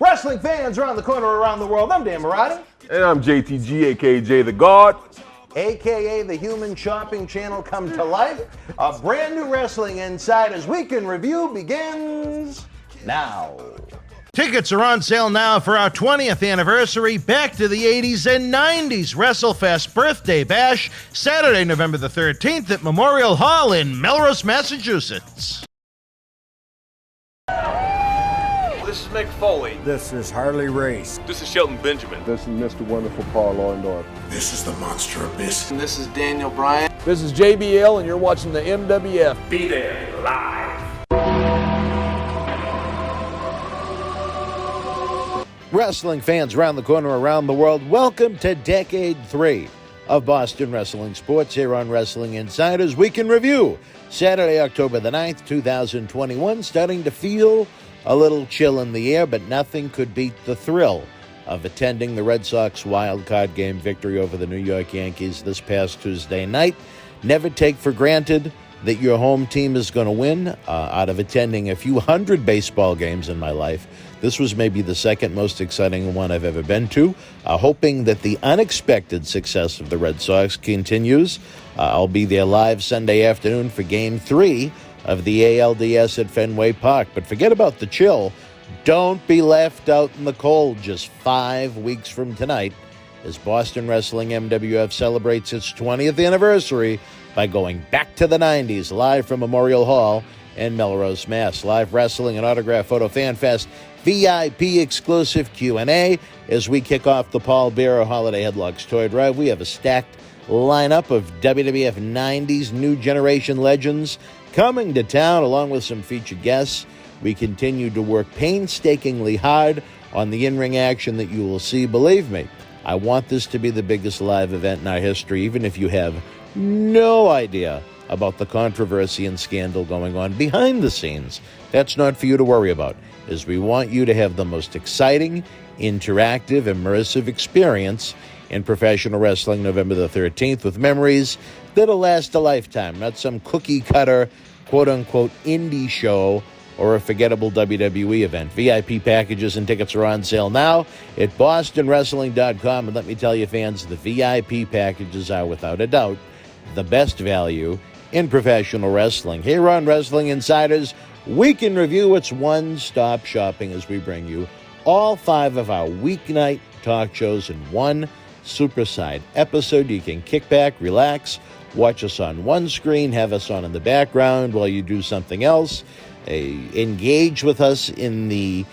Wrestling fans around the corner, around the world, I'm Dan Marati. And I'm JTG, aka Jay the God. AKA the Human Shopping Channel come to life. A brand new Wrestling Insiders Weekend Review begins now. Tickets are on sale now for our 20th anniversary Back to the 80s and 90s WrestleFest Birthday Bash, Saturday, November the 13th at Memorial Hall in Melrose, Massachusetts. This is Mick Foley. This is Harley Race. This is Shelton Benjamin. This is Mr. Wonderful Paul Orndorff. This is the Monster Abyss. And this is Daniel Bryan. This is JBL, and you're watching the MWF. Be there live. Wrestling fans around the corner, around the world, welcome to Decade 3 of Boston Wrestling Sports here on Wrestling Insiders Weekend Review. Saturday, October the 9th, 2021, starting to feel a little chill in the air, but nothing could beat the thrill of attending the Red Sox wild card game victory over the New York Yankees this past Tuesday night. Never take for granted that your home team is going to win. Out of attending a few hundred baseball games in my life, this was maybe the second most exciting one I've ever been to. Hoping that the unexpected success of the Red Sox continues. I'll be there live Sunday afternoon for Game 3 of the ALDS at Fenway Park. But forget about the chill. Don't be left out in the cold just 5 weeks from tonight as Boston Wrestling MWF celebrates its 20th anniversary by going back to the 90s, live from Memorial Hall in Melrose, Mass. Live wrestling and autograph photo fan fest, VIP exclusive Q&A as we kick off the Paul Bearer Holiday Headlocks Toy Drive. We have a stacked lineup of WWF 90s New Generation legends coming to town, along with some featured guests. We continue to work painstakingly hard on the in-ring action that you will see. Believe me, I want this to be the biggest live event in our history, even if you have no idea about the controversy and scandal going on behind the scenes. That's not for you to worry about, as we want you to have the most exciting, interactive, immersive experience in professional wrestling November the 13th with memories that'll last a lifetime, not some cookie-cutter, quote-unquote, indie show or a forgettable WWE event. VIP packages and tickets are on sale now at bostonwrestling.com. And let me tell you, fans, the VIP packages are, without a doubt, the best value in professional wrestling. Here on Wrestling Insiders Weekend Review, it's one-stop shopping as we bring you all 5 of our weeknight talk shows in one superside episode. You can kick back, relax, watch us on one screen, have us on in the background while you do something else. Engage with us in the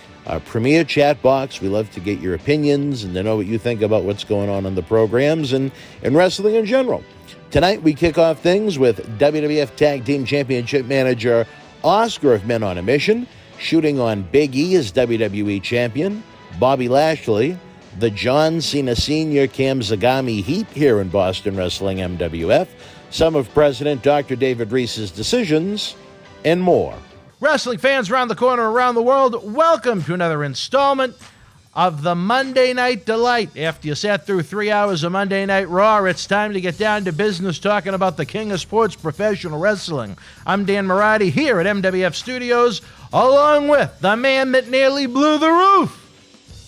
premier chat box. We love to get your opinions and to know what you think about what's going on in the programs and wrestling in general. Tonight, we kick off things with WWF Tag Team Championship manager Oscar of Men on a Mission, shooting on Big E as WWE Champion, Bobby Lashley, the John Cena Sr. Cam Zagami Heat here in Boston Wrestling MWF, some of President Dr. David Droese's decisions, and more. Wrestling fans around the corner, around the world, welcome to another installment of the Monday Night Delight. After you sat through 3 hours of Monday Night Raw, it's time to get down to business talking about the king of sports, professional wrestling. I'm Dan Marati here at MWF Studios, along with the man that nearly blew the roof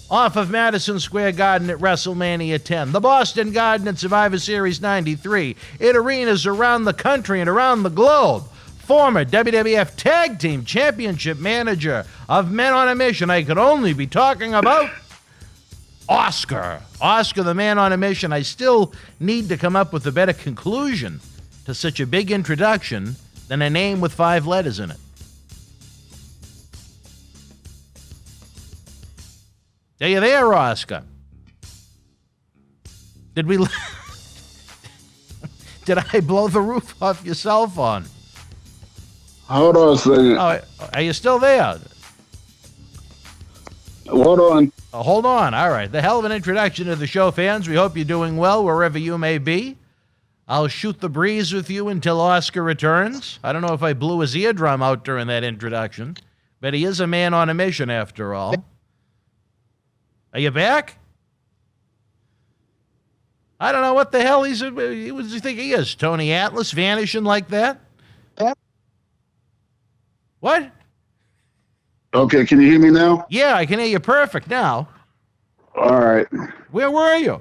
off of Madison Square Garden at WrestleMania 10, the Boston Garden at Survivor Series 93, in arenas around the country and around the globe. Former WWF Tag Team Championship manager of Men on a Mission. I could only be talking about Oscar. Oscar, the Man on a Mission. I still need to come up with a better conclusion to such a big introduction than a name with 5 letters in it. Are you there, Oscar? Did I blow the roof off your cell phone? Hold on a second. Oh, are you still there? Hold on. Hold on. All right. The hell of an introduction to the show, fans. We hope you're doing well wherever you may be. I'll shoot the breeze with you until Oscar returns. I don't know if I blew his eardrum out during that introduction, but he is a man on a mission after all. Are you back? I don't know what the hell what do you think he is? Tony Atlas vanishing like that? What? Okay, can you hear me now? Yeah, I can hear you perfect now. All right. Where were you?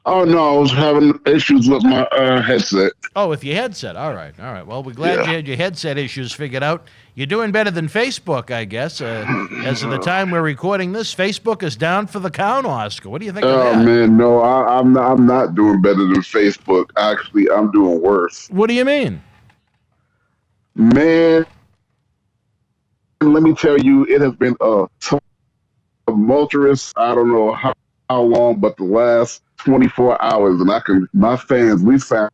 Oh no, I was having issues with my headset. Oh, with your headset. All right. Well, we're glad Yeah. you had your headset issues figured out. You're doing better than Facebook, I guess. As of the time we're recording this, Facebook is down for the count, Oscar. What do you think of Oh that? man, no, I'm not doing better than Facebook. Actually, I'm doing worse. What do you mean? Man, let me tell you, it has been a tumultuous. I don't know how long, but the last 24 hours, and my fans, we family.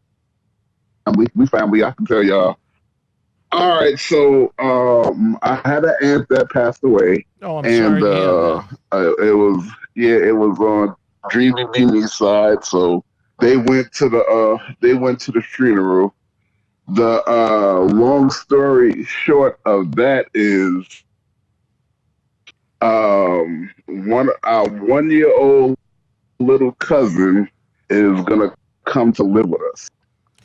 I can tell y'all. All right, so I had an aunt that passed away, Oh, I'm and sorry to hear that. it was on Dreamy Beanie's side. So they went to the funeral. The long story short of that is our 1 year old little cousin is gonna come to live with us.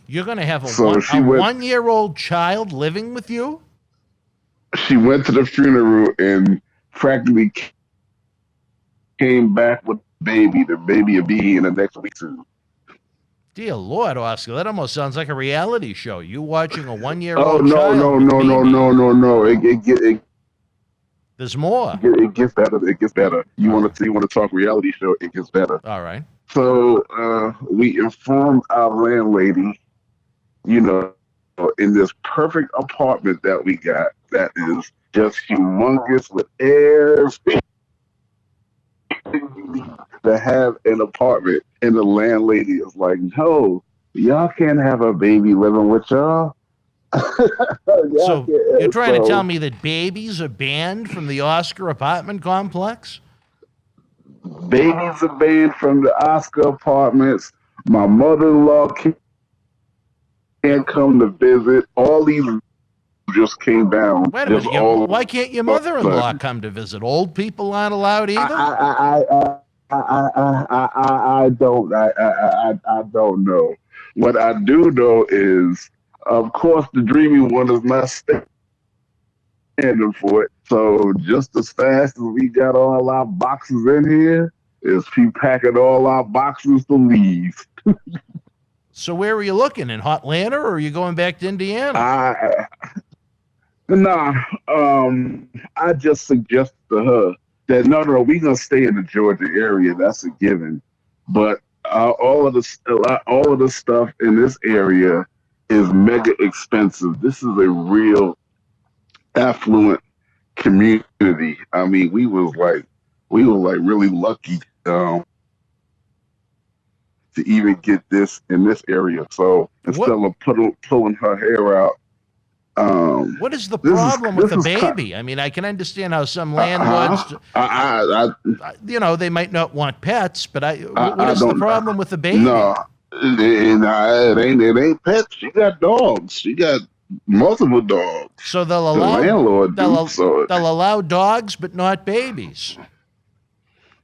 You're going to have a So she went. 1-year-old child living with you? She went to the funeral and practically came back with the baby will be here in the next week soon. Dear Lord, Oscar, that almost sounds like a reality show. You watching a 1-year-old Oh no child no with no no baby. no! There's more. It gets better. It gets better. You want to talk reality show? It gets better. All right. So we informed our landlady, you know, in this perfect apartment that we got that is just humongous with everything to have an apartment. And the landlady is like, no, y'all can't have a baby living with y'all. So you're trying to tell me that babies are banned from the Oscar apartment complex? Babies are banned from the Oscar apartments. My mother-in-law can't come to visit. All these just came down. Wait a minute. Why can't your mother-in-law come to visit? Old people aren't allowed either? I don't know. What I do know is, of course, the dreamy one is not standing for it. So just as fast as we got all our boxes in here, is she packing all our boxes to leave. So where are you looking? In Hotlanta, or are you going back to Indiana? I just suggested to her that no, we're gonna stay in the Georgia area. That's a given. But all of the stuff in this area is mega expensive. This is a real affluent community. I mean, we was like really lucky to even get this in this area. So instead of pulling her hair out. What is the problem with the baby? I mean, I can understand how some landlords, they might not want pets, but what is the problem with the baby? No, it ain't pets. She got dogs. She got multiple dogs. So they'll allow dogs, but not babies.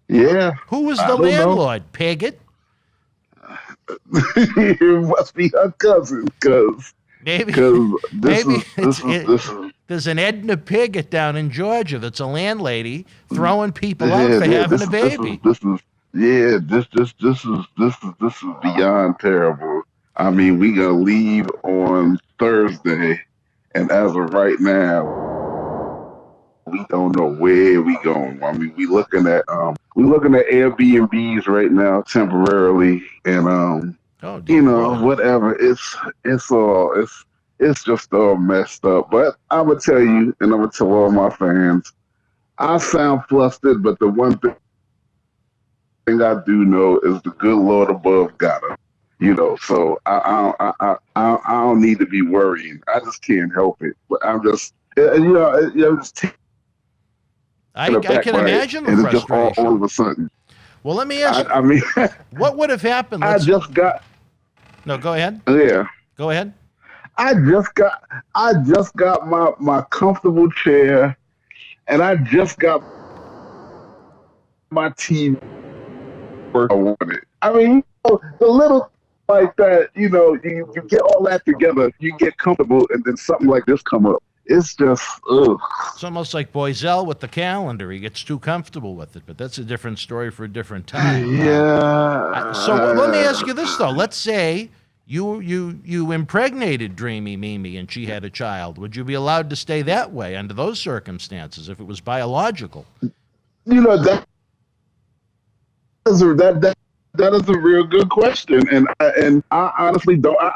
Yeah. Who is the landlord? Pigott? It must be her cousin, because. Maybe there's an Edna Pigott down in Georgia that's a landlady throwing people out for having a baby. This is beyond terrible. I mean, we gonna leave on Thursday, and as of right now, we don't know where we going. I mean, we looking at Airbnbs right now temporarily, and whatever. It's just all messed up. But I'm gonna tell you, and I'm gonna tell all my fans, I sound flustered, but the one thing I do know is the good Lord above got her. So I don't need to be worrying. I just can't help it. But I'm just, just I can imagine the frustration. Just all of a sudden. Well, let me ask you. I mean, what would have happened? No, go ahead. Yeah. Go ahead. I just got my comfortable chair, and I just got my TV where I wanted. I mean, the little like that, you get all that together, you get comfortable, and then something like this come up, it's just, ugh. It's almost like Boiselle with the calendar. He gets too comfortable with it, but that's a different story for a different time. Yeah. So let me ask you this, though. Let's say you impregnated Dreamy Mimi and she had a child. Would you be allowed to stay that way under those circumstances if it was biological? You know, that is a real good question, and I honestly don't know.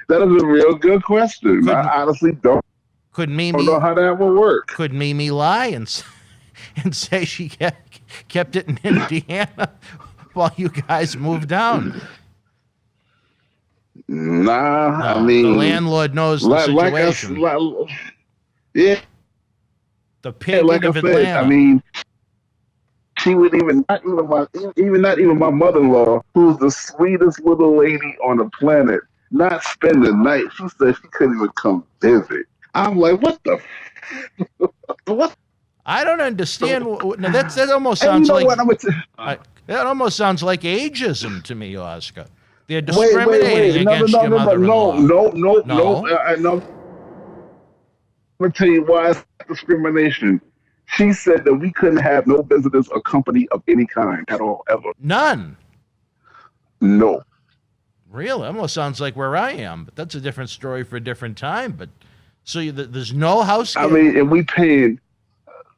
That is a real good question. I honestly don't know how that would work. Could Mimi lie and say she kept it in Indiana while you guys moved down? Nah, No, I mean, the landlord knows the situation. Yeah, the pig like of I Atlanta. said, I mean, she would not even my mother-in-law, who's the sweetest little lady on the planet, not spend the night. She said she couldn't even come visit. I'm like, what the? What? I don't understand. Now that almost sounds like that almost sounds like ageism to me, Oscar. They're discriminating against your mother-in-law. No. I'm gonna tell you why it's discrimination. She said that we couldn't have no visitors or company of any kind at all, ever. None. No. Really? Almost sounds like where I am, but that's a different story for a different time. But so there's no housekeeping. I mean, and we paying.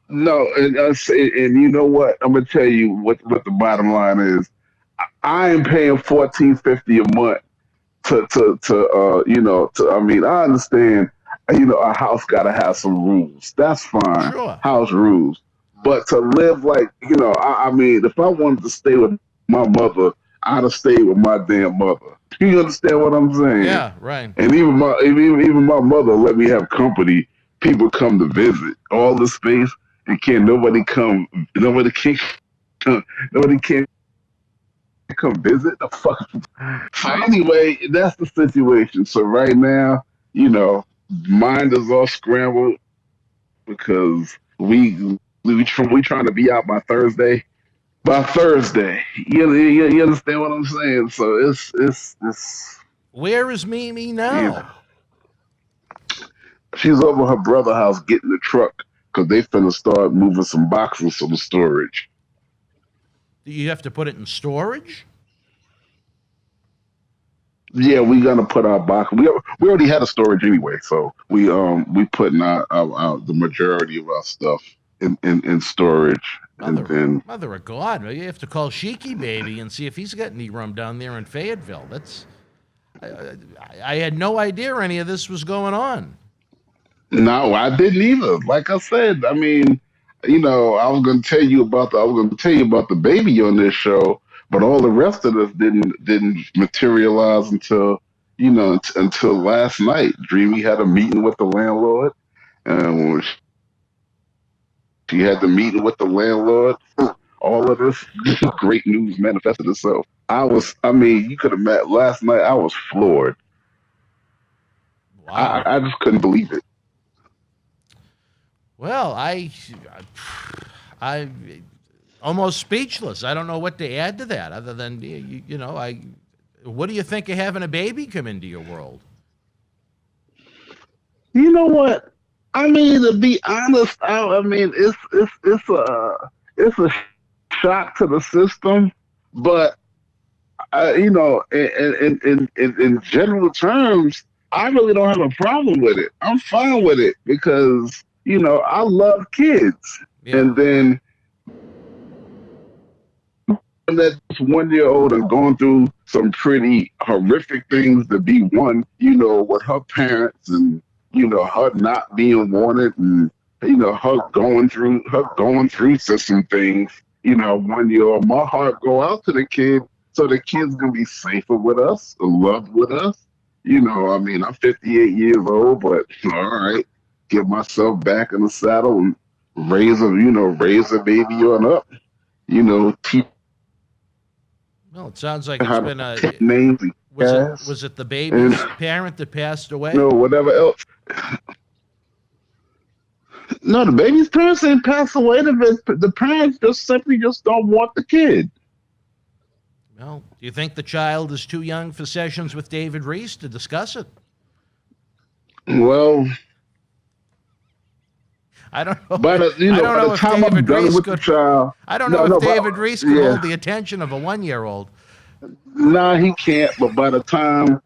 No, and you know what? I'm gonna tell you what the bottom line is. I am paying $14.50 a month I mean, I understand, a house gotta have some rules. That's fine. Sure. House rules. But to live like, I mean, if I wanted to stay with my mother, I'd have stayed with my damn mother. You understand what I'm saying? Yeah, right. And even my mother let me have company. People come to visit. All the space, and nobody can come visit the fuck. So anyway, that's the situation. So right now, mind is all scrambled because we trying to be out by Thursday. By Thursday, you understand what I'm saying? So it's. Where is Mimi now? Yeah. She's over her brother's house getting the truck because they finna start moving some boxes from storage. You have to put it in storage? Yeah, we gonna put our box. We already had a storage anyway, so we putting our the majority of our stuff in storage. Mother of God, you have to call Sheiky Baby and see if he's got any room down there in Fayetteville. That's I had no idea any of this was going on. No, I didn't either. Like I said, I mean, I was going to tell you about the baby on this show, but all the rest of this didn't materialize until last night. Dreamy had a meeting with the landlord, and when she had the meeting with the landlord, all of this great news manifested itself. You could have met last night. I was floored. Wow. I just couldn't believe it. Well, I almost speechless. I don't know what to add to that other than, what do you think of having a baby come into your world? You know what? I mean, to be honest, it's a shock to the system, but in general terms, I really don't have a problem with it. I'm fine with it because I love kids, and then that 1-year-old and going through some pretty horrific things to be one, with her parents and her not being wanted and her going through some things. 1-year-old, my heart go out to the kid, so the kid's gonna be safer with us, loved with us. I'm 58 years old, but all right, get myself back in the saddle and raise a baby on up. Teach. Well, it sounds like it's been a names. Was it the baby's parent that passed away? No, whatever else. No, the baby's parents didn't pass away. The parents simply don't want the kid. Well, do you think the child is too young for sessions with David Reese to discuss it? Well, I don't know. By the, you I know, don't by know the if time I'm David done Reese with could. the child, I don't know if David Reese could yeah, hold the attention of a 1-year-old. nah, he can't. But by the time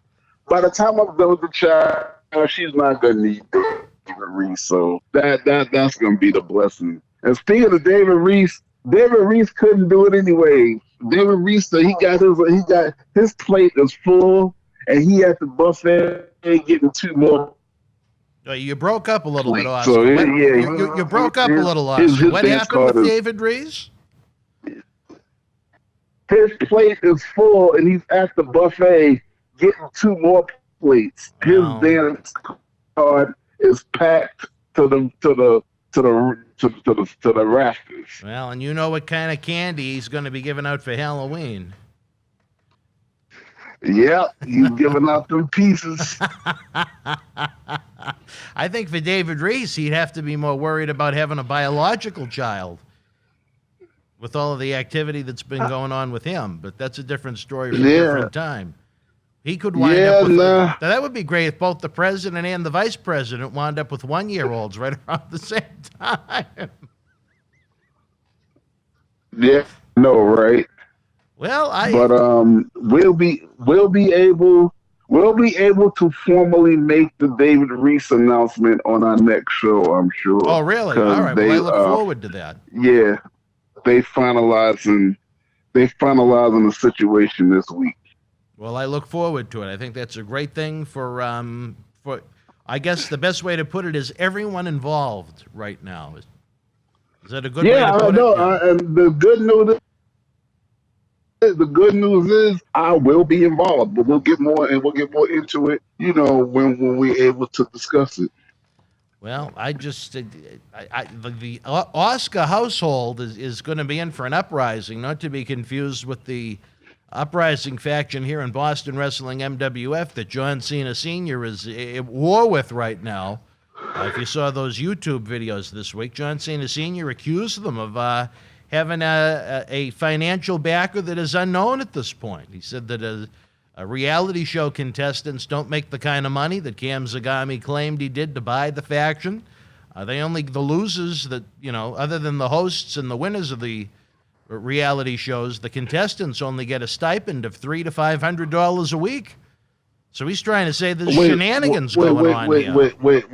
I'm done with the child, she's not gonna need David Reese. So that's gonna be the blessing. And speaking of David Reese couldn't do it anyway. David Reese, he got his plate is full, and he at the buffet getting 2 more. You broke up a little bit, Oscar. So You broke up a little, Oscar. What dance happened with card is, David Reese? his plate is full, and he's at the buffet getting 2 more plates. His Wow. dance card is packed to the rafters. Well, and you know what kind of candy he's going to be giving out for Halloween. Yep, he's giving out them pieces. I think for David Reese, he'd have to be more worried about having a biological child with all of the activity that's been going on with him. But that's a different story for a different time. He could wind up with... Now, that would be great if both the president and the vice president wound up with 1-year-olds right around the same time. Yeah, no, right? Well, we'll be able to formally make the David Reese announcement on our next show, I'm sure. Oh, really? All right. Well, I look forward to that. Yeah, they finalizing the situation this week. Well, I look forward to it. I think that's a great thing for I guess the best way to put it is everyone involved right now. Is that a good way to put it? Yeah, and the good news is I will be involved, but we'll get more into it, when we're able to discuss it. Well, the Oscar household is going to be in for an uprising, not to be confused with the uprising faction here in Boston Wrestling MWF that John Cena Sr. is at war with right now. If you saw those YouTube videos this week, John Cena Sr. accused them of having a financial backer that is unknown at this point. He said that a reality show contestants don't make the kind of money that Cam Zagami claimed he did to buy the faction. The losers that, other than the hosts and the winners of the reality shows, the contestants only get a stipend of $300 to $500 a week. So he's trying to say there's shenanigans going on here. Wait.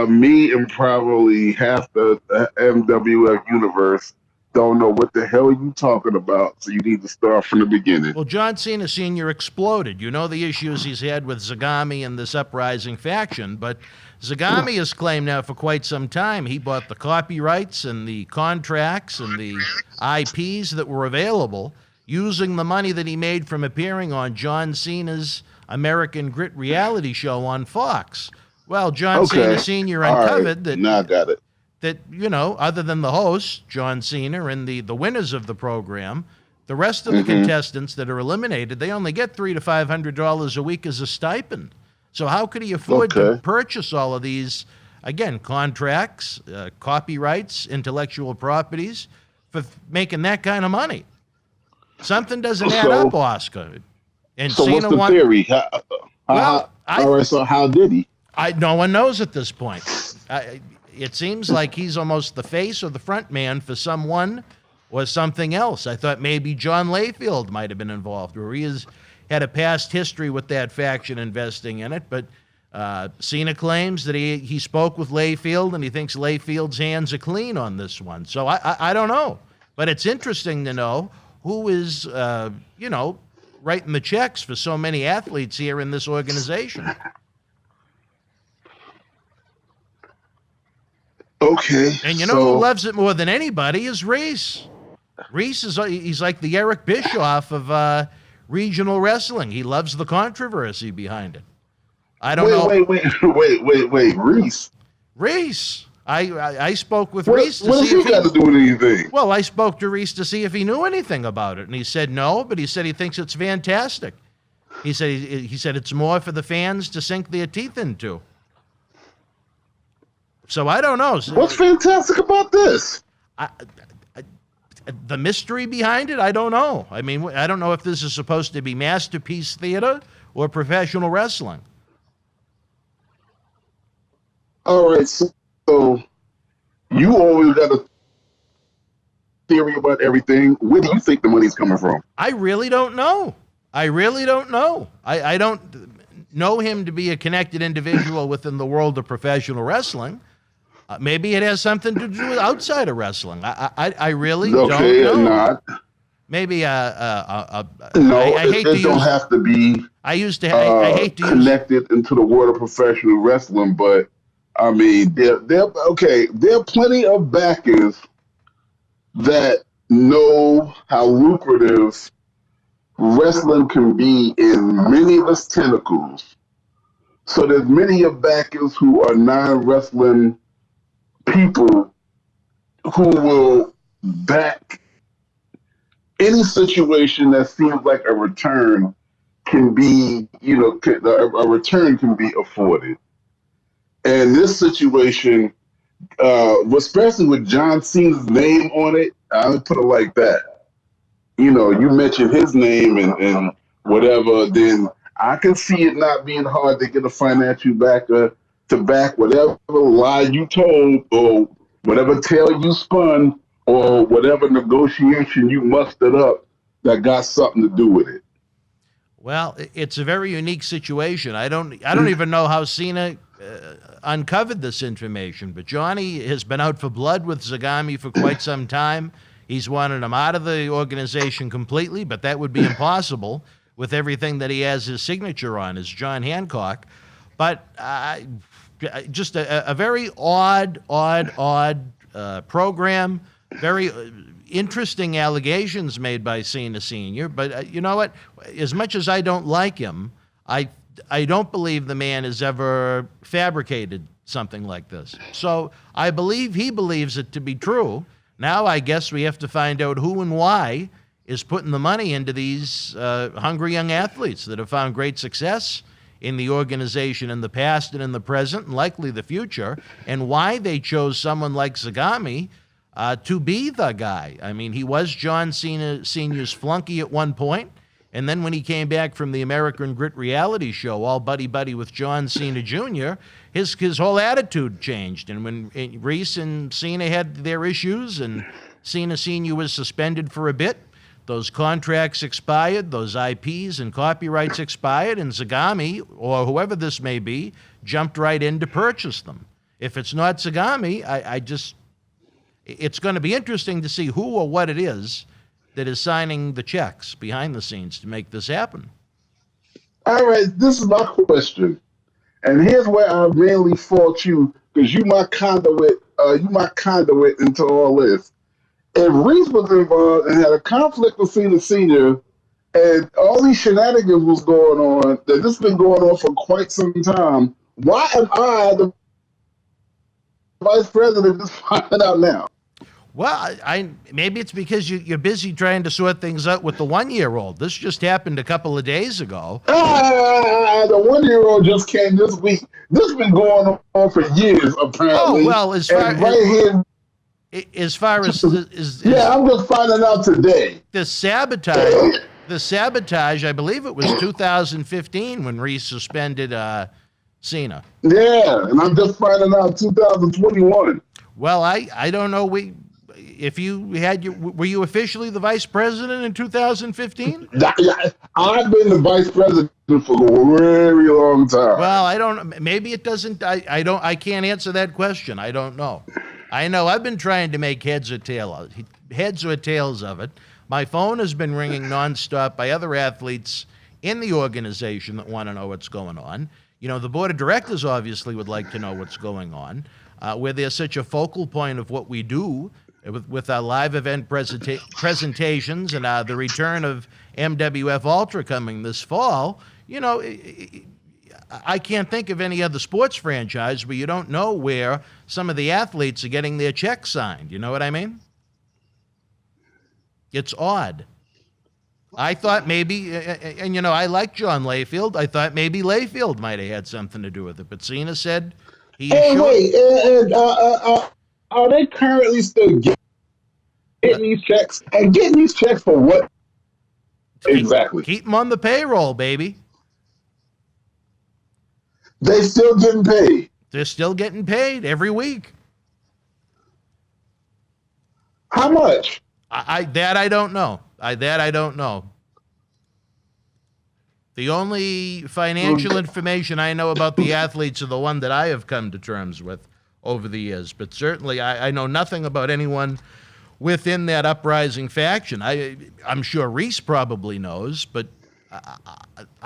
Me and probably half the MWF universe don't know what the hell you talking about, so you need to start from the beginning. Well, John Cena Sr. exploded. You know the issues he's had with Zagami and this uprising faction, but Zagami has claimed now for quite some time he bought the copyrights and the contracts and the IPs that were available using the money that he made from appearing on John Cena's American Grit reality show on Fox. Well, John Cena Sr. uncovered that. Now I got it. That, other than the host, John Cena, and the winners of the program, the rest of the contestants that are eliminated, they only get $300 to $500 a week as a stipend. So how could he afford to purchase all of these, again, contracts, copyrights, intellectual properties, for making that kind of money? Something doesn't add up, Oscar. And so Cena what's the theory? So how did he? No one knows at this point. It seems like he's almost the face or the front man for someone or something else. I thought maybe John Layfield might have been involved, or he had a past history with that faction investing in it. But Cena claims that he spoke with Layfield, and he thinks Layfield's hands are clean on this one. So I don't know. But it's interesting to know who is, writing the checks for so many athletes here in this organization. Okay. And who loves it more than anybody is Reese. Reese he's like the Eric Bischoff of regional wrestling. He loves the controversy behind it. I don't know. Wait, Reese. Reese. I spoke with Reese to see if he got to do with anything. Well, I spoke to Reese to see if he knew anything about it, and he said no, but he said he thinks it's fantastic. He said it's more for the fans to sink their teeth into. So I don't know. What's fantastic about this? The mystery behind it, I don't know. I mean, I don't know if this is supposed to be masterpiece theater or professional wrestling. All right, so you always got a theory about everything. Where do you think the money's coming from? I really don't know. I don't know him to be a connected individual within the world of professional wrestling. Maybe it has something to do with outside of wrestling. I really don't know. Not. Maybe No, I hate to don't use. have to be. I hate to use. Connected into the world of professional wrestling, but I mean, there are plenty of backers that know how lucrative wrestling can be in many of its tentacles. So there's many of backers who are non-wrestling people who will back any situation that seems like a return can be, a return can be afforded. And this situation, especially with John Cena's name on it, I would put it like that. You mention his name and whatever, then I can see it not being hard to get a financial backer to back whatever lie you told or whatever tale you spun or whatever negotiation you mustered up that got something to do with it. Well, it's a very unique situation. I don't even know how Cena uncovered this information, but Johnny has been out for blood with Zagami for quite some time. He's wanted him out of the organization completely, but that would be impossible with everything that he has his signature on as John Hancock. But just a very odd program, very interesting allegations made by Cena Sr. But you know what? As much as I don't like him, I don't believe the man has ever fabricated something like this. So I believe he believes it to be true. Now I guess we have to find out who and why is putting the money into these hungry young athletes that have found great success in the organization in the past and in the present and likely the future, and why they chose someone like Zagami to be the guy. I mean, he was John Cena Sr.'s flunky at one point, and then when he came back from the American Grit reality show, all buddy-buddy with John Cena Jr., his whole attitude changed. And when Reese and Cena had their issues and Cena Sr. was suspended for a bit, those contracts expired, those IPs and copyrights expired, and Zagami, or whoever this may be, jumped right in to purchase them. If it's not Zagami, it's going to be interesting to see who or what it is that is signing the checks behind the scenes to make this happen. All right, this is my question. And here's where I mainly fault you, because you my conduit into all this. If Reese was involved and had a conflict with Cena Sr., and all these shenanigans was going on, that this has been going on for quite some time, why am I the vice president just finding out now? Well, maybe it's because you're busy trying to sort things out with the 1-year-old. This just happened a couple of days ago. The 1-year-old just came this week. This has been going on for years, apparently. Oh, well, as far I'm just finding out today. The sabotage, I believe it was 2015 when Reese suspended Cena. Yeah, and I'm just finding out 2021. Well, I don't know. If you were you officially the vice president in 2015? I've been the vice president for a very long time. Well, I don't. Maybe it doesn't. I can't answer that question. I don't know. I know I've been trying to make heads or tails of it. My phone has been ringing nonstop by other athletes in the organization that want to know what's going on. The board of directors obviously would like to know what's going on. Where they're such a focal point of what we do with our live event presentations and the return of MWF Ultra coming this fall, I can't think of any other sports franchise where you don't know where some of the athletes are getting their checks signed. You know what I mean? It's odd. I thought maybe, and I like John Layfield. I thought maybe Layfield might have had something to do with it, but Cena said he. Are they currently still getting these checks? And getting these checks for what exactly? Keep them on the payroll, baby. They still getting paid. They're still getting paid every week. How much? I don't know. I don't know. The only financial information I know about the athletes are the one that I have come to terms with over the years. But certainly I know nothing about anyone within that uprising faction. I'm sure Reese probably knows, but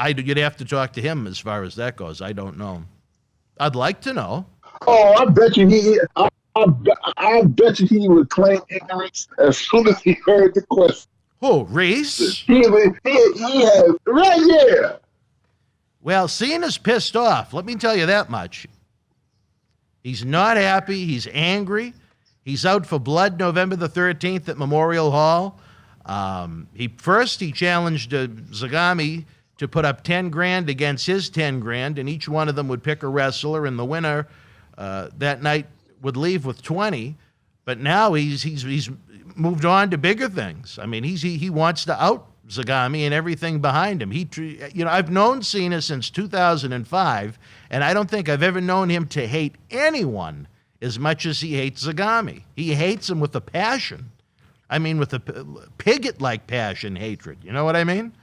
you'd have to talk to him as far as that goes. I don't know. I'd like to know. Oh, I bet you I bet you he would claim ignorance as soon as he heard the question. Who, Reese? He has, right, yeah. Well, Cena's pissed off. Let me tell you that much. He's not happy. He's angry. He's out for blood November the 13th at Memorial Hall. He challenged Zagami to put up $10,000 against his $10,000, and each one of them would pick a wrestler, and the winner that night would leave with 20. But now he's moved on to bigger things. I mean, he wants to out Zagami and everything behind him. I've known Cena since 2005, and I don't think I've ever known him to hate anyone as much as he hates Zagami. He hates him with a passion. I mean, with a Piggott-like passion, hatred. You know what I mean?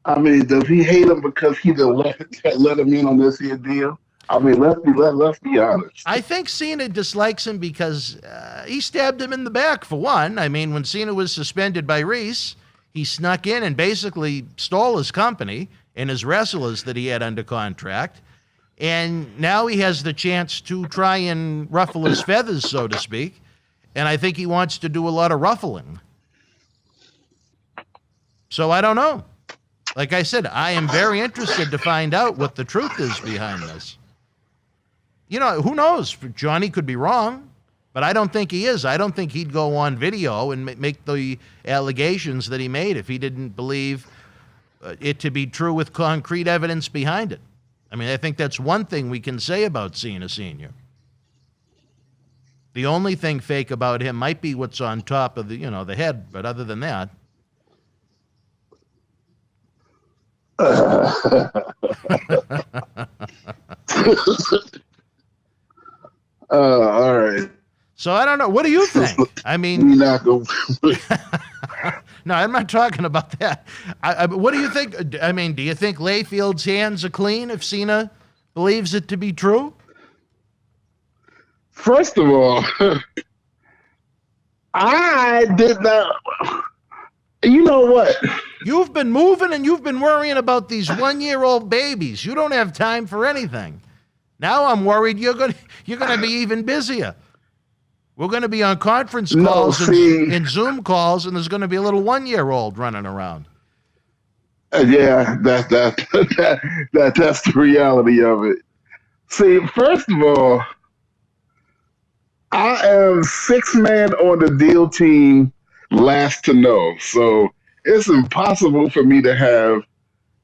I mean, does he hate him because he didn't let him in on this here deal? I mean, let's be honest. I think Cena dislikes him because he stabbed him in the back, for one. I mean, when Cena was suspended by Reese, he snuck in and basically stole his company and his wrestlers that he had under contract. And now he has the chance to try and ruffle his feathers, so to speak. And I think he wants to do a lot of ruffling. So I don't know. Like I said, I am very interested to find out what the truth is behind this. You know, who knows? Johnny could be wrong, but I don't think he is. I don't think he'd go on video and make the allegations that he made if he didn't believe it to be true with concrete evidence behind it. I mean, I think that's one thing we can say about Cena Sr. The only thing fake about him might be what's on top of the head, but other than that. All right. So I don't know. What do you think? I mean, we're not going. No, I'm not talking about that. What do you think? I mean, do you think Layfield's hands are clean if Cena believes it to be true? First of all, I did not. You know what? You've been moving and you've been worrying about these 1-year-old babies. You don't have time for anything. Now I'm worried you're going to be even busier. We're going to be on conference calls and Zoom calls, and there's going to be a little 1-year-old running around. Yeah, that's the reality of it. See, first of all, I am 6th man on the deal team, last to know. So it's impossible for me to have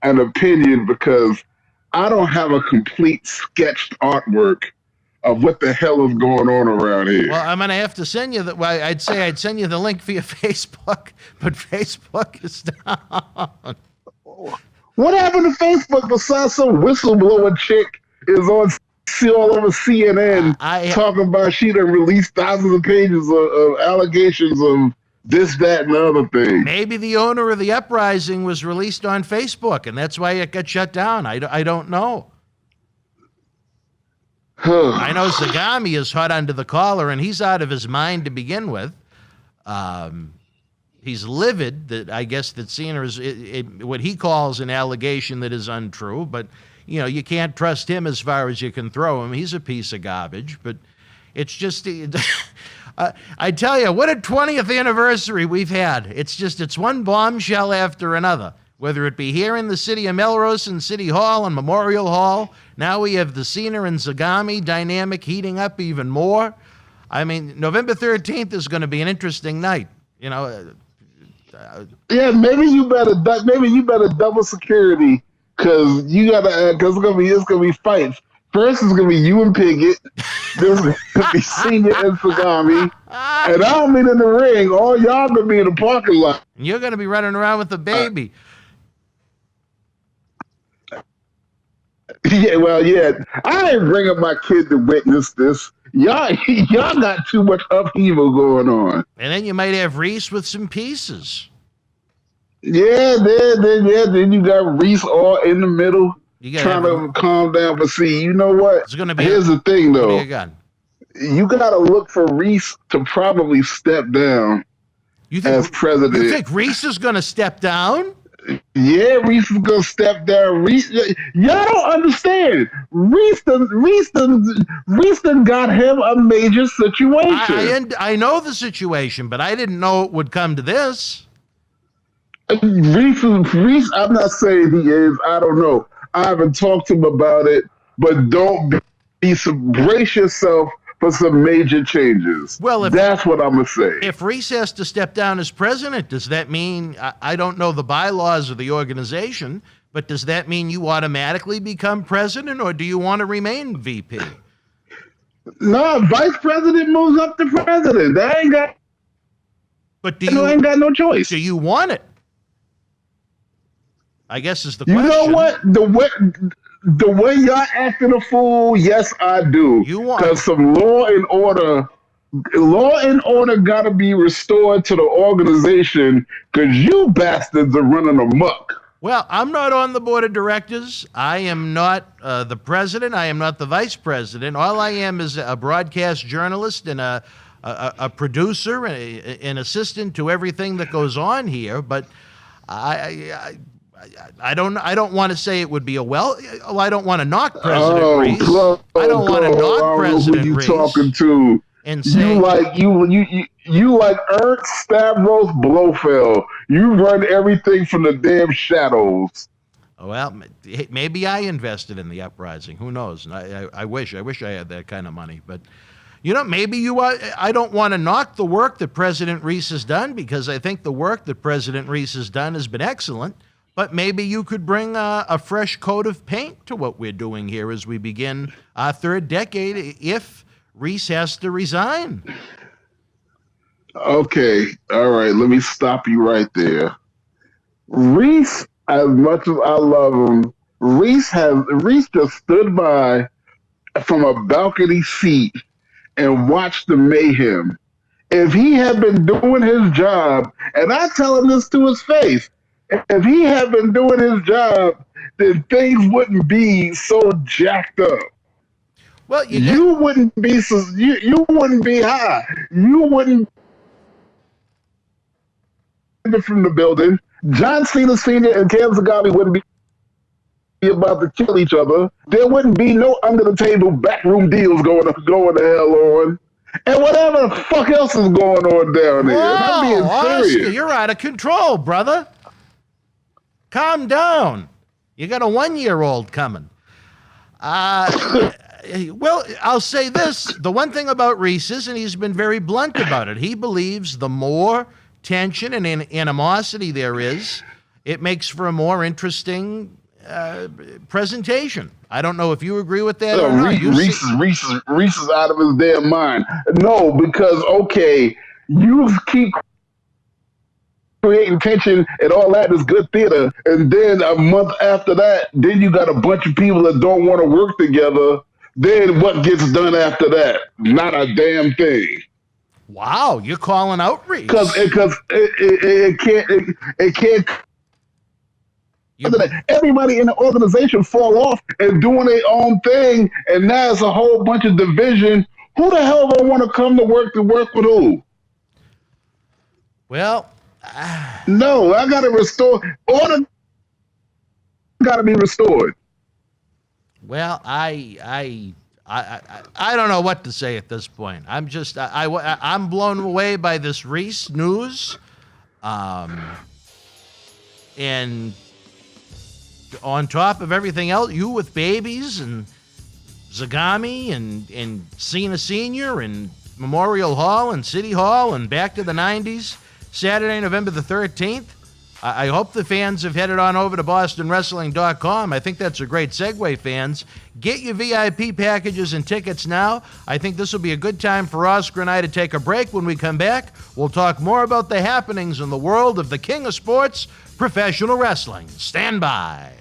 an opinion because I don't have a complete sketched artwork of what the hell is going on around here. Well, I'm going to have to send you I'd send you the link via Facebook, but Facebook is down. What happened to Facebook besides some whistleblower chick is on all over CNN talking about she done released thousands of pages of allegations of this, that, and the other thing. Maybe the owner of the uprising was released on Facebook, and that's why it got shut down. I don't know. I know Zagami is hot under the collar, and he's out of his mind to begin with. He's livid that I guess that Cena is what he calls an allegation that is untrue, but you can't trust him as far as you can throw him. He's a piece of garbage, but it's just I tell you, what a 20th anniversary we've had. It's one bombshell after another, whether it be here in the city of Melrose and City Hall and Memorial Hall. Now we have the Cena and Zagami dynamic heating up even more. I mean, November 13th is going to be an interesting night. Yeah, maybe you better double security because it's gonna be fights. First, it's gonna be you and Piggott. This is gonna be Senior and Zagami, and I'll meet in the ring. All y'all gonna be in the parking lot. And you're gonna be running around with the baby. Yeah, well, yeah. I ain't bringing my kid to witness this. Y'all got too much upheaval going on. And then you might have Reese with some pieces. Yeah, then you got Reese all in the middle, You gotta trying have to calm down. But see, you know what? It's gonna be Here's the thing, though. You got to look for Reese to probably step down as president. You think Reese is going to step down? Yeah, Reese is going to step down. Reese, y'all don't understand. Reese done got him a major situation. I know the situation, but I didn't know it would come to this. Reese, I'm not saying he is. I don't know. I haven't talked to him about it, but don't brace yourself for some major changes. Well, that's what I'm going to say. If Reese has to step down as president, does that mean, I don't know the bylaws of the organization, but does that mean you automatically become president, or do you want to remain VP? No, vice president moves up to president. I ain't got no choice. Do you want it? I guess is the question. You know what? The way y'all acting a fool, yes, I do. Because some law and order got to be restored to the organization because you bastards are running amok. Well, I'm not on the board of directors. I am not the president. I am not the vice president. All I am is a broadcast journalist and a producer and an assistant to everything that goes on here. But I don't want to say it would be I don't want to knock President Reese. I don't want to knock President Reese. Talking to and say you like Ernst Stavros Blofeld. You run everything from the damn shadows. Well, maybe I invested in the uprising. Who knows? I wish I had that kind of money, but. Maybe I don't want to knock the work that President Reese has done because I think the work that President Reese has done has been excellent. But maybe you could bring a fresh coat of paint to what we're doing here as we begin our third decade if Reese has to resign. Okay. All right. Let me stop you right there. Reese, as much as I love him, Reese just stood by from a balcony seat and watched the mayhem. If he had been doing his job, and I tell him this to his face, if he had been doing his job, then things wouldn't be so jacked up. Well, you wouldn't be you wouldn't be high. You wouldn't be from the building. John Cena Sr. and Cam Zagami wouldn't be about to kill each other. There wouldn't be no under the table backroom deals going the hell on. And whatever the fuck else is going on down there. I'm being serious. Oscar, you're out of control, brother. Calm down. You got a 1-year-old coming. Well, I'll say this. The one thing about Reese is, and he's been very blunt about it, he believes the more tension and animosity there is, it makes for a more interesting presentation. I don't know if you agree with that or not. Reese is out of his damn mind. No, because, okay, you keep creating tension and all that is good theater, and then a month after that, then you got a bunch of people that don't want to work together. Then what gets done after that? Not a damn thing. Wow, you're calling out Reese. Because it can't. Everybody in the organization fall off and doing their own thing, and now it's a whole bunch of division. Who the hell don't want to come to work with who? Well, no, I got to restore. Order got to be restored. Well, I don't know what to say at this point. I'm just I'm blown away by this Reese news, and on top of everything else, you with babies and Zagami and Cena Sr. and Memorial Hall and City Hall and back to the 90s, Saturday, November the 13th. I hope the fans have headed on over to BostonWrestling.com. I think that's a great segue, fans. Get your VIP packages and tickets now. I think this will be a good time for Oscar and I to take a break. When we come back, we'll talk more about the happenings in the world of the king of sports, professional wrestling. Stand by.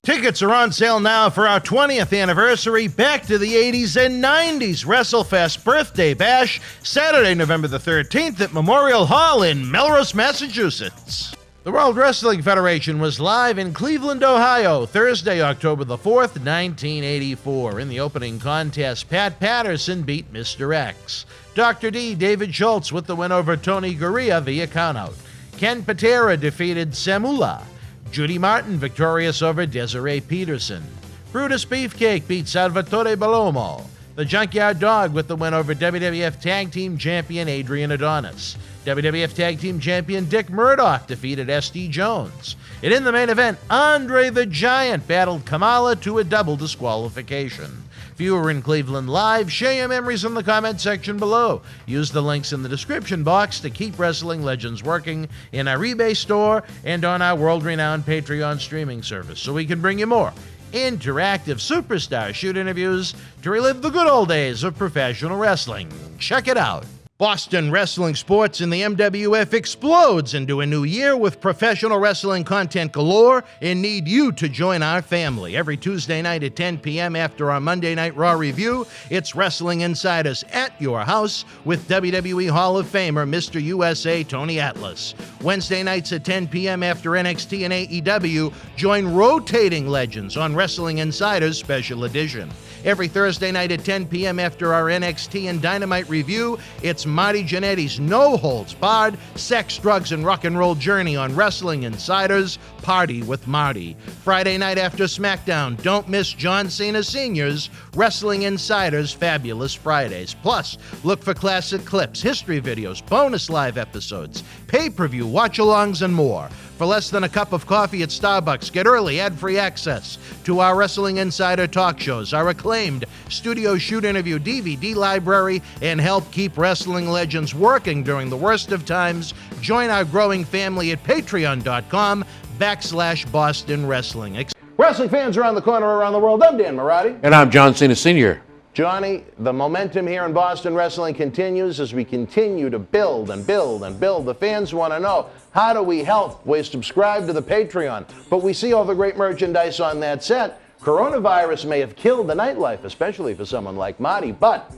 Tickets are on sale now for our 20th anniversary Back to the 80s and 90s WrestleFest Birthday Bash, Saturday, November the 13th at Memorial Hall in Melrose, Massachusetts. The World Wrestling Federation was live in Cleveland, Ohio, Thursday, October the 4th, 1984. In the opening contest, Pat Patterson beat Mr. X. Dr. D, David Schultz with the win over Tony Gurria via countout. Ken Patera defeated Samula. Judy Martin victorious over Desiree Peterson. Brutus Beefcake beat Salvatore Bellomo. The Junkyard Dog with the win over WWF Tag Team Champion Adrian Adonis. WWF Tag Team Champion Dick Murdoch defeated S.D. Jones. And in the main event, Andre the Giant battled Kamala to a double disqualification. If you were in Cleveland live, share your memories in the comment section below. Use the links in the description box to keep Wrestling Legends working in our eBay store and on our world-renowned Patreon streaming service so we can bring you more interactive superstar shoot interviews to relive the good old days of professional wrestling. Check it out. Boston wrestling sports in the MWF explodes into a new year with professional wrestling content galore and need you to join our family. Every Tuesday night at 10 p.m. after our Monday Night Raw review, it's Wrestling Insiders at your house with WWE Hall of Famer Mr. USA Tony Atlas. Wednesday nights at 10 p.m. after NXT and AEW, join rotating legends on Wrestling Insiders Special Edition. Every Thursday night at 10 p.m. after our NXT and Dynamite review, it's Marty Jannetty's No Holds Barred Sex, Drugs, and Rock and Roll Journey on Wrestling Insiders Party with Marty. Friday night after SmackDown, don't miss John Cena Sr.'s Wrestling Insiders Fabulous Fridays. Plus, look for classic clips, history videos, bonus live episodes, pay-per-view, watch-alongs, and more. For less than a cup of coffee at Starbucks, get early ad-free access to our Wrestling Insider talk shows, our acclaimed studio shoot interview DVD library, and help keep wrestling legends working during the worst of times. Join our growing family at patreon.com/Boston Wrestling. Wrestling fans around the corner, around the world, I'm Dan Marati. And I'm John Cena Sr. Johnny, the momentum here in Boston wrestling continues as we continue to build and build and build. The fans want to know, how do we help? We subscribe to the Patreon, but we see all the great merchandise on that set. Coronavirus may have killed the nightlife, especially for someone like Marty, but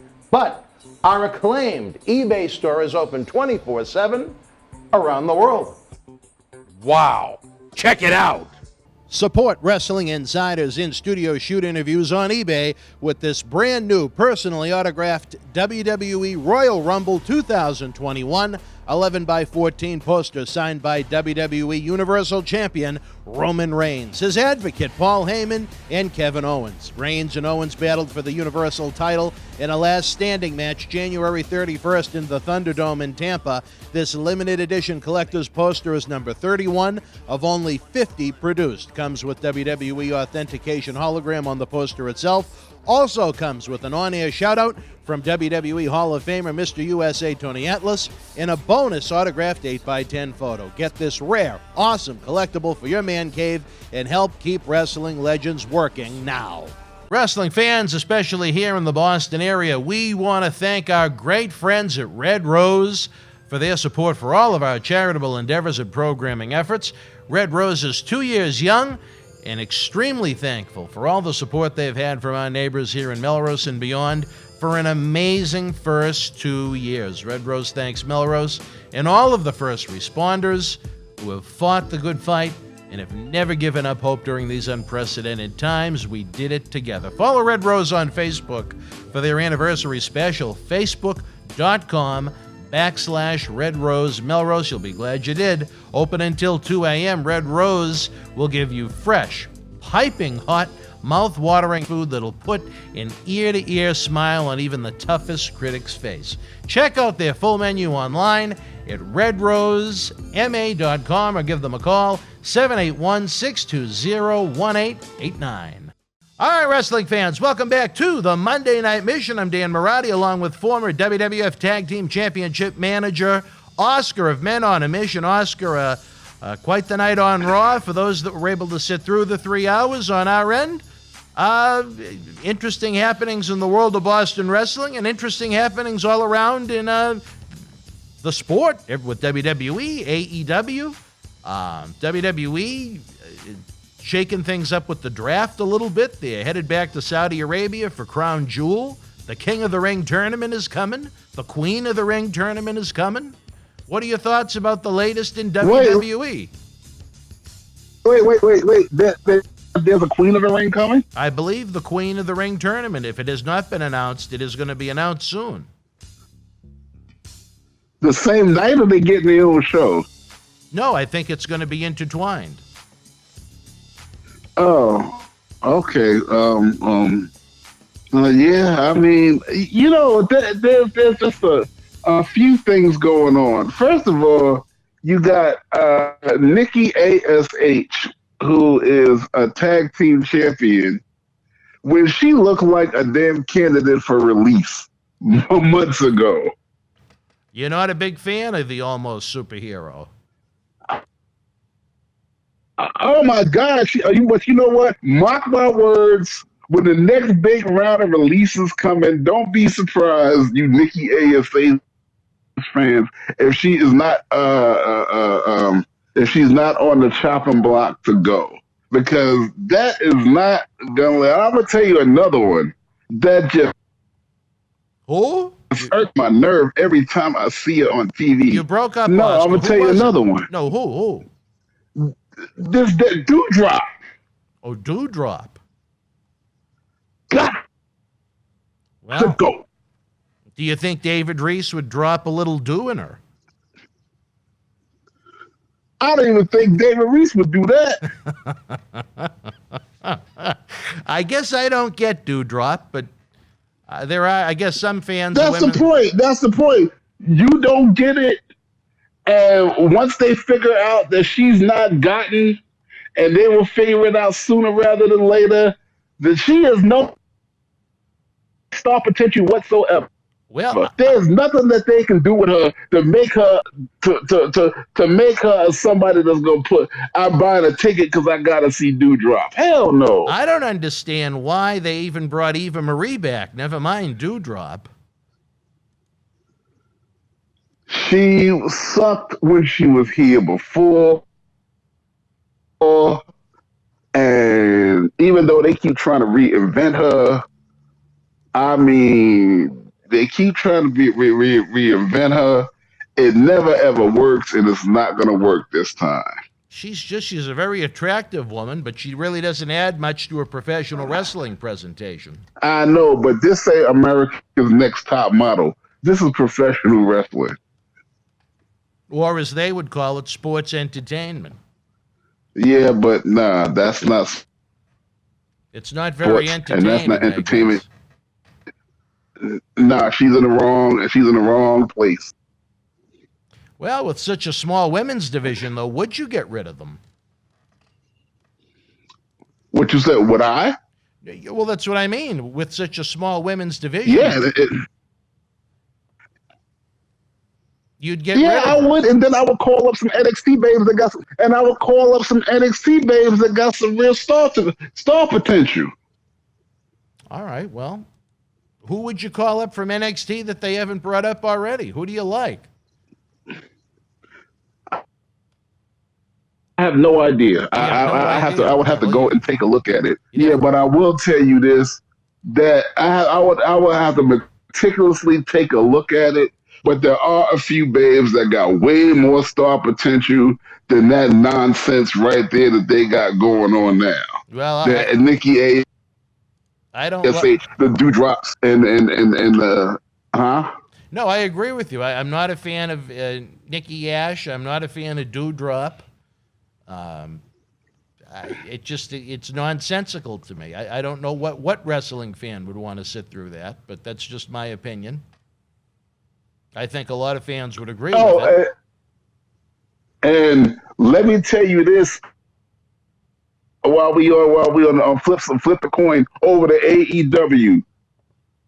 our acclaimed eBay store is open 24/7 around the world. Wow. Check it out. Support Wrestling Insiders in-studio shoot interviews on eBay with this brand new personally autographed WWE Royal Rumble 2021 11x14 poster signed by WWE Universal Champion Roman Reigns, his advocate Paul Heyman, and Kevin Owens. Reigns and Owens battled for the Universal title in a last standing match January 31st in the Thunderdome in Tampa. This limited edition collector's poster is number 31 of only 50 produced. Comes with WWE authentication hologram on the poster itself. Also comes with an on-air shout-out from WWE Hall of Famer Mr. USA Tony Atlas and a bonus autographed 8x10 photo. Get this rare, awesome collectible for your man cave and help keep wrestling legends working now. Wrestling fans, especially here in the Boston area, we want to thank our great friends at Red Rose for their support for all of our charitable endeavors and programming efforts. Red Rose is 2 years young and extremely thankful for all the support they've had from our neighbors here in Melrose and beyond for an amazing first 2 years. Red Rose thanks Melrose and all of the first responders who have fought the good fight and have never given up hope during these unprecedented times. We did it together. Follow Red Rose on Facebook for their anniversary special, facebook.com/Red Rose Melrose. You'll be glad you did. Open until 2 a.m. Red Rose will give you fresh, piping hot, mouth-watering food that'll put an ear-to-ear smile on even the toughest critic's face. Check out their full menu online at redrosema.com or give them a call, 781-620-1889. All right, wrestling fans, welcome back to the Monday Night Mission. I'm Dan Marati, along with former WWF Tag Team Championship manager, Oscar of Men on a Mission. Oscar, quite the night on Raw for those that were able to sit through the 3 hours on our end. Interesting happenings in the world of Boston wrestling and interesting happenings all around in the sport with WWE, AEW. WWE shaking things up with the draft a little bit. They're headed back to Saudi Arabia for Crown Jewel. The King of the Ring tournament is coming. The Queen of the Ring tournament is coming. What are your thoughts about the latest in WWE? Wait. There's a Queen of the Ring coming? I believe the Queen of the Ring tournament, if it has not been announced, it is going to be announced soon. The same night, or they getting their own show? No, I think it's going to be intertwined. Oh, okay. Yeah, I mean, you know, there's just a few things going on. First of all, you got Nikki ASH, who is a tag team champion, when she looked like a damn candidate for release months ago. You're not a big fan of the almost superhero. Oh my God! But you know what? Mark my words. When the next big round of releases come in, don't be surprised, you Nikki ASH fans, if she is not if she's not on the chopping block to go, because that is not gonna. I'm gonna tell you another one that just hurt my nerve every time I see it on TV. You broke up. No, Oscar. I'm gonna tell you another one. No, who? This that Dewdrop. Oh, Dewdrop. Got to go. Do you think David Reese would drop a little dew in her? I don't even think David Reese would do that. I guess I don't get Dewdrop, but there are, I guess, some fans. That's the point. That's the point. You don't get it. And once they figure out that she's not gotten, and they will figure it out sooner rather than later, that she has no star potential whatsoever. Well, there's nothing that they can do with her to make her to make her somebody that's gonna put, I'm buying a ticket because I gotta see Dewdrop. Hell no. I don't understand why they even brought Eva Marie back. Never mind Dewdrop. She sucked when she was here before. And even though they keep trying to reinvent her, I mean, they keep trying to reinvent her. It never ever works, and it's not going to work this time. She's a very attractive woman, but she really doesn't add much to her professional wrestling presentation. I know, but this ain't America's Next Top Model. This is professional wrestling. Or as they would call it, sports entertainment. Yeah, but nah, that's not. It's not very entertaining. And that's not entertainment. Nah, she's in the wrong place. Well, with such a small women's division, though, would you get rid of them? What you said? Would I? Well, that's what I mean. With such a small women's division. Yeah. You'd get rid of I would, and then I would call up some NXT babes that got some real star potential. All right, well, who would you call up from NXT that they haven't brought up already? Who do you like? I have no idea. I would have to go and take a look at it. Yeah, but I will tell you this: that I would have to meticulously take a look at it. But there are a few babes that got way more star potential than that nonsense right there that they got going on now. Well, Nikki A. I don't. The Dewdrops and the No, I agree with you. I'm not a fan of Nikki Ash. I'm not a fan of Dewdrop. It's nonsensical to me. I don't know what wrestling fan would want to sit through that, but that's just my opinion. I think a lot of fans would agree with that. And let me tell you this: while we on flip the coin over to AEW,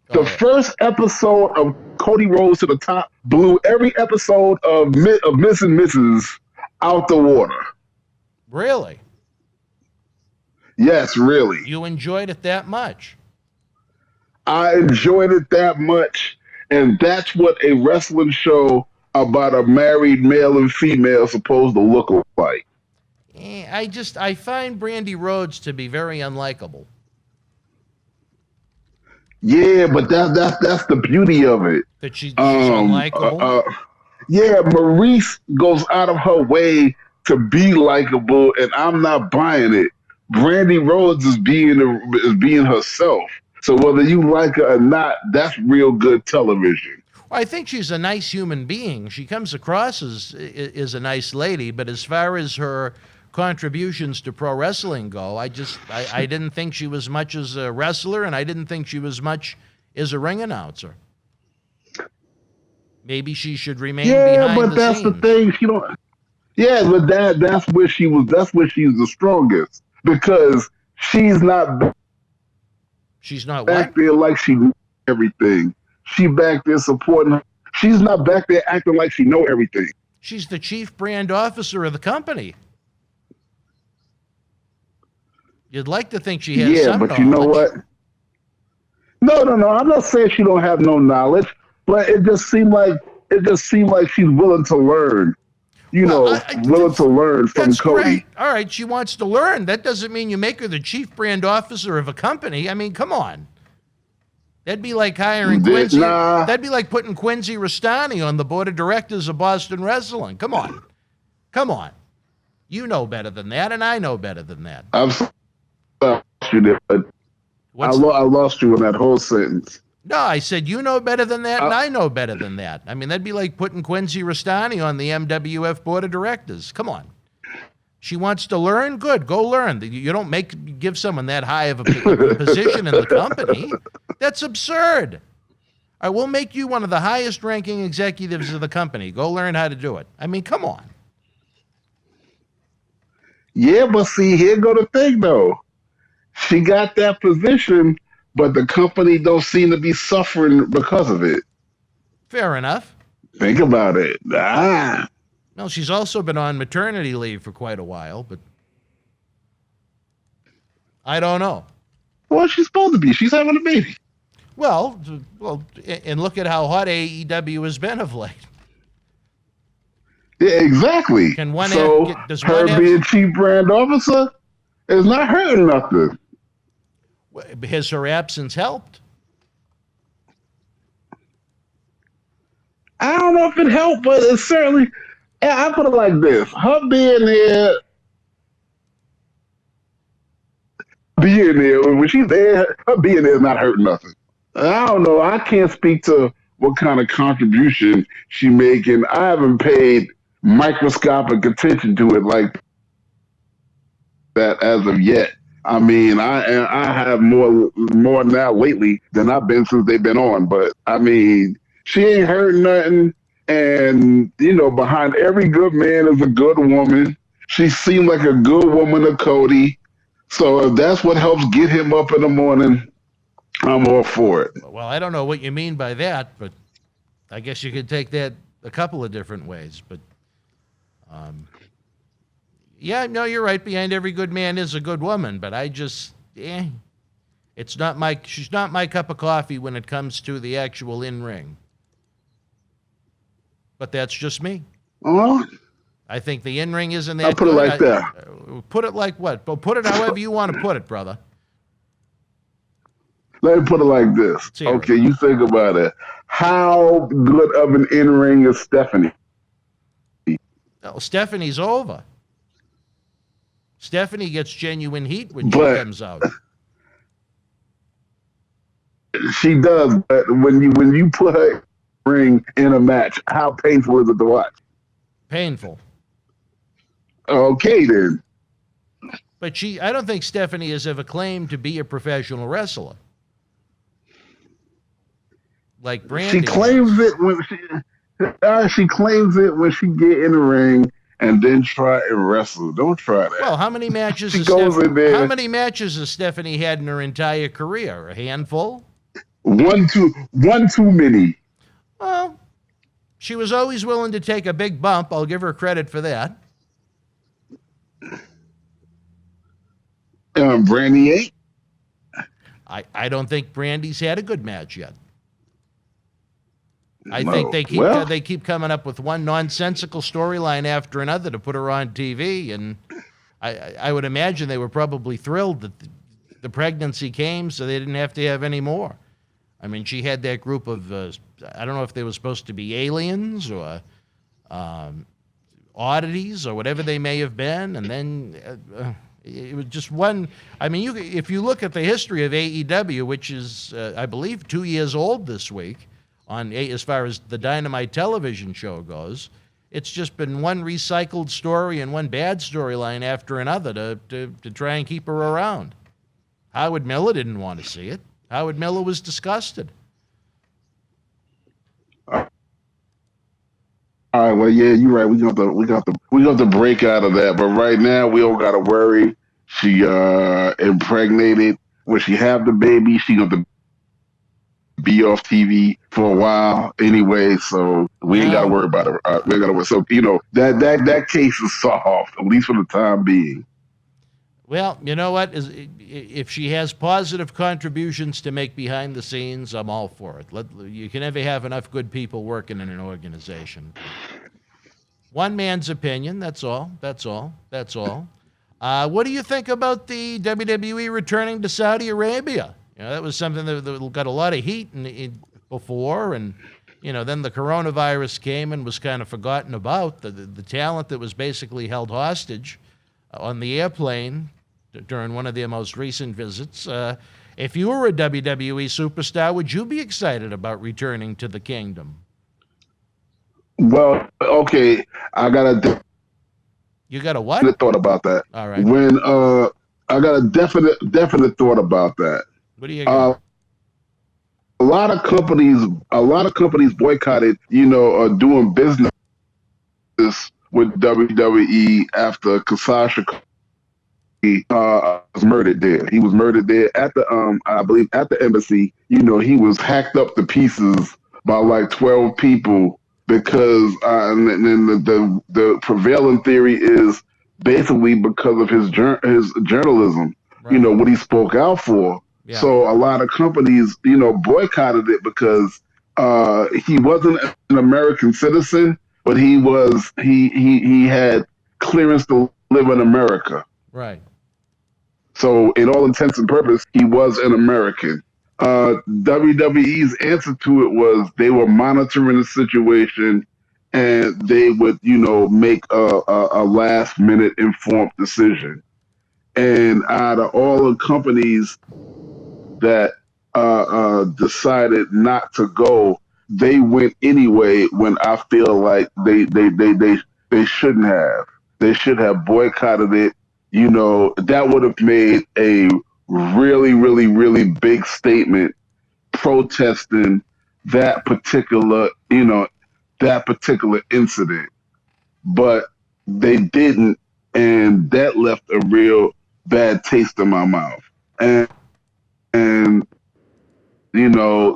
the first episode of Cody Rhodes to the Top blew every episode of Miss and Mrs. out the water. Really? Yes, really. You enjoyed it that much? I enjoyed it that much. And that's what a wrestling show about a married male and female is supposed to look like. I find Brandy Rhodes to be very unlikable. Yeah, but that's the beauty of it. That she's unlikable. Yeah, Maurice goes out of her way to be likable, and I'm not buying it. Brandy Rhodes is being herself. So whether you like her or not, that's real good television. Well, I think she's a nice human being. She comes across as a nice lady, but as far as her contributions to pro wrestling go, I didn't think she was much as a wrestler, and I didn't think she was much as a ring announcer. Maybe she should remain behind but the that's scenes. the thing. She don't. Yeah, but that's where she was. That's where she's the strongest because she's not. She's not back what? there like she knows everything. She back there supporting her. She's not back there acting like she know everything. She's the chief brand officer of the company. You'd like to think she has some but knowledge. you know what? No. I'm not saying she don't have no knowledge, but it just seemed like she's willing to learn. Willing to learn from That's Cody. great. All right, she wants to learn. That doesn't mean you make her the chief brand officer of a company. I mean, come on. That'd be like hiring Quincy. Nah. That'd be like putting Quincy Rustani on the board of directors of Boston Wrestling. Come on. You know better than that, and I know better than that. I lost you in that whole sentence. No, I said you know better than that, and I know better than that. I mean, that'd be like putting Quincy Rustani on the MWF board of directors. Come on. She wants to learn? Good, go learn. You don't give someone that high of a position in the company. That's absurd. All right, we'll make you one of the highest ranking executives of the company. Go learn how to do it. I mean, come on. Yeah, but see, here go the thing, though. She got that position, but the company don't seem to be suffering because of it. Fair enough. Think about it. Well, she's also been on maternity leave for quite a while, but I don't know. Well, she's supposed to be. She's having a baby. Well, and look at how hot AEW has been of late. Yeah, exactly. Can one does her being chief brand officer is not hurting nothing. Has her absence helped? I don't know if it helped, but it certainly. I put it like this: her being there when she's there, her being there is not hurting nothing. I don't know. I can't speak to what kind of contribution she making. I haven't paid microscopic attention to it like that as of yet. I mean, I have more now lately than I've been since they've been on. But I mean, she ain't hurting nothing. And behind every good man is a good woman. She seemed like a good woman to Cody. So if that's what helps get him up in the morning, I'm all for it. Well, I don't know what you mean by that, but I guess you could take that a couple of different ways. But yeah, no, you're right. Behind every good man is a good woman. But she's not my cup of coffee when it comes to the actual in-ring. But that's just me. I think the in-ring isn't that I'll put it like that. Put it like what? Well, put it however you want to put it, brother. Let me put it like this. Okay, you think about it. How good of an in-ring is Stephanie? Oh, Stephanie's over. Stephanie gets genuine heat when she comes out. She does, but when you put her ring in a match, how painful is it to watch? Painful. Okay, then. But I don't think Stephanie has ever claimed to be a professional wrestler. Like Brandy. She claims it when she claims it when she get in the ring and then try and wrestle. Don't try that. Well, how many matches how many matches has Stephanie had in her entire career? A handful? One too many. Well, she was always willing to take a big bump. I'll give her credit for that. Brandy ain't? I don't think Brandy's had a good match yet. I think they keep coming up with one nonsensical storyline after another to put her on TV, and I would imagine they were probably thrilled that the pregnancy came so they didn't have to have any more. I mean, she had that group of, I don't know if they were supposed to be aliens or oddities or whatever they may have been. And then it was just one. I mean, if you look at the history of AEW, which is, I believe, 2 years old this week, as far as the Dynamite television show goes, it's just been one recycled story and one bad storyline after another to try and keep her around. Howard Miller didn't want to see it. Howard Miller was disgusted. All right, well, yeah, you're right. We got the break out of that, but right now we don't gotta worry. She impregnated. When she have the baby, she gonna be off TV for a while anyway, so we ain't gotta worry about her. We ain't gotta worry. So that case is solved, at least for the time being. Well, you know what? If she has positive contributions to make behind the scenes, I'm all for it. You can never have enough good people working in an organization. One man's opinion, that's all. What do you think about the WWE returning to Saudi Arabia? That was something that got a lot of heat before, and then the coronavirus came and was kind of forgotten about. The talent that was basically held hostage on the airplane during one of their most recent visits. If you were a WWE superstar, would you be excited about returning to the kingdom? Well, okay, You got a what? thought about that. All right. When I got a definite thought about that. What do you got? A lot of companies boycotted, doing business with WWE after Kasasha was murdered there. He was murdered there at the I believe at the embassy. He was hacked up to pieces by like 12 people because and then the prevailing theory is basically because of his journalism. Right. What he spoke out for. Yeah. So a lot of companies, boycotted it because he wasn't an American citizen, but he had clearance to live in America. Right. So in all intents and purposes, he was an American. WWE's answer to it was they were monitoring the situation and they would, make a last minute informed decision. And out of all the companies that decided not to go, they went anyway when I feel like they shouldn't have. They should have boycotted it. That would have made a really, really, really big statement protesting that particular incident. But they didn't, and that left a real bad taste in my mouth. And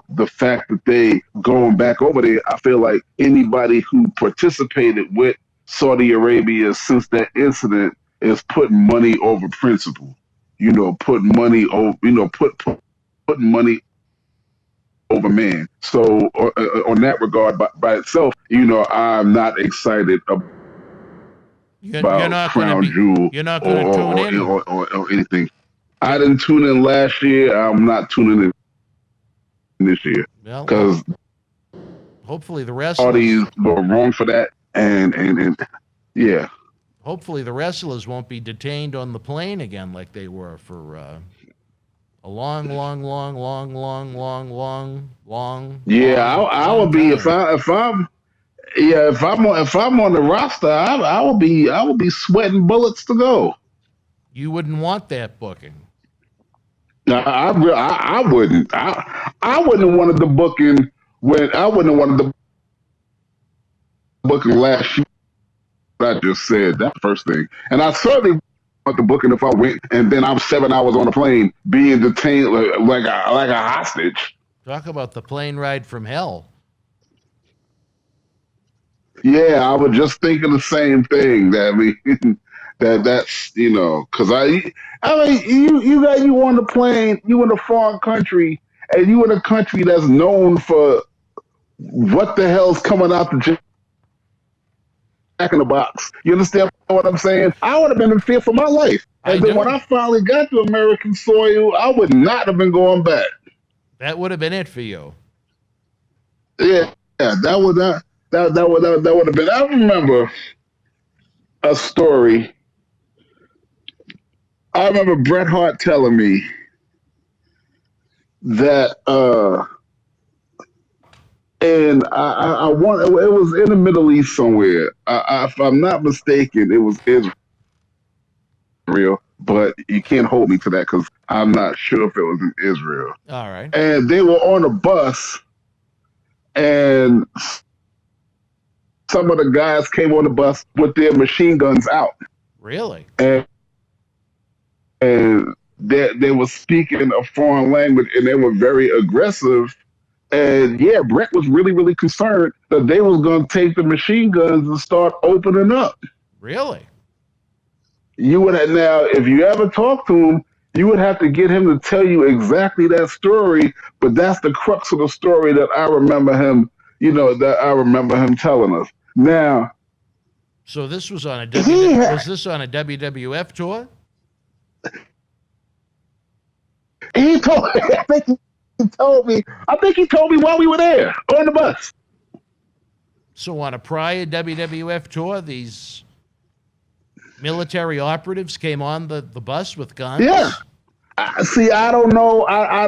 the fact that they going back over there, I feel like anybody who participated with Saudi Arabia since that incident is putting money over principle. Putting money over, putting money over man. So on that regard, by itself, I'm not excited about Crown Jewel you're not going to tune in or anything. I didn't tune in last year. I'm not tuning in this year because hopefully the wrestlers parties were wrong for that, and yeah. Hopefully the wrestlers won't be detained on the plane again like they were for a long. Yeah, I would be if I'm on the roster, I will be sweating bullets to go. You wouldn't want that booking. I wouldn't. I wouldn't have wanted the booking last year. I just said that first thing, and I certainly want the booking if I went and then I'm 7 hours on a plane being detained like a hostage. Talk about the plane ride from hell. Yeah, I was just thinking the same thing. That's because you on the plane, you in a foreign country, and you in a country that's known for what the hell's coming out the in the box. You understand what I'm saying? I would have been in fear for my life. And then when I finally got to American soil, I would not have been going back. That would have been it for you. Yeah, that would have been. I remember a story. I remember Bret Hart telling me that, and I want it was in the Middle East somewhere. If I'm not mistaken, it was Israel, but you can't hold me to that because I'm not sure if it was in Israel. All right. And they were on a bus, and some of the guys came on the bus with their machine guns out. Really? And they were speaking a foreign language, and they were very aggressive. And yeah, Bret was really, really concerned that they was going to take the machine guns and start opening up. Really? You would have, now, if you ever talk to him, you would have to get him to tell you exactly that story. But that's the crux of the story that I remember him, telling us. Now, so this was on a was this on a WWF tour? He told. I think he told me. I think he told me while we were there on the bus. So on a prior WWF tour, these military operatives came on the bus with guns. Yeah. See, I don't know. I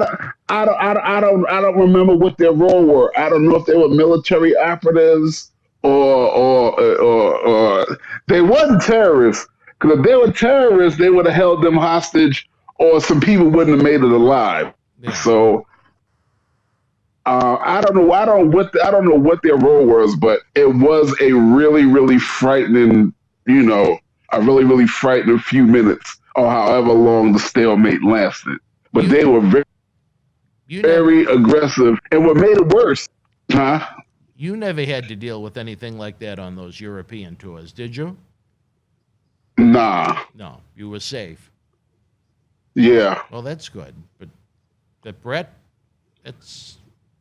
don't remember what their role were. I don't know if they were military operatives or they wasn't terrorists. Because if they were terrorists, they would have held them hostage, or some people wouldn't have made it alive. Yeah. So I don't know. I don't know what their role was, but it was a really, really frightening. A really, really frightening few minutes, or however long the stalemate lasted. But they were very aggressive, and what made it worse, huh? You never had to deal with anything like that on those European tours, did you? Nah. No, you were safe. Yeah. Well, that's good. But Bret, that's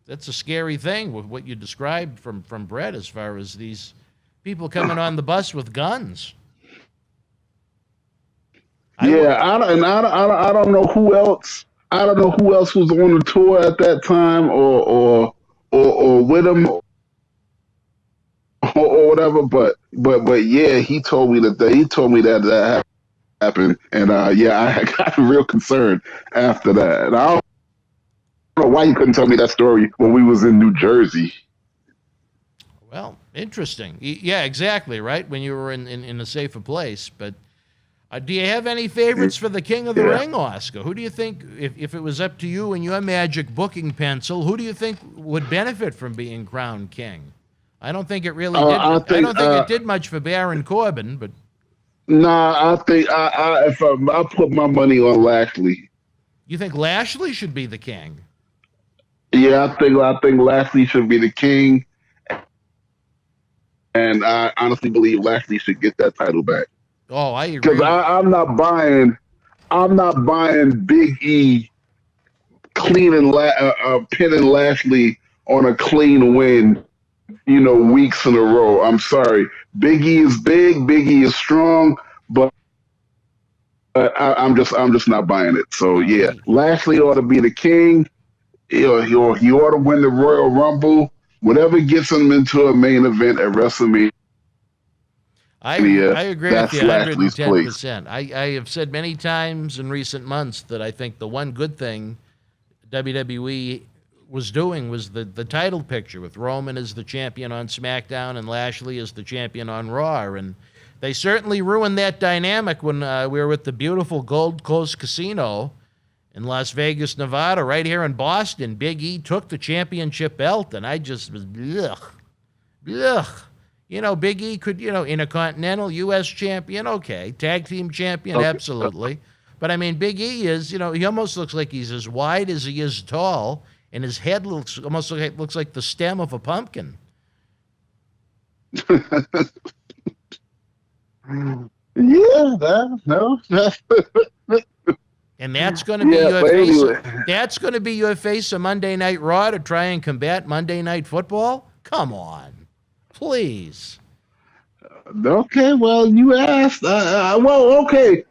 a scary thing with what you described from Bret as far as these people coming on the bus with guns. I don't know who else. I don't know who else was on the tour at that time, or with him, or whatever. But yeah, he told me that happened, and I got real concerned after that. And I don't know why he couldn't tell me that story when we was in New Jersey. Well, interesting. Yeah, exactly. Right, when you were in a safer place, but. Do you have any favorites for the King of the Ring, Oscar? Who do you think, if it was up to you and your magic booking pencil, who do you think would benefit from being crowned king? I don't think it really did. I don't think it did much for Baron Corbin, but. Nah, I think I put my money on Lashley. You think Lashley should be the king? Yeah, I think Lashley should be the king, and I honestly believe Lashley should get that title back. Oh, I agree. Because I'm not buying Big E pinning Lashley on a clean win, weeks in a row. I'm sorry. Big E is big. Big E is strong, but I'm just not buying it. So yeah, Lashley ought to be the king. He ought to win the Royal Rumble. Whatever gets him into a main event at WrestleMania. I agree with you 110%. I have said many times in recent months that I think the one good thing WWE was doing was the title picture with Roman as the champion on SmackDown and Lashley as the champion on Raw. And they certainly ruined that dynamic when we were at the beautiful Gold Coast Casino in Las Vegas, Nevada, right here in Boston. Big E took the championship belt, and I just was, ugh. Big E could, Intercontinental, U.S. champion, okay. Tag team champion, okay. Absolutely. But, I mean, Big E is, he almost looks like he's as wide as he is tall, and his head looks like the stem of a pumpkin. And that's going to be your face. Anyway. That's going to be your face of Monday Night Raw to try and combat Monday Night Football? Come on. Please. Okay, well, you asked. Well, okay.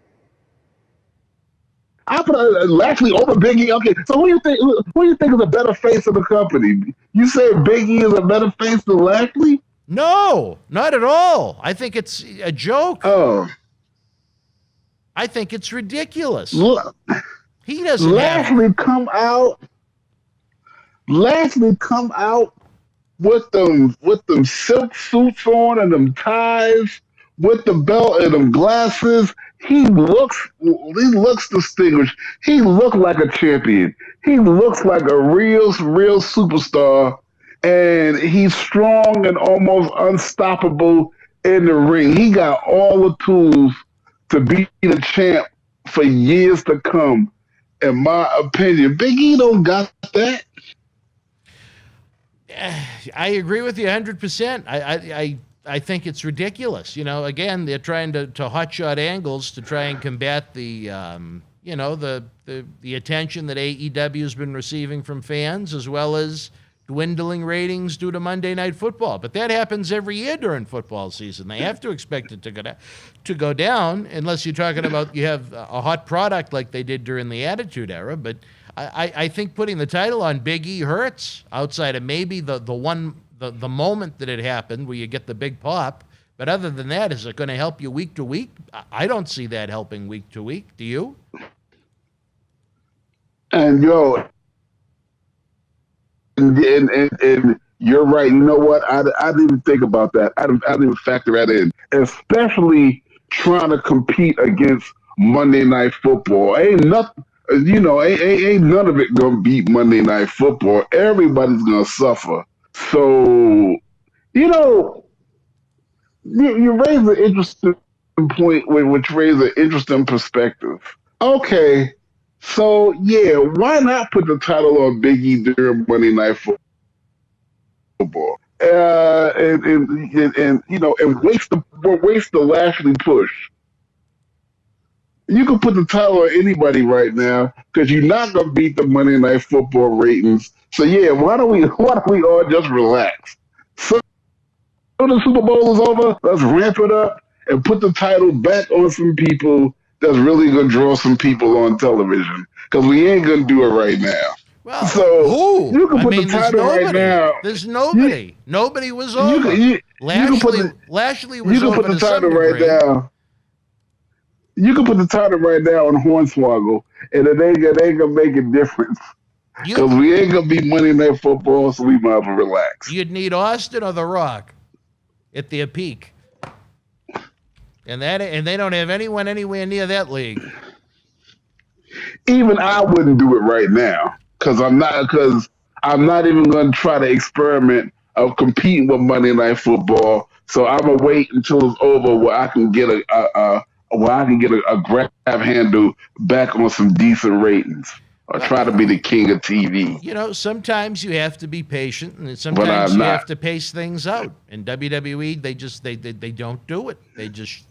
I put Lashley over Biggie. Okay, so who do you think is a better face of the company? You say Biggie is a better face than Lashley? No, not at all. I think it's a joke. Oh, I think it's ridiculous. L- He doesn't have. Lashley come out with them silk suits on and them ties with the belt and them glasses. He looks distinguished. He looked like a champion. He looks like a real superstar, and he's strong and almost unstoppable in the ring. He got all the tools to be the champ for years to come. In my opinion, Big E don't got that. I agree with you 100%. I think it's ridiculous. You know, again, they're trying to hotshot angles to try and combat the attention that AEW has been receiving from fans, as well as dwindling ratings due to Monday Night Football. But that happens every year during football season. They have to expect it to go down, unless you're talking about you have a hot product like they did during the Attitude Era. But I think putting the title on Big E hurts, outside of maybe the moment that it happened where you get the big pop. But other than that, is it going to help you week to week? I don't see that helping week to week. Do you? And and you're right. You know what? I didn't even think about that. I didn't even factor that in, especially trying to compete against Monday Night Football. Ain't nothing. Ain't none of it gonna beat Monday Night Football. Everybody's gonna suffer. So, you raise an interesting point, which raises an interesting perspective. Okay, so yeah, why not put the title on Big E during Monday Night Football? And waste the Lashley push. You can put the title on anybody right now because you're not gonna beat the Monday Night Football ratings. So yeah, why don't we all just relax? So the Super Bowl is over. Let's ramp it up and put the title back on some people that's really gonna draw some people on television. Because we ain't gonna do it right now. Well, so who? You can put the title right now. There's nobody. Nobody was over. Lashley was over. You can put the title right now. You can put the title right now on Hornswoggle, and it ain't gonna make a difference. Because we ain't gonna be Monday Night Football, so we might as well relax. You'd need Austin or The Rock at their peak, and they don't have anyone anywhere near that league. Even I wouldn't do it right now because I'm not even gonna try to experiment of competing with Monday Night Football. So I'm gonna wait until it's over where I can get a grab handle back on some decent ratings, or try to be the king of TV. Sometimes you have to be patient, and sometimes you have to pace things out. In WWE, they don't do it.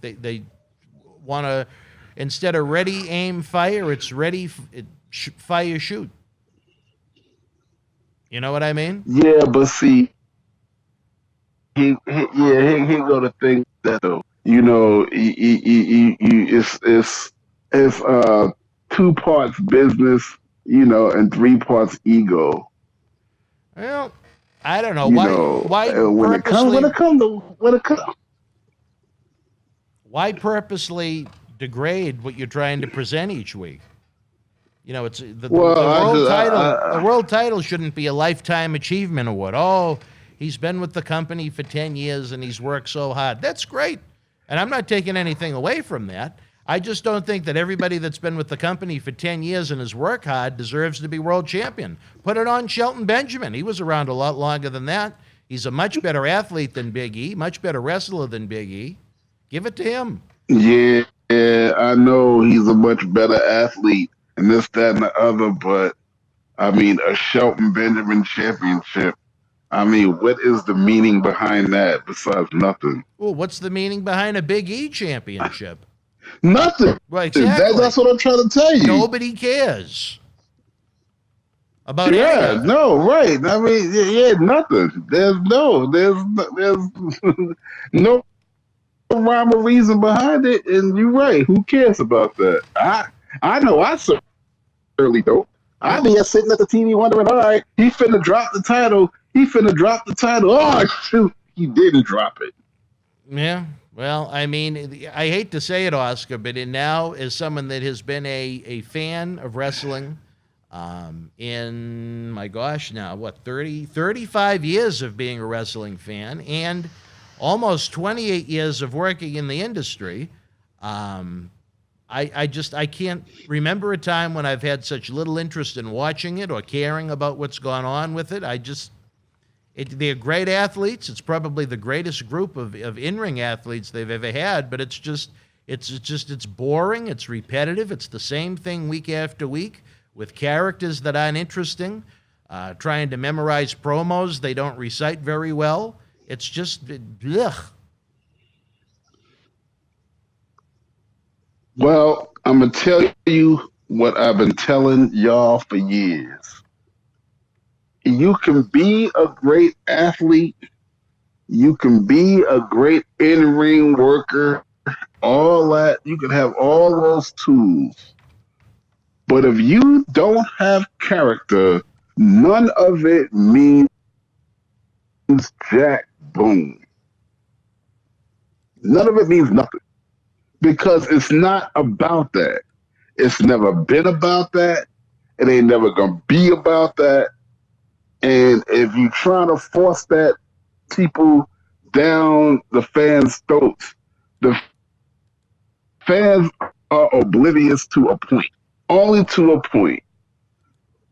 They want to, instead of ready, aim, fire, it's ready, fire, shoot. You know what I mean? Yeah, but see, he go to think that though. It's 2 parts business, and 3 parts ego. Well, I don't know why purposely degrade what you're trying to present each week. It's the world title shouldn't be a lifetime achievement award. Oh, he's been with the company for 10 years and he's worked so hard. That's great. And I'm not taking anything away from that. I just don't think that everybody that's been with the company for 10 years and has worked hard deserves to be world champion. Put it on Shelton Benjamin. He was around a lot longer than that. He's a much better athlete than Big E, much better wrestler than Big E. Give it to him. Yeah, I know he's a much better athlete and this, that, and the other, but I mean, a Shelton Benjamin championship. I mean, what is the meaning behind that besides nothing? Well, what's the meaning behind a Big E championship? Nothing. Well, exactly. That's what I'm trying to tell you. Nobody cares about no, right. I mean, nothing. There's no rhyme or reason behind it, and you're right. Who cares about that? I know I certainly don't. I'd be sitting at the TV wondering, all right, he finna drop the title. Oh, shoot, he didn't drop it. Yeah. Well, I mean, I hate to say it, Oscar, but now as someone that has been a fan of wrestling in, my gosh, now, 35 years of being a wrestling fan and almost 28 years of working in the industry, I can't remember a time when I've had such little interest in watching it or caring about what's going on with it. They're great athletes. It's probably the greatest group of in-ring athletes they've ever had, but it's boring. It's repetitive. It's the same thing week after week with characters that aren't interesting, trying to memorize promos they don't recite very well. It's just, ugh. Well, I'm going to tell you what I've been telling y'all for years. You can be a great athlete. You can be a great in-ring worker. All that. You can have all those tools. But if you don't have character, none of it means jack boom. None of it means nothing. Because it's not about that. It's never been about that. It ain't never going to be about that. And if you try to force that people down the fans' throats, the fans are oblivious to a point. Only to a point.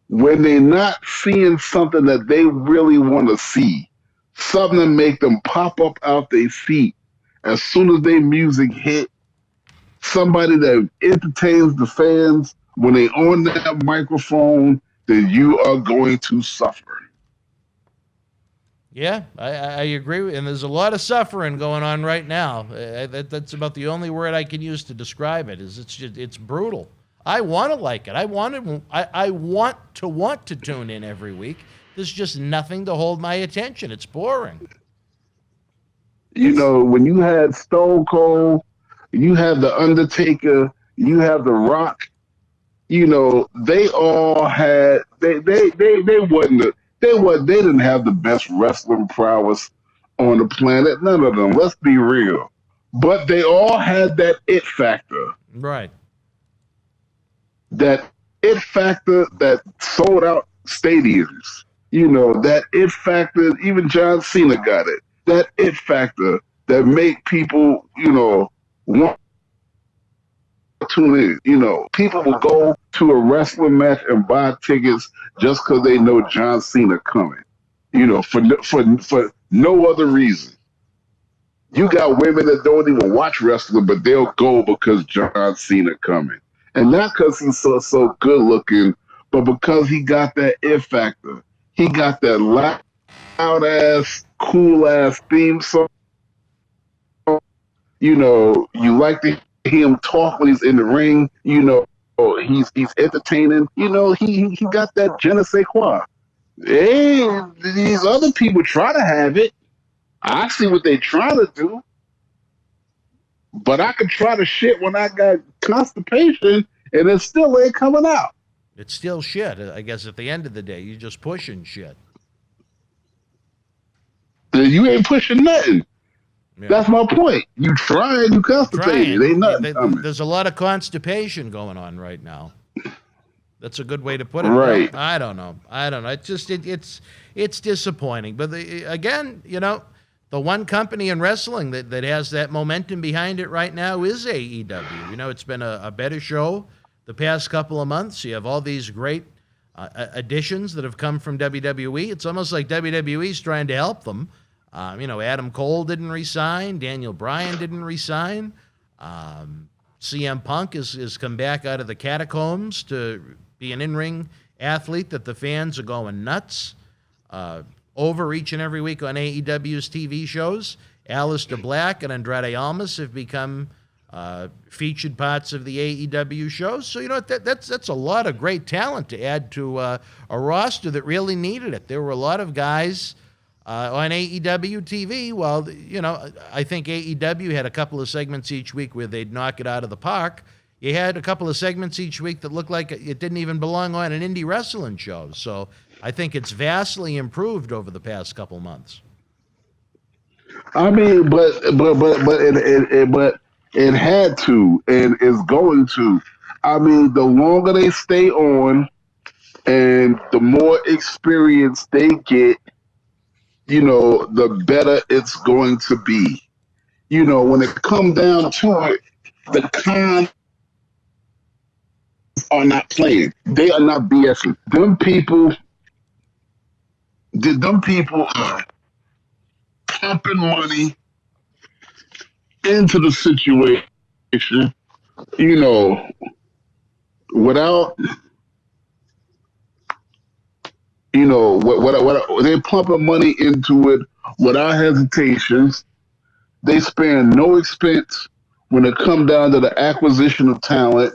When they're not seeing something that they really want to see, something that make them pop up out their seat as soon as their music hit, somebody that entertains the fans when they on that microphone, then you are going to suffer. Yeah, I agree. And there's a lot of suffering going on right now. That's about the only word I can use to describe it. It's brutal. I want to like it. I want to tune in every week. There's just nothing to hold my attention. It's boring. You know, when you had Stone Cold, you had The Undertaker, you have The Rock, you know, they all had they didn't have the best wrestling prowess on the planet. None of them. Let's be real. But they all had that it factor. Right. That it factor that sold out stadiums. You know, that it factor, even John Cena got it. That it factor that make people, you know, want to tune in. You know, people will go to a wrestling match and buy tickets just because they know John Cena coming. You know, for no other reason. You got women that don't even watch wrestling, but they'll go because John Cena coming. And not because he's so good looking, but because he got that it factor. He got that loud ass, cool ass theme song. You know, you like to hear him talk when he's in the ring. You know, he's entertaining. You know, he got that je ne sais quoi. Hey, these other people try to have it. I see what they try to do. But I could try to shit when I got constipation and it still ain't coming out. It's still shit. I guess at the end of the day, you're just pushing shit. You ain't pushing nothing. Yeah. That's my point. You trying, you constipated. Ain't nothing coming. There's a lot of constipation going on right now. That's a good way to put it. Right. I don't know. It's just it's disappointing. But again, you know, the one company in wrestling that has that momentum behind it right now is AEW. You know, it's been a better show the past couple of months. You have all these great additions that have come from WWE. It's almost like WWE's trying to help them. You know, Adam Cole didn't resign. Daniel Bryan didn't resign. CM Punk has come back out of the catacombs to be an in-ring athlete that the fans are going nuts over each and every week on AEW's TV shows. Aleister Black and Andrade Almas have become featured parts of the AEW shows. So, you know, that's a lot of great talent to add to a roster that really needed it. There were a lot of guys On AEW TV, well, I think AEW had a couple of segments each week where they'd knock it out of the park. You had a couple of segments each week that looked like it didn't even belong on an indie wrestling show. So I think it's vastly improved over the past couple months. I mean, but it had to and is going to. I mean, the longer they stay on and the more experience they get, the better it's going to be. When it comes down to it, the cons are not playing. They are not BSing. Them people are pumping money into the situation, without, what they're pumping money into it without hesitations. They spare no expense when it comes down to the acquisition of talent.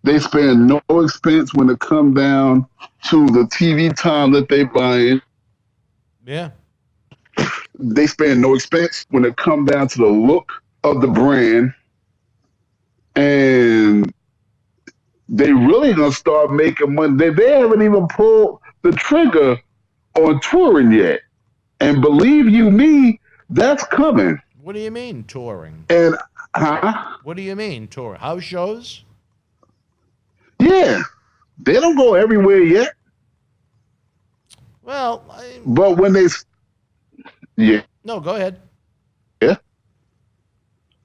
They spare no expense when it comes down to the TV time that they buying. Yeah. They spare no expense when it comes down to the look of the brand. And they really gonna start making money. They haven't even pulled the trigger on touring yet. And believe you me, that's coming. What do you mean touring? And What do you mean tour? House shows? Yeah, they don't go everywhere yet. Well, but when they, no, go ahead. Yeah.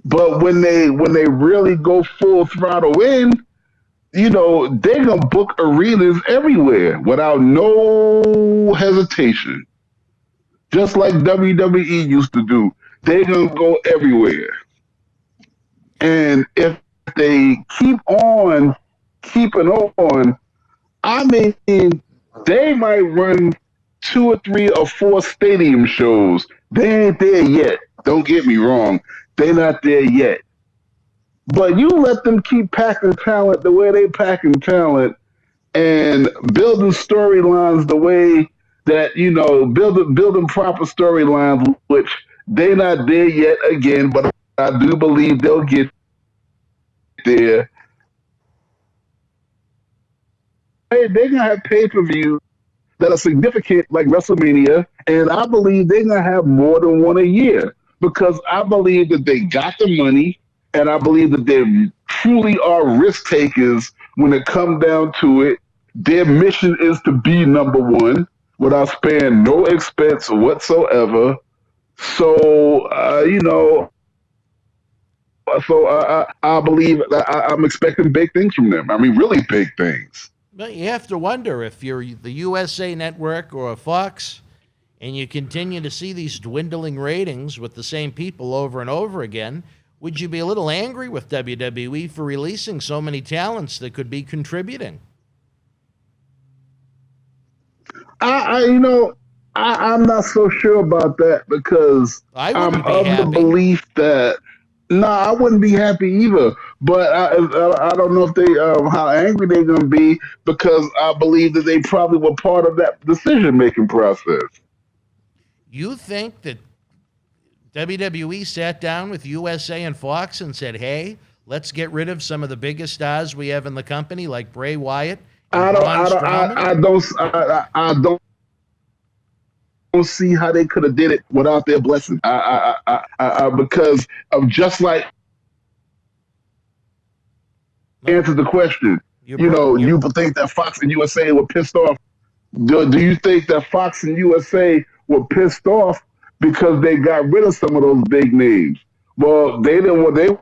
But when they really go full throttle in, they're gonna book arenas everywhere without no hesitation. Just like WWE used to do. They're gonna go everywhere. And if they keep on keeping on, I mean, they might run 2 or 3 or 4 stadium shows. They ain't there yet. Don't get me wrong. They're not there yet. But you let them keep packing talent the way they packing talent and building storylines the way that, building proper storylines, which they're not there yet again, but I do believe they'll get there. They're going to have pay-per-views that are significant like WrestleMania, and I believe they're going to have more than one a year because I believe that they got the money, and I believe that they truly are risk takers when it comes down to it. Their mission is to be number one without sparing no expense whatsoever. So, I believe I'm expecting big things from them. I mean, really big things. But you have to wonder if you're the USA Network or Fox and you continue to see these dwindling ratings with the same people over and over again, would you be a little angry with WWE for releasing so many talents that could be contributing? I'm not so sure about that because I'm of the belief that I wouldn't be happy either. But I don't know if they how angry they're gonna be because I believe that they probably were part of that decision making process. You think that WWE sat down with USA and Fox and said, "Hey, let's get rid of some of the biggest stars we have in the company, like Bray Wyatt"? I don't see how they could have did it without their blessing. Because of just like answer the question. You think that Fox and USA were pissed off? Do you think that Fox and USA were pissed off because they got rid of some of those big names? Well, they didn't. They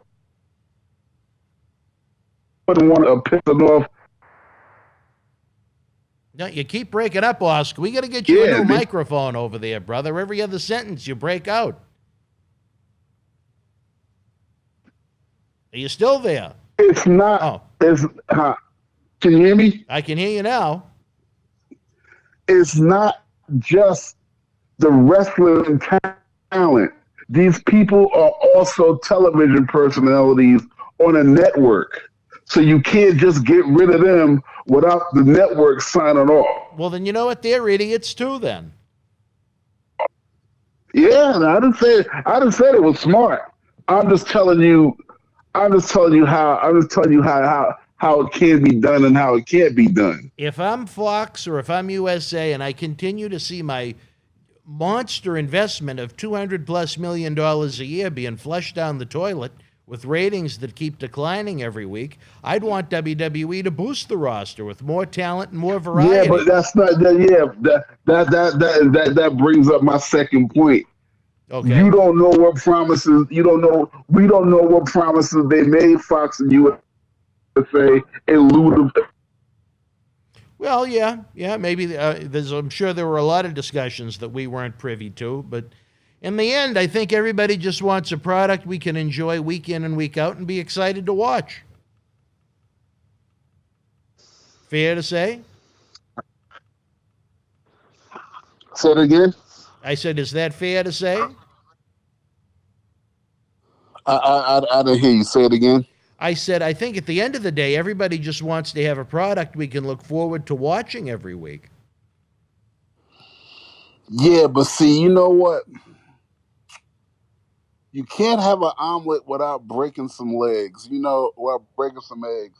wouldn't want to piss them off. No, you keep breaking up, Oscar. We got to get you a new microphone over there, brother. Every other sentence you break out. Are you still there? It's not. Oh. Can you hear me? I can hear you now. It's not just the wrestling talent. These people are also television personalities on a network. So you can't just get rid of them without the network signing off. Well, then you know what? They're idiots too, then. Yeah, and I didn't say it was smart. I'm just telling you. I'm just telling you how it can be done and how it can't be done. If I'm Fox or if I'm USA and I continue to see my monster investment of $200+ million a year being flushed down the toilet with ratings that keep declining every week, I'd want WWE to boost the roster with more talent and more variety. Yeah, but that's not that. Yeah, that brings up my second point. Okay. You don't know what promises. You don't know. We don't know what promises they made Fox and USA in lieu of. Well, yeah, maybe I'm sure there were a lot of discussions that we weren't privy to, but in the end, I think everybody just wants a product we can enjoy week in and week out and be excited to watch. Fair to say? Say it again. I said, is that fair to say? I didn't hear you. Say it again. I said, I think at the end of the day, everybody just wants to have a product we can look forward to watching every week. Yeah, but see, you know what? You can't have an omelet without breaking some legs. Without breaking some eggs.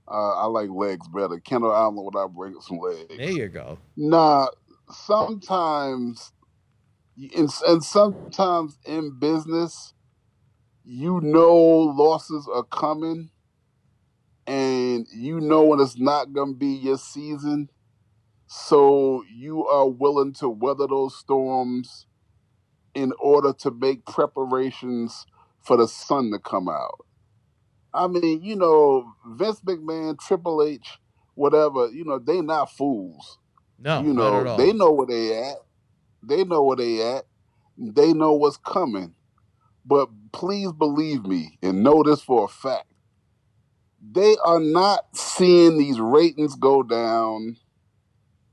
I like legs better. Can't have an omelet without breaking some legs. There you go. Nah, sometimes, and sometimes in business, losses are coming, and when it's not going to be your season, so you are willing to weather those storms in order to make preparations for the sun to come out. I mean, Vince McMahon, Triple H, whatever, they not fools. No, not at all. They know where they at. They know where they at. They know what's coming. But please believe me and know this for a fact. They are not seeing these ratings go down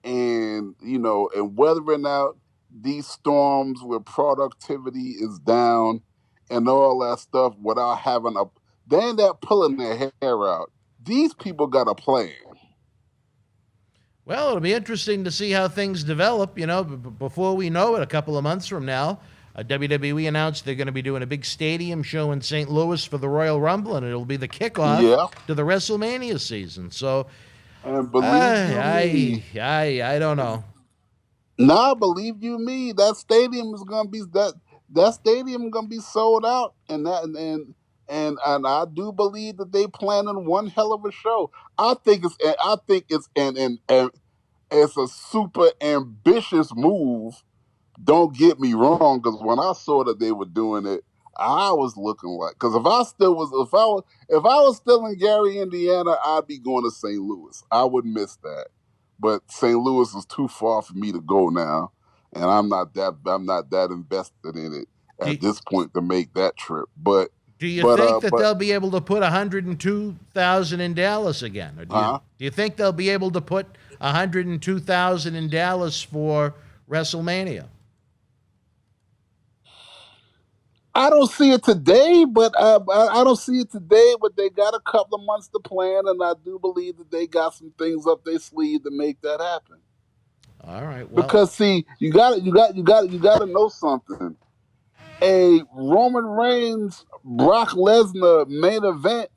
and weathering out these storms where productivity is down and all that stuff without having they ain't that pulling their hair out. These people got a plan. Well, it'll be interesting to see how things develop. Before we know it, a couple of months from now, WWE announced they're going to be doing a big stadium show in St. Louis for the Royal Rumble, and it'll be the kickoff to the WrestleMania season. So, and believe me, I don't know. Nah, believe you me, that stadium is going to be that stadium gonna be sold out, and I do believe that they planning one hell of a show. I think it's a super ambitious move. Don't get me wrong, because when I saw that they were doing it, I was looking like, because if I was still in Gary, Indiana, I'd be going to St. Louis. I would miss that, but St. Louis is too far for me to go now, and I'm not that invested in it at this point to make that trip. But do you think that they'll be able to put 102,000 in Dallas again? Or do you think they'll be able to put 102,000 in Dallas for WrestleMania? I don't see it today, but they got a couple of months to plan, and I do believe that they got some things up their sleeve to make that happen. All right. Well, because see, you got to know something. A Roman Reigns Brock Lesnar main event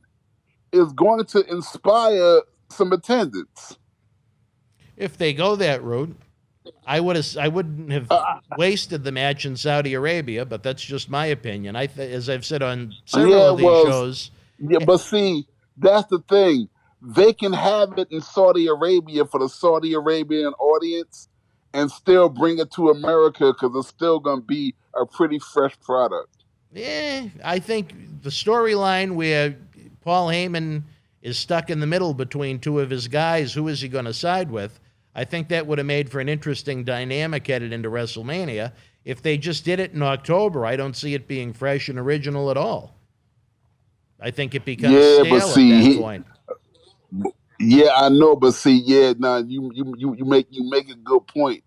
is going to inspire some attendance. If they go that route, I wouldn't have wasted the match in Saudi Arabia, but that's just my opinion. As I've said on several of these shows. Yeah, but see, that's the thing. They can have it in Saudi Arabia for the Saudi Arabian audience and still bring it to America because it's still going to be a pretty fresh product. Yeah, I think the storyline where Paul Heyman is stuck in the middle between two of his guys, who is he going to side with? I think that would have made for an interesting dynamic headed into WrestleMania. If they just did it in October, I don't see it being fresh and original at all. I think it becomes stale at that point. Yeah, I know, but see, you make a good point.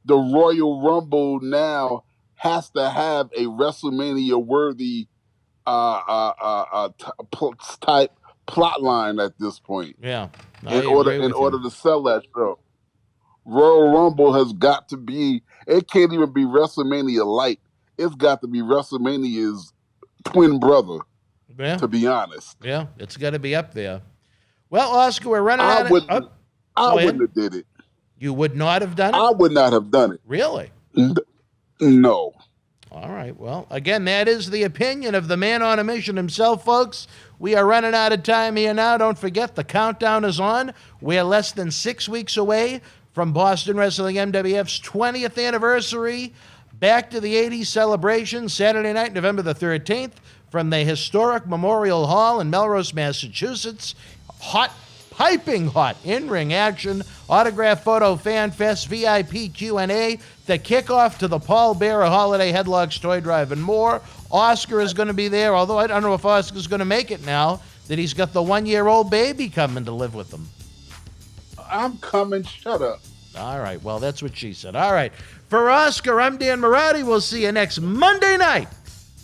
The Royal Rumble now has to have a WrestleMania worthy type plot line at this point. Yeah, in order to sell that show. Royal Rumble has got to be. It can't even be WrestleMania light. it's got to be WrestleMania's twin brother, Yeah. to be honest. Yeah, it's got to be up there. Well, Oscar, we're running out I of... wouldn't, I go ahead. wouldn't have did it. You would not have done it? I would not have done it. Really? No. All right. Well, again, that is the opinion of the man on a mission himself, folks. We are running out of time here now. Don't forget, the countdown is on. We're less than 6 weeks away from Boston Wrestling MWF's 20th anniversary. Back to the 80s celebration, Saturday night, November the 13th, from the historic Memorial Hall in Melrose, Massachusetts. Hot, piping hot in-ring action, autograph photo fan fest, VIP Q&A, the kickoff to the Paul Bearer Holiday Headlocks Toy Drive, and more. Oscar is going to be there, although I don't know if Oscar's going to make it now that he's got the 1-year-old baby coming to live with him. I'm coming. Shut up. All right, well, that's what she said. All right, for Oscar, I'm Dan Marotti. We'll see you next Monday night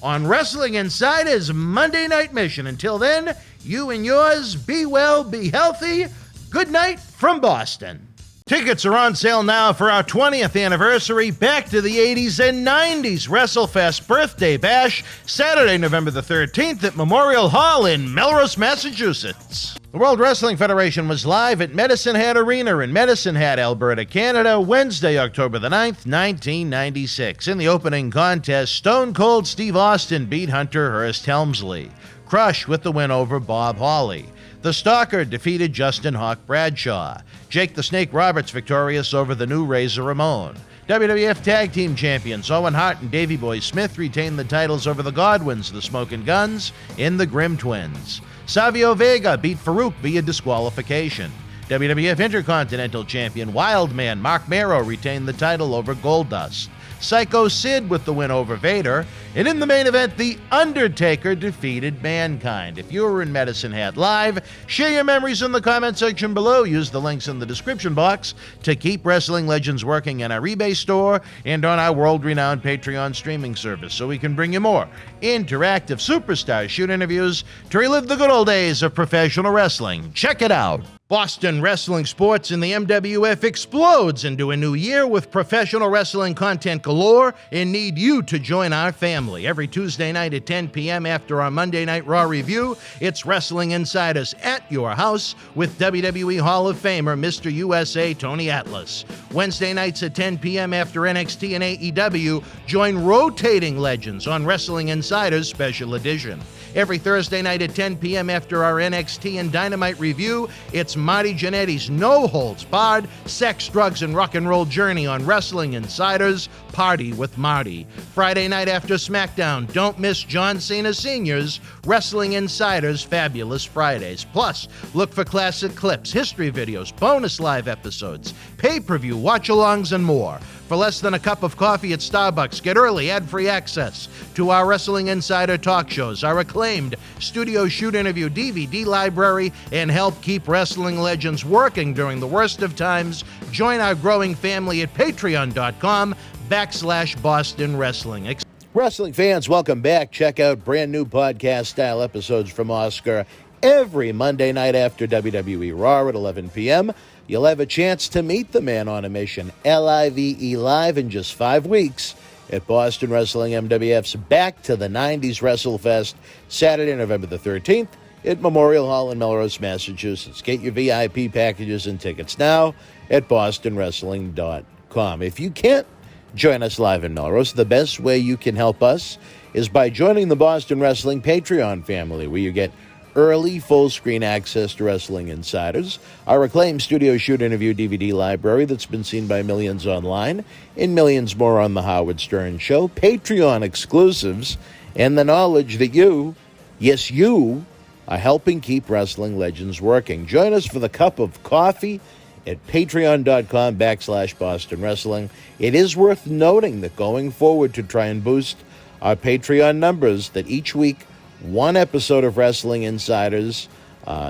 on Wrestling Insider's Monday Night Mission. Until then, you and yours, be well, be healthy. Good night from Boston. Tickets are on sale now for our 20th anniversary Back to the 80s and 90s WrestleFest Birthday Bash, Saturday, November the 13th at Memorial Hall in Melrose, Massachusetts. The World Wrestling Federation was live at Medicine Hat Arena in Medicine Hat, Alberta, Canada, Wednesday, October the 9th, 1996. In the opening contest, Stone Cold Steve Austin beat Hunter Hearst Helmsley. Crush with the win over Bob Hawley. The Stalker defeated Justin Hawk Bradshaw. Jake the Snake Roberts victorious over the new Razor Ramon. WWF Tag Team Champions Owen Hart and Davey Boy Smith retained the titles over the Godwins, the Smokin' Guns, and the Grim Twins. Savio Vega beat Farouk via disqualification. WWF Intercontinental Champion Wildman Mark Mero retained the title over Goldust. Psycho Sid with the win over Vader. And in the main event, The Undertaker defeated Mankind. If you were in Medicine Hat Live, share your memories in the comment section below. Use the links in the description box to keep Wrestling Legends working in our eBay store and on our world-renowned Patreon streaming service so we can bring you more interactive superstar shoot interviews to relive the good old days of professional wrestling. Check it out. Boston Wrestling Sports in the MWF explodes into a new year with professional wrestling content galore and need you to join our family. Every Tuesday night at 10 p.m. after our Monday Night Raw review, it's Wrestling Insiders at your house with WWE Hall of Famer Mr. USA Tony Atlas. Wednesday nights at 10 p.m. after NXT and AEW, join rotating legends on Wrestling Insiders Special Edition. Every Thursday night at 10 p.m. after our NXT and Dynamite review, it's Marty Jannetty's no-holds-barred sex, drugs, and rock and roll journey on Wrestling Insiders Party with Marty. Friday night after SmackDown, don't miss John Cena Sr.'s Wrestling Insiders Fabulous Fridays. Plus, look for classic clips, history videos, bonus live episodes, pay-per-view, watch-alongs, and more. For less than a cup of coffee at Starbucks, get early ad-free access to our Wrestling Insider talk shows, our acclaimed studio shoot interview DVD library, and help keep wrestling legends working during the worst of times. Join our growing family at patreon.com/Boston Wrestling. Wrestling fans, welcome back. Check out brand new podcast-style episodes from Oscar every Monday night after WWE Raw at 11 p.m. You'll have a chance to meet the man on a mission, LIVE live in just 5 weeks at Boston Wrestling MWF's Back to the 90s WrestleFest, Saturday, November the 13th at Memorial Hall in Melrose, Massachusetts. Get your VIP packages and tickets now at bostonwrestling.com. If you can't join us live in Melrose, the best way you can help us is by joining the Boston Wrestling Patreon family, where you get early full-screen access to Wrestling Insiders, our acclaimed studio shoot interview DVD library that's been seen by millions online, and millions more on The Howard Stern Show, Patreon exclusives, and the knowledge that you, yes, you, are helping keep wrestling legends working. Join us for the cup of coffee at patreon.com/Boston Wrestling. It is worth noting that going forward, to try and boost our Patreon numbers, that each week, one episode of Wrestling Insiders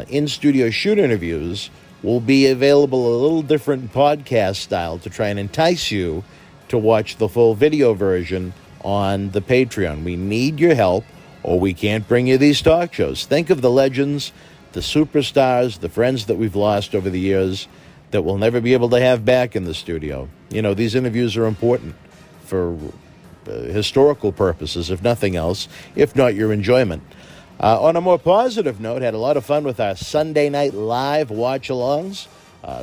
in-studio shoot interviews will be available a little different podcast style to try and entice you to watch the full video version on the Patreon. We need your help, or we can't bring you these talk shows. Think of the legends, the superstars, the friends that we've lost over the years that we'll never be able to have back in the studio. You know, these interviews are important for historical purposes, if nothing else, if not your enjoyment. On a more positive note, had a lot of fun with our Sunday night live watch-alongs.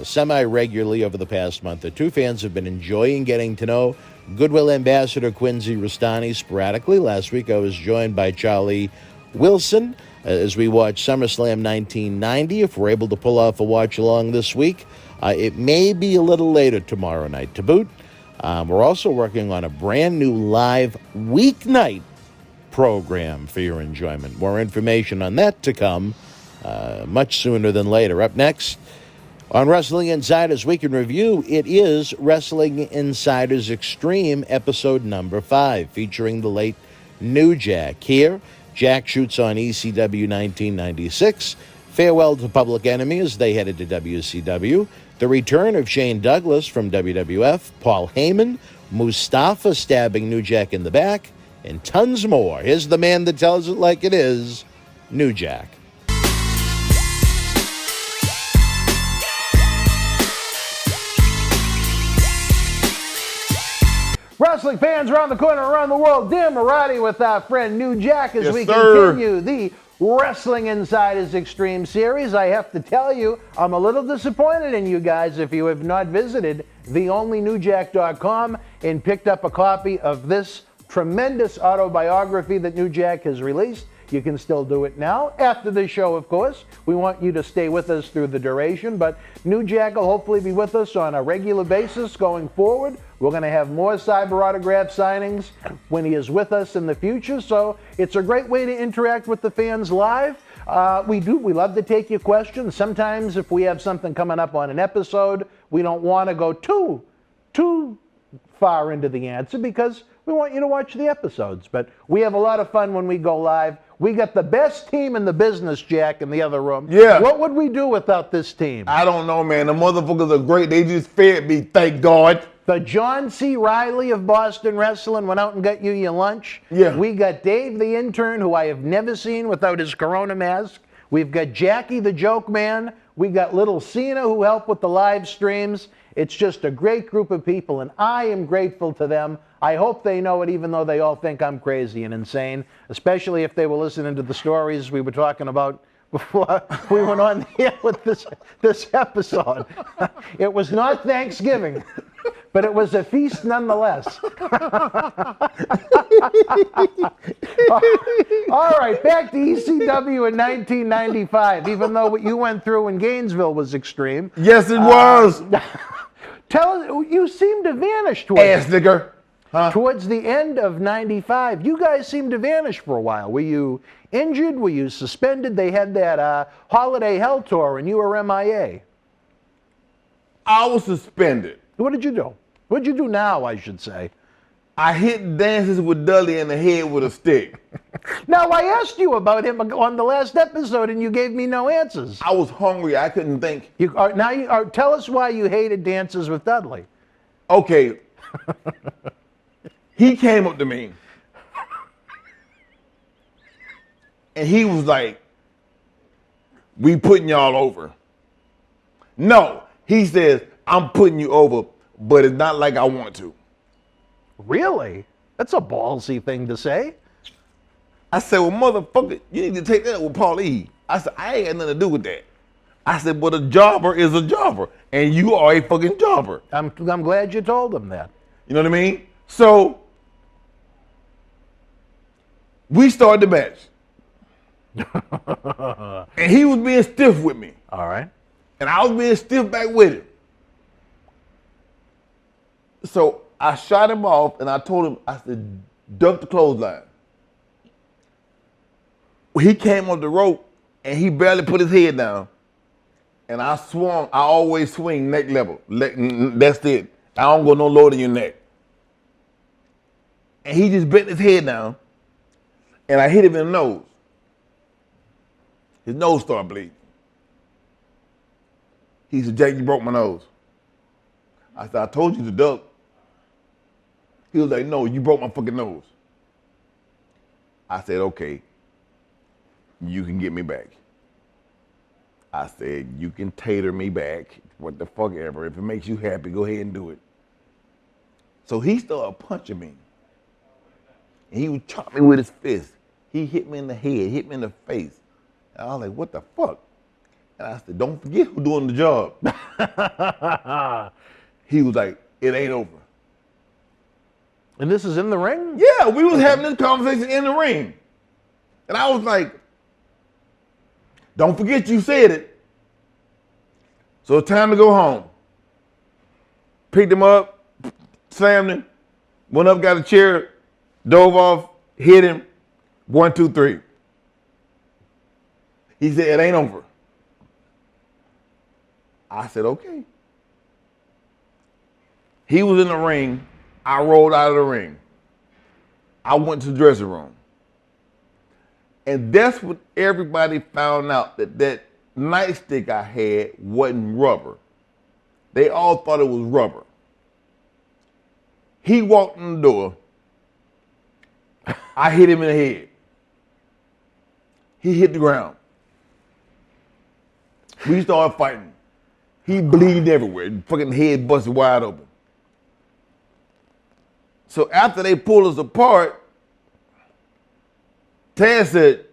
Semi-regularly over the past month or two, fans have been enjoying getting to know Goodwill Ambassador Quincy Rustani sporadically. Last week I was joined by Charlie Wilson as we watched SummerSlam 1990. If we're able to pull off a watch-along this week, it may be a little later tomorrow night to boot. We're also working on a brand new live weeknight program for your enjoyment. More information on that to come much sooner than later. Up next on Wrestling Insiders Week in Review, it is Wrestling Insiders Extreme episode number 5, featuring the late New Jack. Here, Jack shoots on ECW 1996, farewell to Public Enemy as they headed to WCW, the return of Shane Douglas from WWF, Paul Heyman, Mustafa stabbing New Jack in the back, and tons more. Here's the man that tells it like it is, New Jack. Wrestling fans around the corner, around the world, Dan Marati with our friend New Jack as we continue the Wrestling Insiders Extreme Series. I have to tell you, I'm a little disappointed in you guys if you have not visited theonlynewjack.com and picked up a copy of this tremendous autobiography that New Jack has released. You can still do it now after the show, of course. We want you to stay with us through the duration, but New Jack will hopefully be with us on a regular basis going forward. We're going to have more cyber autograph signings when he is with us in the future, so it's a great way to interact with the fans live. We love to take your questions. Sometimes if we have something coming up on an episode, we don't want to go too far into the answer because we want you to watch the episodes. But we have a lot of fun when we go live. We got the best team in the business, Jack, in the other room. Yeah. What would we do without this team? I don't know, man. The motherfuckers are great. They just fed me, thank God. The John C. Riley of Boston Wrestling went out and got you your lunch. Yeah. We got Dave the intern, who I have never seen without his Corona mask. We've got Jackie the Joke Man. We got little Cena, who helped with the live streams. It's just a great group of people, and I am grateful to them. I hope they know it, even though they all think I'm crazy and insane, especially if they were listening to the stories we were talking about before we went on the air with this episode. It was not Thanksgiving, but it was a feast nonetheless. All right, back to ECW in 1995, even though what you went through in Gainesville was extreme. Yes, it was. Tell us, you seemed to vanish Ass nigger. towards the end of 95. You guys seemed to vanish for a while. Were you injured? Were you suspended? They had that Holiday Hell Tour and you were MIA. I was suspended. What did you do? What did you do now, I should say? I hit dances with Dudley in the head with a stick. Now, I asked you about him on the last episode and you gave me no answers. I was hungry. I couldn't think. Tell us why you hated dances with Dudley. Okay. He came up to me. And he was like, "We putting y'all over." No, he says, "I'm putting you over, but it's not like I want to." Really? That's a ballsy thing to say. I said, "Well, motherfucker, you need to take that with Paul E." I said, "I ain't got nothing to do with that." I said, "But a jobber is a jobber, and you are a fucking jobber." I'm glad you told him that. You know what I mean? So, we started the match. And he was being stiff with me. All right. And I was being stiff back with him. So I shot him off and I told him, I said, "Duck the clothesline." He came on the rope and he barely put his head down. And I swung. I always swing neck level. That's it. I don't go no lower than your neck. And he just bent his head down and I hit him in the nose. His nose started bleeding. He said, "Jake, you broke my nose." I said, "I told you to duck." He was like, "No, you broke my fucking nose." I said, "Okay, you can get me back." I said, "You can tater me back, what the fuck ever. If it makes you happy, go ahead and do it." So he started punching me. and he was chopping me with his fist. He hit me in the head, hit me in the face. And I was like, what the fuck? And I said, don't forget who's doing the job. He was like, it ain't over. And this is in the ring? Yeah, we was having this conversation in the ring. And I was like, don't forget you said it. So it's time to go home. Picked him up, slammed him, went up, got a chair, dove off, hit him, 1, 2, 3. He said, it ain't over. I said, okay. He was in the ring. I rolled out of the ring. I went to the dressing room. And that's when everybody found out that nightstick I had wasn't rubber. They all thought it was rubber. He walked in the door. I hit him in the head. He hit the ground. We started fighting. He bleeding everywhere. Fucking head busted wide open. So after they pulled us apart, Taz said,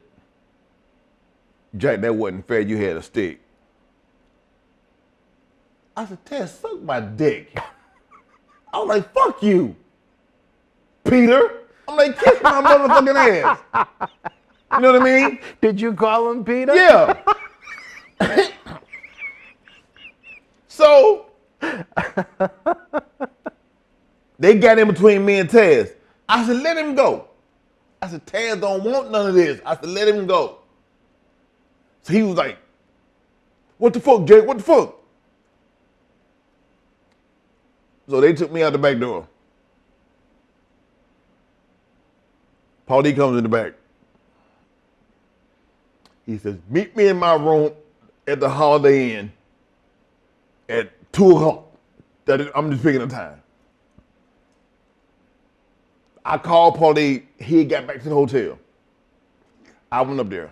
Jack, that wasn't fair. You had a stick. I said, Taz, suck my dick. I was like, fuck you, Peter. I'm like, kiss my motherfucking ass. You know what I mean? Did you call him Peter? Yeah. So they got in between me and Taz. I said, let him go. I said, Taz don't want none of this. I said, let him go. So he was like, what the fuck, Jake? What the fuck? So they took me out the back door. Paulie comes in the back. He says, meet me in my room at the Holiday Inn at 2 o'clock. I'm just picking a time. I called Paulie. He got back to the hotel. I went up there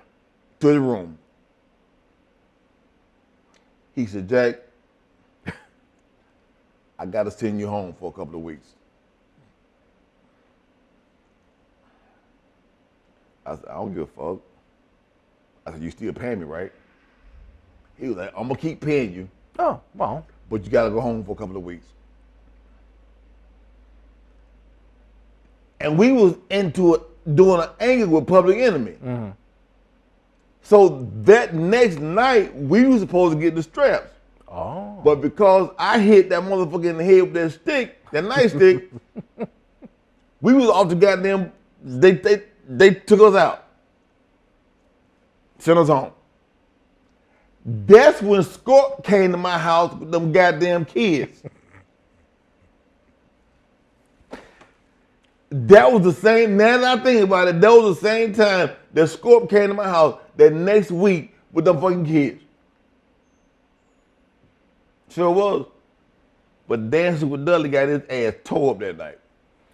to the room. He said, Jack, I got to send you home for a couple of weeks. I said, I don't give a fuck. I said, you still paying me, right? He was like, I'm going to keep paying you. Oh, well. But you got to go home for a couple of weeks. And we was into it, doing an angle with Public Enemy. Mm-hmm. So that next night, we were supposed to get the straps. Oh. But because I hit that motherfucker in the head with that stick, that nightstick, we was off the goddamn, they took us out. Sent us home. That's when Scorp came to my house with them goddamn kids. That was the same, now that I think about it, that was the same time that Scorp came to my house that next week with them fucking kids. Sure was. But Dancing with Dudley got his ass tore up that night.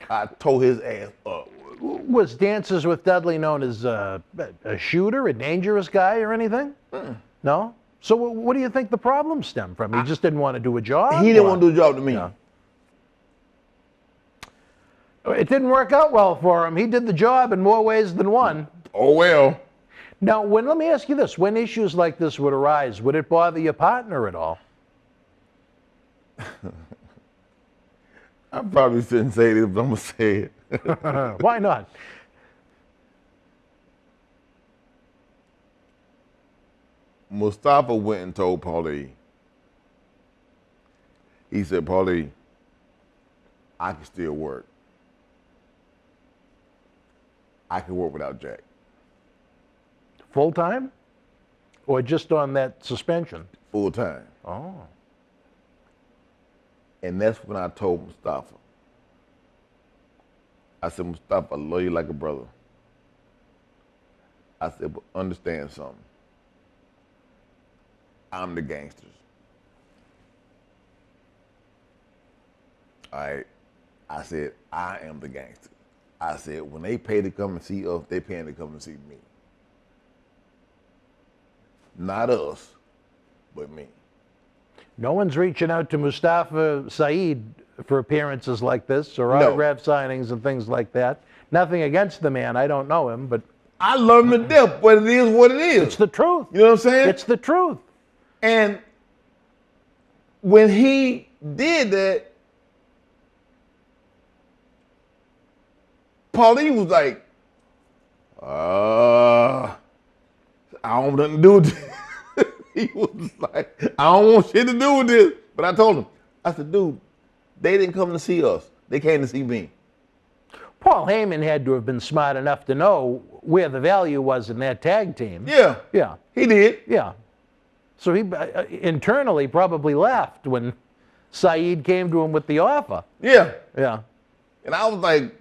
I tore his ass up. Was Dances with Dudley known as a shooter, a dangerous guy or anything? No? So what do you think the problem stemmed from? He just didn't want to do a job? He didn't want to do a job to me. No. It didn't work out well for him. He did the job in more ways than one. Oh, well. Now, let me ask you this. When issues like this would arise, would it bother your partner at all? I probably shouldn't say this, but I'm going to say it. Why not? Mustafa went and told Paulie. He said, Paulie, I can still work. I can work without Jack. Full time? Or just on that suspension? Full time. Oh. And that's when I told Mustafa. I said, Mustafa, I love you like a brother. I said, but understand something. I'm the gangsters. All right. I said, I am the gangster. I said, when they pay to come and see us, they paying to come and see me. Not us, but me. No one's reaching out to Mustafa Saeed for appearances like this or autograph signings and things like that. Nothing against the man. I don't know him, but I love him to death, but it is what it is. it's the truth. You know what I'm saying? It's the truth. And when he did that, Paulie was like, I don't want nothing to do with this. He was like, I don't want shit to do with this. But I told him, I said, dude, they didn't come to see us. They came to see me. Paul Heyman had to have been smart enough to know where the value was in that tag team. Yeah. Yeah. He did. Yeah. So he internally probably laughed when Saeed came to him with the offer. Yeah. Yeah. And I was like,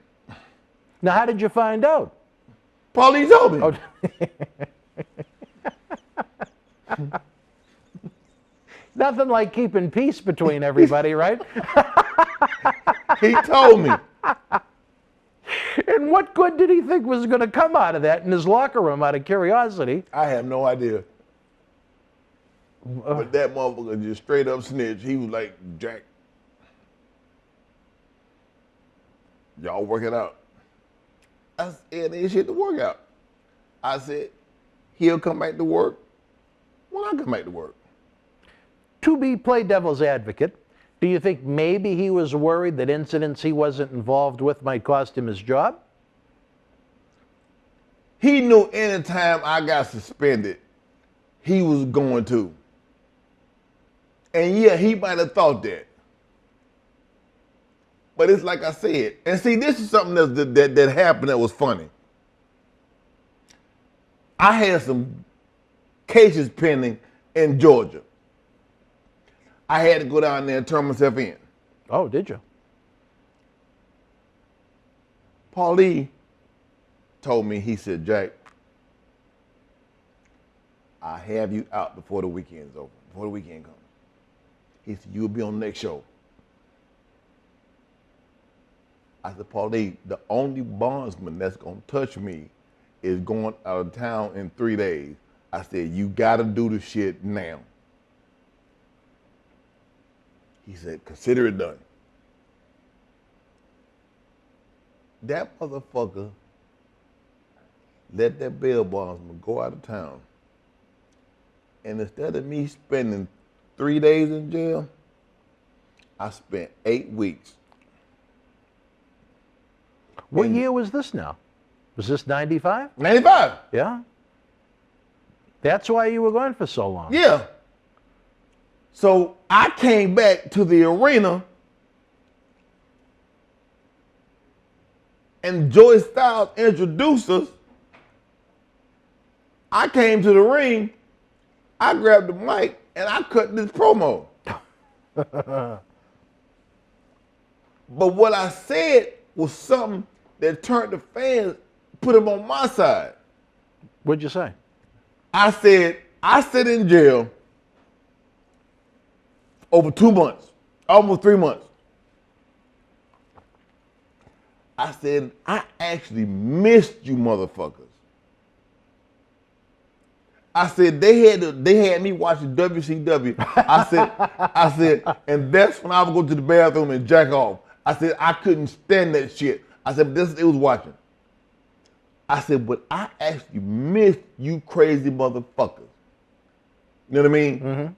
now, how did you find out? Paulie told me. Oh. Nothing like keeping peace between everybody, right? He told me. And what good did he think was going to come out of that in his locker room out of curiosity? I have no idea. But that motherfucker just straight up snitched. He was like, Jack, y'all work it out. I said, ain't shit to work out. I said, he'll come back to work when I come back to work. To play devil's advocate, do you think maybe he was worried that incidents he wasn't involved with might cost him his job? He knew anytime I got suspended, he was going to. And yeah, he might have thought that. But it's like I said, and see, this is something that happened that was funny. I had some cases pending in Georgia. I had to go down there and turn myself in. Oh, did you? Paulie told me, he said, Jack, I have you out before the weekend's over, before the weekend comes. He said, you'll be on the next show. I said, Paulie, the only bondsman that's going to touch me is going out of town in 3 days. I said, you got to do the shit now. He said, consider it done. That motherfucker let that bail bondsman go out of town. And instead of me spending 3 days in jail, I spent 8 weeks. What year was this now? Was this 95? 95. Yeah. That's why you were gone for so long. Yeah. So I came back to the arena and Joey Styles introduced us. I came to the ring, I grabbed the mic, and I cut this promo. But what I said was something that turned the fans, put them on my side. What'd you say? I said, I sit in jail over 2 months, almost 3 months. I said, I actually missed you motherfuckers. I said, they had me watching WCW. I said, and that's when I would go to the bathroom and jack off. I said, I couldn't stand that shit. I said, but it was watching. I said, but I actually missed you crazy motherfuckers. You know what I mean? Mm-hmm.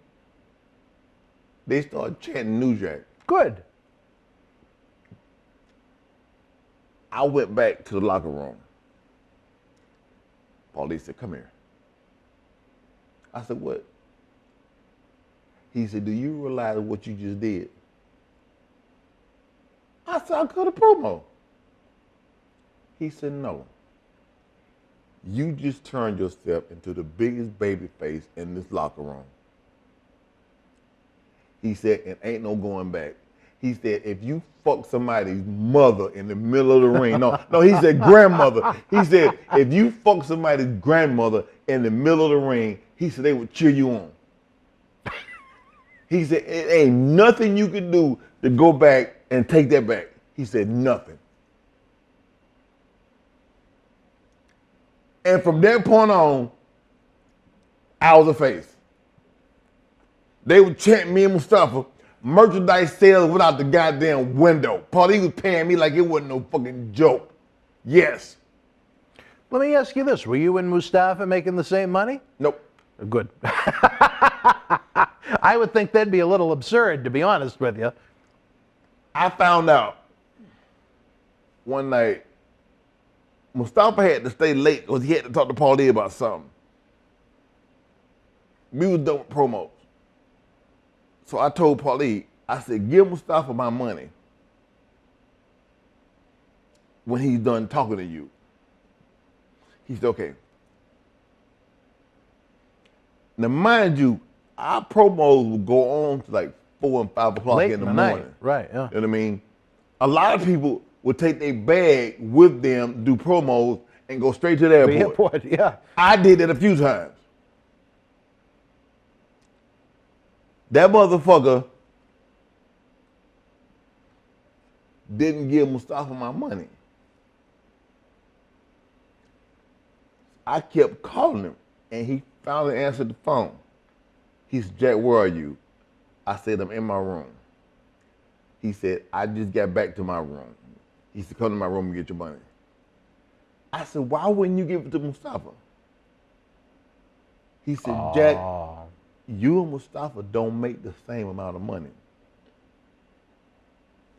They started chanting New Jack. Good. I went back to the locker room. Paulie said, come here. I said, what? He said, do you realize what you just did? I said, I cut a promo. He said, no. You just turned yourself into the biggest baby face in this locker room. He said, and ain't no going back. He said, if you fuck somebody's mother in the middle of the ring, no, he said grandmother. He said, if you fuck somebody's grandmother in the middle of the ring, he said they would cheer you on. He said, it ain't nothing you can do to go back and take that back. He said, nothing. And from that point on, I was a face. They would chant me and Mustafa. Merchandise sales without the goddamn window. Paulie was paying me like it wasn't no fucking joke. Yes. Let me ask you this. Were you and Mustafa making the same money? Nope. Good. I would think that'd be a little absurd, to be honest with you. I found out one night Mustafa had to stay late because he had to talk to Paulie about something. We was done with promos. So I told Paulie, I said, give Mustafa my money when he's done talking to you. He said, okay. Now, mind you, our promos would go on to like 4 and 5 o'clock Late in the night. morning. Right, yeah. You know what I mean? A lot of people would take their bag with them, do promos, and go straight to the airport. The airport, yeah. I did it a few times. That motherfucker didn't give Mustafa my money. I kept calling him, and he finally answered the phone. He said, Jack, where are you? I said, I'm in my room. He said, I just got back to my room. He said, come to my room and get your money. I said, why wouldn't you give it to Mustafa? He said, Jack, you and Mustafa don't make the same amount of money.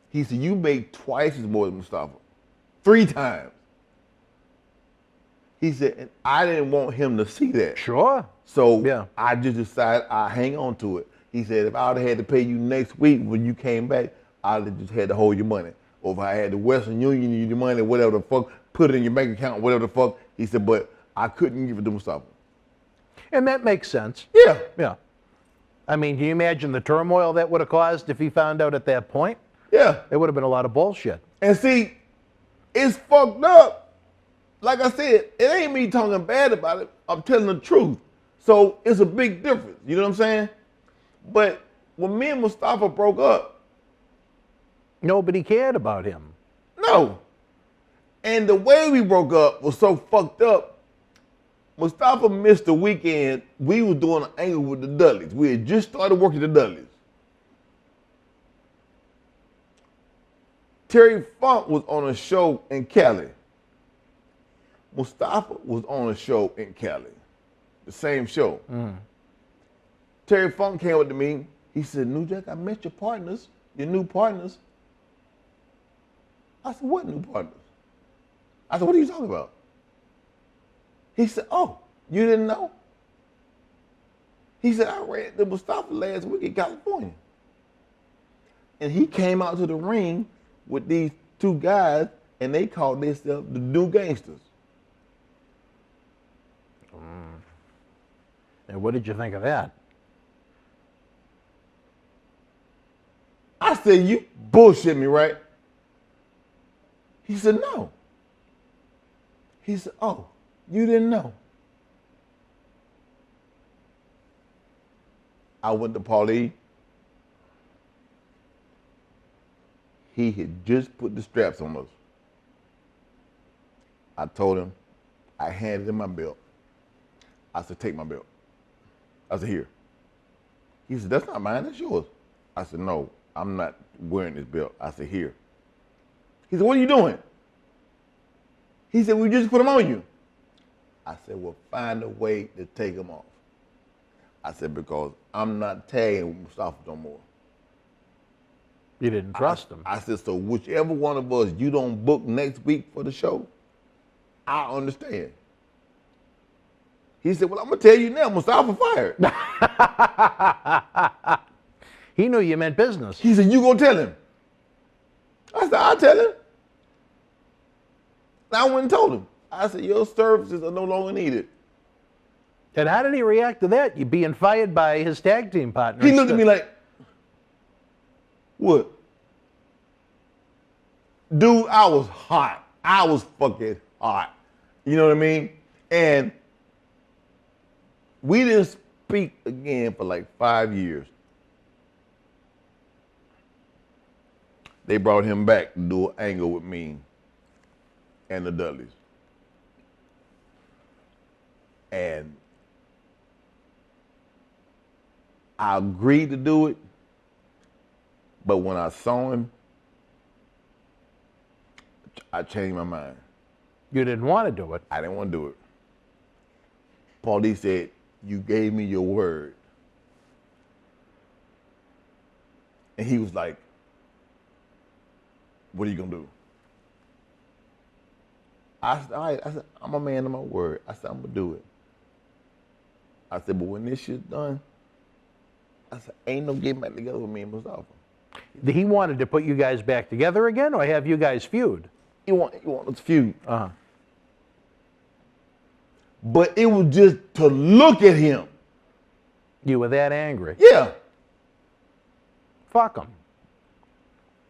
He said, you make twice as more than Mustafa. 3 times. He said, and I didn't want him to see that. Sure. So Yeah. I just decided I'd hang on to it. He said, if I would have had to pay you next week when you came back, I'd have just had to hold your money. Or if I had the Western Union need your money, whatever the fuck, put it in your bank account, whatever the fuck. He said, but I couldn't give it to Mustafa. And that makes sense. Yeah. Yeah. I mean, can you imagine the turmoil that would have caused if he found out at that point? Yeah. It would have been a lot of bullshit. And see, it's fucked up. Like I said, it ain't me talking bad about it. I'm telling the truth. So it's a big difference. You know what I'm saying? But when me and Mustafa broke up, Nobody cared about him. no. And the way we broke up was so fucked up. Mustafa missed the weekend. We was doing an angle with the Dudleys. We had just started working the Dudleys. Terry Funk was on a show in Cali. Mustafa was on a show in Cali. The same show. Terry Funk came up to me. He said, New Jack, I met your partners, your new partners. I said, what new partners? I said, what are you talking about? He said, oh, you didn't know? He said, I ran to Mustafa last week in California. And he came out to the ring with these 2 guys, and they called themselves the New Gangsters. And what did you think of that? I said, you bullshit me, right? He said, no. He said, oh, you didn't know. I went to Paulie. He had just put the straps on us. I told him, I handed him my belt. I said, take my belt. I said, here. He said, that's not mine, that's yours. I said, no, I'm not wearing this belt. I said, here. He said, what are you doing? He said, we just put them on you. I said, well, find a way to take them off. I said, because I'm not tagging with Mustafa no more. You didn't trust him. I said, so whichever one of us you don't book next week for the show, I understand. He said, well, I'm going to tell you now, Mustafa fired. He knew you meant business. He said, you going to tell him? I said, I'll tell him. And I went and told him. I said, your services are no longer needed. And how did he react to that? You being fired by his tag team partner. He looked at me like, what? Dude, I was hot. I was fucking hot. You know what I mean? And we didn't speak again for like 5 years. They brought him back to do an angle with me and the Dudleys. And I agreed to do it, but when I saw him, I changed my mind. You didn't want to do it. I didn't want to do it. Paulie said, you gave me your word. And he was like, what are you going to do? I said, all right. I said, I'm a man of my word. I said, I'm going to do it. I said, but when this shit's done, I said, ain't no getting back together with me and Mustafa. He wanted to put you guys back together again, or have you guys feud? He want us to feud. Uh-huh. But it was just to look at him. You were that angry? Yeah. Fuck him.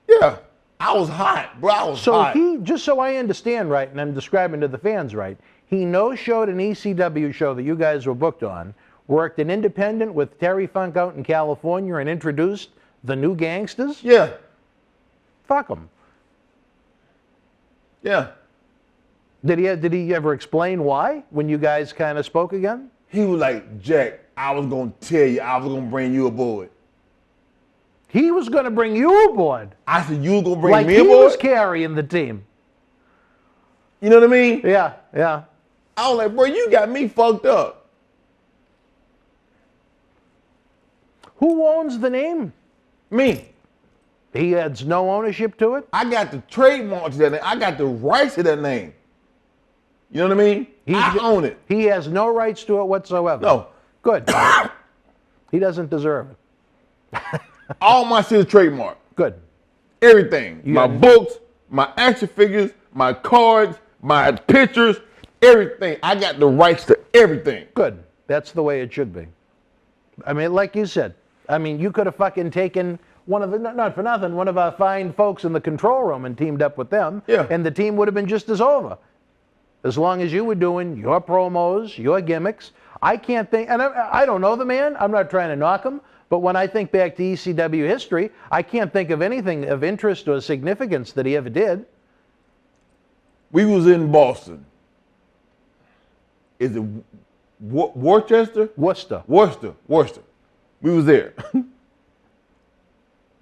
Yeah. I was hot, bro. I was hot. So he, just so I understand right, and I'm describing to the fans right, he no-showed an ECW show that you guys were booked on, worked an independent with Terry Funk out in California, and introduced the New Gangsters? Yeah. Fuck him. Yeah. Did he ever explain why when you guys kind of spoke again? He was like, Jack, I was going to tell you, I was going to bring you aboard. He was going to bring you aboard. I said, you was going to bring like me he aboard? was carrying the team. You know what I mean? Yeah, yeah. I was like, bro, you got me fucked up. Who owns the name? Me. He has no ownership to it? I got the trademark to that name. I got the rights to that name. You know what I mean? I own it. He has no rights to it whatsoever. No. Good. He doesn't deserve it. All my shit is trademark. Good. Everything. My books, my action figures, my cards, my pictures, everything. I got the rights to everything. Good. That's the way it should be. I mean, like you said, I mean, you could have fucking taken one of the, not for nothing, one of our fine folks in the control room and teamed up with them. Yeah. And the team would have been just as over. As long as you were doing your promos, your gimmicks. I can't think, and I don't know the man, I'm not trying to knock him, but when I think back to ECW history, I can't think of anything of interest or significance that he ever did. We was in Boston. Is it Worcester? Worcester. Worcester. We was there.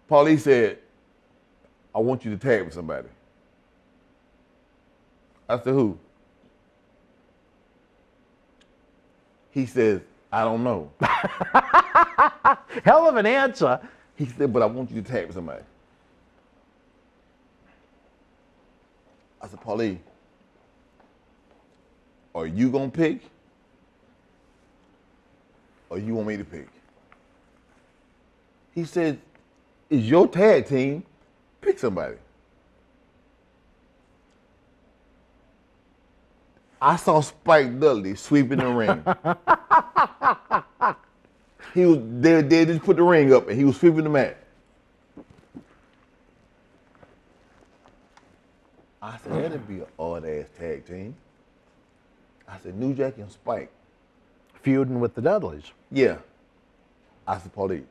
Paulie said, I want you to tag with somebody. I said, who? He says, I don't know. Hell of an answer. He said, but I want you to tag with somebody. I said, Paulie, are you going to pick? Or you want me to pick? He said, it's your tag team. Pick somebody. I saw Spike Dudley sweeping the ring. They just put the ring up and he was sweeping the mat. I said, that'd be an odd-ass tag team. I said, New Jack and Spike. Feuding with the Dudleys. Yeah. I said, Paulie,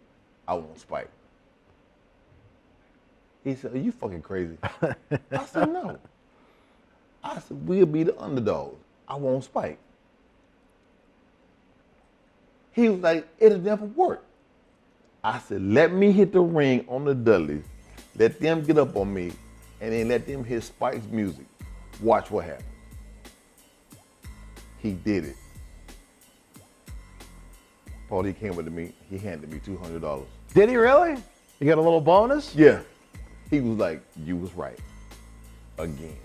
I want Spike. He said, are you fucking crazy? I said, no. I said, we'll be the underdogs. I want Spike. He was like, it'll never work. I said, let me hit the ring on the Dudleys. Let them get up on me, and then let them hit Spike's music. Watch what happens. He did it. Paulie came with me. He handed me $200. Did he really? You got a little bonus? Yeah. He was like, you was right. Again.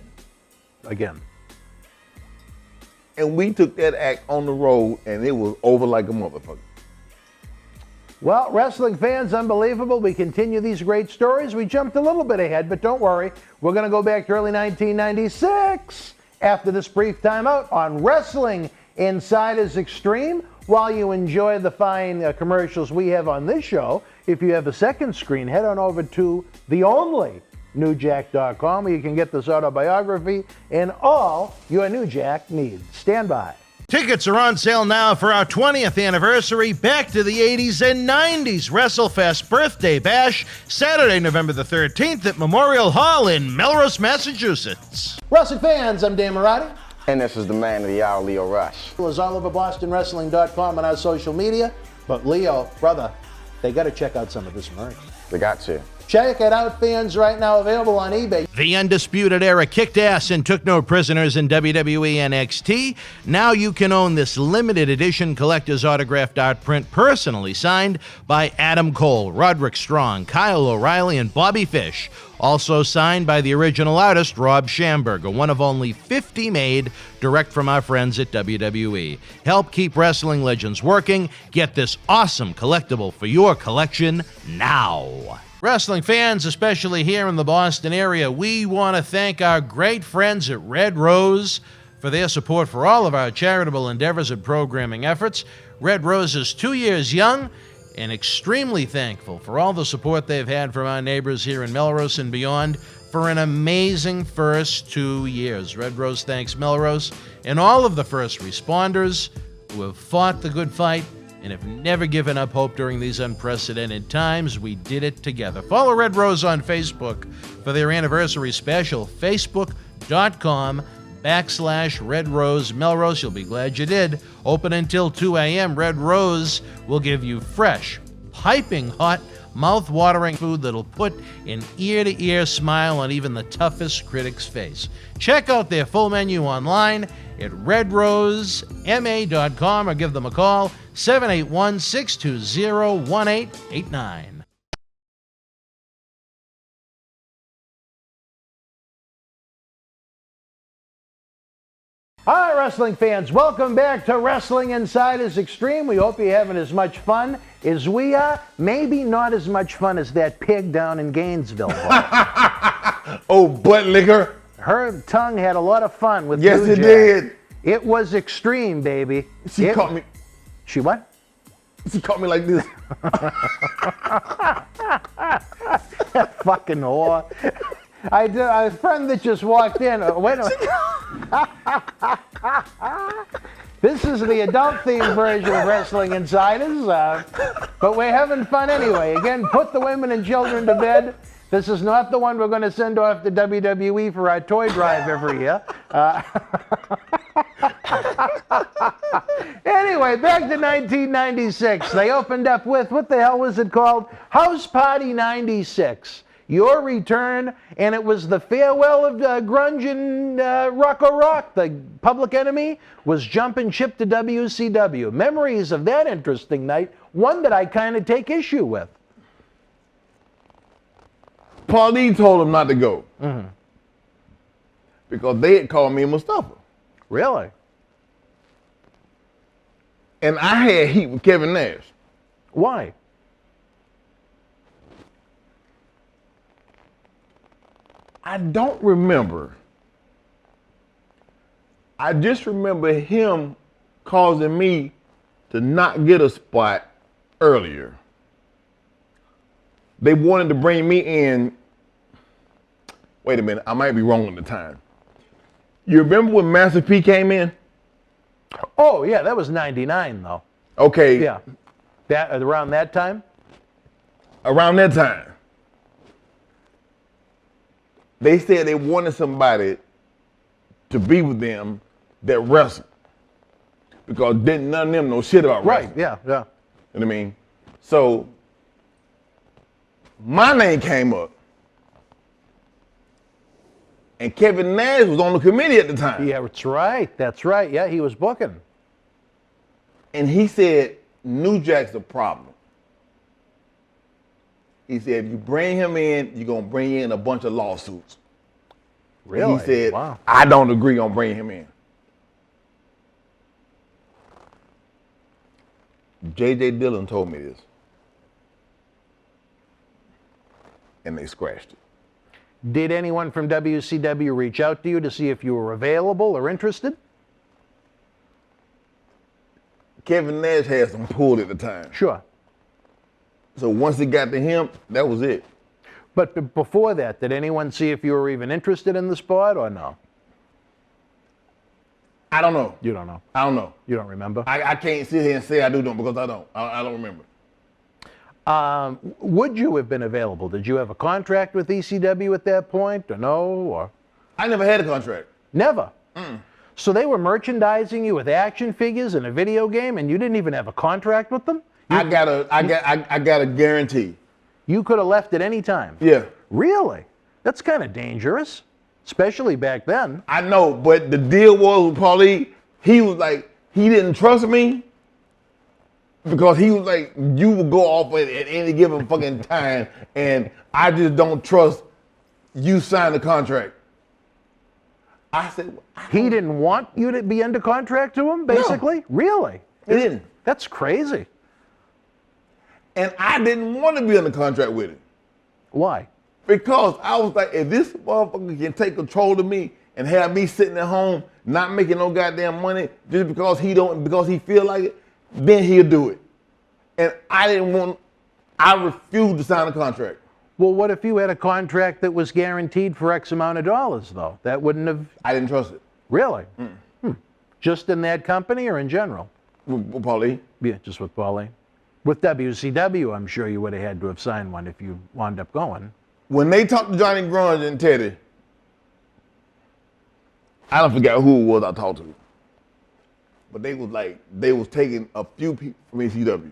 And we took that act on the road, and it was over like a motherfucker. Well, wrestling fans, unbelievable. We continue these great stories. We jumped a little bit ahead, but don't worry. We're going to go back to early 1996 after this brief timeout on Wrestling Insiders Extreme. While you enjoy the fine commercials we have on this show, if you have a second screen, head on over to the only newjack.com where you can get this autobiography and all your New Jack needs. Stand by. Tickets are on sale now for our 20th anniversary Back to the 80s and 90s WrestleFest Birthday Bash, Saturday, November the 13th at Memorial Hall in Melrose, Massachusetts. Wrestling fans, I'm Dan Marati. And this is the man of the hour, Leo Rush. It was all over BostonWrestling.com and our social media. But Leo, brother, they got to check out some of this merch. They got to. Check it out, fans, right now, available on eBay. The Undisputed Era kicked ass and took no prisoners in WWE NXT. Now you can own this limited edition collector's autographed art print personally signed by Adam Cole, Roderick Strong, Kyle O'Reilly, and Bobby Fish. Also signed by the original artist, Rob Schamberger, one of only 50 made direct from our friends at WWE. Help keep wrestling legends working. Get this awesome collectible for your collection now. Wrestling fans, especially here in the Boston area, we want to thank our great friends at Red Rose for their support for all of our charitable endeavors and programming efforts. Red Rose is 2 years young and extremely thankful for all the support they've had from our neighbors here in Melrose and beyond for an amazing first 2 years. Red Rose thanks Melrose and all of the first responders who have fought the good fight and have never given up hope during these unprecedented times. We did it together. Follow Red Rose on Facebook for their anniversary special, facebook.com/Red Rose Melrose. You'll be glad you did. Open until 2 a.m. Red Rose will give you fresh, piping hot, mouth-watering food that'll put an ear-to-ear smile on even the toughest critic's face. Check out their full menu online at redrosema.com or give them a call, 781-620-1889. Hi, wrestling fans. Welcome back to Wrestling Insiders Extreme. We hope you're having as much fun as we are. Maybe not as much fun as that pig down in Gainesville. Oh, butt liquor. Her tongue had a lot of fun with Yes, Blue it Jack. did. It was extreme, baby. She caught me. She what? She caught me like this. That fucking whore. A friend that just walked in. Wait a minute. This is the adult-themed version of Wrestling Insiders, but we're having fun anyway. Again, put the women and children to bed. This is not the one we're going to send off to WWE for our toy drive every year. Anyway, back to 1996. They opened up with, what the hell was it called? House Party 96. Your return, and it was the farewell of grunge and rock. The Public Enemy was jumping ship to WCW. Memories of that interesting night, one that I kind of take issue with. Pauline told him not to go. Mm-hmm. Because they had called me Mustafa. Really? And I had heat with Kevin Nash. Why? I don't remember. I just remember him causing me to not get a spot earlier. They wanted to bring me in. Wait a minute, I might be wrong at the time. You remember when Master P came in? Oh, yeah, that was 99, though. Okay. Yeah. Around that time? Around that time. They said they wanted somebody to be with them that wrestled. Because none of them know shit about wrestling. Right, yeah. You know what I mean? So, my name came up. And Kevin Nash was on the committee at the time. Yeah, that's right. Yeah, he was booking. And he said, New Jack's a problem. He said, if you bring him in, you're going to bring in a bunch of lawsuits. Really? And he said, wow. I don't agree on bringing him in. J.J. Dillon told me this. And they scratched it. Did anyone from WCW reach out to you to see if you were available or interested? Kevin Nash had some pull at the time. Sure. So once it got to him, that was it. But before that, did anyone see if you were even interested in the spot or no? I don't know. You don't know. I don't know. You don't remember? I can't sit here and say I do know because I don't. I don't remember. Would you have been available? Did you have a contract with ECW at that point or no? Or I never had a contract. Never? So they were merchandising you with action figures and a video game and you didn't even have a contract with them? I got a guarantee. You could have left at any time. Yeah. Really? That's kind of dangerous, especially back then. I know, but the deal was with Paulie, he was like, he didn't trust me because he was like, you will go off at any given fucking time, and I just don't trust you sign the contract. I said, he didn't want you to be under contract to him, basically? No. Really? He didn't. That's crazy. And I didn't want to be under contract with him. Why? Because I was like, if this motherfucker can take control of me and have me sitting at home not making no goddamn money just because he feel like it, then he'll do it. And I refused to sign a contract. Well, what if you had a contract that was guaranteed for X amount of dollars, though? That wouldn't have... I didn't trust it. Really? Just in that company or in general? With Paulie? Yeah, just with Paulie. With WCW, I'm sure you would have had to have signed one if you wound up going. When they talked to Johnny Grunge and Teddy, I don't forget who it was I talked to. But they was taking a few people from ECW.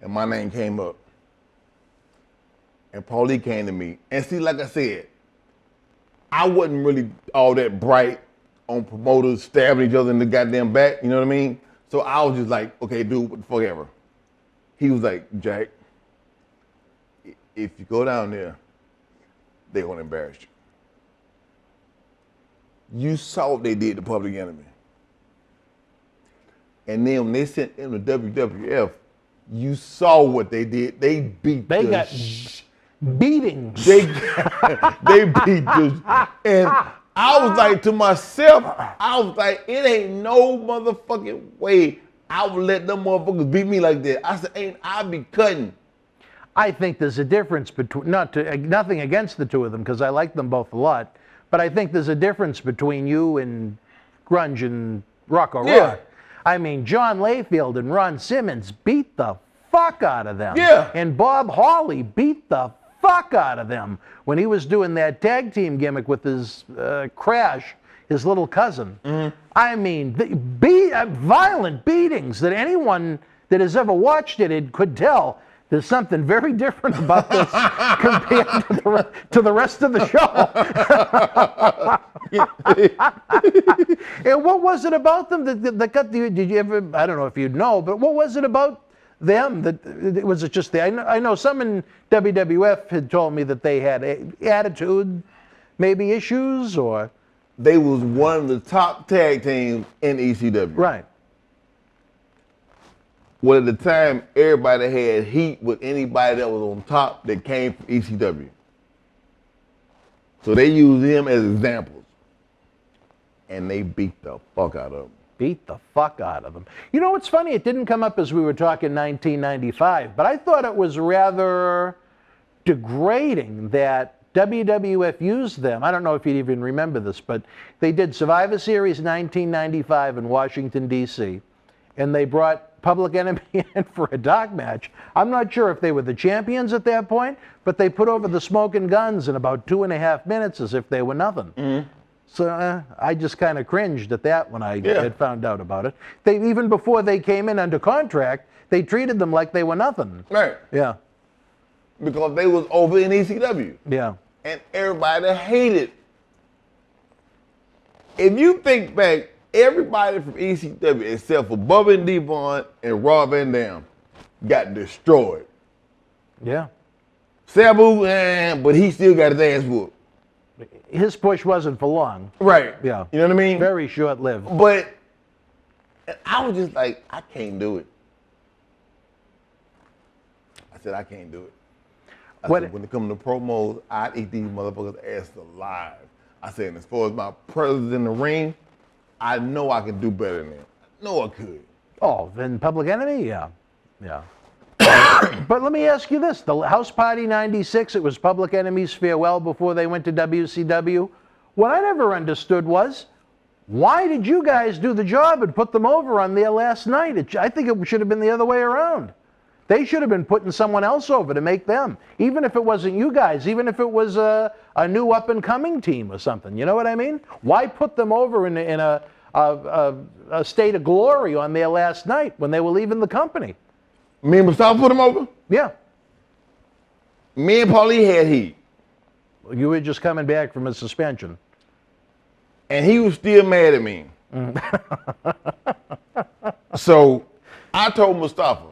And my name came up. And Paulie came to me. And see, like I said, I wasn't really all that bright on promoters stabbing each other in the goddamn back, you know what I mean? So I was just like, okay, dude, what the fuck ever. He was like, Jack, if you go down there, they're gonna embarrass you. You saw what they did to Public Enemy. And then when they sent him to WWF, you saw what they did. They beat beatings. They beat the, and I was like to myself, I was like, it ain't no motherfucking way I would let them motherfuckers beat me like that. I said, I be cutting. I think there's a difference between, nothing against the two of them, because I like them both a lot, but I think there's a difference between you and Grunge and Rocco Rock. I mean, John Layfield and Ron Simmons beat the fuck out of them. Yeah. And Bob Hawley beat the fuck out of them when he was doing that tag team gimmick with his Crash, his little cousin. Mm-hmm. I mean, violent beatings that anyone that has ever watched it could tell there's something very different about this compared to the rest of the show. And what was it about them that got you? Did you ever? I don't know if you'd know, but what was it about them that was it just I know some in WWF had told me that they had attitude, maybe issues, or they was one of the top tag teams in ECW. Right. Well, at the time, everybody had heat with anybody that was on top that came from ECW. So they used them as examples. And they beat the fuck out of them. Beat the fuck out of them. You know what's funny? It didn't come up as we were talking 1995, but I thought it was rather degrading that WWF used them. I don't know if you'd even remember this, but they did Survivor Series 1995 in Washington, D.C., and they brought Public Enemy in for a dark match. I'm not sure if they were the champions at that point, but they put over the Smoking Guns in about 2.5 minutes as if they were nothing. Mm-hmm. So I just kind of cringed at that when I had found out about it. They even before they came in under contract, they treated them like they were nothing. Right. Yeah. Because they was over in ECW. Yeah. And everybody hated. If you think back, everybody from ECW except for Bubba and Devon and Rob Van Dam got destroyed. Yeah. Sabu, but he still got his ass whooped. His push wasn't for long. Right. Yeah. You know what I mean? Very short-lived. But I was just like, I can't do it. I said, I can't do it. I said, when it comes to promos, I'd eat these motherfuckers' ass alive. I said, and as far as my presence in the ring, I know I can do better than that. I know I could. Oh, then Public Enemy? Yeah. Yeah. But let me ask you this. The House Party 96, it was Public Enemy's farewell before they went to WCW. What I never understood was, why did you guys do the job and put them over on their last night? I think it should have been the other way around. They should have been putting someone else over to make them, even if it wasn't you guys, even if it was a new up-and-coming team or something. You know what I mean? Why put them over in a state of glory on their last night when they were leaving the company? Me and Mustafa put them over? Yeah. Me and Paulie had heat. You were just coming back from a suspension. And he was still mad at me. So I told Mustafa,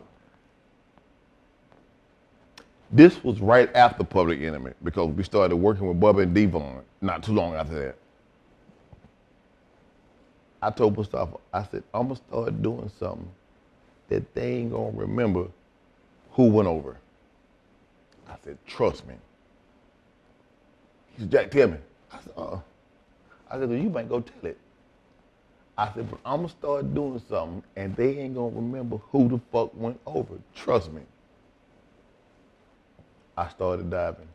this was right after Public Enemy because we started working with Bubba and Devon not too long after that. I told Mustafa, I said, I'm going to start doing something that they ain't going to remember who went over. I said, trust me. He said, Jack, tell me. I said, I said, well, you might go tell it. I said, but I'm going to start doing something and they ain't going to remember who the fuck went over. Trust me. I started diving.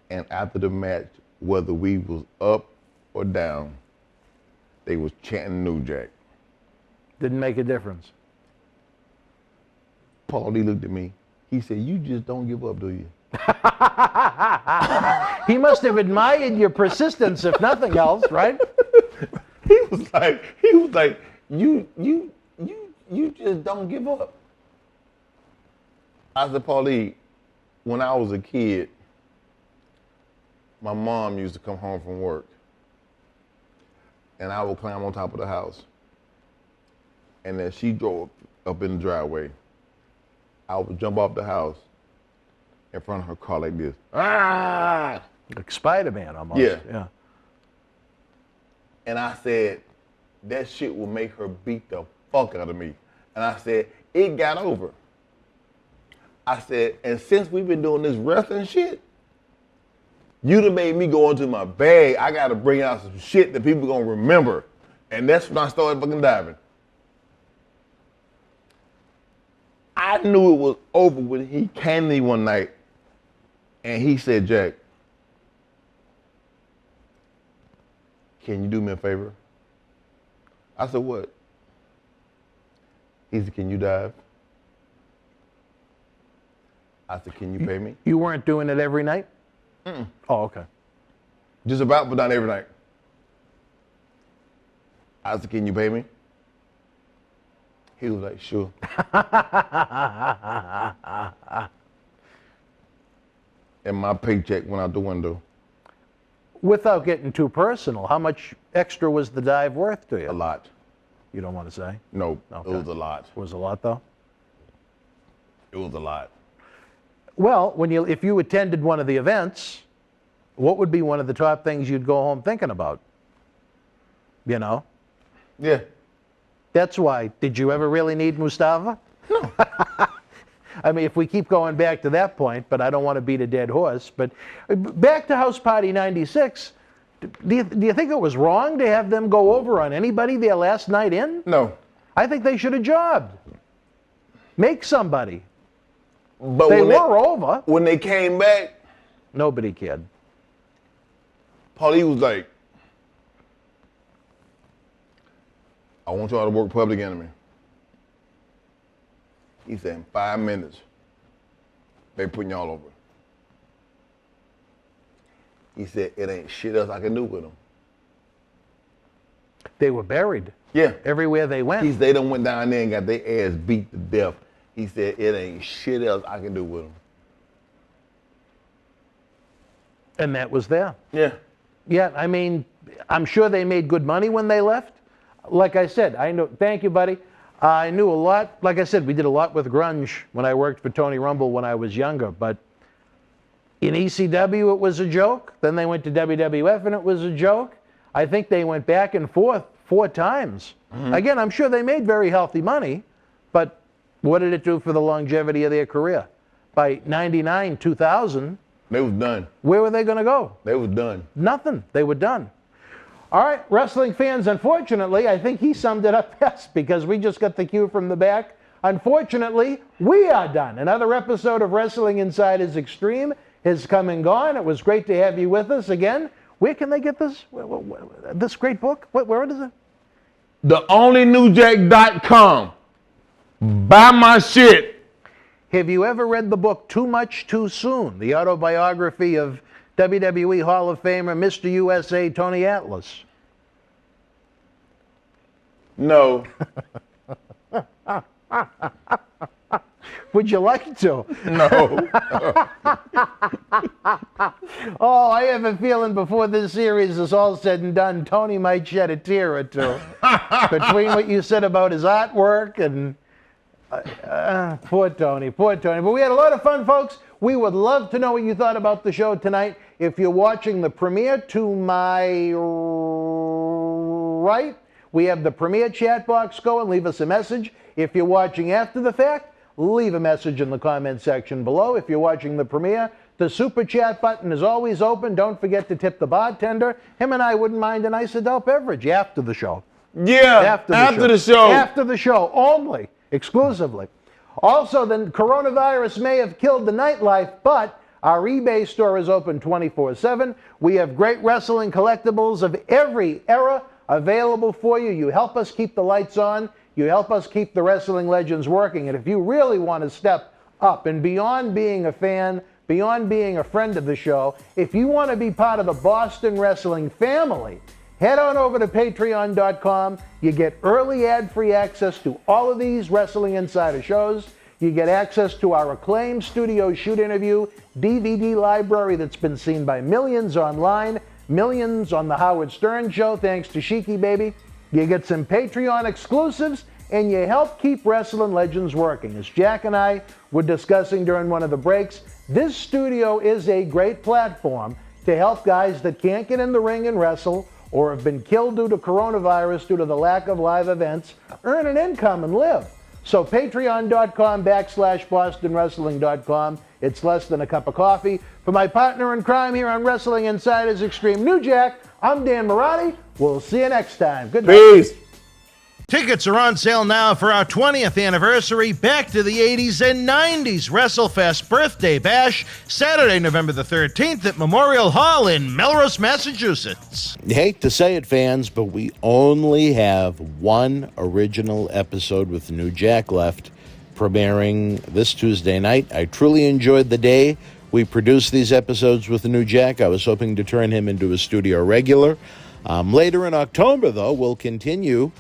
And after the match, whether we was up or down, they was chanting New Jack. Didn't make a difference. Paulie looked at me. He said, you just don't give up, do you? He must have admired your persistence, if nothing else, right? He was like, you just don't give up. I said, Paulie, when I was a kid, my mom used to come home from work and I would climb on top of the house. And as she drove up in the driveway, I would jump off the house in front of her car like this. Ah! Like Spider-Man almost. Yeah. And I said, that shit will make her beat the fuck out of me. And I said, it got over. I said, and since we've been doing this wrestling shit, you done made me go into my bag. I gotta bring out some shit that people gonna remember. And that's when I started fucking diving. I knew it was over when he came to me one night and he said, Jack, can you do me a favor? I said, what? He said, can you dive? I said, can you pay me? You weren't doing it every night? Mm-mm. Oh, okay. Just about, but not every night. I said, can you pay me? He was like, sure. And my paycheck went out the window. Without getting too personal, how much extra was the dive worth to you? A lot. You don't want to say? No, Okay. It was a lot. It was a lot, though? It was a lot. Well, if you attended one of the events, what would be one of the top things you'd go home thinking about? You know? Yeah. That's why. Did you ever really need Mustafa? No. I mean, if we keep going back to that point, but I don't want to beat a dead horse. But back to House Party 96, do you think it was wrong to have them go over on anybody their last night in? No. I think they should have jobbed. Make somebody. But They were over. When they came back, Nobody cared. Paulie was like, I want y'all to work Public Enemy. He said, in 5 minutes, they putting y'all over. He said, it ain't shit else I can do with them. They were buried. Yeah. Everywhere they went. He said, they done went down there and got their ass beat to death. He said, it ain't shit else I can do with them. And that was there. Yeah. Yeah, I mean, I'm sure they made good money when they left. Like I said, I know. Thank you, buddy. I knew a lot. Like I said, we did a lot with grunge when I worked for Tony Rumble when I was younger. But in ECW, it was a joke. Then they went to WWF, and it was a joke. I think they went back and forth 4 times. Mm-hmm. Again, I'm sure they made very healthy money, but what did it do for the longevity of their career? By 99, 2000, they was done. Where were they going to go? They was done. Nothing. They were done. All right, wrestling fans, unfortunately, I think he summed it up best because we just got the cue from the back. Unfortunately, we are done. Another episode of Wrestling Insiders Extreme has come and gone. It was great to have you with us again. Where can they get this great book? Where is it? TheOnlyNewJack.com. Buy my shit. Have you ever read the book Too Much Too Soon, the autobiography of WWE Hall of Famer, Mr. USA, Tony Atlas? No. Would you like to? No. Oh, I have a feeling before this series is all said and done, Tony might shed a tear or two. Between what you said about his artwork and... poor Tony, poor Tony. But we had a lot of fun, folks. We would love to know what you thought about the show tonight. If you're watching the premiere, to my right, we have the premiere chat box going. Leave us a message. If you're watching after the fact, leave a message in the comment section below. If you're watching the premiere, the super chat button is always open. Don't forget to tip the bartender. Him and I wouldn't mind a nice adult beverage after the show. Yeah, after the show. After the show, only, exclusively. Also, the coronavirus may have killed the nightlife, but our eBay store is open 24/7. We have great wrestling collectibles of every era available for you. You help us keep the lights on. You help us keep the wrestling legends working. And if you really want to step up and beyond being a fan, beyond being a friend of the show, if you want to be part of the Boston Wrestling family, head on over to patreon.com. You get early ad-free access to all of these Wrestling Insider shows. You get access to our acclaimed studio shoot interview DVD library that's been seen by millions online, millions on the Howard Stern show, thanks to Sheiky Baby. You get some Patreon exclusives, and you help keep Wrestling Legends working. As Jack and I were discussing during one of the breaks, this studio is a great platform to help guys that can't get in the ring and wrestle or have been killed due to coronavirus due to the lack of live events, earn an income and live. So patreon.com/BostonWrestling.com. It's less than a cup of coffee. For my partner in crime here on Wrestling Insiders Extreme New Jack, I'm Dan Marotti. We'll see you next time. Good night. Peace. Tickets are on sale now for our 20th anniversary Back to the 80s and 90s WrestleFest Birthday Bash, Saturday, November the 13th at Memorial Hall in Melrose, Massachusetts. You hate to say it, fans, but we only have one original episode with New Jack left, premiering this Tuesday night. I truly enjoyed the day we produced these episodes with the New Jack. I was hoping to turn him into a studio regular. Later in October, though, we'll continue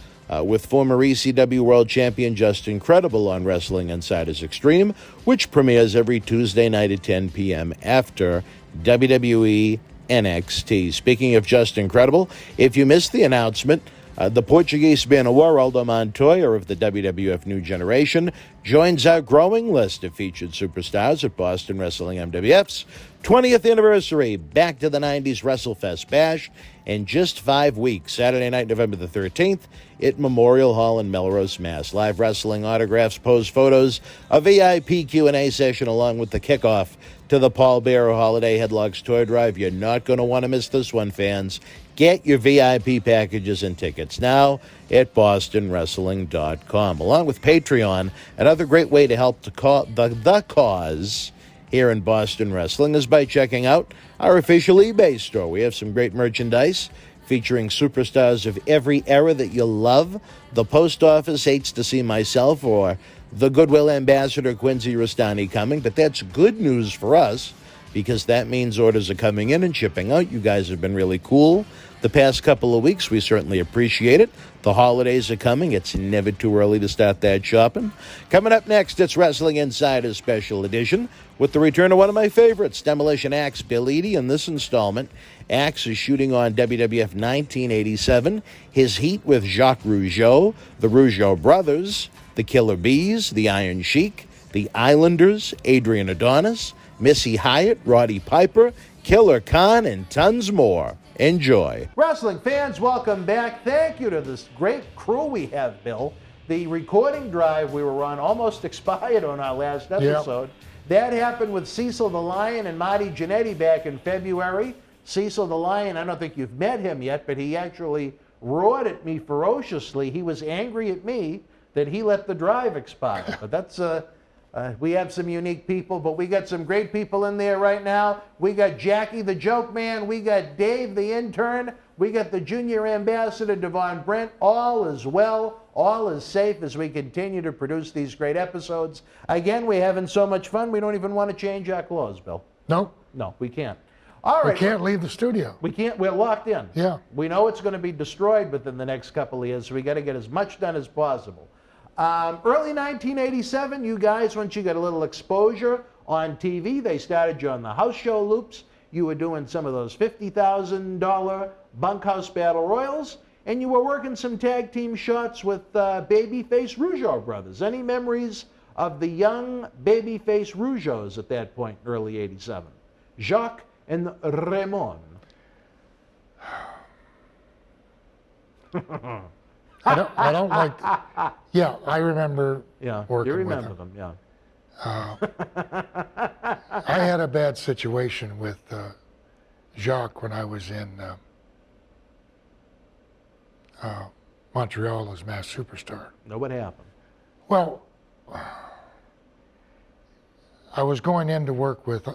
with former ECW World Champion Justin Credible on Wrestling Insiders Extreme, which premieres every Tuesday night at 10 p.m. after WWE NXT. Speaking of Justin Credible, if you missed the announcement, the Portuguese man of war, Aldo Montoya of the WWF New Generation, joins our growing list of featured superstars at Boston Wrestling MWF's 20th anniversary Back to the 90s WrestleFest Bash in just 5 weeks, Saturday night, November the 13th, at Memorial Hall in Melrose, Mass. Live wrestling autographs, pose photos, a VIP Q&A session, along with the kickoff to the Paul Bearer Holiday Headlocks Toy Drive. You're not going to want to miss this one, fans. Get your VIP packages and tickets now at bostonwrestling.com. Along with Patreon, another great way to help the cause here in Boston Wrestling is by checking out our official eBay store. We have some great merchandise featuring superstars of every era that you'll love. The post office hates to see myself or the Goodwill Ambassador Quincy Rustani coming, but that's good news for us because that means orders are coming in and shipping out. You guys have been really cool the past couple of weeks. We certainly appreciate it. The holidays are coming. It's never too early to start that shopping. Coming up next, it's Wrestling Insider Special Edition with the return of one of my favorites, Demolition Axe Bill Eadie. In this installment, Axe is shooting on WWF 1987, his heat with Jacques Rougeau, the Rougeau brothers, the Killer Bees, the Iron Sheik, the Islanders, Adrian Adonis, Missy Hyatt, Roddy Piper, Killer Khan, and tons more. Enjoy. Wrestling fans, welcome back. Thank you to this great crew we have, Bill. The recording drive we were on almost expired on our last episode. Yep. That happened with Cecil the Lion and Marty Jannetty back in February. Cecil the Lion, I don't think you've met him yet, but he actually roared at me ferociously. He was angry at me that he let the drive expire. But that's, we have some unique people, but we got some great people in there right now. We got Jackie the Joke Man. We got Dave the Intern. We got the Junior Ambassador, Devon Brent. All is well. All is safe as we continue to produce these great episodes. Again, we're having so much fun, we don't even want to change our clothes, Bill. No. No, we can't. All right. We can't leave the studio. We can't. We're locked in. Yeah. We know it's going to be destroyed within the next couple of years, so we got to get as much done as possible. Early 1987, you guys, once you got a little exposure on TV, they started you on the house show loops. You were doing some of those $50,000 bunkhouse battle royals, and you were working some tag team shots with babyface Rougeau brothers. Any memories of the young babyface Rougeaus at that point in early 87? Jacques and Raymond. I don't like. Yeah, I remember. Yeah, working you remember with them. Yeah. I had a bad situation with Jacques when I was in Montreal as Masked Superstar. Know what happened? Well, I was going in to work with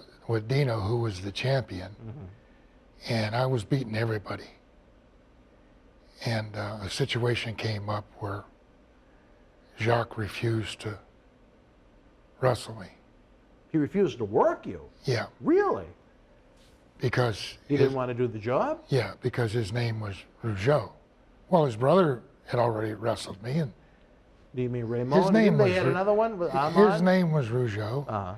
Dino, who was the champion, and I was beating everybody. And a situation came up where Jacques refused to wrestle me. He refused to work you? Yeah. Really? Because he didn't want to do the job? Yeah, because his name was Rougeau. Well, his brother had already wrestled me, and do you mean Raymond? His name they was had another one with his name was Rougeau.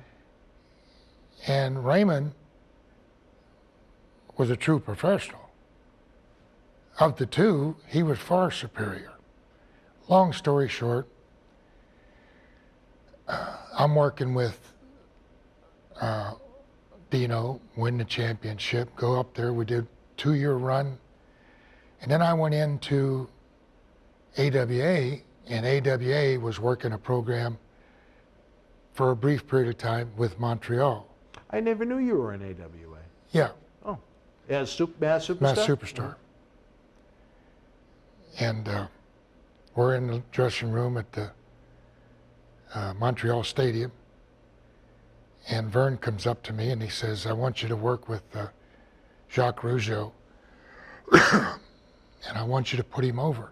And Raymond was a true professional. Of the two, he was far superior. Long story short, I'm working with Dino, win the championship, go up there. We did a 2-year run. And then I went into AWA, and AWA was working a program for a brief period of time with Montreal. I never knew you were in AWA. Yeah. Oh, as Masked Superstar? Masked Superstar. And we're in the dressing room at the Montreal Stadium, and Vern comes up to me and he says, I want you to work with Jacques Rougeau, and I want you to put him over.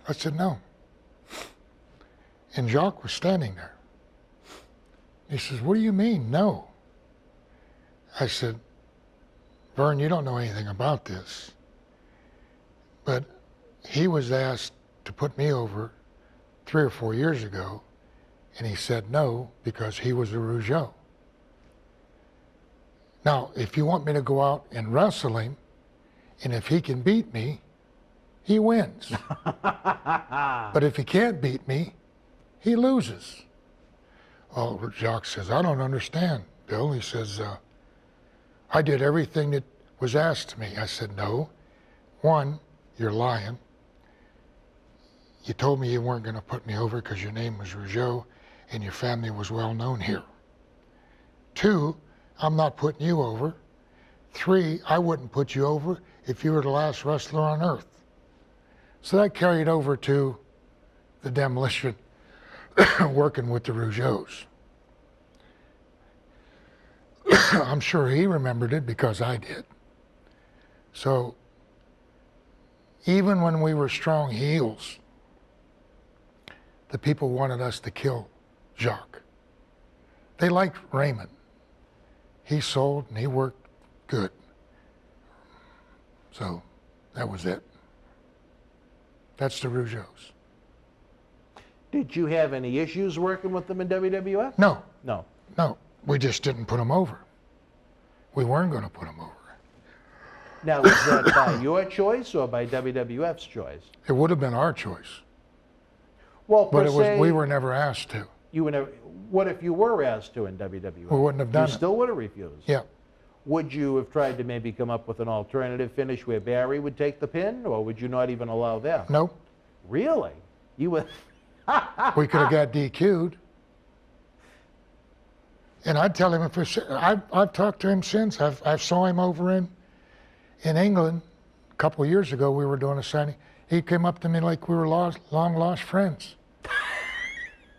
I said, no. And Jacques was standing there. He says, what do you mean, no? I said, Vern, you don't know anything about this, but he was asked to put me over 3 or 4 years ago, and he said no because he was a Rougeau. Now, if you want me to go out and wrestle him, and if he can beat me, he wins. But if he can't beat me, he loses. Oh, Jacques says, I don't understand, Bill. He says, I did everything that was asked of me. I said, no. One, you're lying. You told me you weren't going to put me over because your name was Rougeau and your family was well known here. 2, I'm not putting you over. 3, I wouldn't put you over if you were the last wrestler on earth. So that carried over to the Demolition, working with the Rougeaus. I'm sure he remembered it because I did. So even when we were strong heels, the people wanted us to kill Jacques. They liked Raymond. He sold and he worked good. So that was it. That's the Rougeaus. Did you have any issues working with them in WWF? No. No. No, we just didn't put them over. We weren't going to put them over. Now, was that by your choice or by WWF's choice? It would have been our choice. Well, but it was, we were never asked to. You were never. What if you were asked to in WWF? We wouldn't have done it. You still would have refused. Yeah. Would you have tried to maybe come up with an alternative finish where Barry would take the pin, or would you not even allow that? Nope. Really? You would. We could have got DQ'd. And I'd tell him if I've talked to him since. I've saw him over in England a couple of years ago. We were doing a signing. He came up to me like we were long lost friends.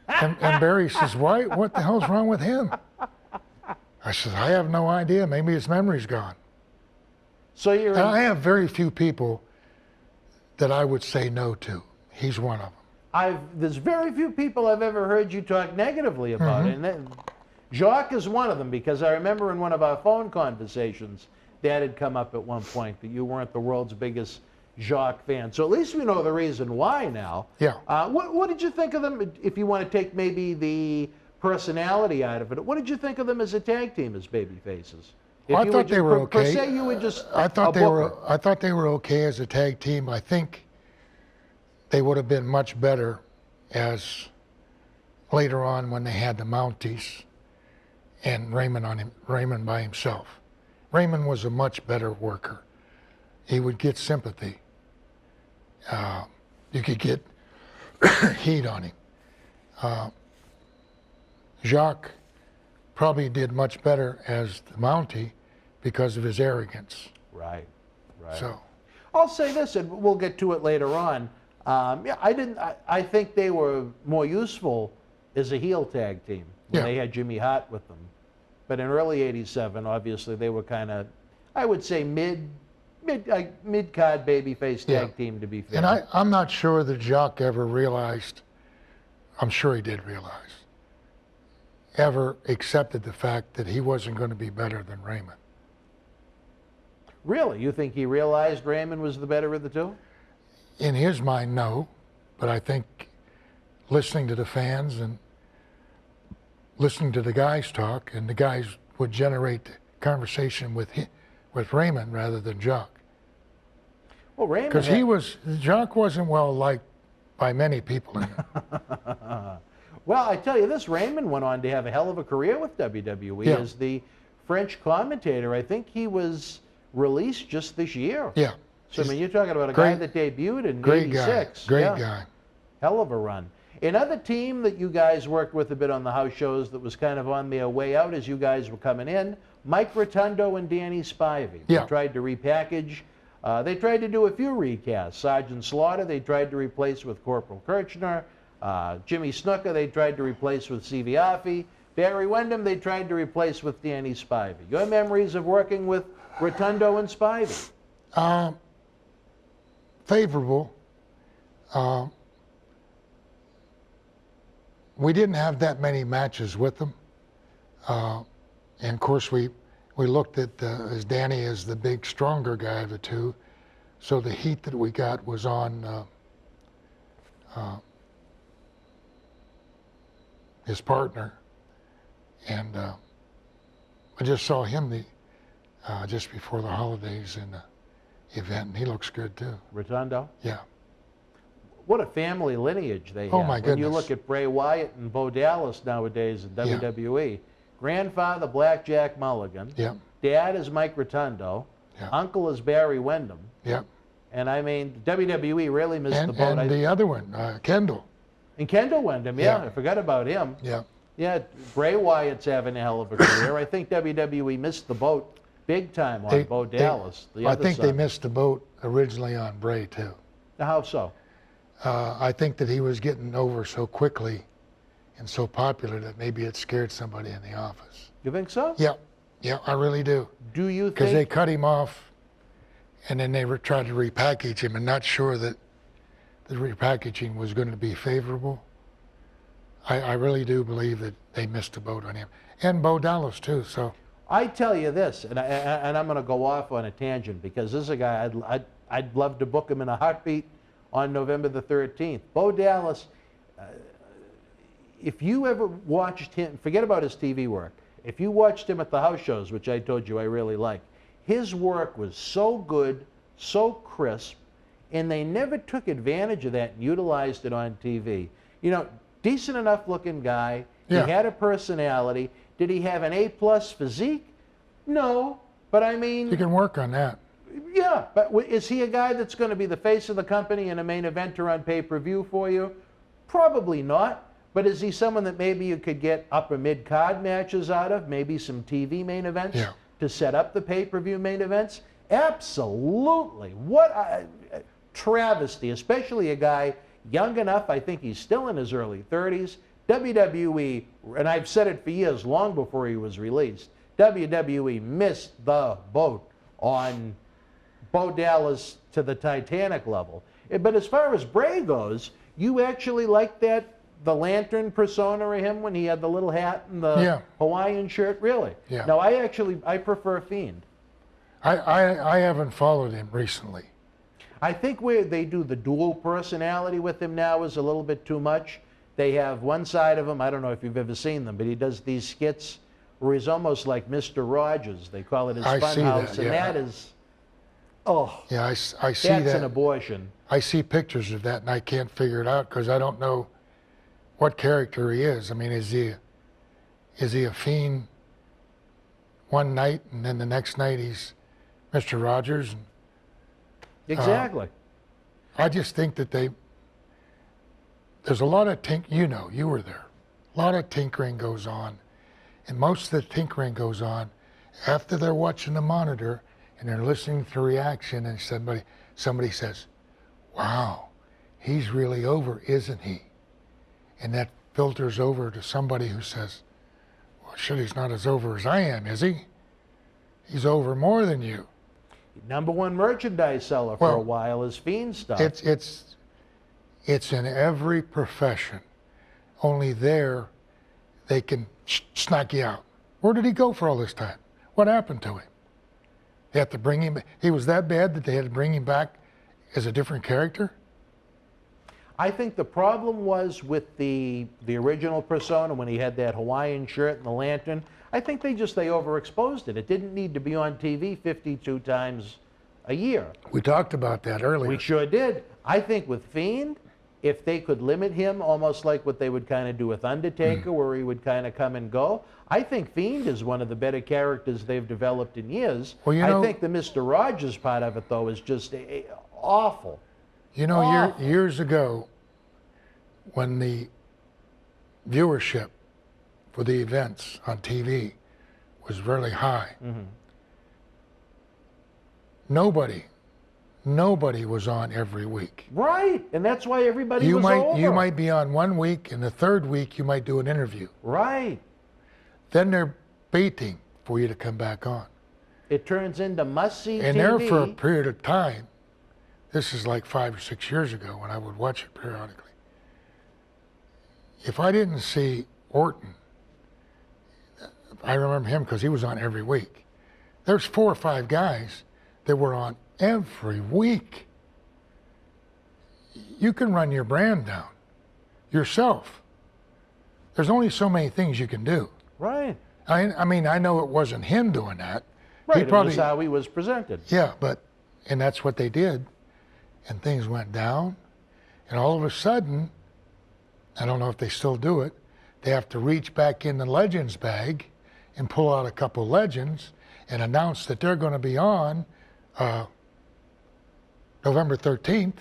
And Barry says, "Why? What the hell's wrong with him?" I said, "I have no idea. Maybe his memory's gone." So you're. And I have very few people that I would say no to. He's one of them. There's very few people I've ever heard you talk negatively about it. And Jacques is one of them, because I remember in one of our phone conversations that had come up at one point, that you weren't the world's biggest Jacques fan. So at least we know the reason why now. Yeah. What did you think of them, if you want to take maybe the personality out of it? What did you think of them as a tag team, as baby faces? I thought they were okay. Per se, you would just I thought they were okay as a tag team. I think they would have been much better as later on when they had the Mounties and Raymond by himself. Raymond was a much better worker. He would get sympathy. You could get heat on him. Jacques probably did much better as the Mountie because of his arrogance. Right. So I'll say this, and we'll get to it later on. I think they were more useful as a heel tag team when they had Jimmy Hart with them. But in early '87, obviously they were kind of, I would say, mid-card babyface tag team, to be fair. And I'm not sure that Jacques ever realized, I'm sure he did realize, ever accepted the fact that he wasn't going to be better than Raymond. Really? You think he realized Raymond was the better of the two? In his mind, no. But I think listening to the fans and listening to the guys talk, and the guys would generate conversation with Raymond rather than Jacques. Well, Raymond, because Jacques wasn't well liked by many people in it. Well, I tell you this, Raymond went on to have a hell of a career with WWE as the French commentator. I think he was released just this year. Yeah. So, I mean, you're talking about a guy that debuted in '86. Great guy. Hell of a run. Another team that you guys worked with a bit on the house shows that was kind of on their way out as you guys were coming in, Mike Rotundo and Danny Spivey. Yeah. They tried to repackage. They tried to do a few recasts. Sergeant Slaughter, they tried to replace with Corporal Kirchner. Jimmy Snuka, they tried to replace with C.V. Offey. Barry Windham, they tried to replace with Danny Spivey. Your memories of working with Rotundo and Spivey? Favorable. We didn't have that many matches with them. And of course, we looked at as Danny as the big, stronger guy of the two. So the heat that we got was on his partner. And I just saw him just before the holidays in the event, and he looks good too. Rotundo? Yeah. What a family lineage they have. Oh, my goodness. When you look at Bray Wyatt and Bo Dallas nowadays in WWE. Grandfather, Blackjack Mulligan. Yeah. Dad is Mike Rotundo. Yeah. Uncle is Barry Windham. Yeah. And I mean, WWE really missed the boat. And the other one, Kendall. And Kendall Windham, I forgot about him. Yeah. Yeah, Bray Wyatt's having a hell of a career. I think WWE missed the boat big time on Bo Dallas. I think they missed the boat originally on Bray too. How so? I think that he was getting over so quickly and so popular that maybe it scared somebody in the office. You think so? Yeah, I really do. Do you think? Because they cut him off and then they tried to repackage him, and not sure that the repackaging was going to be favorable. I really do believe that they missed the boat on him. And Bo Dallas too, so. I tell you this, and I'm going to go off on a tangent, because this is a guy I'd love to book him in a heartbeat on November the 13th. Bo Dallas, if you ever watched him, forget about his TV work, if you watched him at the house shows, which I told you I really like, his work was so good, so crisp, and they never took advantage of that and utilized it on TV. You know, decent enough looking guy, he had a personality. Did he have an A-plus physique? No, but I mean... You can work on that. Yeah, but is he a guy that's going to be the face of the company and a main eventer on pay-per-view for you? Probably not. But is he someone that maybe you could get upper mid-card matches out of, maybe some TV main events to set up the pay-per-view main events? Absolutely. What a travesty, especially a guy young enough, I think he's still in his early 30s. WWE, and I've said it for years, long before he was released, WWE missed the boat on Bo Dallas to the Titanic level. But as far as Bray goes, you actually like the lantern persona of him when he had the little hat and the Hawaiian shirt? Really? Yeah. No, I prefer Fiend. I haven't followed him recently. I think where they do the dual personality with him now is a little bit too much. They have one side of him, I don't know if you've ever seen them, but he does these skits where he's almost like Mr. Rogers. They call it his funhouse, and that is, Yeah, I see that's that. an abortion. I see pictures of that, and I can't figure it out because I don't know what character he is. I mean, is he a fiend one night, and then the next night he's Mr. Rogers? And, Exactly. I just think that there's a lot of you were there. A lot of tinkering goes on, and most of the tinkering goes on after they're watching the monitor and they're listening to reaction, and somebody says, "Wow, he's really over, isn't he?" And that filters over to somebody who says, "Well, shit, he's not as over as I am, is he? He's over more than you." #1 merchandise seller for a while is Fiend stuff. It's in every profession. Only there, they can snuck you out. Where did he go for all this time? What happened to him? They have to bring him. He was that bad that they had to bring him back as a different character? I think the problem was with the original persona when he had that Hawaiian shirt and the lantern. I think they overexposed it. It didn't need to be on TV 52 times a year. We talked about that earlier. We sure did. I think with Fiend, if they could limit him almost like what they would kind of do with Undertaker, where he would kind of come and go, I think Fiend is one of the better characters they've developed in years. Well, I think the Mr. Rogers part of it, though, is just awful. You know, years ago, when the viewership for the events on TV was really high, nobody was on every week. Right, and that's why everybody was over. You might be on one week, and the third week you might do an interview. Right. Then they're baiting for you to come back on. It turns into must-see TV. And there for a period of time, this is like 5 or 6 years ago when I would watch it periodically. If I didn't see Orton, I remember him because he was on every week. There's 4 or 5 guys that were on every week. You can run your brand down yourself. There's only so many things you can do. Right. I mean, I know it wasn't him doing that. Right, it was how he was presented. Yeah, and that's what they did. And things went down. And all of a sudden, I don't know if they still do it, they have to reach back in the Legends bag and pull out a couple Legends and announce that they're going to be on November 13th.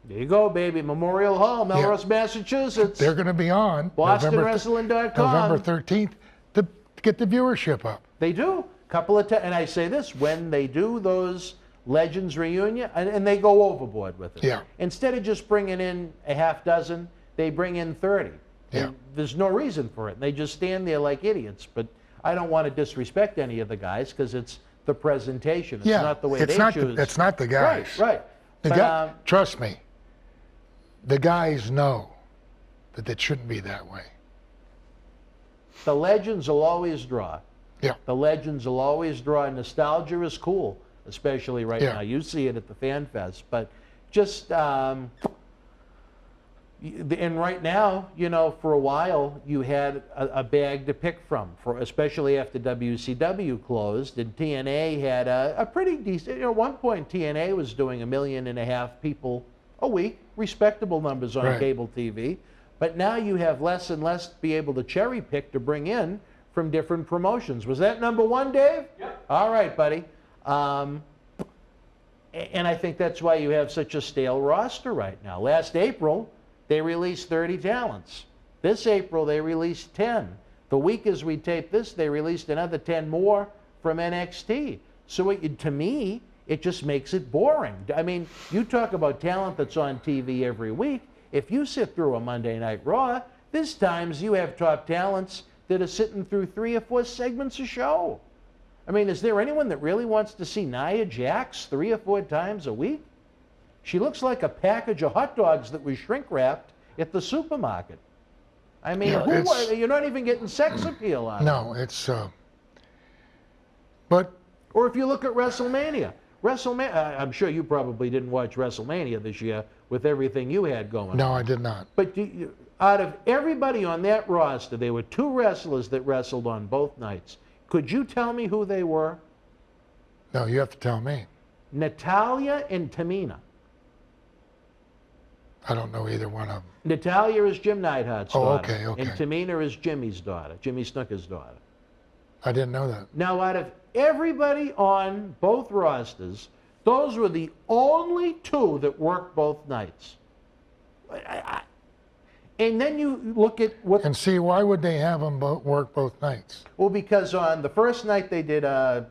There you go, baby. Memorial Hall, Melrose, Massachusetts. They're going to be on BostonWrestling.com. November 13th to get the viewership up. They do. And I say this, when they do those Legends reunion, and they go overboard with it. Yeah. Instead of just bringing in a half dozen, they bring in 30. Yeah. And there's no reason for it. They just stand there like idiots. But I don't want to disrespect any of the guys because it's the presentation. It's not the way they choose. It's not the guys. Right. Trust me, the guys know that it shouldn't be that way. The Legends will always draw. Yeah. The Legends will always draw. Nostalgia is cool, especially right now. You see it at the Fan Fest. But just, and right now, you know, for a while, you had a bag to pick from, especially after WCW closed. And TNA had a pretty decent, at one point, TNA was doing 1.5 million people a week, respectable numbers on cable TV. But now you have less and less to be able to cherry pick to bring in from different promotions. Was that #1, Dave? Yep. All right, buddy. And I think that's why you have such a stale roster right now. Last April, they released 30 talents. This April, they released 10. The week as we tape this, they released another 10 more from NXT. So to me, it just makes it boring. I mean, you talk about talent that's on TV every week. If you sit through a Monday Night Raw, there's times you have top talents that are sitting through 3 or 4 segments a show. I mean, is there anyone that really wants to see Nia Jax 3 or 4 times a week? She looks like a package of hot dogs that was shrink wrapped at the supermarket. I mean, you're not even getting sex appeal on it. No, it's, but... Or if you look at WrestleMania. WrestleMania, I'm sure you probably didn't watch WrestleMania this year with everything you had going. No, I did not. But out of everybody on that roster, there were 2 wrestlers that wrestled on both nights. Could you tell me who they were? No, you have to tell me. Natalia and Tamina. I don't know either one of them. Natalia is Jim Neidhart's daughter. Okay, okay. And Tamina is Jimmy's daughter, Jimmy Snuka's daughter. I didn't know that. Now, out of everybody on both rosters, those were the only 2 that worked both nights. And then you look at what... And see, why would they have them work both nights? Well, because on the first night they did a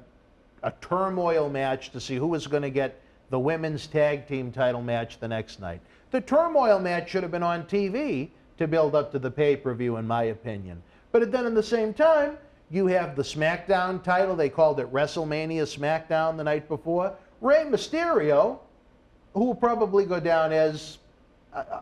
turmoil match to see who was going to get the women's tag team title match the next night. The turmoil match should have been on TV to build up to the pay-per-view, in my opinion. But then at the same time, you have the SmackDown title. They called it WrestleMania SmackDown the night before. Rey Mysterio, who will probably go down as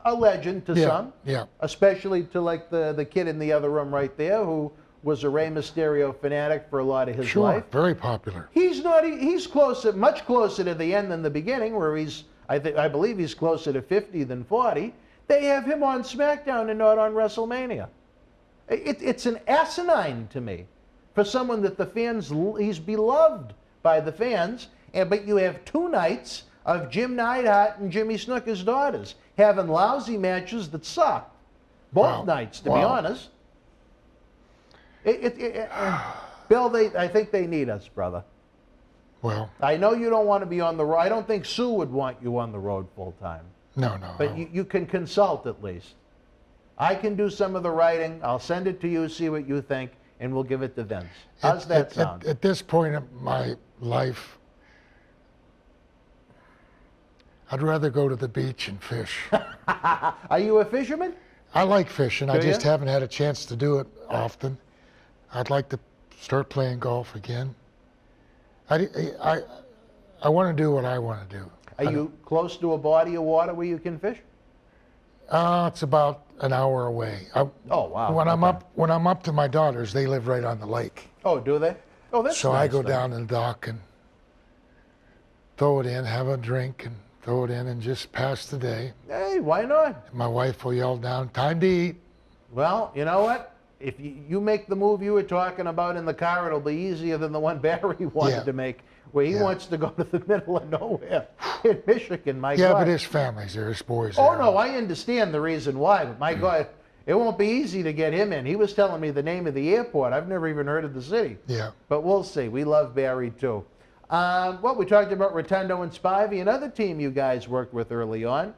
a legend to some, especially to like the kid in the other room right there, who was a Rey Mysterio fanatic for a lot of his life. Very popular. He's closer, much closer to the end than the beginning, where I believe he's closer to 50 than 40. They have him on SmackDown and not on WrestleMania. It's an asinine to me for someone that the fans, he's beloved by the fans, but you have 2 nights of Jim Neidhart and Jimmy Snuka's daughters having lousy matches that suck. Both nights, to be honest. Bill, I think they need us, brother. Well, I know you don't want to be on the road. I don't think Sue would want you on the road full time. No. But you can consult at least. I can do some of the writing. I'll send it to you, see what you think, and we'll give it to Vince. How's that sound? At this point in my life, I'd rather go to the beach and fish. Are you a fisherman? I like fishing. Do I just you? haven't had a chance to do it often. I'd like to start playing golf again. I want to do what I want to do. Are you close to a body of water where you can fish? It's about an hour away. Oh wow! When I'm up to my daughters, they live right on the lake. Oh, do they? Oh, that's so nice I go then. down to the dock and throw it in, have a drink, and throw it in, and just pass the day. Hey, why not? My wife will yell down, "Time to eat." Well, you know what? If you make the move you were talking about in the car, it'll be easier than the one Barry wanted to make, where he wants to go to the middle of nowhere in Michigan. My God. But his family's there, his boys. Oh no, I understand the reason why, but my God, it won't be easy to get him in. He was telling me the name of the airport. I've never even heard of the city. Yeah. But we'll see. We love Barry too. We talked about Rotundo and Spivey, another team you guys worked with early on.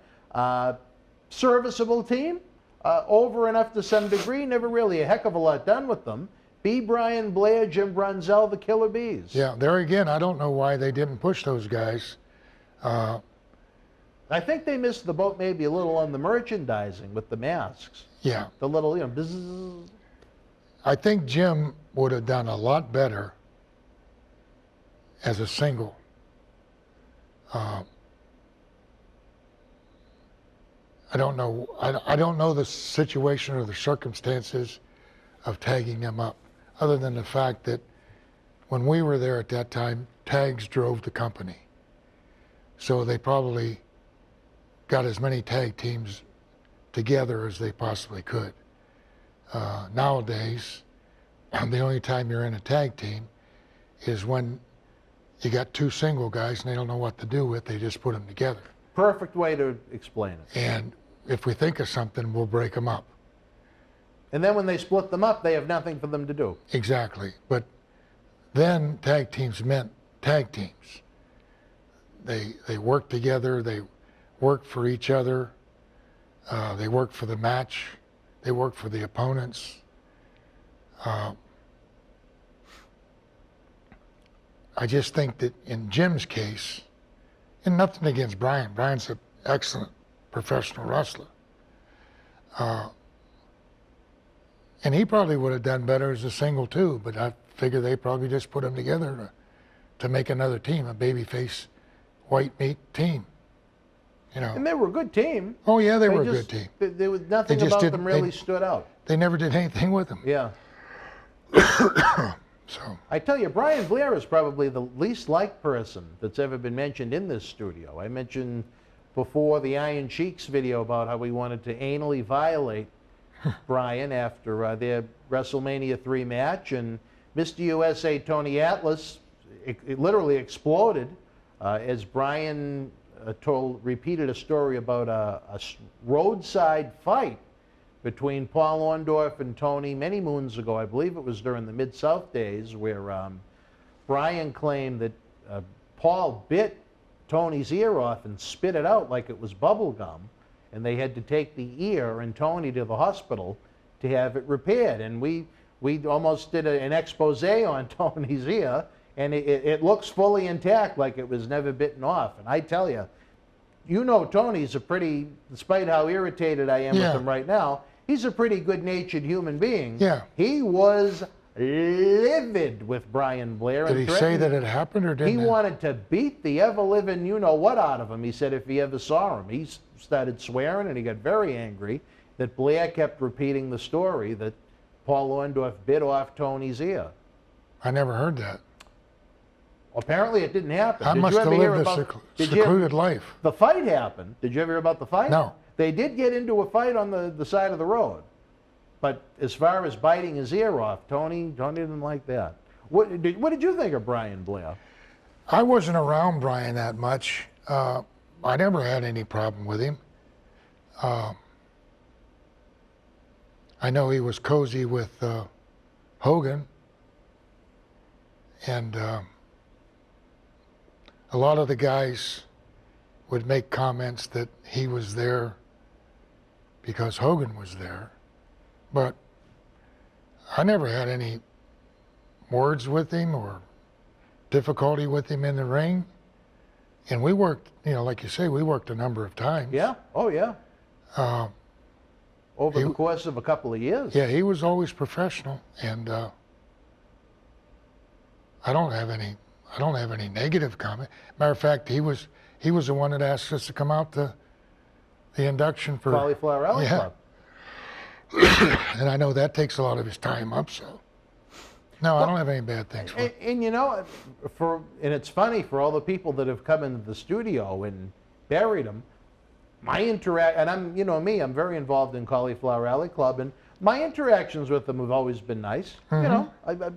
Serviceable team. Over enough to some degree, never really a heck of a lot done with them. B. Brian Blair, Jim Brunzell, the Killer Bees. Yeah, there again, I don't know why they didn't push those guys. I think they missed the boat maybe a little on the merchandising with the masks. Yeah. The little, bzzz. I think Jim would have done a lot better as a single. I don't know. I don't know the situation or the circumstances of tagging them up, other than the fact that when we were there at that time, tags drove the company. So they probably got as many tag teams together as they possibly could. Nowadays, the only time you're in a tag team is when you got 2 single guys and they don't know what to do with. They just put them together. Perfect way to explain it. And if we think of something, we'll break them up. And then when they split them up, they have nothing for them to do. Exactly. But then tag teams meant tag teams. They worked together. They worked for each other. They worked for the match. They worked for the opponents. I just think that in Jim's case, and nothing against Brian. Brian's an excellent professional wrestler. And he probably would have done better as a single too, but I figure they probably just put them together to make another team, a babyface white meat team. And they were a good team. Oh yeah, they were a good team. There was nothing about them really stood out. They never did anything with them. Yeah. So I tell you, Brian Blair is probably the least liked person that's ever been mentioned in this studio. I mentioned before the Iron Cheeks video about how we wanted to anally violate Brian after their WrestleMania 3 match, and Mr. USA Tony Atlas, it literally exploded as Brian repeated a story about a roadside fight between Paul Orndorff and Tony many moons ago. I believe it was during the Mid-South days, where Brian claimed that Paul bit Tony's ear off and spit it out like it was bubble gum, and they had to take the ear and Tony to the hospital to have it repaired. And we almost did an expose on Tony's ear, and it looks fully intact, like it was never bitten off. And I tell you, you know, Tony's a pretty, despite how irritated I am with him right now, he's a pretty good-natured human being. Yeah. He was livid with Brian Blair. Did he say that it happened, or didn't he? Wanted to beat the ever-living you-know-what out of him. He said if he ever saw him. He started swearing, and he got very angry that Blair kept repeating the story that Paul Orndorff bit off Tony's ear. I never heard that. Apparently it didn't happen. I must have lived a secluded life. The fight happened. Did you ever hear about the fight? No. They did get into a fight on the side of the road. But as far as biting his ear off, Tony didn't like that. What did you think of Brian Blair? I wasn't around Brian that much. I never had any problem with him. I know he was cozy with Hogan, and a lot of the guys would make comments that he was there because Hogan was there, but I never had any words with him or difficulty with him in the ring. And we worked, like you say, we worked a number of times. Yeah. Oh, yeah. Over the course of a couple of years. Yeah, he was always professional, and I don't have any negative comment. Matter of fact, he was the one that asked us to come out to the induction for Cauliflower Alley Club. And I know that takes a lot of his time up, so no, I don't have any bad things for him. And it's funny, for all the people that have come into the studio and buried him, and I'm, I'm very involved in Cauliflower Alley Club, and my interactions with them have always been nice. Mm-hmm.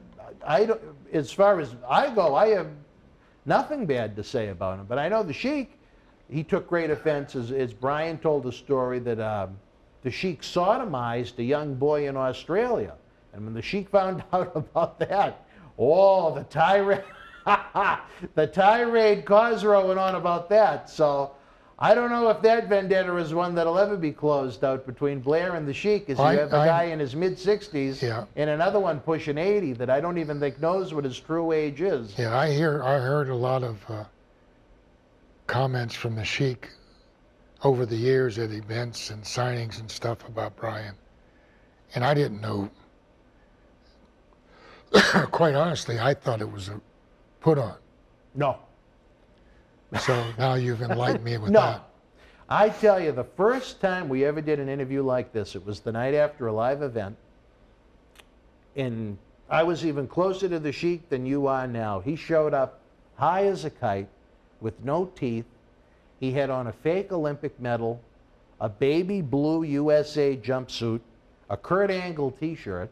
I don't, as far as I go, I have nothing bad to say about him. But I know the Sheik, he took great offense, as Brian told a story that the Sheik sodomized a young boy in Australia. And when the Sheik found out about that, the tirade, Cosro went on about that. So I don't know if that vendetta is one that'll ever be closed out between Blair and the Sheik, as you have a guy in his mid-60s and another one pushing 80 that I don't even think knows what his true age is. Yeah, I heard a lot of comments from the Sheik over the years at events and signings and stuff about Brian. And I didn't know. Quite honestly, I thought it was a put-on. No. So now you've enlightened me with No. that. I tell you, the first time we ever did an interview like this, it was the night after a live event. And I was even closer to the Sheik than you are now. He showed up high as a kite with no teeth. He had on a fake Olympic medal, a baby blue USA jumpsuit, a Kurt Angle t-shirt.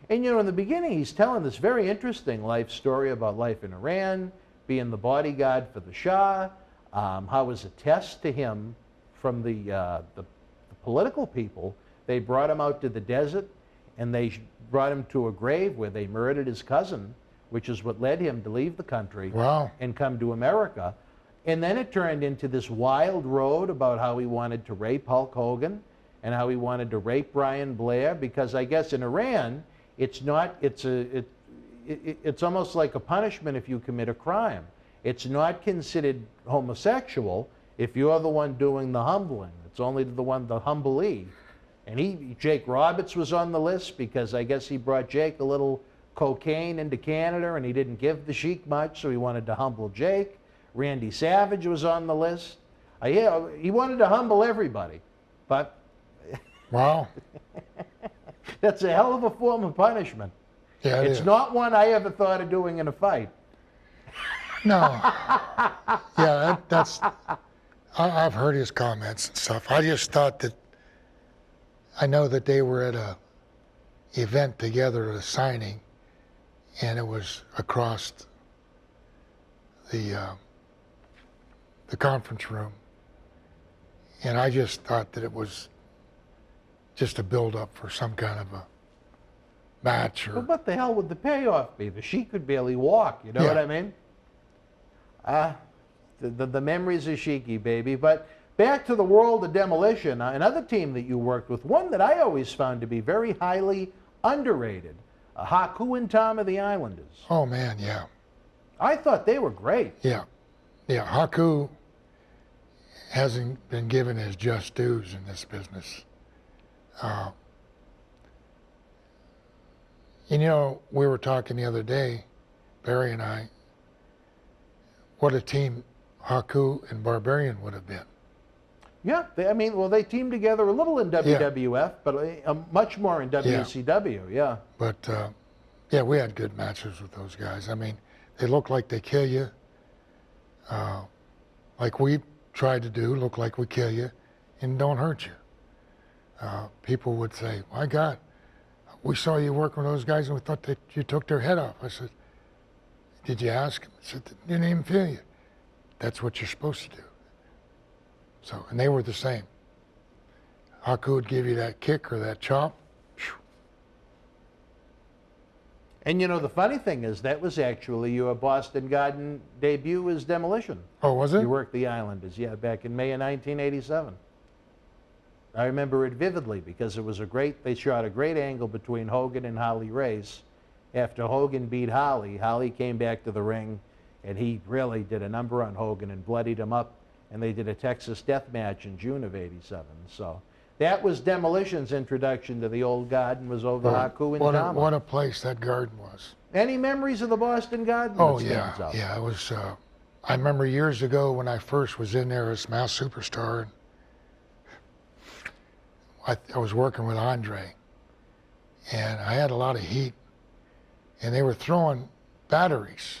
And in the beginning, he's telling this very interesting life story about life in Iran, being the bodyguard for the Shah, how as a test to him from the political people, they brought him out to the desert and they brought him to a grave where they murdered his cousin, which is what led him to leave the country and come to America. And then it turned into this wild road about how he wanted to rape Hulk Hogan and how he wanted to rape Brian Blair, because I guess in Iran, it's almost like a punishment if you commit a crime. It's not considered homosexual if you're the one doing the humbling. It's only the humblee. And Jake Roberts was on the list because I guess he brought Jake a little cocaine into Canada and he didn't give the Sheik much, so he wanted to humble Jake. Randy Savage was on the list. He wanted to humble everybody, but wow. That's a hell of a form of punishment. Yeah, it's not one I ever thought of doing in a fight. No. Yeah, that's. I've heard his comments and stuff. I just thought that. I know that they were at a event together, a signing, and it was across the conference room, and I just thought that it was just a build-up for some kind of a match. Or But what the hell would the payoff be? The Sheik could barely walk, you know what I mean? The memories of Sheiky, baby. But back to the world of Demolition, another team that you worked with, one that I always found to be very highly underrated, Haku and Tom of the Islanders. Oh man, yeah. I thought they were great. Yeah. Haku hasn't been given his just dues in this business. And you know, we were talking the other day, Barry and I, what a team Haku and Barbarian would have been. Yeah, they teamed together a little in WWF, but much more in WCW, yeah. But, yeah, we had good matches with those guys. I mean, they look like they kill you, like we tried to do, look like we kill you, and don't hurt you. People would say, my God, we saw you working with those guys and we thought that you took their head off. I said, did you ask him? I said, they didn't even feel you. That's what you're supposed to do. So, and they were the same. Haku would give you that kick or that chop. And you know, the funny thing is that was actually your Boston Garden debut as Demolition. Oh, was it? You worked the Islanders, yeah, back in May of 1987. I remember it vividly because it was they shot a great angle between Hogan and Harley Race. After Hogan beat Harley came back to the ring and he really did a number on Hogan and bloodied him up, and they did a Texas death match in June of '87. So that was Demolition's introduction to the old Garden, was over Haku and Tom. What a place that Garden was. Any memories of the Boston Garden? Oh yeah, it was. I remember years ago when I first was in there as Mass Superstar. I was working with Andre, and I had a lot of heat, and they were throwing batteries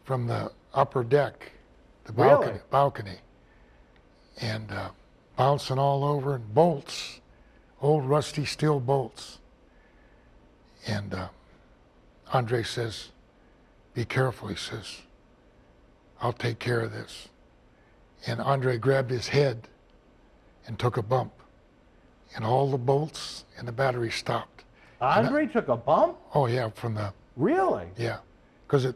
from the upper deck, the balcony, and bouncing all over, and bolts, old rusty steel bolts. And Andre says, be careful, he says, I'll take care of this. And Andre grabbed his head and took a bump, and all the bolts and the battery stopped. Andre took a bump? Oh yeah, from the... Really? Yeah, because the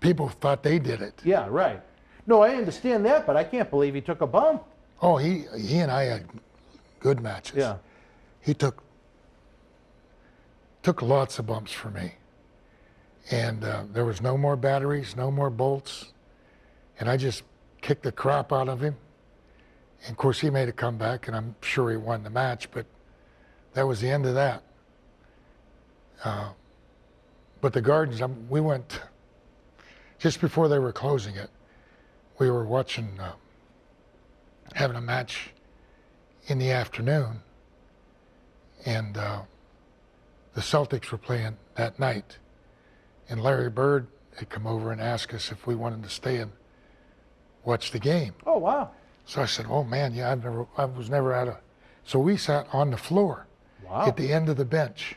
people thought they did it. Yeah, right. No, I understand that, but I can't believe he took a bump. Oh, he and I had good matches. Yeah. He took lots of bumps for me. And there was no more batteries, no more bolts. And I just kicked the crap out of him. And of course, he made a comeback, and I'm sure he won the match, but that was the end of that. But the Gardens, we went, just before they were closing it, we were watching, having a match in the afternoon, and the Celtics were playing that night. And Larry Bird had come over and asked us if we wanted to stay and watch the game. Oh, wow. So I said, oh man, yeah, I was never out of, so we sat on the floor at the end of the bench.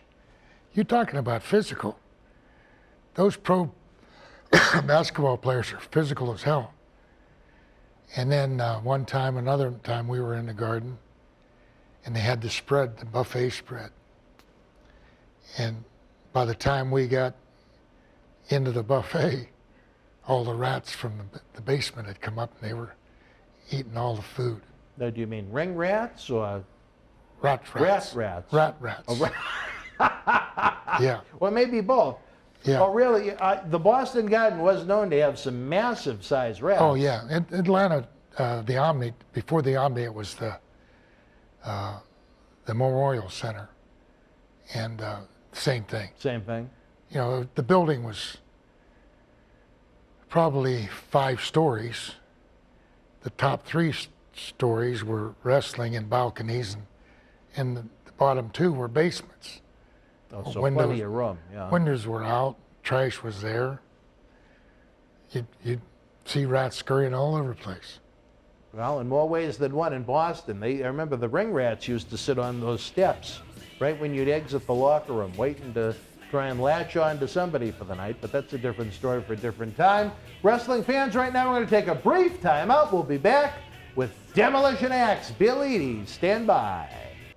You're talking about physical. Those pro basketball players are physical as hell. And then another time we were in the Garden, and they had the spread, the buffet spread. And by the time we got into the buffet, all the rats from the basement had come up, and they were eating all the food. Now, do you mean ring rats or rats? Rat rats. Oh, yeah. Well, maybe both. Yeah. Oh, really? The Boston Garden was known to have some massive sized rats. Oh, yeah. In Atlanta, the Omni, before the Omni, it was the Memorial Center. And same thing. Same thing. You know, the building was probably 5 stories. The top 3 stories were wrestling and balconies, and the bottom 2 were basements. Oh, so plenty of room, yeah. Windows were out, trash was there. You'd see rats scurrying all over the place. Well, in more ways than one in Boston. I remember the ring rats used to sit on those steps right when you'd exit the locker room, waiting to try and latch on to somebody for the night, but that's a different story for a different time. Wrestling fans, right now we're going to take a brief time out. We'll be back with Demolition Axe, Bill Eadie. Stand by.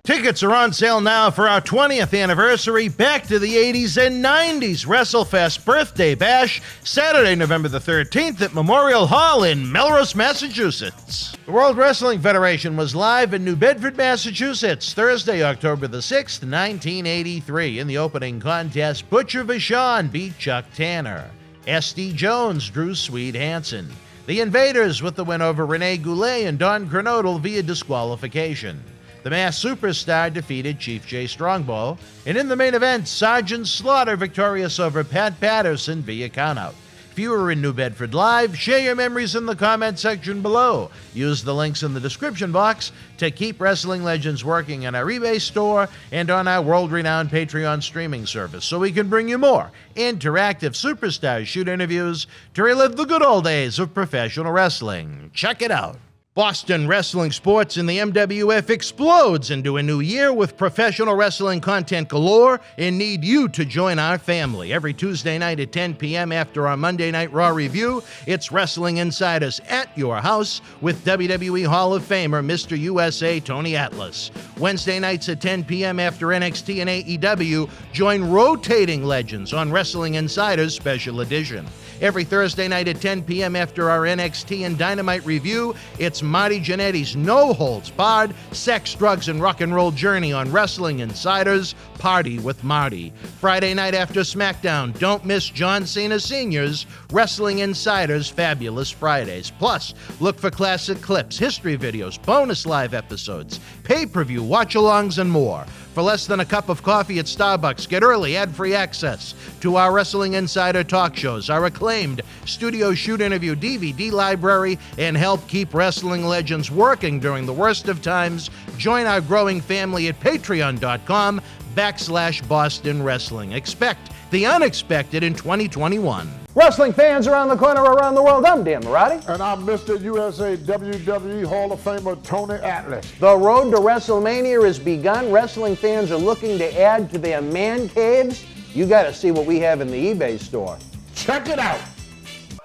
Tickets are on sale now for our 20th anniversary Back to the 80s and 90s WrestleFest Birthday Bash, Saturday, November the 13th at Memorial Hall in Melrose, Massachusetts. The World Wrestling Federation was live in New Bedford, Massachusetts, Thursday, October the 6th, 1983. In the opening contest, Butcher Vachon beat Chuck Tanner. S.D. Jones drew Swede Hansen. The Invaders with the win over Rene Goulet and Don Granodal via disqualification. The Masked Superstar defeated Chief Jay Strongbow, and in the main event, Sergeant Slaughter victorious over Pat Patterson via countout. If you were in New Bedford live, share your memories in the comment section below. Use the links in the description box to keep Wrestling Legends working in our eBay store and on our world-renowned Patreon streaming service so we can bring you more interactive Superstar shoot interviews to relive the good old days of professional wrestling. Check it out. Boston wrestling sports in the MWF explodes into a new year with professional wrestling content galore and need you to join our family. Every Tuesday night at 10 p.m. after our Monday Night Raw review, it's Wrestling Insiders at your house with WWE Hall of Famer Mr. USA Tony Atlas. Wednesday nights at 10 p.m. after NXT and AEW, join rotating legends on Wrestling Insiders Special Edition. Every Thursday night at 10 p.m. after our NXT and Dynamite review, it's Marty Jannetty's no-holds-barred sex, drugs, and rock and roll journey on Wrestling Insiders Party with Marty. Friday night after SmackDown, don't miss John Cena Sr.'s Wrestling Insiders Fabulous Fridays. Plus, look for classic clips, history videos, bonus live episodes, pay-per-view watch-alongs, and more. For less than a cup of coffee at Starbucks, get early ad-free access to our Wrestling Insider talk shows, our acclaimed studio shoot interview DVD library, and help keep wrestling legends working during the worst of times. Join our growing family at patreon.com/Boston Wrestling. Expect the unexpected in 2021. Wrestling fans around the corner, around the world, I'm Dan Marotti. And I'm Mr. USA WWE Hall of Famer Tony Atlas. The road to WrestleMania has begun. Wrestling fans are looking to add to their man caves. You got to see what we have in the eBay store. Check it out.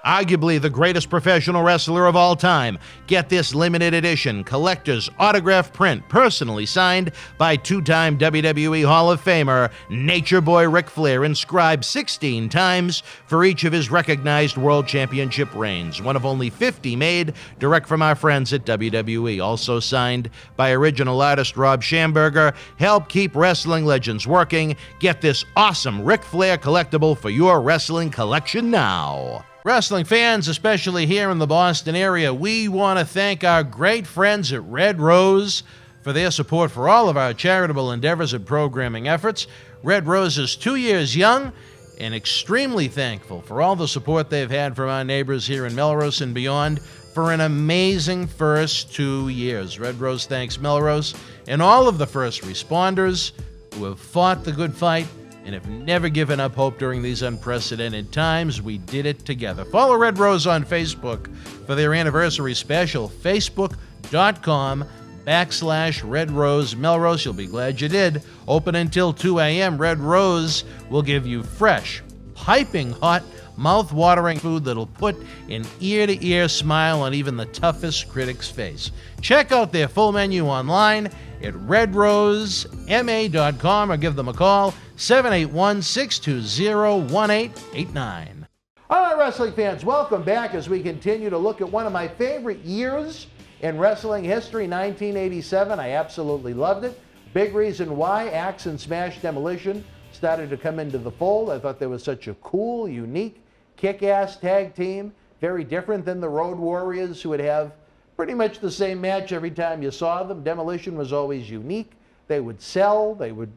Arguably the greatest professional wrestler of all time. Get this limited edition collector's autograph print personally signed by two-time WWE Hall of Famer Nature Boy Ric Flair, inscribed 16 times for each of his recognized World Championship reigns. One of only 50 made direct from our friends at WWE. Also signed by original artist Rob Schamberger. Help keep wrestling legends working. Get this awesome Ric Flair collectible for your wrestling collection now. Wrestling fans, especially here in the Boston area, we want to thank our great friends at Red Rose for their support for all of our charitable endeavors and programming efforts. Red Rose is 2 years young and extremely thankful for all the support they've had from our neighbors here in Melrose and beyond for an amazing first 2 years. Red Rose thanks Melrose and all of the first responders who have fought the good fight and have never given up hope during these unprecedented times. We did it together. Follow Red Rose on Facebook for their anniversary special, facebook.com/Red Rose Melrose. You'll be glad you did. Open until 2 a.m. Red Rose will give you fresh, piping hot, mouth-watering food that'll put an ear-to-ear smile on even the toughest critic's face. Check out their full menu online at redrosema.com or give them a call, 781-620-1889. All right, wrestling fans, welcome back as we continue to look at one of my favorite years in wrestling history, 1987. I absolutely loved it. Big reason why Axe and Smash Demolition started to come into the fold. I thought they was such a cool, unique, kick-ass tag team, very different than the Road Warriors, who would have pretty much the same match every time you saw them. Demolition was always unique. They would sell, they would,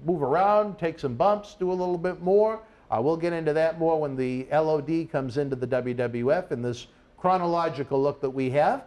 move around, take some bumps, do a little bit more. We'll get into that more when the LOD comes into the WWF in this chronological look that we have.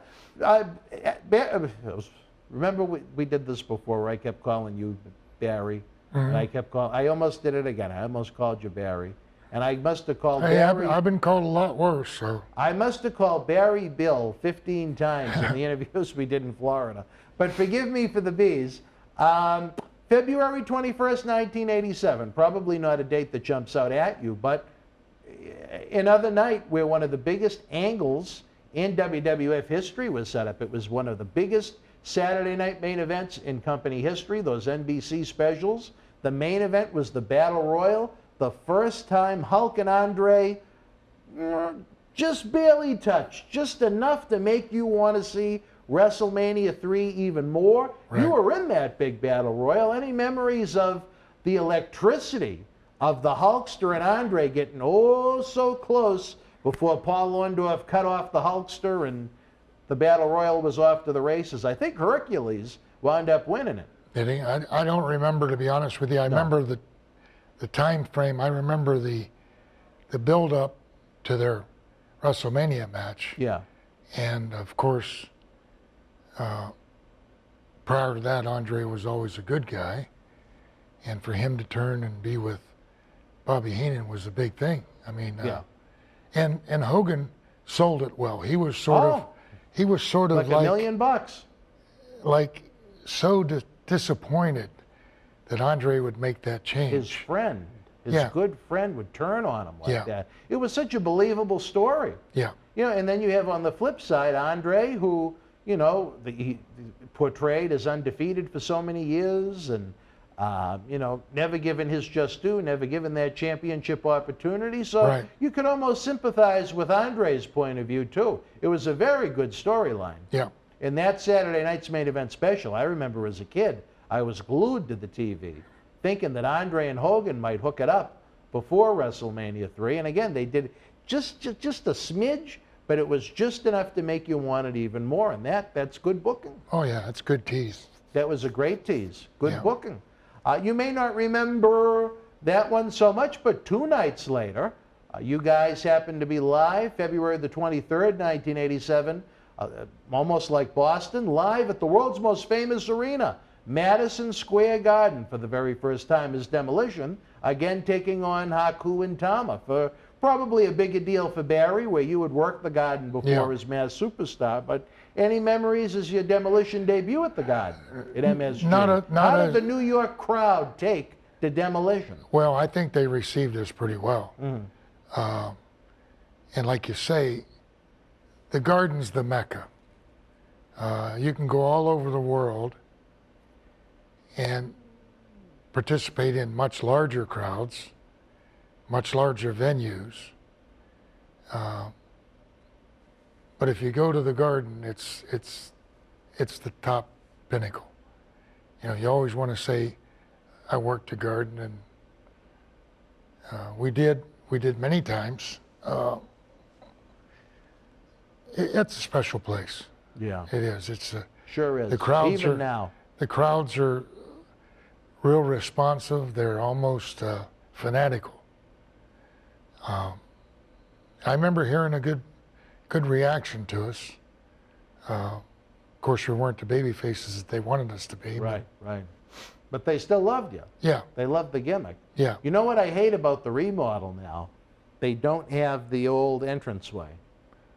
Remember we did this before where I kept calling you Barry. And I kept calling. I almost did it again. I almost called you Barry. And I must have called Hey, Barry. I've been called a lot worse, so. I must have called Barry Bill 15 times in the interviews we did in Florida. But forgive me for the bees. February 21st, 1987. Probably not a date that jumps out at you, but another night where one of the biggest angles in WWF history was set up. It was one of the biggest Saturday night main events in company history, those NBC specials. The main event was the Battle Royal. The first time Hulk and Andre just barely touched, just enough to make you want to see WrestleMania 3 even more. Right. You were in that big Battle Royal. Any memories of the electricity of the Hulkster and Andre getting oh so close before Paul Orndorff cut off the Hulkster and the Battle Royal was off to the races? I think Hercules wound up winning it. Did he? I don't remember, to be honest with you. I remember the time frame. I remember the build up to their WrestleMania match. Yeah. And of course, prior to that, Andre was always a good guy, and for him to turn and be with Bobby Heenan was a big thing. I mean, and Hogan sold it well. He was sort of like $1 million, like so disappointed that Andre would make that change. His friend, his good friend, would turn on him like that. It was such a believable story. Yeah. You know, and then you have on the flip side Andre, who, you know, he portrayed as undefeated for so many years, and you know, never given his just due, never given that championship opportunity. So you could almost sympathize with Andre's point of view too. It was a very good storyline. Yeah. In that Saturday night's main event special, I remember as a kid, I was glued to the TV, thinking that Andre and Hogan might hook it up before WrestleMania 3. And again, they did just a smidge, but it was just enough to make you want it even more. And that's good booking. Oh yeah, that's good tease. That was a great tease. Good booking. You may not remember that one so much, but 2 nights later, you guys happened to be live, February the 23rd, 1987, almost like Boston, live at the world's most famous arena, Madison Square Garden, for the very first time as Demolition, again taking on Haku and Tama for probably a bigger deal for Barry, where you would work the Garden before as Mass Superstar. But any memories as your Demolition debut at the Garden at MSG? How did the New York crowd take to Demolition? Well, I think they received us pretty well. And like you say, the Garden's the Mecca. You can go all over the world and participate in much larger crowds, much larger venues. But if you go to the Garden, it's the top pinnacle. You know, you always want to say, I worked the Garden, and we did many times. It's a special place. Yeah. It is. It's sure is. The crowds even now. The crowds are real responsive. They're almost fanatical. I remember hearing a good reaction to us. Of course, we weren't the baby faces that they wanted us to be. Right. But they still loved you. Yeah. They loved the gimmick. Yeah. You know what I hate about the remodel now? They don't have the old entranceway.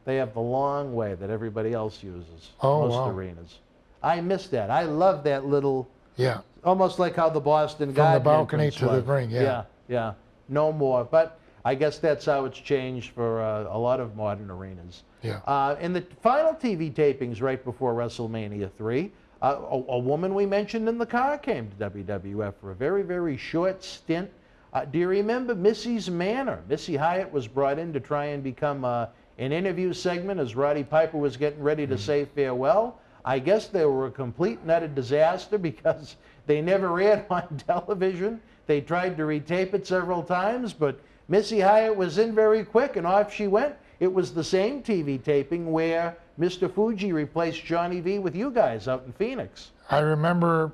They have the long way that everybody else uses. Most arenas. I miss that. I love that little. Yeah. Almost like how the Boston From Garden the balcony to the ring. Yeah. No more. But I guess that's how it's changed for a lot of modern arenas. Yeah. In the final TV tapings right before WrestleMania 3, a woman we mentioned in the car came to WWF for a very, very short stint. Do you remember Missy's Manor? Missy Hyatt was brought in to try and become an interview segment as Roddy Piper was getting ready to say farewell. I guess they were a complete and utter disaster because they never aired on television. They tried to retape it several times, but Missy Hyatt was in very quick, and off she went. It was the same TV taping where Mr. Fuji replaced Johnny V with you guys out in Phoenix. I remember,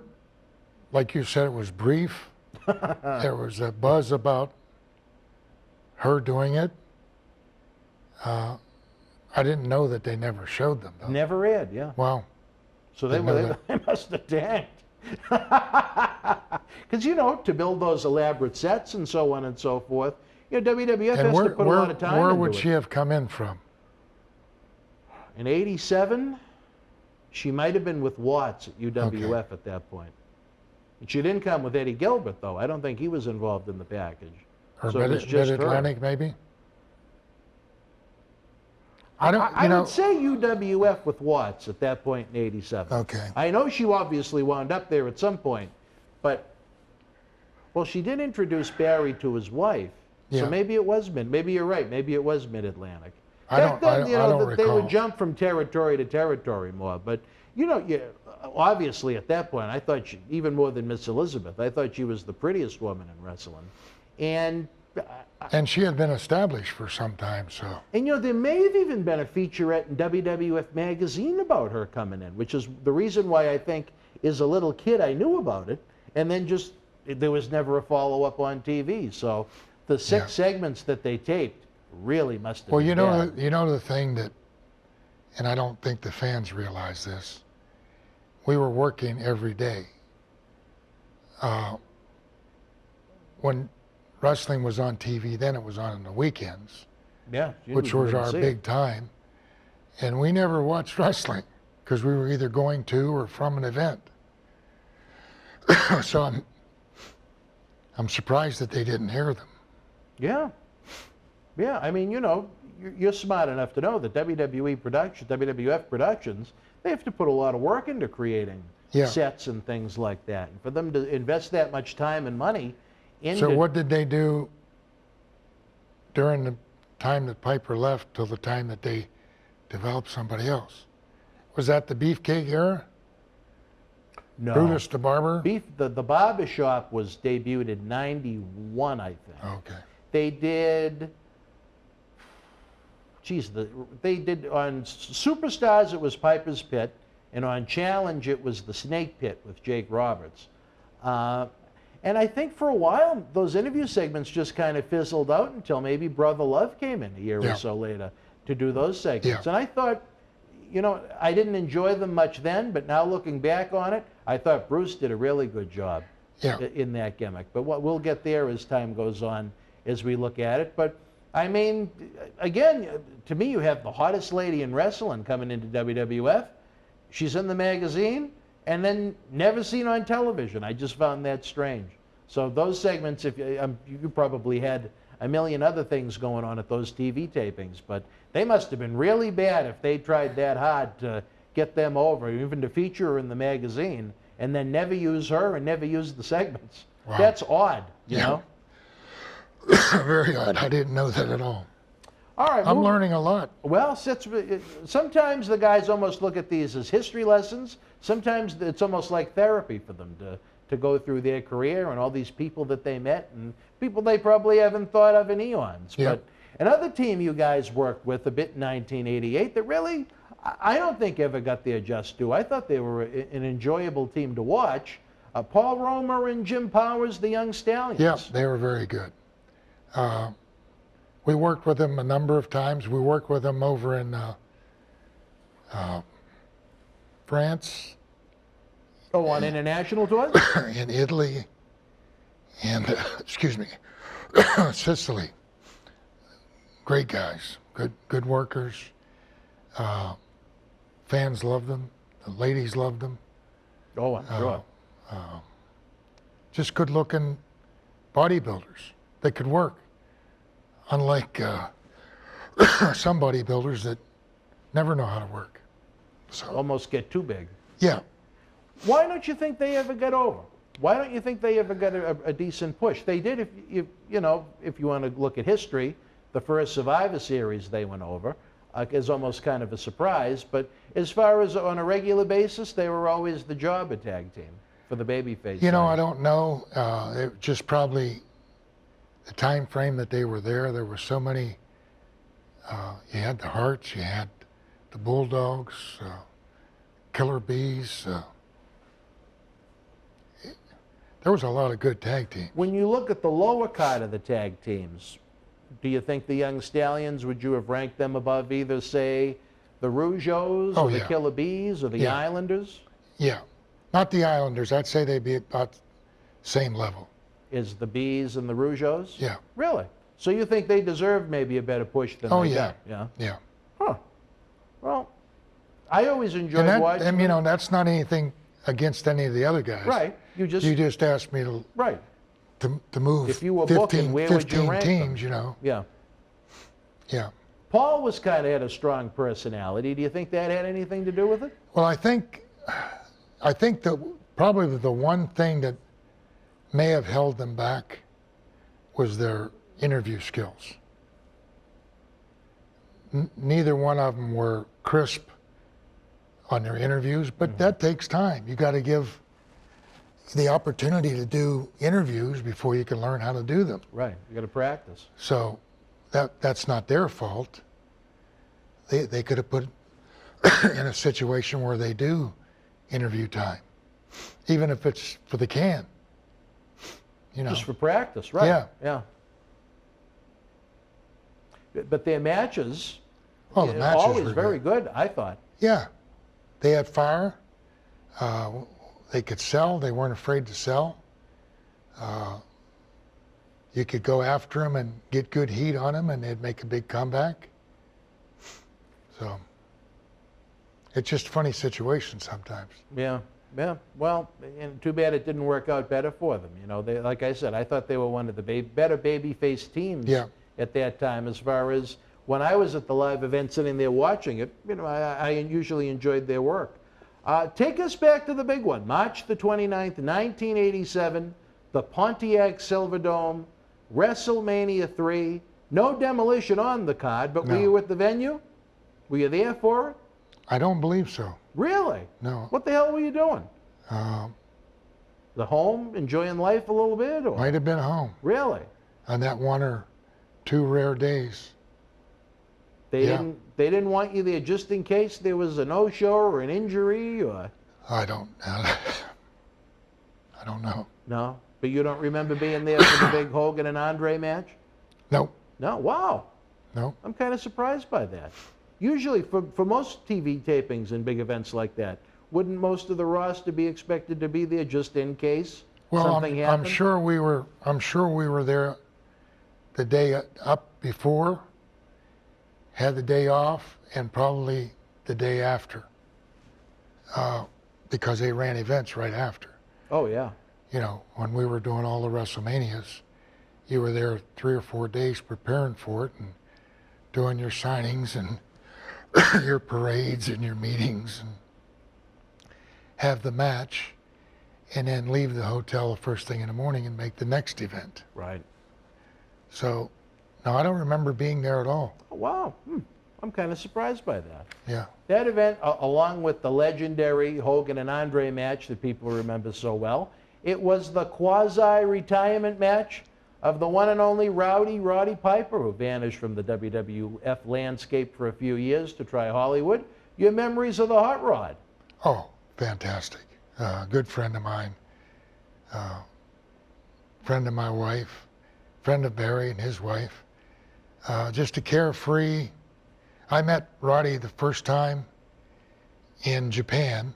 like you said, it was brief. There was a buzz about her doing it. I didn't know that they never showed them, though. Never aired, yeah. Wow. So they must have tanked. Because, you know, to build those elaborate sets and so on and so forth, you know, WWF has to put a lot of time into it. Where would she have come in from? In '87, she might have been with Watts at UWF at that point. And she didn't come with Eddie Gilbert, though. I don't think he was involved in the package. Or So it was just her. Mid-Atlantic, maybe? I would say UWF with Watts at that point in '87. Okay. I know she obviously wound up there at some point, but, well, she did introduce Barry to his wife. Yeah. So maybe it was maybe you're right, maybe it was Mid-Atlantic. I don't They recall. would jump from territory to territory more, but, you know, obviously at that point, I thought she, even more than Miss Elizabeth, I thought she was the prettiest woman in wrestling. And she had been established for some time, so. And, you know, there may have even been a featurette in WWF Magazine about her coming in, which is the reason why I think, as a little kid, I knew about it, and then just, there was never a follow-up on TV. So the 6 segments that they taped really must have been bad. You know the thing that, and I don't think the fans realize this, we were working every day. When wrestling was on TV, then it was on the weekends, which was our big time. And we never watched wrestling because we were either going to or from an event. So I'm surprised that they didn't hear them. Yeah, I mean, you know, you're smart enough to know that WWF Productions, they have to put a lot of work into creating sets and things like that. And for them to invest that much time and money into... So what did they do during the time that Piper left till the time that they developed somebody else? Was that the Beefcake era? No. Brutus the Barber? The Barber Shop was debuted in '91, I think. Okay. They did... they did on Superstars, it was Piper's Pit, and on Challenge, it was the Snake Pit with Jake Roberts. And I think for a while, those interview segments just kind of fizzled out until maybe Brother Love came in a year or so later to do those segments. And I thought, you know, I didn't enjoy them much then, but now looking back on it, I thought Bruce did a really good job in that gimmick. But we'll get there as time goes on as we look at it. But I mean, again, to me, you have the hottest lady in wrestling coming into WWF. She's in the magazine and then never seen on television. I just found that strange. So those segments, if you probably had a million other things going on at those TV tapings, but they must have been really bad if they tried that hard to get them over, even to feature her in the magazine, and then never use her and never use the segments. Wow. That's odd, you know? Very odd. I didn't know that at all. All right, I'm learning a lot. Well, sometimes the guys almost look at these as history lessons. Sometimes it's almost like therapy for them to go through their career and all these people that they met and people they probably haven't thought of in eons. But another team you guys worked with a bit in 1988 that really, I don't think ever got their just due. I thought they were an enjoyable team to watch. Paul Romer and Jim Powers, the Young Stallions. Yeah, they were very good. We worked with them a number of times. We worked with them over in France. Oh, on international tours? In Italy and, excuse me, Sicily. Great guys, good workers. Fans loved them. The ladies loved them. Oh, I'm sure. Just good-looking bodybuilders. They could work. Unlike some bodybuilders that never know how to work. So almost get too big. Yeah. Why don't you think they ever got over? Why don't you think they ever got a decent push? They did, if you want to look at history, the first Survivor Series they went over is almost kind of a surprise. But as far as on a regular basis, they were always the jobber tag team for the babyface. You know, I don't know. It just probably the time frame that they were there. There were so many. You had the Hearts, you had the Bulldogs, Killer Bees. There was a lot of good tag teams. When you look at the lower card of the tag teams, do you think the Young Stallions, would you have ranked them above either, say, the Rougeaus or the Killer Bees or the Islanders? Yeah. Not the Islanders. I'd say they'd be about same level. Is the Bees and the Rougeaus? Yeah. Really? So you think they deserved maybe a better push than they got? Yeah. Yeah. Huh. Well, I always enjoyed watching. And, you know, that's not anything against any of the other guys. Right. You just asked me to right to move if you were 15, booking, where 15 would you rank teams, them? you know. Yeah. Yeah. Paul was kind of had a strong personality. Do you think that had anything to do with it? Well, I think that probably the one thing that may have held them back was their interview skills. Neither one of them were crisp on their interviews, but that takes time. You got to give the opportunity to do interviews before you can learn how to do them. Right. You got to practice. So that's not their fault. They could have put in a situation where they do interview time, even if it's for the can. You know. Just for practice, right? Yeah. Yeah. But their matches, Oh, the matches always were very good, I thought. Yeah, they had fire. They could sell. They weren't afraid to sell. You could go after them and get good heat on them, and they'd make a big comeback. So it's just a funny situation sometimes. Yeah, yeah. Well, and too bad it didn't work out better for them. You know, they, like I said, I thought they were one of the better babyface teams at that time. As far as when I was at the live event sitting there watching it, you know, I usually enjoyed their work. Take us back to the big one, March the 29th, 1987, the Pontiac Silverdome, WrestleMania 3. No Demolition on the card, but were you at the venue? Were you there for it? I don't believe so. Really? No. What the hell were you doing? The home, enjoying life a little bit? Or? Might have been home. Really? On that one or two rare days. They didn't want you there just in case there was a no-show or an injury, or? I don't know. No? But you don't remember being there for the big Hogan and Andre match? Nope. No? Wow. Nope. I'm kind of surprised by that. Usually, for most TV tapings and big events like that, wouldn't most of the roster be expected to be there just in case something happened? I'm sure we were there the day up before, had the day off, and probably the day after, because they ran events right after. Oh yeah. You know, when we were doing all the WrestleManias, you were there 3 or 4 days preparing for it and doing your signings and your parades and your meetings, and have the match, and then leave the hotel the first thing in the morning and make the next event. Right. So, no, I don't remember being there at all. Oh, wow. I'm kind of surprised by that. Yeah. That event, along with the legendary Hogan and Andre match that people remember so well, it was the quasi-retirement match of the one and only Roddy Piper, who vanished from the WWF landscape for a few years to try Hollywood. Your memories of the Hot Rod? Oh, fantastic. Good friend of mine, friend of my wife, friend of Barry and his wife. Just a carefree. I met Roddy the first time in Japan,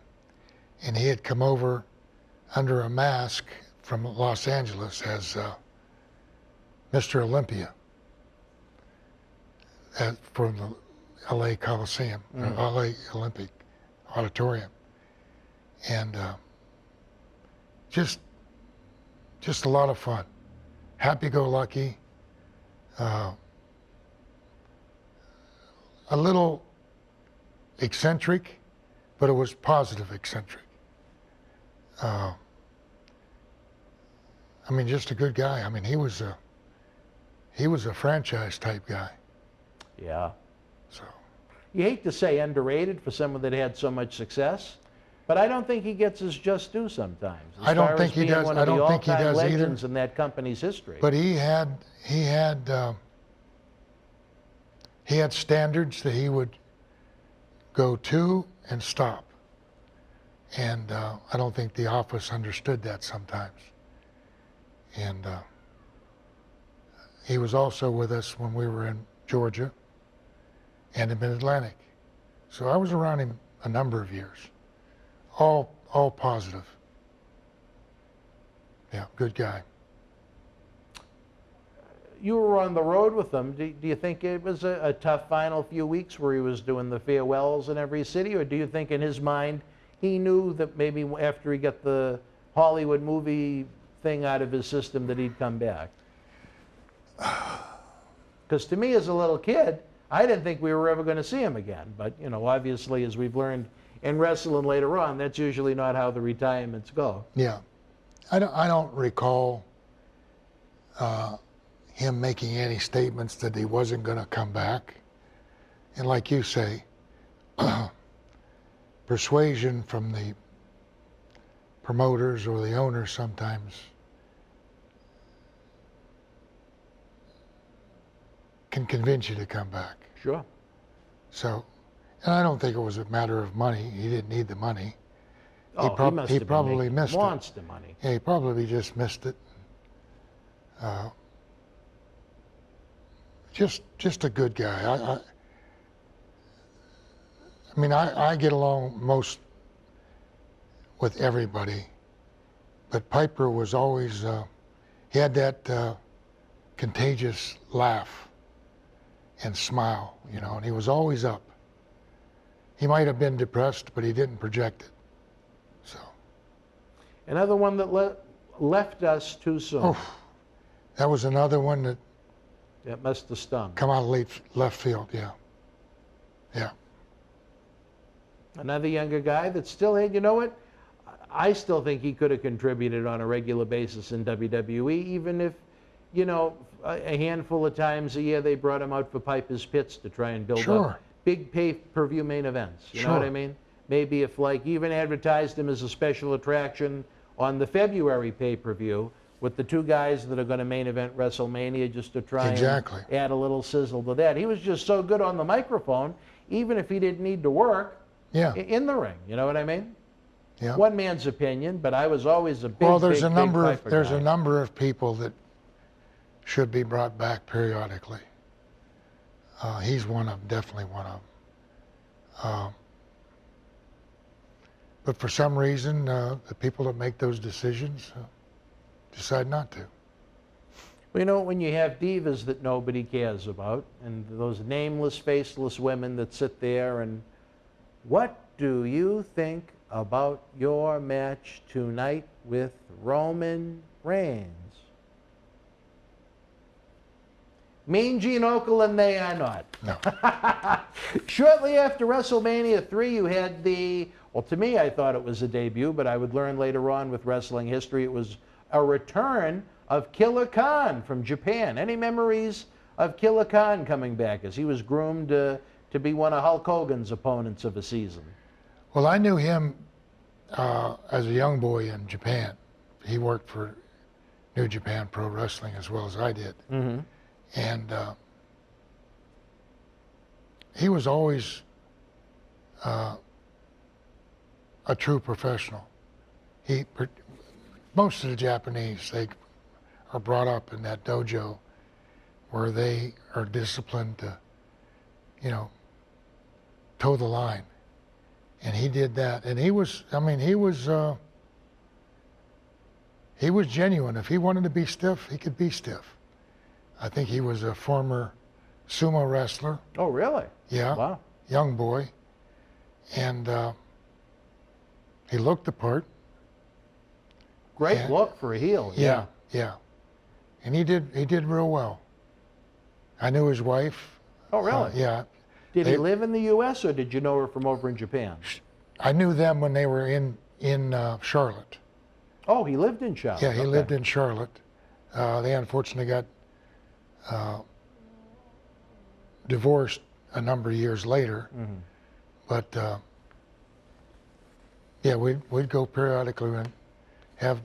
and he had come over under a mask from Los Angeles as Mr. Olympia from the LA Coliseum, LA Olympic Auditorium. And just a lot of fun. Happy-go-lucky. A little eccentric, but it was positive eccentric. I mean, just a good guy. I mean, he was a franchise type guy. Yeah. So. You hate to say underrated for someone that had so much success, but I don't think he gets his just due sometimes. I don't think he does. I don't think he does either. Legends in that company's history. But he had standards that he would go to and stop. And I don't think the office understood that sometimes. And he was also with us when we were in Georgia and in Mid-Atlantic. So I was around him a number of years, all all positive. Yeah, good guy. You were on the road with him. Do you think it was a tough final few weeks where he was doing the farewells in every city, or do you think in his mind he knew that maybe after he got the Hollywood movie thing out of his system that he'd come back? Because to me as a little kid, I didn't think we were ever going to see him again. But, you know, obviously as we've learned in wrestling later on, that's usually not how the retirements go. Yeah. I don't recall him making any statements that he wasn't going to come back. And like you say, persuasion from the promoters or the owners sometimes can convince you to come back. Sure. So, and I don't think it was a matter of money. He didn't need the money. Oh, he probably missed it. Monster money. Yeah, he probably just missed it. Just a good guy. I mean, I get along most with everybody, but Piper was always, he had that contagious laugh and smile, you know, and he was always up. He might have been depressed, but he didn't project it. So. Another one that left us too soon. Oh, that was another one that must have stung. Come out of left field, yeah. Yeah. Another younger guy that still had, you know what? I still think he could have contributed on a regular basis in WWE, even if, you know, a handful of times a year they brought him out for Piper's Pits to try and build up big pay-per-view main events. You know what I mean? Maybe if, like, even advertised him as a special attraction on the February pay-per-view with the two guys that are going to main event WrestleMania, just to try and add a little sizzle to that. He was just so good on the microphone, even if he didn't need to work in the ring. You know what I mean? Yeah. One man's opinion, but I was always a big, well, there's big, a number big of Piper there's guy. a number of people that should be brought back periodically. He's one of them, definitely one of them. But for some reason, the people that make those decisions decide not to. Well, you know, when you have divas that nobody cares about, and those nameless, faceless women that sit there and, what do you think about your match tonight with Roman Reigns? Mean Gene Okerlund, they are not. No. Shortly after WrestleMania 3, you had the, well, to me, I thought it was a debut, but I would learn later on with wrestling history, it was a return of Killer Khan from Japan. Any memories of Killer Khan coming back, as he was groomed to be one of Hulk Hogan's opponents of a season? Well, I knew him as a young boy in Japan. He worked for New Japan Pro Wrestling as well as I did. Mm-hmm. And he was always a true professional. Most of the Japanese, they are brought up in that dojo where they are disciplined to, you know, toe the line. And he did that. And he was, I mean, he was genuine. If he wanted to be stiff, he could be stiff. I think he was a former sumo wrestler. Oh, really? Yeah. Wow. Young boy. And he looked the part. Great look for a heel. Yeah, yeah. And he did real well. I knew his wife. Oh, really? Yeah. Did he live in the U.S. or did you know her from over in Japan? I knew them when they were in Charlotte. Oh, he lived in Charlotte. Yeah, he lived in Charlotte. They unfortunately got divorced a number of years later. Mm-hmm. But yeah, we'd go periodically and have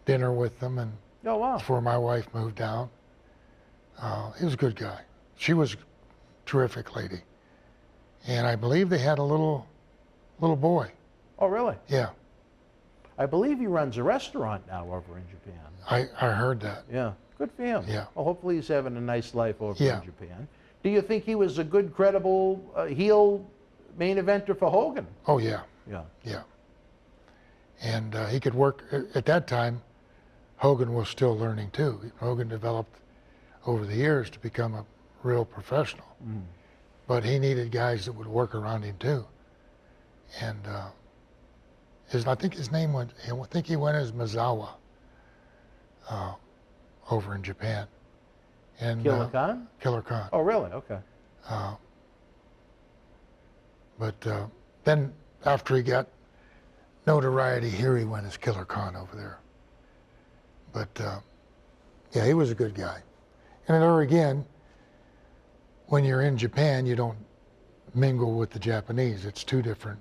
dinner with them, and before my wife moved down. He was a good guy. She was a terrific lady. And I believe they had a little boy. Oh, really? Yeah. I believe he runs a restaurant now over in Japan. I heard that. Yeah. Good for him. Yeah. Well, hopefully he's having a nice life over in Japan. Do you think he was a good, credible heel main eventer for Hogan? Oh, yeah. Yeah. Yeah. And he could work. At that time, Hogan was still learning too. Hogan developed over the years to become a real professional. But he needed guys that would work around him too. And I think his name went, I think he went as Mizawa over in Japan. And Killer Khan? Killer Khan. Oh, really? Okay. But then after he got notoriety here, he went as Killer Khan over there. But yeah, he was a good guy. And there again, when you're in Japan, you don't mingle with the Japanese. It's two different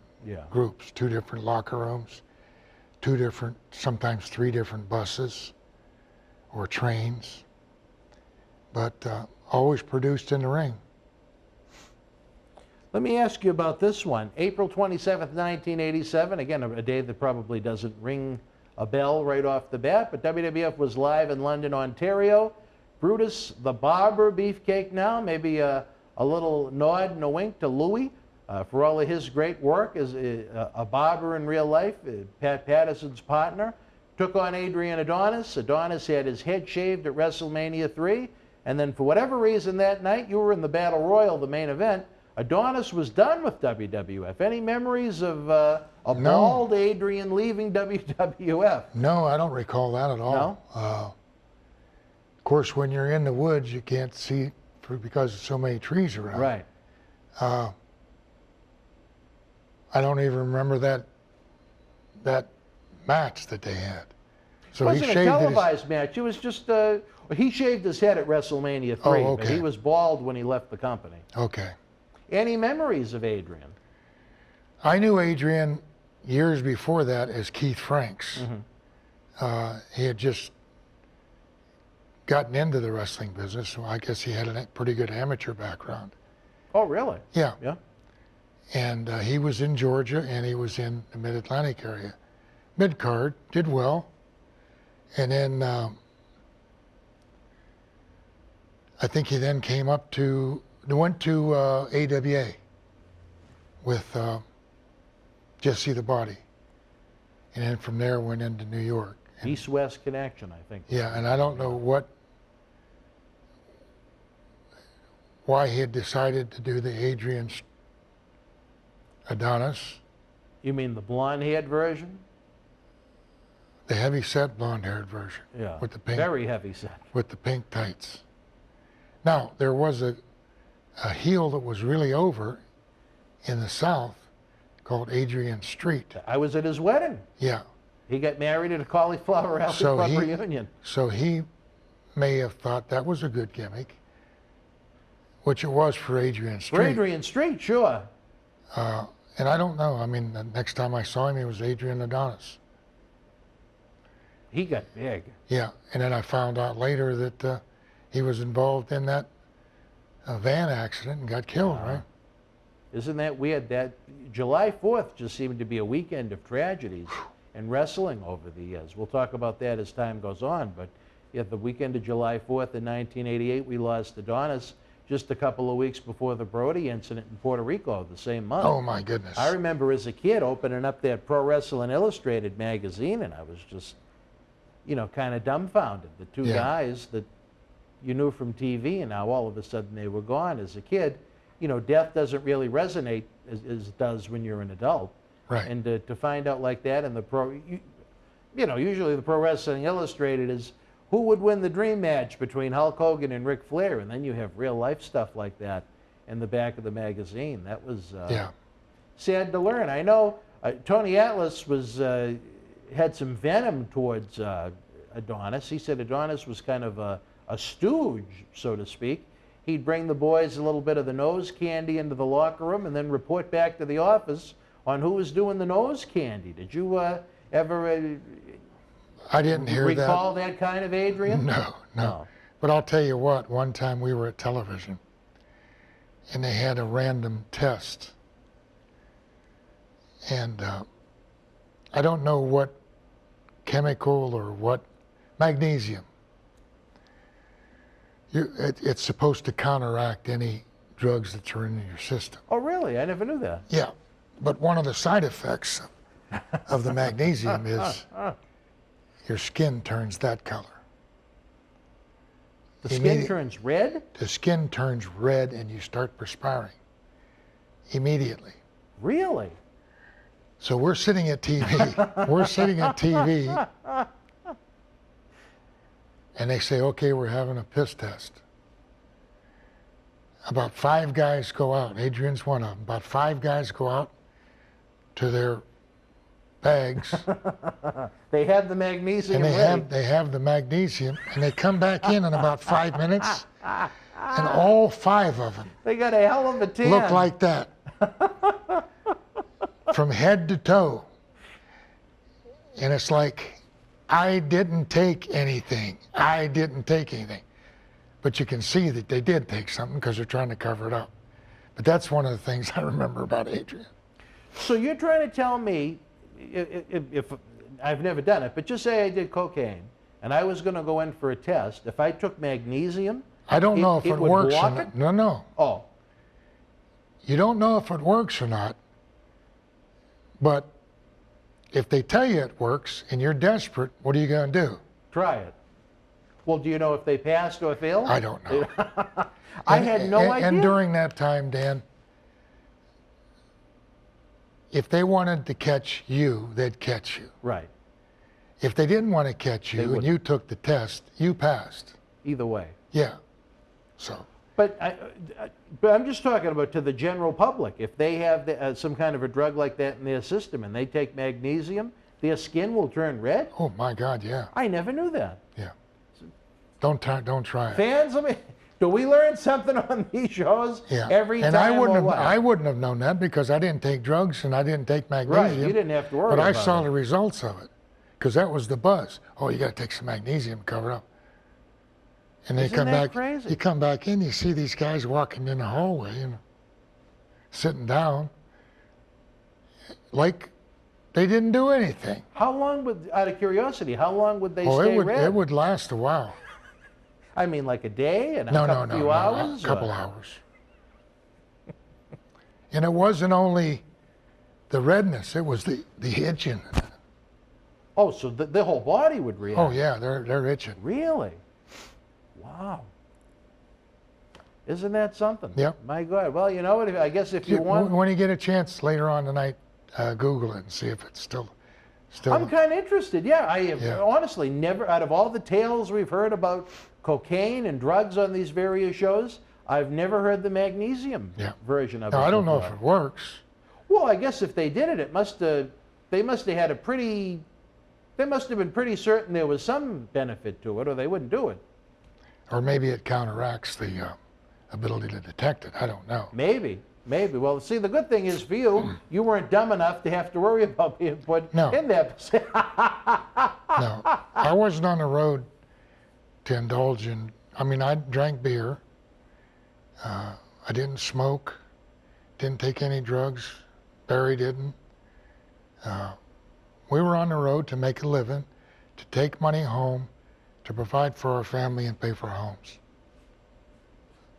groups, two different locker rooms, two different, sometimes three different buses or trains, but always produced in the ring. Let me ask you about this one. April 27th, 1987. Again, a day that probably doesn't ring a bell right off the bat, but WWF was live in London, Ontario. Brutus the Barber, Beefcake now, maybe a little nod and a wink to Louis for all of his great work as a barber in real life. Pat Patterson's partner took on Adrian Adonis. Adonis had his head shaved at WrestleMania 3, and then for whatever reason that night, you were in the Battle Royal, the main event, Adonis was done with WWF. Any memories of a bald Adrian leaving WWF? No, I don't recall that at all. No? Of course, when you're in the woods, you can't see because of so many trees around. Right. I don't even remember that match that they had. So it wasn't a televised match. It was just he shaved his head at WrestleMania 3, but he was bald when he left the company. Okay. Any memories of Adrian? I knew Adrian years before that as Keith Franks. He had just gotten into the wrestling business, so I guess he had a pretty good amateur background. Oh, really? Yeah. Yeah. And he was in Georgia, and he was in the Mid-Atlantic area. Mid-card, did well. And then I think he then came up to, went to AWA with Jesse the Body. And then from there went into New York. East-West connection, I think. Yeah, and I don't know why he had decided to do the Adrian Adonis. You mean the blonde-haired version? The heavy-set blonde-haired version. Yeah, with the pink, very heavy-set. With the pink tights. Now, there was a heel that was really over in the South called Adrian Street. I was at his wedding. Yeah. He got married at a cauliflower alley club reunion. So he may have thought that was a good gimmick, which it was for Adrian Street. For Adrian Street, sure. And I don't know. I mean, the next time I saw him, he was Adrian Adonis. He got big. Yeah, and then I found out later that he was involved in that van accident and got killed, right? Isn't that weird? That July 4th just seemed to be a weekend of tragedies in wrestling over the years. We'll talk about that as time goes on, but yeah, the weekend of July 4th in 1988, we lost Adonis just a couple of weeks before the Brody incident in Puerto Rico the same month. Oh, my goodness. I remember as a kid opening up that Pro Wrestling Illustrated magazine, and I was just, kind of dumbfounded. The two guys that you knew from TV, and now all of a sudden they were gone. As a kid, death doesn't really resonate as it does when you're an adult. Right. And to find out like that in the usually the Pro Wrestling Illustrated is who would win the dream match between Hulk Hogan and Ric Flair, and then you have real life stuff like that in the back of the magazine. That was sad to learn. I know Tony Atlas had some venom towards Adonis. He said Adonis was kind of a stooge, so to speak. He'd bring the boys a little bit of the nose candy into the locker room and then report back to the office on who was doing the nose candy. Did you ever I didn't hear recall that kind of Adrian? No. But I'll tell you what, one time we were at television and they had a random test. And I don't know what chemical or what, magnesium. It's supposed to counteract any drugs that are in your system. Oh, really? I never knew that. Yeah. But one of the side effects of the magnesium is your skin turns that color. The skin turns red? The skin turns red and you start perspiring immediately. Really? So we're sitting at TV. We're sitting at TV. And they say, okay, we're having a piss test. About 5 guys go out. Adrian's one of them. About 5 guys go out to their bags. They have the magnesium and they have the magnesium, and they come back in about 5 minutes, and all 5 of them they got a hell of a tan. Look like that. From head to toe. And it's like, I didn't take anything. I didn't take anything. But you can see that they did take something because they're trying to cover it up. But that's one of the things I remember about Adrian. So you're trying to tell me, if I've never done it, but just say I did cocaine and I was going to go in for a test, if I took magnesium, I don't know if it works or not. No. Oh. You don't know if it works or not, but if they tell you it works and you're desperate, what are you going to do? Try it. Well, do you know if they passed or failed? I don't know. I had no idea. And during that time, Dan, if they wanted to catch you, they'd catch you. Right. If they didn't want to catch you and you took the test, you passed. Either way. Yeah. So. But I'm just talking about to the general public. If they have some kind of a drug like that in their system and they take magnesium, their skin will turn red? Oh, my God, yeah. I never knew that. Yeah. Don't try it. Fans, do we learn something on these shows every time? And I wouldn't have known that because I didn't take drugs and I didn't take magnesium. Right, you didn't have to worry about it. But I saw the results of it because that was the buzz. Oh, you got to take some magnesium, cover up. And they come back. Crazy? You come back in, you see these guys walking in the hallway, sitting down, like they didn't do anything. How long would, out of curiosity, how long would they stay red? It would last a while. I mean, like a day and few hours? A couple hours. And it wasn't only the redness; it was the itching. Oh, so the whole body would react. Oh yeah, they're itching. Really? Wow. Isn't that something? Yep. My God. Well, you know what? I guess if you want. When you get a chance later on tonight, Google it and see if it's still. I'm kind of interested. Yeah, I have honestly never, out of all the tales we've heard about cocaine and drugs on these various shows, I've never heard the magnesium version of it. Now, I don't know if it works. Well, I guess if they did it, they must have had they must have been pretty certain there was some benefit to it, or they wouldn't do it. Or maybe it counteracts the ability to detect it. I don't know. Maybe. Well, see, the good thing is for you, you weren't dumb enough to have to worry about being put in that. No, I wasn't on the road to indulge in. I mean, I drank beer. I didn't smoke. Didn't take any drugs. Barry didn't. We were on the road to make a living, to take money home, to provide for our family and pay for our homes.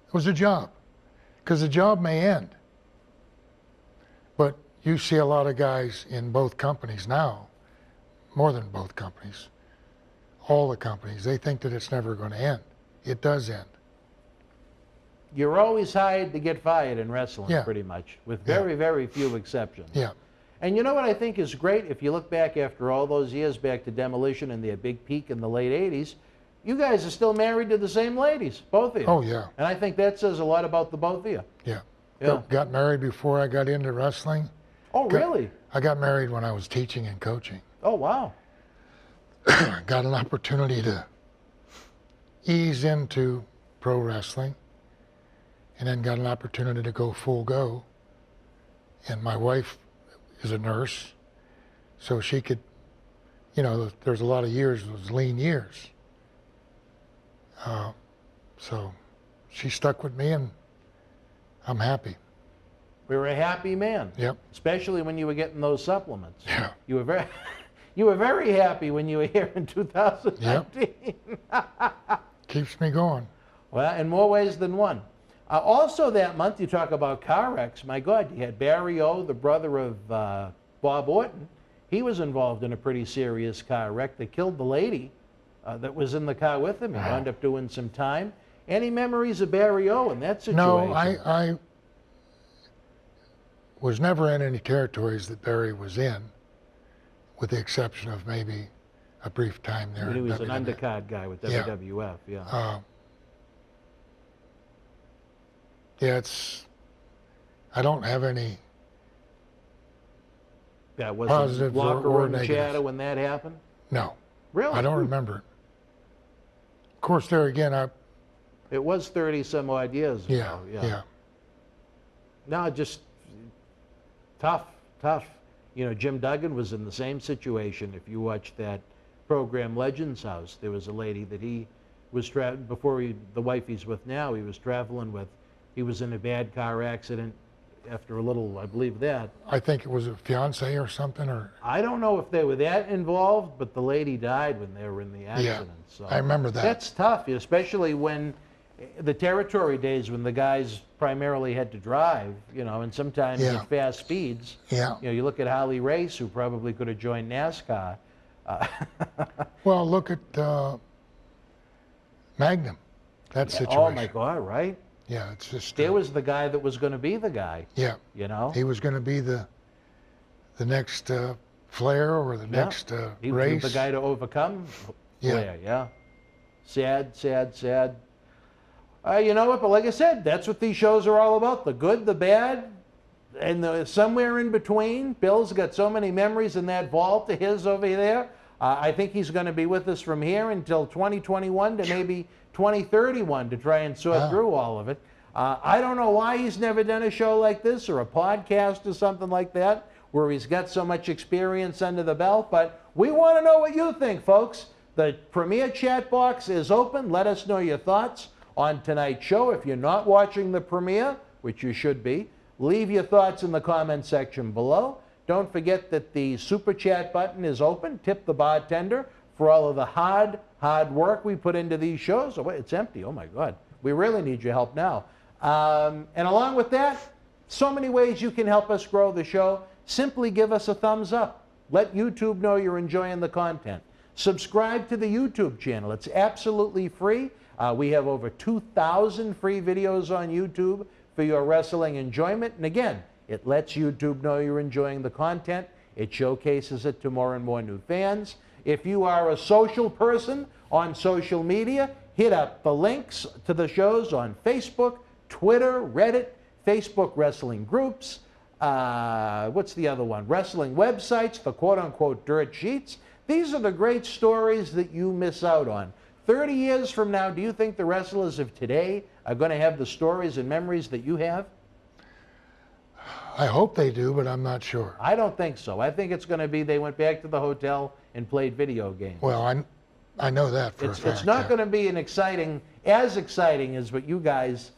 It was a job, because the job may end. But you see a lot of guys in both companies now, more than both companies, all the companies, they think that it's never going to end. It does end. You're always hired to get fired in wrestling, pretty much, with very, very few exceptions. Yeah. And you know what I think is great? If you look back after all those years, back to Demolition and their big peak in the late 80s, you guys are still married to the same ladies, both of you. Oh, yeah. And I think that says a lot about the both of you. Yeah. Yeah. Got married before I got into wrestling. Oh, really? I got married when I was teaching and coaching. Oh, wow. Got an opportunity to ease into pro wrestling, and then got an opportunity to go full go. And my wife is a nurse, so she could, there's a lot of years, those lean years. So she stuck with me, and I'm happy. We were a happy man. Yep. Especially when you were getting those supplements. Yeah. You were very happy when you were here in 2019. Yep. Keeps me going. Well, in more ways than one. Also that month, you talk about car wrecks. My God, you had Barry O, the brother of Bob Orton. he was involved in a pretty serious car wreck that killed the lady that was in the car with him. He wound up doing some time. Any memories of Barry O in that situation? No, I was never in any territories that Barry was in, with the exception of maybe a brief time there. He was in an WWF. undercard guy with WWF, yeah. I don't have any That was positive locker or room negative. chatter when that happened? No. Really? I don't remember it. Of course, there again, It was 30 some odd years ago. yeah. No, just tough. You know, Jim Duggan was in the same situation. If you watched that program Legends House, there was a lady that he was before the wife he's with now, he was traveling with. He was in a bad car accident after a little, I believe that. I think it was a fiance or something, or I don't know if they were that involved, but the lady died when they were in the accident. So I remember that. That's tough, especially when the territory days when the guys primarily had to drive, you know, and sometimes Yeah. at fast speeds. Yeah. You know, you look at Harley Race, who probably could have joined NASCAR. Well, look at Magnum, that situation. Oh my God, right? Yeah, it's just. There was the guy that was going to be the guy. Yeah. You know? He was going to be the next Flair or the next He race. was the guy to overcome Yeah. Flair, yeah. Sad. You know what? But like I said, that's what these shows are all about. The good, the bad, and somewhere in between. Bill's got so many memories in that vault of his over there. I think he's going to be with us from here until 2021 to maybe 2031 to try and sort through all of it. I don't know why he's never done a show like this or a podcast or something like that where he's got so much experience under the belt, but we want to know what you think, folks. The Premier chat box is open. Let us know your thoughts on tonight's show. If you're not watching the premiere, which you should be, leave your thoughts in the comment section below. Don't forget that the super chat button is open. Tip the bartender for all of the hard work we put into these shows. Oh, wait, it's empty. Oh, my God. We really need your help now. And along with that, so many ways you can help us grow the show. Simply give us a thumbs up. Let YouTube know you're enjoying the content. Subscribe to the YouTube channel. It's absolutely free. We have over 2,000 free videos on YouTube for your wrestling enjoyment. And again, it lets YouTube know you're enjoying the content. It showcases it to more and more new fans. If you are a social person on social media, hit up the links to the shows on Facebook, Twitter, Reddit, Facebook wrestling groups. What's the other one? Wrestling websites, the quote-unquote dirt sheets. These are the great stories that you miss out on. 30 years from now, do you think the wrestlers of today are going to have the stories and memories that you have? I hope they do, but I'm not sure. I don't think so. I think it's going to be they went back to the hotel and played video games. Well, I know that for a fact. It's not going to be as exciting as what you guys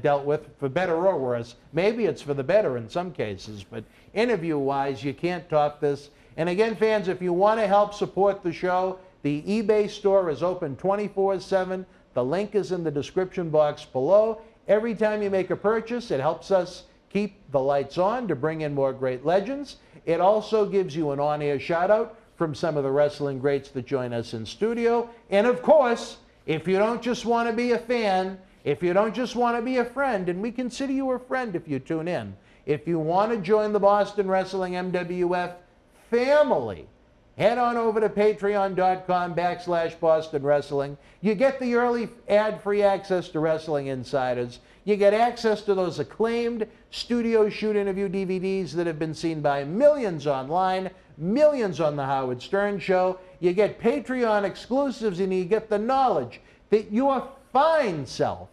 dealt with, for better or worse. Maybe it's for the better in some cases, but interview-wise, you can't top this. And again, fans, if you want to help support the show, the eBay store is open 24/7. The link is in the description box below. Every time you make a purchase, it helps us keep the lights on to bring in more great legends. It also gives you an on-air shout-out from some of the wrestling greats that join us in studio. And of course, if you don't just want to be a fan, if you don't just want to be a friend, and we consider you a friend if you tune in, if you want to join the Boston Wrestling MWF family, head on over to patreon.com/Boston Wrestling. You get the early ad-free access to Wrestling Insiders. You get access to those acclaimed studio shoot interview DVDs that have been seen by millions online, millions on the Howard Stern Show. You get Patreon exclusives, and you get the knowledge that your fine self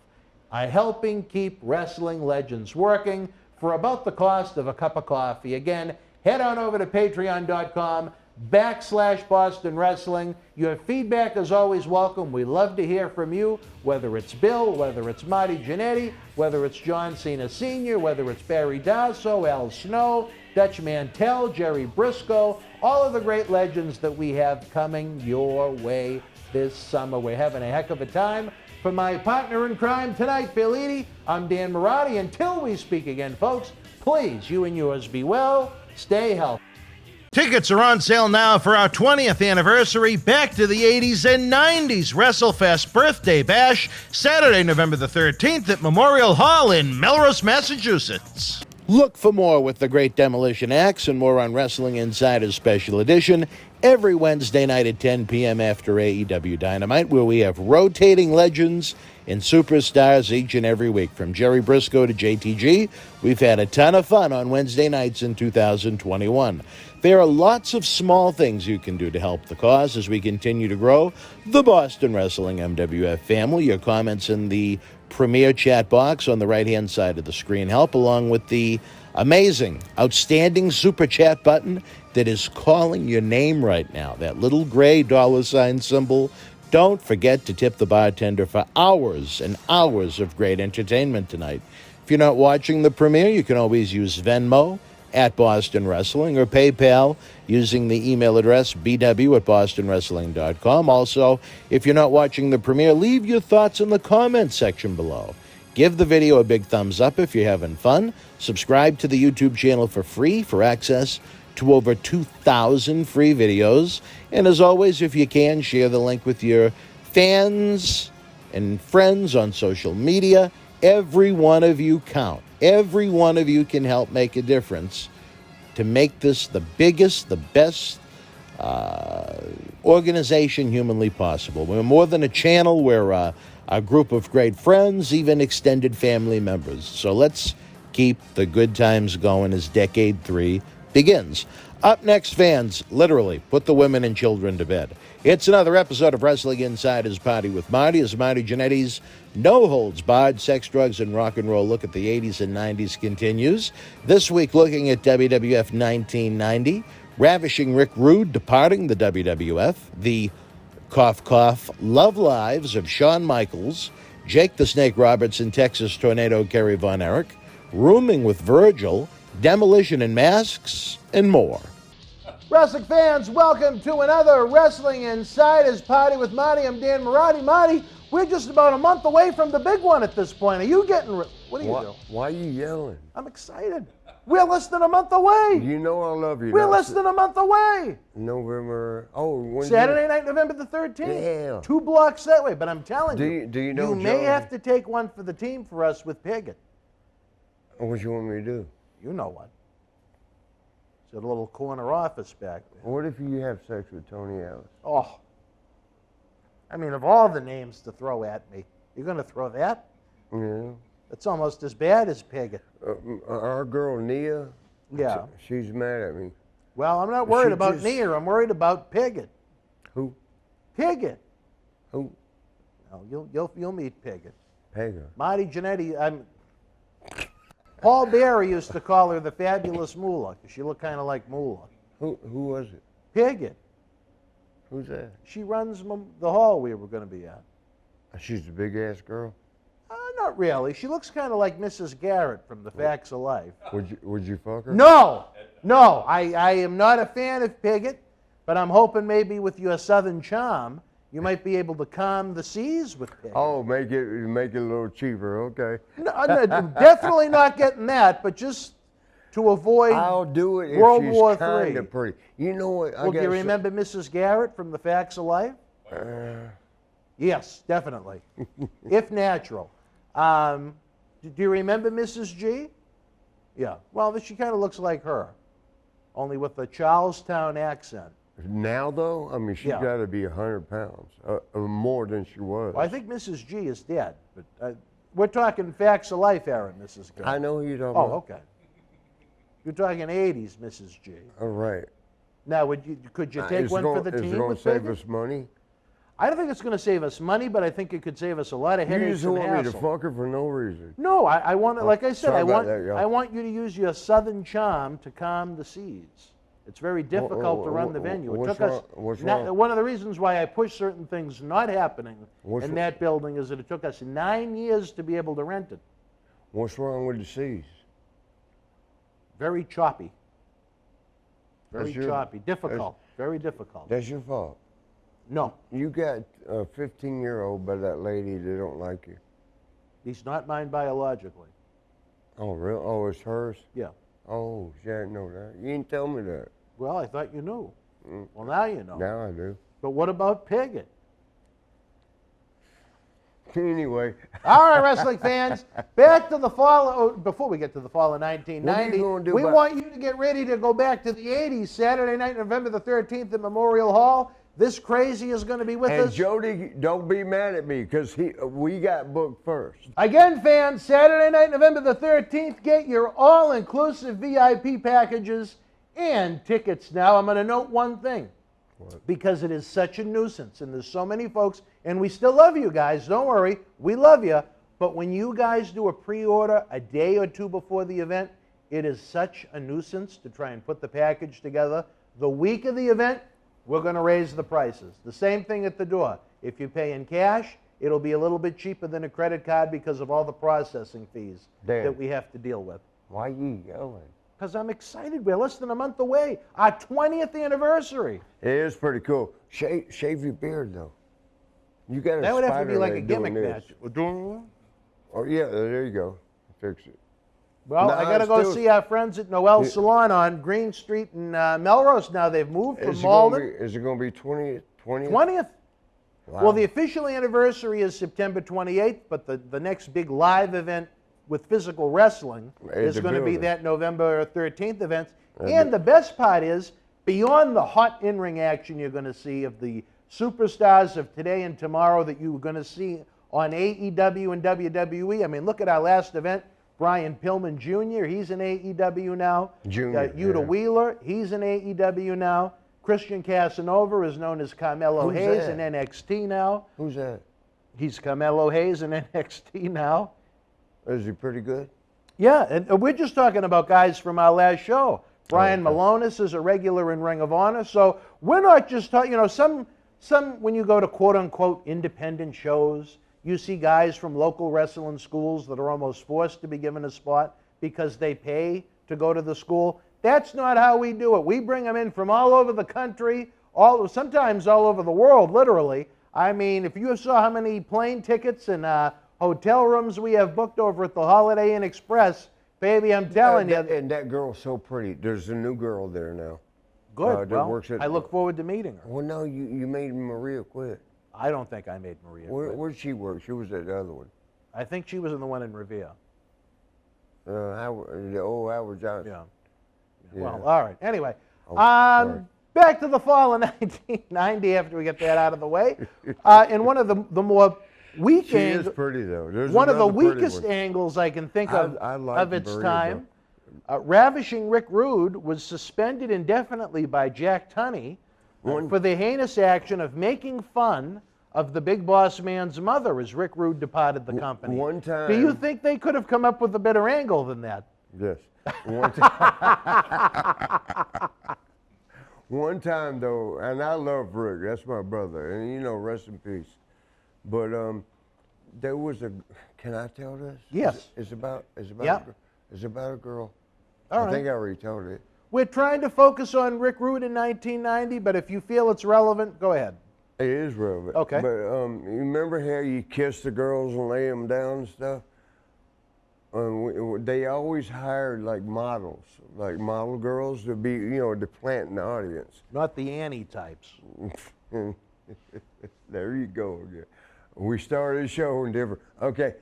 are helping keep wrestling legends working for about the cost of a cup of coffee. Again, head on over to patreon.com/Boston Wrestling. Your feedback is always welcome. We love to hear from you, whether it's Bill, whether it's Marty Jannetty, whether it's John Cena Sr., whether it's Barry Dasso, Al Snow, Dutch Mantell, Jerry Briscoe, all of the great legends that we have coming your way this summer. We're having a heck of a time. For my partner in crime tonight, Bill Eadie, I'm Dan Marotti. Until we speak again, folks, please, you and yours be well, stay healthy. Tickets are on sale now for our 20th anniversary Back to the 80s and 90s WrestleFest Birthday Bash, Saturday, November the 13th at Memorial Hall in Melrose, Massachusetts. Look for more with the great Demolition acts and more on Wrestling Insider's Special Edition every Wednesday night at 10 p.m. after AEW Dynamite, where we have rotating legends and superstars each and every week. From Jerry Briscoe to JTG, we've had a ton of fun on Wednesday nights in 2021. There are lots of small things you can do to help the cause as we continue to grow the Boston Wrestling MWF family. Your comments in the premier chat box on the right-hand side of the screen help, along with the amazing, outstanding super chat button that is calling your name right now, that little gray $ symbol. Don't forget to tip the bartender for hours and hours of great entertainment tonight. If you're not watching the premiere, you can always use Venmo at Boston Wrestling or PayPal using the email address bw@bostonwrestling.com. Also, if you're not watching the premiere, leave your thoughts in the comments section below. Give the video a big thumbs up if you're having fun. Subscribe to the YouTube channel for free for access to over 2,000 free videos. And as always, if you can, share the link with your fans and friends on social media. Every one of you count. Every one of you can help make a difference to make this the biggest, the best organization humanly possible. We're more than a channel. We're a group of great friends, even extended family members. So let's keep the good times going as Decade 3 begins. Up next, fans, literally, put the women and children to bed. It's another episode of Wrestling Insider's Party with Marty, as Marty Jannetty's no-holds-barred sex, drugs, and rock and roll look at the 80s and 90s continues. This week, looking at WWF 1990, Ravishing Rick Rude departing the WWF, the cough cough love lives of Shawn Michaels, Jake the Snake Roberts and Texas Tornado Kerry Von Erich, Rooming with Virgil, Demolition and Masks, and more. Wrestling fans, welcome to another Wrestling Insider's Party with Marty. I'm Dan Marotti. Marty, we're just about a month away from the big one at this point. Are you getting... What are you doing? Why are you yelling? I'm excited. We're less than a month away. You know I love you. We're less than a month away. November... Saturday night, November the 13th. Yeah. 2 blocks that way, but I'm telling you. Do you know you may have to take one for the team for us with Piggott. What you want me to do? You know what. It's a little corner office back there. What if you have sex with Tony Ellis? Oh. I mean, of all the names to throw at me, you're going to throw that? Yeah. It's almost as bad as Piggott. Our girl, Nia, yeah, she's mad at me. Well, I'm not worried about Nia. I'm worried about Piggott. Who? Piggott. Who? No, you'll meet Piggott. Piggott. Marty Jannetty, Paul Bearer used to call her the fabulous Moolah because she looked kind of like Moolah. Who was it? Piggott. Who's that? She runs the hall we were going to be at. She's a big-ass girl? Not really. She looks kind of like Mrs. Garrett from The Facts of Life. Would you fuck her? No. I am not a fan of Piggott, but I'm hoping maybe with your southern charm, you might be able to calm the seas with Piggott. Oh, make it a little cheaper, okay. No, definitely not getting that, but just to avoid I'll do it World if War she's kind III. of pretty. You know what? Well, do you remember Mrs. Garrett from The Facts of Life? Yes, definitely. If natural. Do you remember Mrs. G? Yeah. Well, she kind of looks like her, only with a Charlestown accent. Now, though, I mean, she's got to be 100 pounds, more than she was. Well, I think Mrs. G is dead, but we're talking Facts of Life era, Mrs. G. I know who you're talking about. Oh, okay. You're talking 80s, Mrs. G. All right. Now, could you take one for the team? Is it going to save us money? I don't think it's going to save us money, but I think it could save us a lot of headaches and hassle. You just want me to fuck her for no reason. No, I want, like I said, I I want you to use your southern charm to calm the seas. It's very difficult to run the venue. It took us. One of the reasons why I push certain things not happening in that building is that it took us 9 years to be able to rent it. What's wrong with the seas? Very choppy. Very choppy. Difficult. Very difficult. That's your fault. No. You got a 15-year-old by that lady that don't like you. He's not mine biologically. Oh, really? Oh, it's hers? Yeah. Oh, she didn't know that. You didn't tell me that. Well, I thought you knew. Well, now you know. Now I do. But what about Piggott? Anyway. All right, wrestling fans, back to the fall. Oh, before we get to the fall of 1990, we want you to get ready to go back to the 80s. Saturday night, November the 13th at Memorial Hall. This crazy is going to be with us. And Jody, don't be mad at me because we got booked first. Again, fans, Saturday night, November the 13th, get your all-inclusive VIP packages and tickets now. I'm going to note one thing. What? Because it is such a nuisance, and there's so many folks, and we still love you guys. Don't worry, we love you. But when you guys do a pre-order a day or two before the event, it is such a nuisance to try and put the package together. The week of the event, we're going to raise the prices. The same thing at the door. If you pay in cash, it'll be a little bit cheaper than a credit card because of all the processing fees that we have to deal with. Why are you yelling? Because I'm excited. We're less than a month away. Our 20th anniversary. It is pretty cool. Shave your beard, though. You got that would have to be like a gimmick match. Oh, yeah, there you go. Fix it. Well, I got to go see our friends at Noel's Salon on Green Street in Melrose now. They've moved from Malden. Is it going to be 20th? 20th? Wow. Well, the official anniversary is September 28th, but the next big live event with physical wrestling is going to be that November 13th event. And the best part is, beyond the hot in-ring action you're going to see of the superstars of today and tomorrow that you're going to see on AEW and WWE. I mean, look at our last event. Brian Pillman Jr., he's in AEW now. Yuta Wheeler, he's in AEW now. Christian Casanova is known as Carmelo Hayes in NXT now. Who's that? He's Carmelo Hayes in NXT now. Is he pretty good? Yeah, and we're just talking about guys from our last show. Brian Malonis is a regular in Ring of Honor. So we're not just talking, some when you go to quote-unquote independent shows, you see guys from local wrestling schools that are almost forced to be given a spot because they pay to go to the school. That's not how we do it. We bring them in from all over the country, sometimes all over the world, literally. I mean, if you saw how many plane tickets and hotel rooms we have booked over at the Holiday Inn Express, baby, I'm telling you. And that girl's so pretty. There's a new girl there now. Good. Well, I look forward to meeting her. Well, no, you made Maria quit. I don't think I made Maria quit. Where'd she work? She was at the other one. I think she was in the one in Revere. The old Howard Johnson. Yeah. Well, all right. Anyway, back to the fall of 1990 after we get that out of the way. In one of the more weak She is pretty, though. There's one of the weakest angles I can think of its time. Ravishing Rick Rude was suspended indefinitely by Jack Tunney for the heinous action of making fun of the Big Boss Man's mother as Rick Rude departed the company. One time. Do you think they could have come up with a better angle than that? Yes. One time. One time, though, and I love Rick. That's my brother. And, rest in peace. But there was a, can I tell this? Yes. It's about a girl. All I right. think I already told it. We're trying to focus on Rick Rude in 1990, but if you feel it's relevant, go ahead. It is relevant. Okay. But you remember how you kiss the girls and lay them down and stuff? They always hired like models, like model girls to be, to plant in the audience. Not the Annie types. There you go again. We started a show in different. Okay.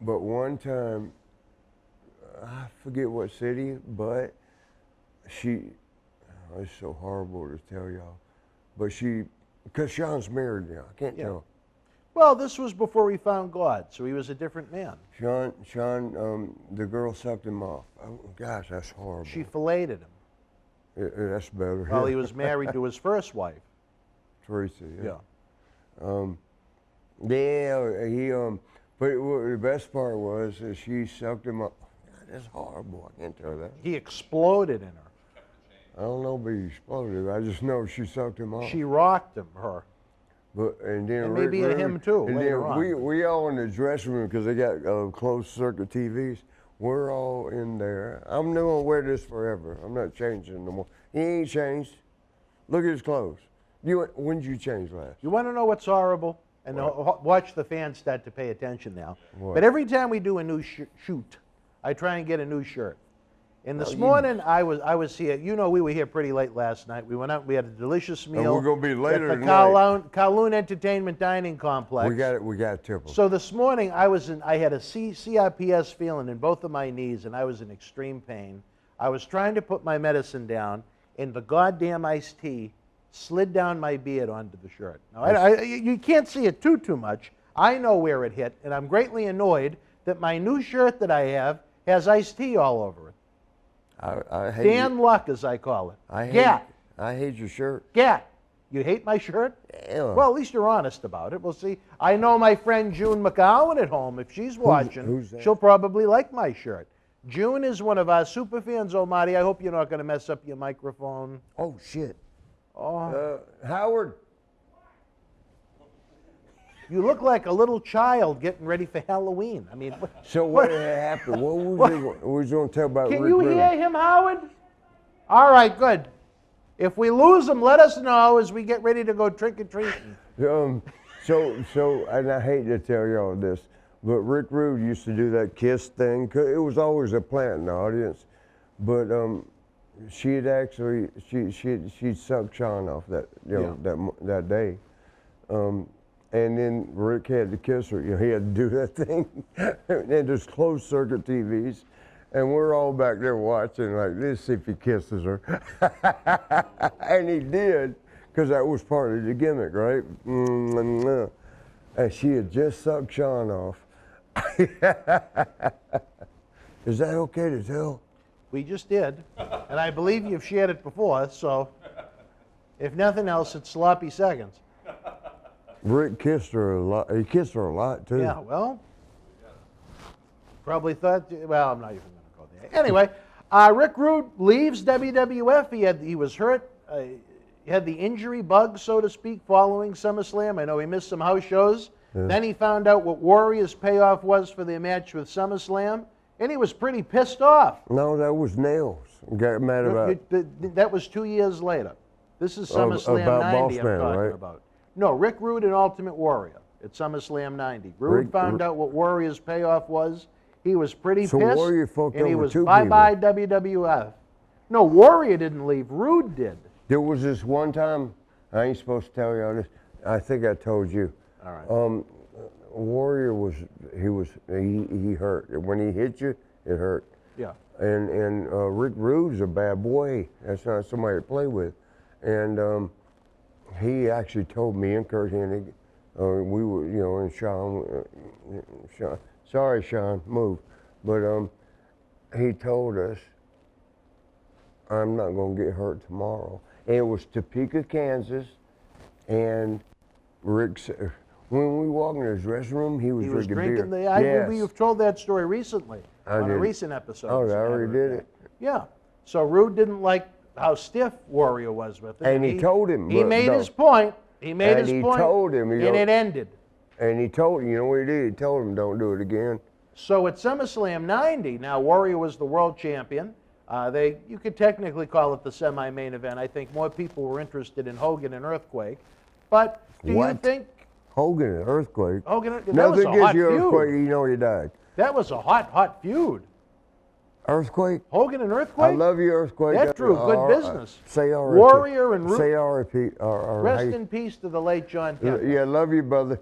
But one time, I forget what city, but it's so horrible to tell y'all, but because Sean's married now, I can't tell. Well, this was before he found God, so he was a different man. Sean, the girl sucked him off. Oh, gosh, that's horrible. She filleted him. That's better. Well, he was married to his first wife. Teresa, yeah. But the best part was that she sucked him up. God, that's horrible. I can't tell that. He exploded in her. I don't know if he exploded. I just know she sucked him off. She rocked him, her. And then maybe him too. And later then on. we all in the dressing room because they got closed circuit TVs. We're all in there. I'm not gonna wear this forever. I'm not changing no more. He ain't changed. Look at his clothes. When did you change last? You want to know what's horrible? And watch the fans start to pay attention now. What? But every time we do a new shoot, I try and get a new shirt. And this morning I was here. You know, we were here pretty late last night. We went out. We had a delicious meal. And we're gonna be later at the tonight. Kowloon Entertainment Dining Complex. We got triple. So this morning I had a CRPS feeling in both of my knees, and I was in extreme pain. I was trying to put my medicine down, and the goddamn iced tea slid down my beard onto the shirt. Now, you can't see it too much. I know where it hit, and I'm greatly annoyed that my new shirt that I have has iced tea all over it. I hate Dan Luck, as I call it. I hate your shirt. Gat, you hate my shirt? Yeah. Well, at least you're honest about it. We'll see. I know my friend June McGowan at home. If she's watching, who's that? she'll probably like my shirt. June is one of our super fans. Oh, Marty, I hope you're not going to mess up your microphone. Oh, shit. Oh. Howard. You look like a little child getting ready for Halloween. I mean, So what happened? What was going to tell about Can Rick you Rude? hear him, Howard? All right, good. If we lose him, let us know as we get ready to go trick-or-treating. So, and I hate to tell y'all this, but Rick Rude used to do that kiss thing. 'Cause it was always a plant in the audience, but she'd actually she'd suck Sean off that that day, and then Rick had to kiss her. You know, he had to do that thing, and there's closed circuit TVs, and we're all back there watching like this, see if he kisses her, and he did, because that was part of the gimmick, right? And she had just sucked Sean off. Is that okay to tell? We just did, and I believe you've shared it before, so if nothing else, it's sloppy seconds. Rick kissed her a lot. He kissed her a lot, too. Yeah, well, probably thought, well, I'm not even going to go there. Anyway, Rick Rude leaves WWF. He was hurt. He had the injury bug, so to speak, following SummerSlam. I know he missed some house shows. Yeah. Then he found out what Warrior's payoff was for their match with SummerSlam, and he was pretty pissed off. No, that was Nails. Got mad about that was 2 years later. This is SummerSlam 90 I'm talking about. No, Rick Rude and Ultimate Warrior at SummerSlam 90. Rude found out what Warrior's payoff was. He was pretty pissed, Warrior fucked and he over was two bye-bye WWF. No, Warrior didn't leave. Rude did. There was this one time, I ain't supposed to tell y'all this. I think I told you. All right. Warrior he hurt. When he hit you, it hurt. Yeah. And Rick Rude's a bad boy. That's not somebody to play with. And he actually told me and Kurt Hennig, we were, and Sean, sorry, Sean, move. But he told us, I'm not going to get hurt tomorrow. And it was Topeka, Kansas, and Rick, when we walked in his restroom, he was drinking beer. I remember you've told that story recently on a recent episode. Oh, I already did it. Yeah. So Rude didn't like how stiff Warrior was with it. And he told him. He made his point. He made his point. Told him. And it ended. And he told him, you know what he did? He told him, don't do it again. So at SummerSlam 90, now Warrior was the world champion. You could technically call it the semi-main event. I think more people were interested in Hogan and Earthquake. But do you think... Hogan and Earthquake? Hogan, that Nothing was a gives hot you feud. Earthquake, you know he died. That was a hot feud. Earthquake? Hogan and Earthquake? I love you, Earthquake. That drew good business. Say R.I.P. Warrior and Rude. Say R.I.P. Rest in peace to the late John Kemp. Yeah, love you, brother.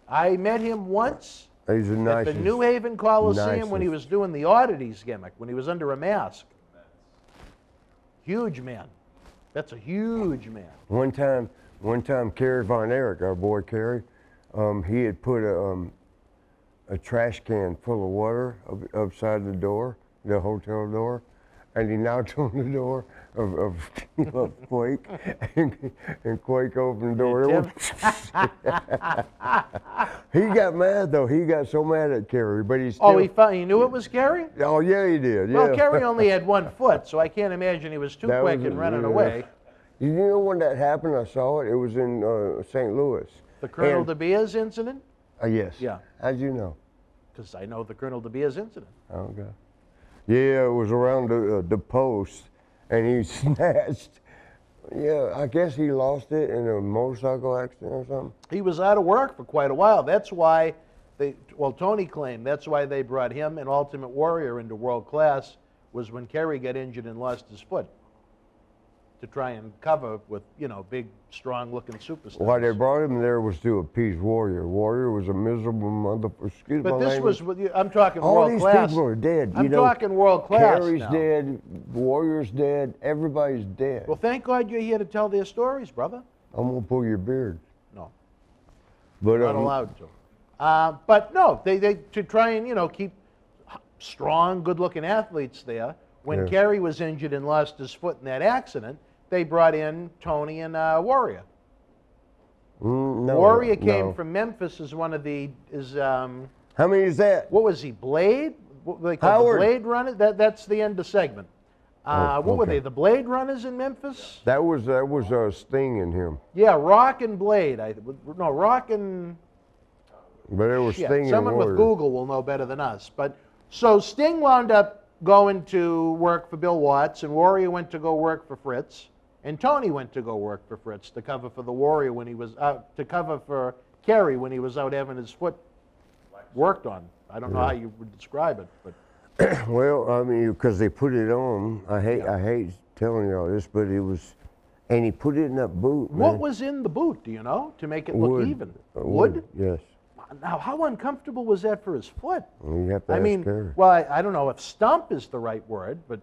I met him once He's a at the New Haven Coliseum when he was doing the Oddities gimmick, when he was under a mask. Huge man. That's a huge man. One time, Kerry Von Erich, our boy Kerry, he had put a trash can full of water upside the door, the hotel door, and he knocked on the door of Quake, and Quake opened the door. He got mad though. He got so mad at Kerry, but he still. Oh, he knew it was Kerry? Oh yeah, he did. Yeah. Well, Kerry only had 1 foot, so I can't imagine he was too quick in running away. You know when that happened? I saw it. It was in St. Louis. The Colonel De Beers incident? Yes. Yeah. How'd you know? Because I know the Colonel De Beers incident. Okay. Yeah, it was around the post, and he snatched. Yeah, I guess he lost it in a motorcycle accident or something. He was out of work for quite a while. That's why Tony claimed that's why they brought him and Ultimate Warrior into world class, was when Kerry got injured and lost his foot to try and cover with, big, strong-looking superstars. Why they brought him there was to appease Warrior. Warrior was a miserable motherfucker. Excuse But my this language. was, I'm talking All world these class. people are dead. I'm talking world class Kerry's now. dead. Warrior's dead. Everybody's dead. Well, thank God you're here to tell their stories, brother. I'm gonna pull your beard. No. But Not allowed to. But no, they to try and keep strong, good-looking athletes there. When Yeah. Kerry was injured and lost his foot in that accident, they brought in Tony and Warrior. No, Warrior came no. from Memphis as one of the How many is that? what was he, Blade? What were they called, Howard. the Blade Runners? That's the end of segment. Oh, What were okay. they, the Blade Runners in Memphis? That was Sting in him. Yeah, Rock and Blade. No, Rock and... But it was Shit, Sting and someone with Warrior. Google will know better than us. But so Sting wound up going to work for Bill Watts, and Warrior went to go work for Fritz, and Tony went to go work for Fritz to cover for the Warrior when he was out, to cover for Kerry when he was out having his foot worked on. I don't know how you would describe it, but Well, I mean, because they put it on. I hate telling you all this, but it was, and he put it in that boot. what man. was in the boot? Do you know to make it look Wood. even? Wood? Yes. Now, how uncomfortable was that for his foot? Well, you have to I ask mean, Kerry. well, I don't know if stump is the right word, but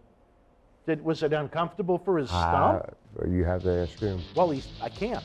was it uncomfortable for his stump? You have to ask him. Well, I can't.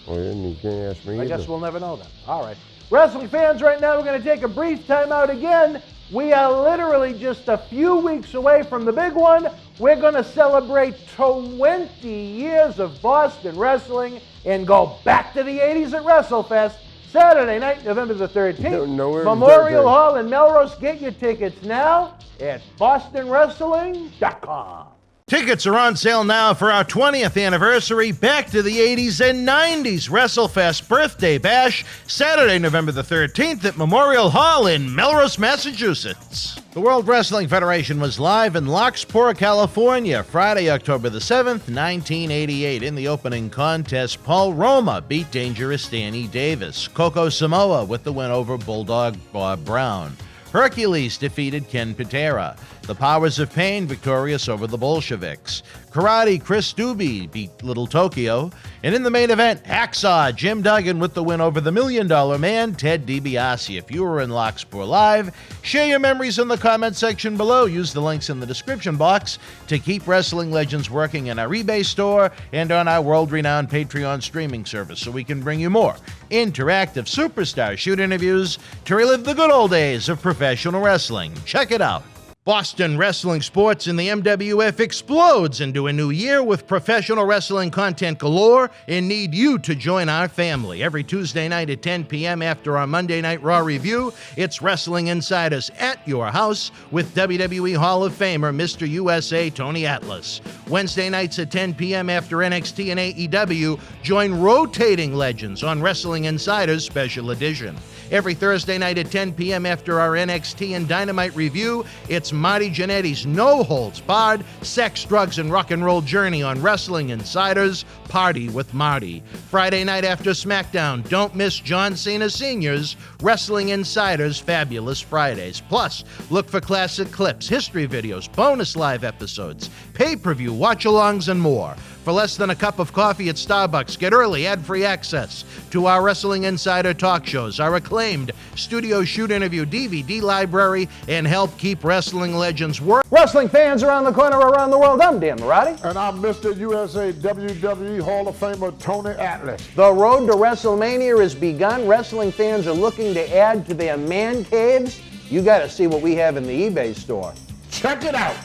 Well, then you can't ask me I guess either. we'll never know then. All right. Wrestling fans, right now we're going to take a brief time out again. We are literally just a few weeks away from the big one. We're going to celebrate 20 years of Boston wrestling and go back to the 80s at WrestleFest. Saturday night, November the 13th. Nowhere Memorial Thursday. Hall in Melrose. Get your tickets now at bostonwrestling.com. Tickets are on sale now for our 20th anniversary Back to the 80s and 90s WrestleFest Birthday Bash, Saturday, November the 13th at Memorial Hall in Melrose, Massachusetts. The World Wrestling Federation was live in Lockspur, California, Friday, October the 7th, 1988. In the opening contest, Paul Roma beat Dangerous Danny Davis. Coco Samoa with the win over Bulldog Bob Brown. Hercules defeated Ken Patera. The Powers of Pain victorious over the Bolsheviks. Karate Chris Doobie beat Little Tokyo. And in the main event, Hacksaw Jim Duggan with the win over the $1 Million Man, Ted DiBiase. If you were in Lockspur Live, share your memories in the comment section below. Use the links in the description box to keep Wrestling Legends working in our eBay store and on our world-renowned Patreon streaming service so we can bring you more interactive superstar shoot interviews to relive the good old days of professional wrestling. Check it out. Boston wrestling sports in the MWF explodes into a new year with professional wrestling content galore and need you to join our family. Every Tuesday night at 10 p.m. after our Monday Night Raw review, it's Wrestling Insiders at your house with WWE Hall of Famer Mr. USA Tony Atlas. Wednesday nights at 10 p.m. after NXT and AEW, join rotating legends on Wrestling Insiders Special Edition. Every Thursday night at 10 p.m. after our NXT and Dynamite review, it's Marty Jannetty's No Holds Barred Sex, Drugs, and Rock and Roll Journey on Wrestling Insiders Party with Marty. Friday night after SmackDown, don't miss John Cena Sr.'s Wrestling Insiders Fabulous Fridays. Plus, look for classic clips, history videos, bonus live episodes, pay-per-view watch-alongs, and more. For less than a cup of coffee at Starbucks, get early ad-free access to our Wrestling Insider talk shows, our acclaimed studio shoot interview DVD library, and help keep wrestling legends work. Wrestling fans around the corner, around the world, I'm Dan Marotti. And I'm Mr. USA WWE Hall of Famer Tony Atlas. The road to WrestleMania has begun. Wrestling fans are looking to add to their man caves. You got to see what we have in the eBay store. Check it out.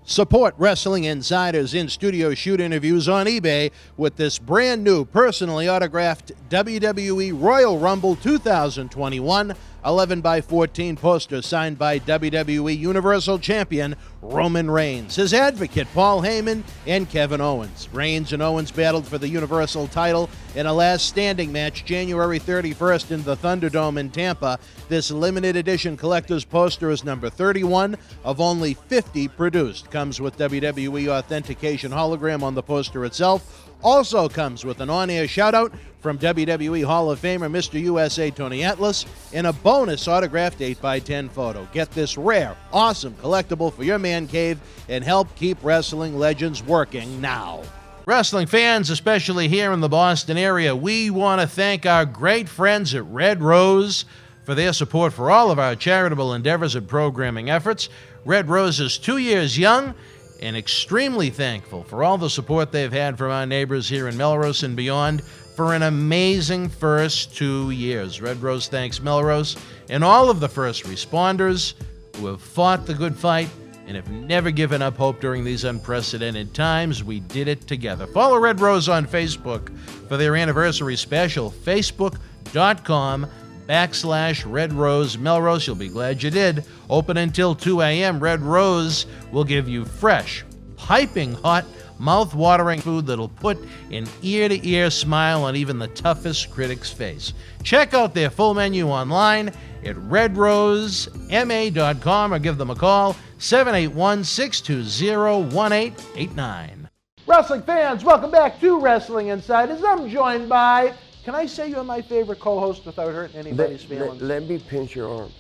Support Wrestling Insiders in-studio shoot interviews on eBay with this brand new personally autographed WWE Royal Rumble 2021 11x14 poster signed by WWE Universal Champion Roman Reigns, his advocate Paul Heyman, and Kevin Owens. Reigns and Owens battled for the Universal title in a last standing match January 31st in the Thunderdome in Tampa. This limited edition collector's poster is number 31 of only 50 produced. Comes with WWE authentication hologram on the poster itself. Also comes with an on-air shout-out from WWE Hall of Famer Mr. USA Tony Atlas and a bonus autographed 8x10 photo. Get this rare, awesome collectible for your man cave and help keep wrestling legends working now. Wrestling fans, especially here in the Boston area, we want to thank our great friends at Red Rose for their support for all of our charitable endeavors and programming efforts. Red Rose is 2 years young and extremely thankful for all the support they've had from our neighbors here in Melrose and beyond for an amazing first 2 years. Red Rose thanks Melrose and all of the first responders who have fought the good fight and have never given up hope during these unprecedented times. We did it together. Follow Red Rose on Facebook for their anniversary special, facebook.com/Red Rose Melrose. You'll be glad you did. Open until 2 a.m. Red Rose will give you fresh, piping hot, mouth-watering food that'll put an ear-to-ear smile on even the toughest critic's face. Check out their full menu online at redrosema.com or give them a call, 781-620-1889. Wrestling fans, welcome back to Wrestling Insiders. I'm joined by, can I say you're my favorite co-host without hurting anybody's feelings? Let me pinch your arm.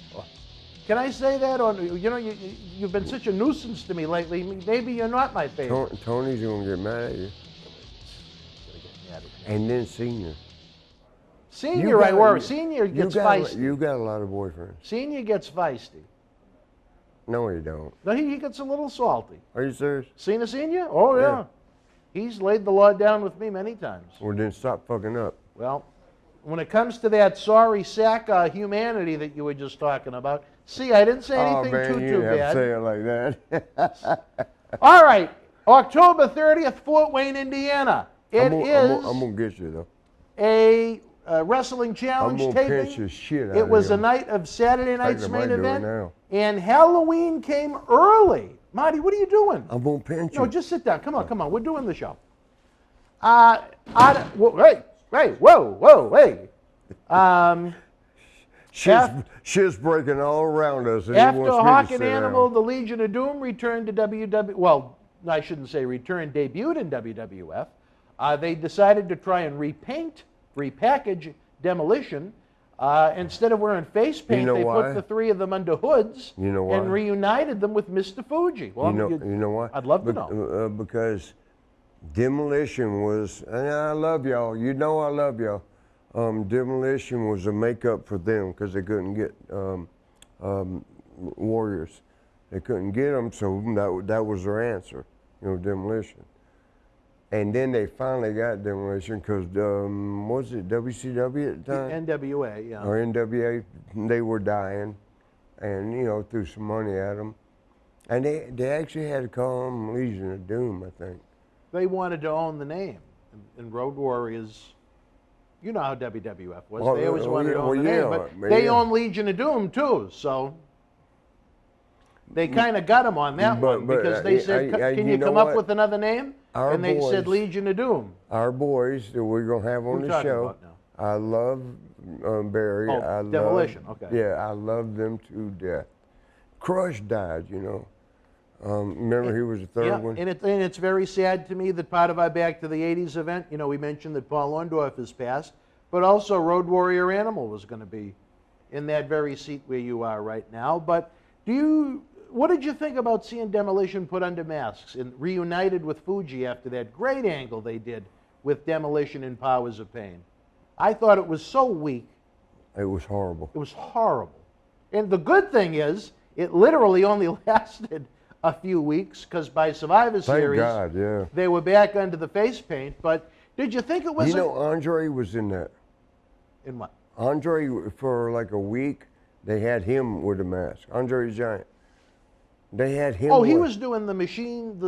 Can I say that? Or, you know, you've been such a nuisance to me lately. Maybe you're not my favorite. Tony's going to get mad at you. And then Senior. Senior, I worry. Senior gets feisty. You got a lot of boyfriends. Senior gets feisty. No, you don't. No, he gets a little salty. Are you serious? Cena Senior? Oh, yeah. He's laid the law down with me many times. Well, then stop fucking up. Well, when it comes to that sorry sack humanity that you were just talking about, see, I didn't say anything too bad. Have to say it like that. All right, October 30th, Fort Wayne, Indiana. I'm going to get you, though. A wrestling challenge taping. I'm going to pinch the shit out It of was you. a night of Saturday night's main event. And Halloween came early. Marty, what are you doing? I'm going to pinch you. No, just sit down. Come on. We're doing the show. Hey. Shit's breaking all around us. After Hawk and Animal, the Legion of Doom returned to WWF. Well, I shouldn't say returned, debuted in WWF. They decided to try and repackage Demolition. Instead of wearing face paint, they put the three of them under hoods and reunited them with Mr. Fuji. Well, you know why? I'd love to know. Because Demolition was, and I love y'all. You know I love y'all. Demolition was a makeup for them because they couldn't get Warriors. They couldn't get them, so that was their answer, Demolition. And then they finally got Demolition because, was it WCW at the time? NWA, yeah. Or NWA, they were dying and, threw some money at them. And they actually had to call them Legion of Doom, I think. They wanted to own the name. And Road Warriors, you know how WWF was. They always wanted to own the name. But they own Legion of Doom, too, so they kind of got them on that one because they said, can you come up with another name? And they said Legion of Doom. Our boys that we're going to have on the show, I love Barry. Oh, Demolition, okay. Yeah, I love them to death. Crush died, Remember he was the third one? And it's very sad to me that part of our Back to the 80s event, we mentioned that Paul Orndorff has passed, but also Road Warrior Animal was going to be in that very seat where you are right now. But what did you think about seeing Demolition put under masks and reunited with Fuji after that great angle they did with Demolition and Powers of Pain? I thought it was so weak. It was horrible. It was horrible. And the good thing is, it literally only lasted a few weeks because by Survivor Series, they were back under the face paint. But did you think it was... Andre was in that. In what? Andre, for like a week, they had him with a mask. Andre the Giant. They had him. Oh, he was doing the machines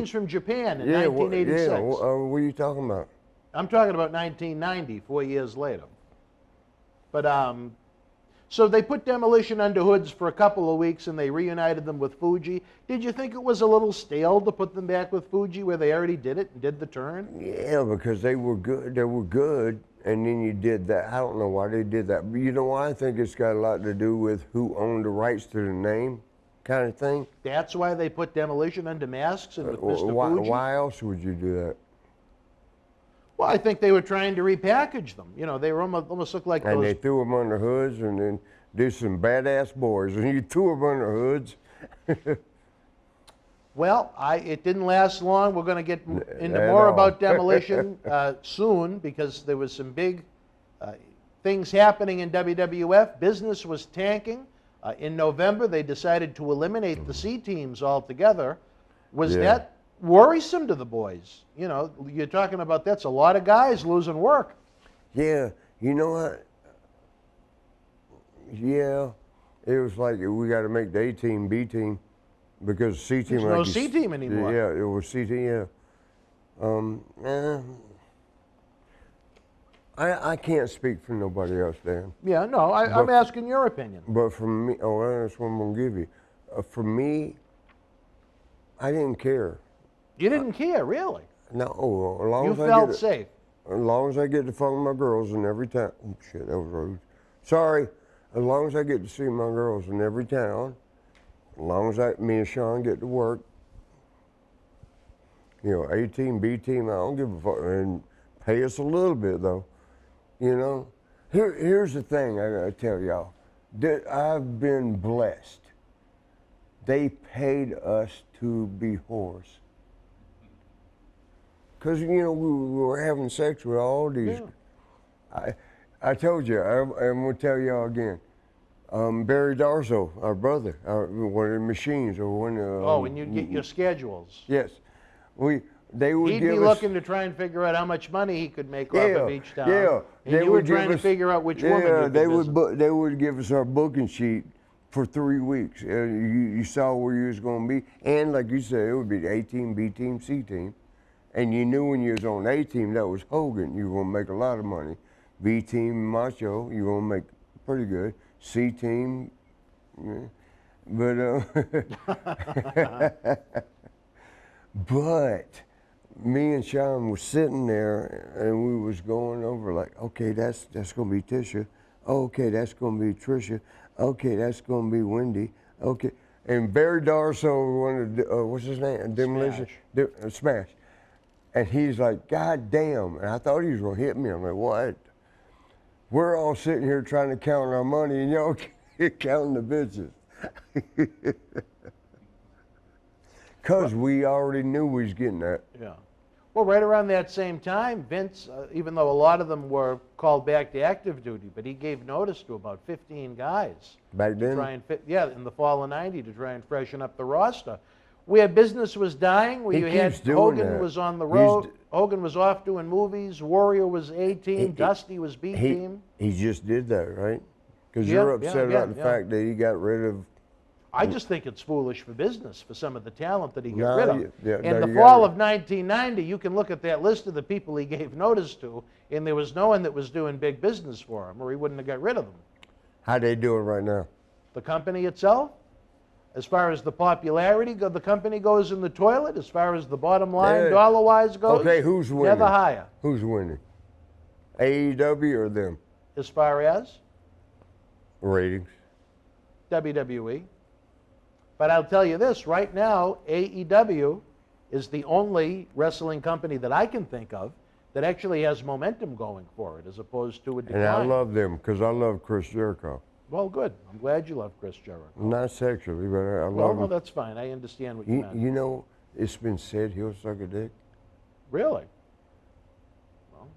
from Japan in 1986. What are you talking about? I'm talking about 1990, 4 years later. But So they put Demolition under hoods for a couple of weeks and they reunited them with Fuji. Did you think it was a little stale to put them back with Fuji where they already did it and did the turn? Yeah, because they were good. They were good, and then you did that. I don't know why they did that. But you know why? I think it's got a lot to do with who owned the rights to the name, kind of thing. That's why they put Demolition under masks and with Mr. Fuji? Why else would you do that? Well, I think they were trying to repackage them. You know, they were almost looked like And those. they threw them under hoods, and then do some badass boys, and you threw them under hoods. Well, it didn't last long. We're going to get into At more all. about Demolition soon because there was some big things happening in WWF. Business was tanking. In November, they decided to eliminate the C teams altogether. Was that worrisome to the boys? You know, you're talking about that's a lot of guys losing work. Yeah, you know what? Yeah, it was like we got to make the A team, B team, because C team. There's no C team anymore. Yeah, it was C team. Yeah. I can't speak for nobody else, Dan. Yeah, no, I'm asking your opinion. But for me, that's what I'm gonna give you. For me, I didn't care. You didn't care, really? No, as long You as I felt get safe. As long as I get to follow my girls in every town. Oh shit, that was rude. Sorry. As long as I get to see my girls in every town, as long as me and Sean get to work, you know, A team, B team, I don't give a fuck, and pay us a little bit though, you know. Here's the thing I gotta tell y'all, that I've been blessed. They paid us to be whores. Cause you know we were having sex with all these. Yeah. I told you, I'm gonna tell y'all again. Barry Darso, our brother, one of the machines, or one of. When you get your schedules. Yes, they would He'd give be us, looking to try and figure out how much money he could make off of each town. Yeah, and you were trying to figure out which woman you could visit. They would give us our booking sheet for 3 weeks. You saw where you was gonna be, and like you said, it would be the A team, B team, C team. And you knew when you was on A team, that was Hogan, you were gonna make a lot of money. B team, Macho, you were gonna make pretty good. C team, but but me and Sean was sitting there and we was going over like, okay, that's gonna be Tisha. Okay, that's gonna be Trisha. Okay, that's gonna be Wendy. Okay, and Barry Darso wanted what's his name? Demolition, Smash. And he's like, God damn. And I thought he was going to hit me. I'm like, what? We're all sitting here trying to count our money and y'all counting the bitches. Because we already knew we was getting that. Yeah. Well, right around that same time, Vince, even though a lot of them were called back to active duty, but he gave notice to about 15 guys. Back then? To try and in the fall of '90 to try and freshen up the roster. Where business was dying, where you had Hogan was on the road, Hogan was off doing movies, Warrior was A team, Dusty was B team. He just did that, right? Because you're upset about the fact that he got rid of. I just think it's foolish for business for some of the talent that he got rid of. In the you fall of 1990, you can look at that list of the people he gave notice to, and there was no one that was doing big business for him, or he wouldn't have got rid of them. How they doing right now? The company itself? As far as the popularity of the company goes in the toilet, as far as the bottom line, dollar-wise goes, okay, who's winning? Never higher. Who's winning? AEW or them? As far as? Ratings. WWE. But I'll tell you this, right now, AEW is the only wrestling company that I can think of that actually has momentum going for it, as opposed to a decline. And I love them, because I love Chris Jericho. Well, good. I'm glad you love Chris Jericho. Not sexually, but I love him. Well, that's fine. I understand what you meant. You know, it's been said he'll suck a dick. Really? Well.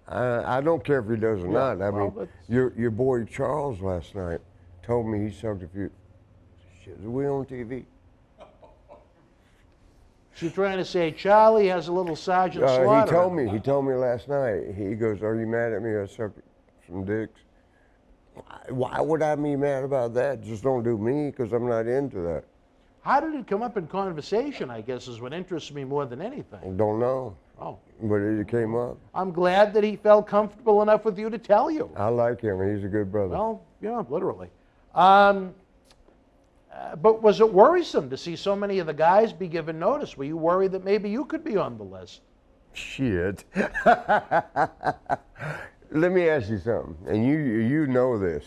I don't care if he does or not. I mean, your boy Charles last night told me he sucked a few. Shit, are we on TV? She's trying to say Charlie has a little Sergeant Slaughter. He told me last night. He goes, "Are you mad at me? I sucked some dicks." Why would I be mad about that? Just don't do me, because I'm not into that. How did it come up in conversation, I guess, is what interests me more than anything. Don't know. Oh. But it came up. I'm glad that he felt comfortable enough with you to tell you. I like him. He's a good brother. Well, yeah, literally. But was it worrisome to see so many of the guys be given notice? Were you worried that maybe you could be on the list? Shit. Let me ask you something, and you know this.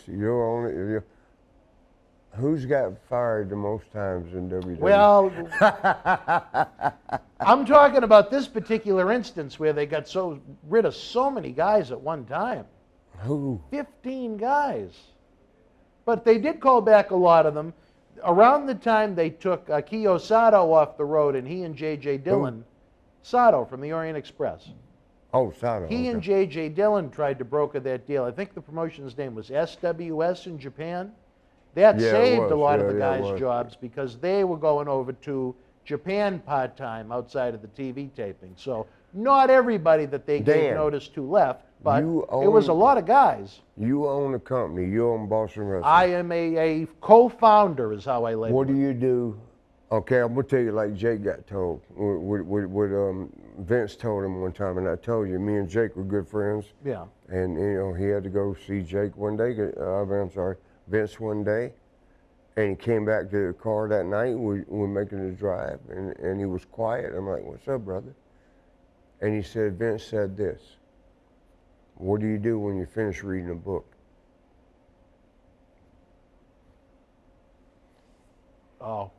Who's got fired the most times in WWE? Well, I'm talking about this particular instance where they got rid of so many guys at one time. Who? 15 guys. But they did call back a lot of them. Around the time they took Kiyo Sato off the road, and he and J.J. Dillon, Sato from the Orient Express. Oh, Sato. He and J.J. Dillon tried to broker that deal. I think the promotion's name was SWS in Japan. That saved a lot of the guys' jobs because they were going over to Japan part-time outside of the TV taping. So not everybody that they gave notice to left, but it was a lot of guys. You own a company. You own Boston Wrestling. I am a co-founder is how I label it. What do you do? Okay, I'm going to tell you like Jake got told. What Vince told him one time, and I told you, me and Jake were good friends. Yeah. And, he had to go see Jake one day, Vince one day, and he came back to the car that night. We were making a drive, and he was quiet. I'm like, what's up, brother? And he said, Vince said this, what do you do when you finish reading a book? Oh.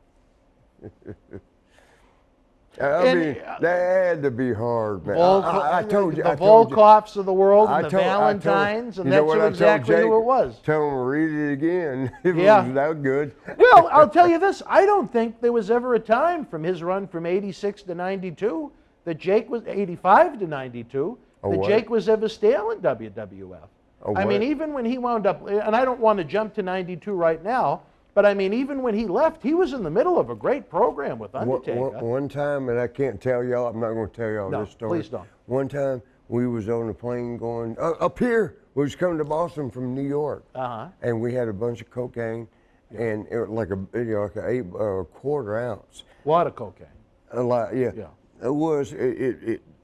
I mean, that had to be hard, man. I told you. The Volkoffs of the world, and the Valentines, and that's exactly who it was. Tell him to read it again. It was that good. Well, I'll tell you this. I don't think there was ever a time from his run from 86 to 92 that Jake was 85 to 92 that Jake was ever stale in WWF. I mean, even when he wound up, and I don't want to jump to 92 right now, but I mean, even when he left, he was in the middle of a great program with Undertaker. One time, and I can't tell y'all, I'm not going to tell y'all this story. Please don't. One time, we was on a plane going, up here, we was coming to Boston from New York. And we had a bunch of cocaine, and it was like a quarter ounce. A lot of cocaine. A lot, yeah. It was,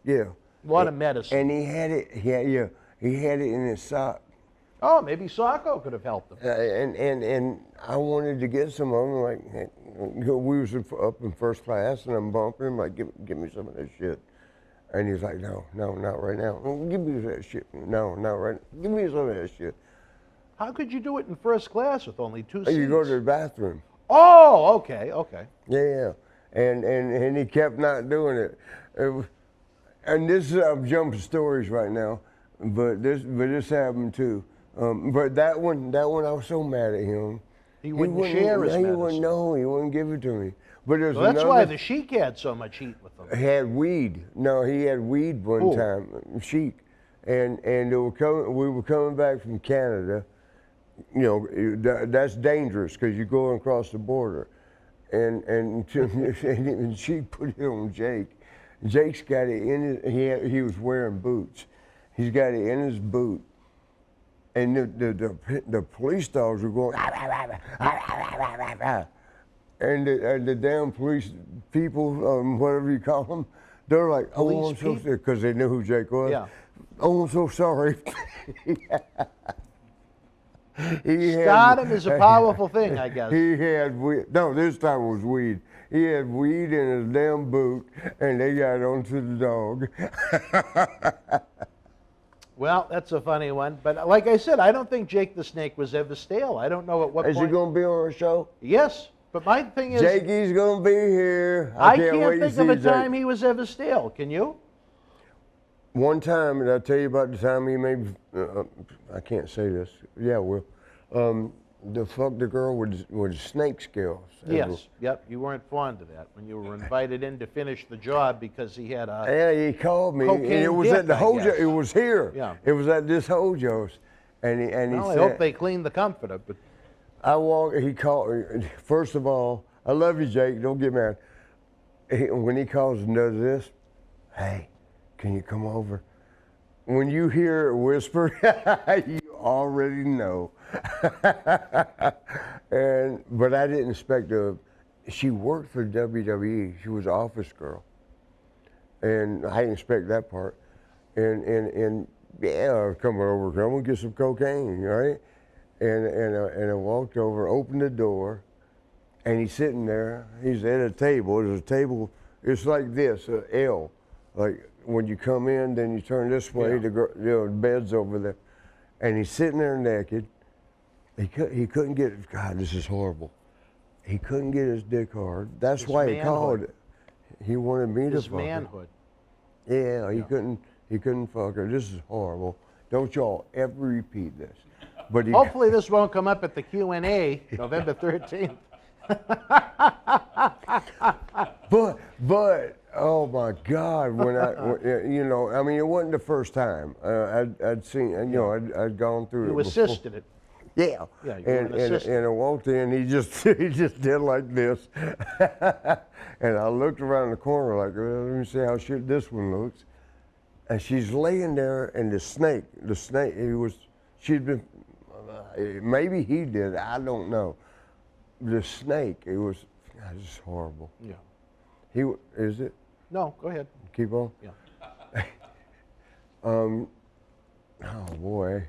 yeah. A lot of medicine. And he had it, he had it in his sock. Oh, maybe Sacco could have helped him. And I wanted to get some of them. Like, we was up in first class, and I'm bumping him like, give me some of that shit. And he's like, no, not right now. Give me that shit. No, not right now. Give me some of that shit. How could you do it in first class with only 2 seats? You go to the bathroom. Oh, okay. Yeah. And he kept not doing it. And this is, I'm jumping stories right now, but this happened too. But that one, I was so mad at him. He wouldn't share his medicine. He wouldn't give it to me. But there's that's why the Sheik had so much heat with him. He had weed. No, he had weed one time, Sheik. And we were coming back from Canada. You know, that's dangerous because you're going across the border. And Sheik put it on Jake. Jake's got it in his, he was wearing boots. He's got it in his boot. And the police dogs were going, and the damn police people, whatever you call them, they're like, oh, I'm so sorry, because they knew who Jake was. Yeah. Oh, I'm so sorry. Stardom is a powerful thing, I guess. He had weed. No, this time it was weed. He had weed in his damn boot, and they got onto the dog. Well, that's a funny one. But like I said, I don't think Jake the Snake was ever stale. I don't know at what point. Is he going to be on our show? Yes. But my thing is... Jakey's going to be here. I can't think of a time he was ever stale. Can you? One time, and I'll tell you about the time he made... I can't say this. Yeah, well... the girl with snake scales. Yes, yep. You weren't fond of that when you were invited in to finish the job because he had a. Yeah, he called me, and it was at the Hojo. It was here. Yeah. It was at this Hojo's, and he said. I hope they cleaned the comforter, but. He called. First of all, I love you, Jake. Don't get mad. When he calls and does this, hey, can you come over? When you hear a whisper, you already know. But I didn't expect to. she worked for WWE. She was an office girl. And I didn't expect that part. And yeah, I was coming over, I'm gonna get some cocaine, right? And I walked over, opened the door, and he's sitting there. He's at a table. There's a table. It's like this, an L. Like when you come in, then you turn this way. The bed's over there, and he's sitting there naked. He couldn't get. God, this is horrible. He couldn't get his dick hard. That's his why he called it. He wanted me to fuck her. Manhood. Yeah, he couldn't fuck her. This is horrible. Don't y'all ever repeat this. But hopefully this won't come up at the Q&A November 13th. but oh my God, when I mean, it wasn't the first time. I'd seen, I'd gone through it. You assisted it. Yeah. Yeah, you were an assistant. And I walked in, he just did like this. And I looked around the corner like, well, let me see how shit this one looks. And she's laying there, and the snake, she'd been, maybe he did, I don't know. The snake, it was, God, it's horrible. Yeah. Is it? No, go ahead. Keep on? Yeah. Oh boy,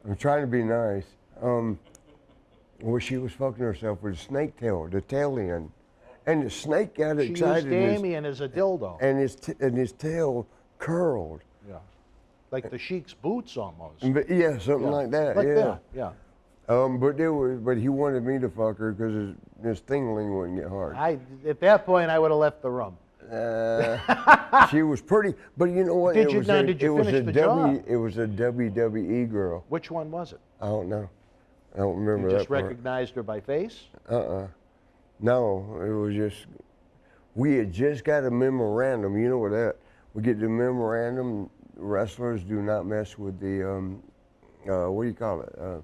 I'm trying to be nice. Well, she was fucking herself with a snake tail, the tail end. And the snake got excited. She used Damien as a dildo. And his tail curled. Yeah. Like the Sheik's boots almost. But yeah, something like that. Like yeah. that, yeah. But he wanted me to fuck her because his tingling wouldn't get hard. At that point, I would have left the room. She was pretty, but you know what? Did you finish the job? It was a WWE girl. Which one was it? I don't know. I don't remember You that just part. recognized her by face? No, it was just, we had just got a memorandum. You know what that? We get the memorandum. Wrestlers do not mess with the, what do you call it?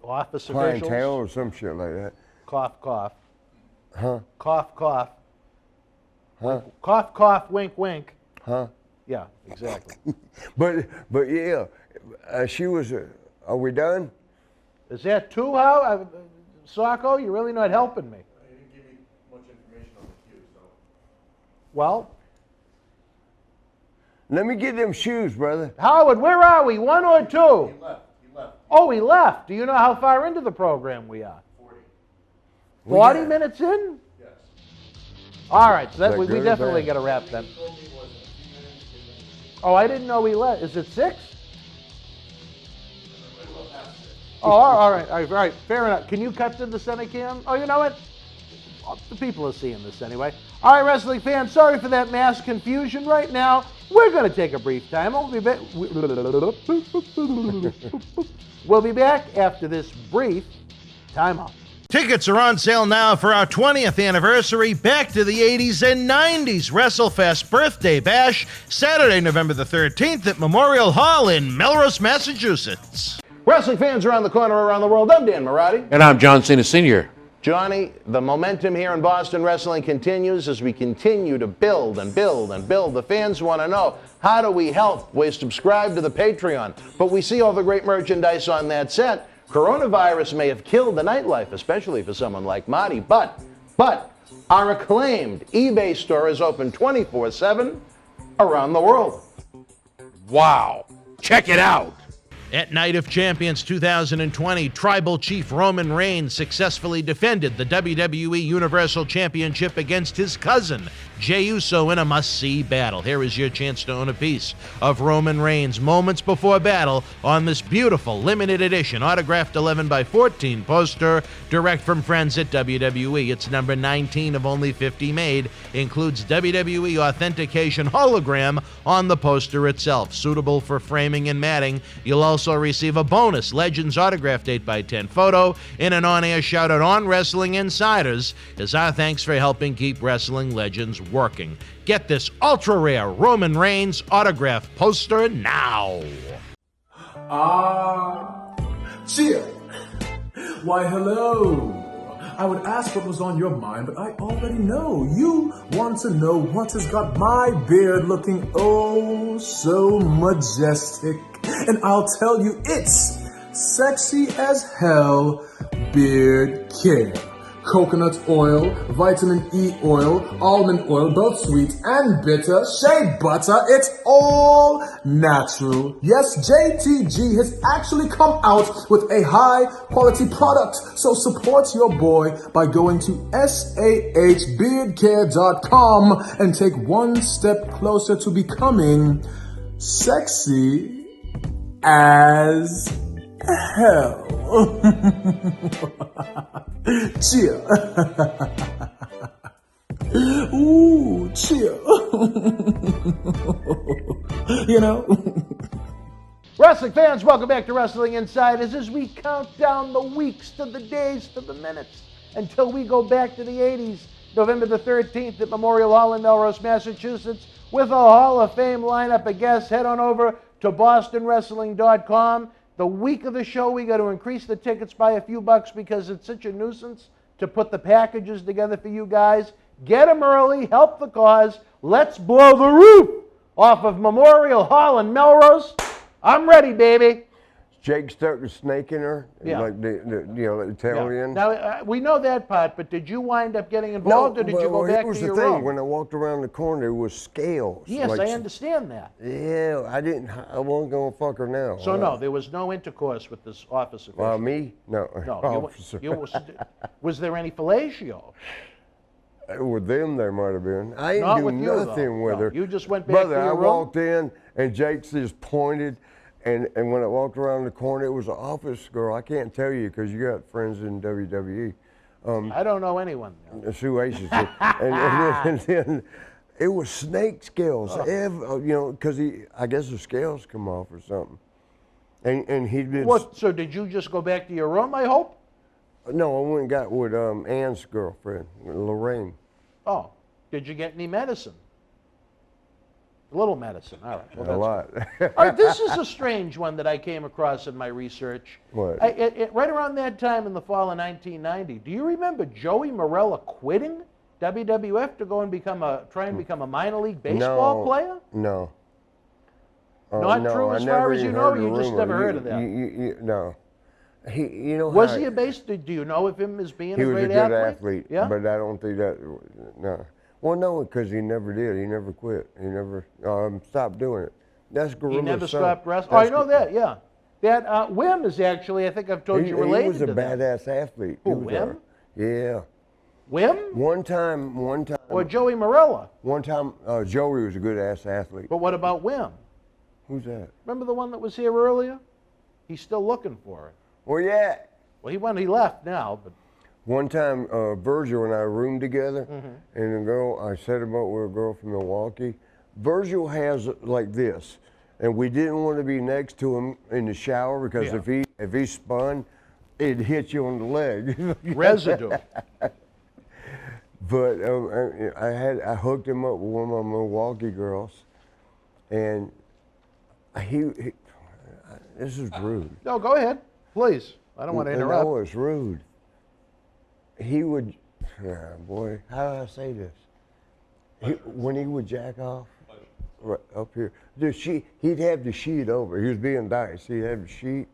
Office clientele officials? or some shit like that. Cough, cough. Huh? Cough, cough. Huh? Cough, cough, wink, wink. Huh? Yeah, exactly. but yeah, she was, are we done? Is that too, how? Socko, you're really not helping me. You didn't give me much information on the queue, so. Well? Let me get them shoes, brother. Howard, where are we? 1 or 2? He left. Oh, he left. Do you know how far into the program we are? 40 minutes in? Yes. All right, so that, we good or definitely bad? got to wrap then. Oh, I didn't know he left. Is it 6? Oh, all right, fair enough. Can you cut to the center cam? Oh, you know what? The people are seeing this anyway. All right, wrestling fans, sorry for that mass confusion right now. We're going to take a brief time. We'll be back after this brief timeout. Tickets are on sale now for our 20th anniversary Back to the 80s and 90s WrestleFest Birthday Bash, Saturday, November the 13th at Memorial Hall in Melrose, Massachusetts. Wrestling fans around the corner, around the world, I'm Dan Marati. And I'm John Cena Sr. Johnny, the momentum here in Boston Wrestling continues as we continue to build and build and build. The fans want to know, how do we help? We subscribe to the Patreon, but we see all the great merchandise on that set. Coronavirus may have killed the nightlife, especially for someone like Marty, but our acclaimed eBay store is open 24/7 around the world. Wow. Check it out. At Night of Champions 2020, Tribal Chief Roman Reigns successfully defended the WWE Universal Championship against his cousin, Jey Uso, in a must-see battle. Here is your chance to own a piece of Roman Reigns moments before battle on this beautiful limited edition autographed 11x14 poster direct from friends at WWE. It's number 19 of only 50 made. Includes WWE authentication hologram on the poster itself, suitable for framing and matting. You'll also receive a bonus Legends autographed 8x10 photo in an on-air shout-out on Wrestling Insiders as our thanks for helping keep Wrestling Legends working. Get this ultra-rare Roman Reigns autograph poster now. Cheer. Why, hello. I would ask what was on your mind, but I already know. You want to know what has got my beard looking oh so majestic. And I'll tell you, it's sexy as hell beard care. coconut oil, vitamin E oil, almond oil, both sweet and bitter, shea butter. It's all natural. Yes, JTG has actually come out with a high quality product. So support your boy by going to sahbeardcare.com and take one step closer to becoming sexy as hell. Cheer. Ooh, cheer. You know? Wrestling fans, welcome back to Wrestling Insiders as we count down the weeks to the days to the minutes until we go back to the 80s, November the 13th at Memorial Hall in Melrose, Massachusetts, with a Hall of Fame lineup of guests. Head on over to bostonwrestling.com. The week of the show, we got to increase the tickets by a few bucks because it's such a nuisance to put the packages together for you guys. Get them early, help the cause. Let's blow the roof off of Memorial Hall in Melrose. I'm ready, baby. Jake stuck a snake in her, Yeah. like the Italian. Now, we know that part, but did you wind up getting involved or did you go back to your thing. room? When I walked around the corner, there was scales. Yes, like, I understand that. Yeah, I wasn't going to fuck her now. So, no, there was no intercourse with this office official. Me? No. No. Officer. Was there any fellatio? With them, there might have been. I ain't Not do with you, nothing though. with No, her. you just went back to your I room? walked in, and Jake just pointed, and when I walked around the corner, it was an office girl. I can't tell you because you got friends in WWE. I don't know anyone. Sue Aces. and then it was snake scales. Because I guess the scales come off or something. And he did. What? So did you just go back to your room, I hope? No, I went and got with Ann's girlfriend, Lorraine. Oh. Did you get any medicine? A little medicine. All right. Well, A lot. All right, this is a strange one that I came across in my research. What? Right around that time in the fall of 1990, do you remember Joey Morella quitting WWF to go and try and become a minor league baseball player? No. Not no, true I as far never as you even know? heard You the just rumor. never heard of that? No. Was he a base? Do you know of him as being a great He was a good athlete, Yeah? but I don't think that, no. Well, no, because he never did. He never quit. He never stopped doing it. That's Gorilla's He never son. stopped wrestling? Oh, I know that, yeah. That Wim is actually, I think I've told you, related He was a to that. badass athlete. Who, He was Wim? Yeah. Wim? One time. Or Joey Morella? One time, Joey was a good ass athlete. But what about Wim? Who's that? Remember the one that was here earlier? He's still looking for it. Where you at? Well, he left now, but One time, Virgil and I roomed together, Mm-hmm. and a girl, I set him up with a girl from Milwaukee. Virgil has like this, and we didn't want to be next to him in the shower because if he spun, it'd hit you on the leg. residue. But I hooked him up with one of my Milwaukee girls, and this is rude. No, go ahead, please. I don't want to interrupt. No, it's rude. He would, boy, how do I say this? When he would jack off, right up here, he'd have the sheet over. He was being nice. He'd have the sheet,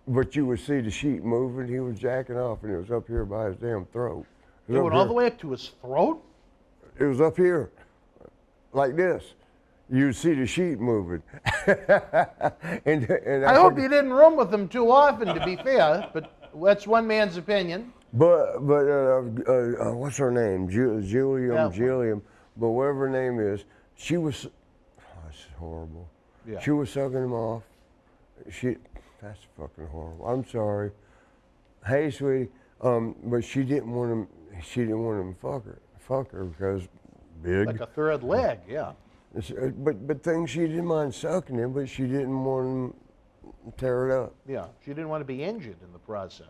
but you would see the sheet moving. He was jacking off, and it was up here by his damn throat. It went all the way up to his throat? It was up here, like this. You'd see the sheet moving. and I hope you didn't room with him too often, to be fair, but that's one man's opinion. But what's her name? Gilliam, but whatever her name is, she was, that's horrible. Yeah. She was sucking him off. That's fucking horrible. I'm sorry. Hey, sweetie, but she didn't want him to fuck her because big. Like a third leg, yeah. But things she didn't mind sucking him, but she didn't want him to tear it up. Yeah, she didn't want to be injured in the process.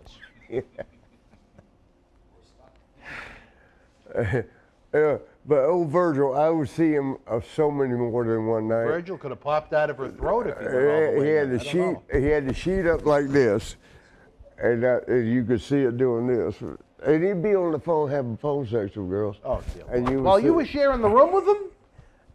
Yeah. But old Virgil, I would see him so many more than one night. Virgil could have popped out of her throat if he went all the way He had in. the sheet. He had the sheet up like this, and you could see it doing this. And he'd be on the phone having phone sex with girls. Oh, dear. And you were sharing the room with him?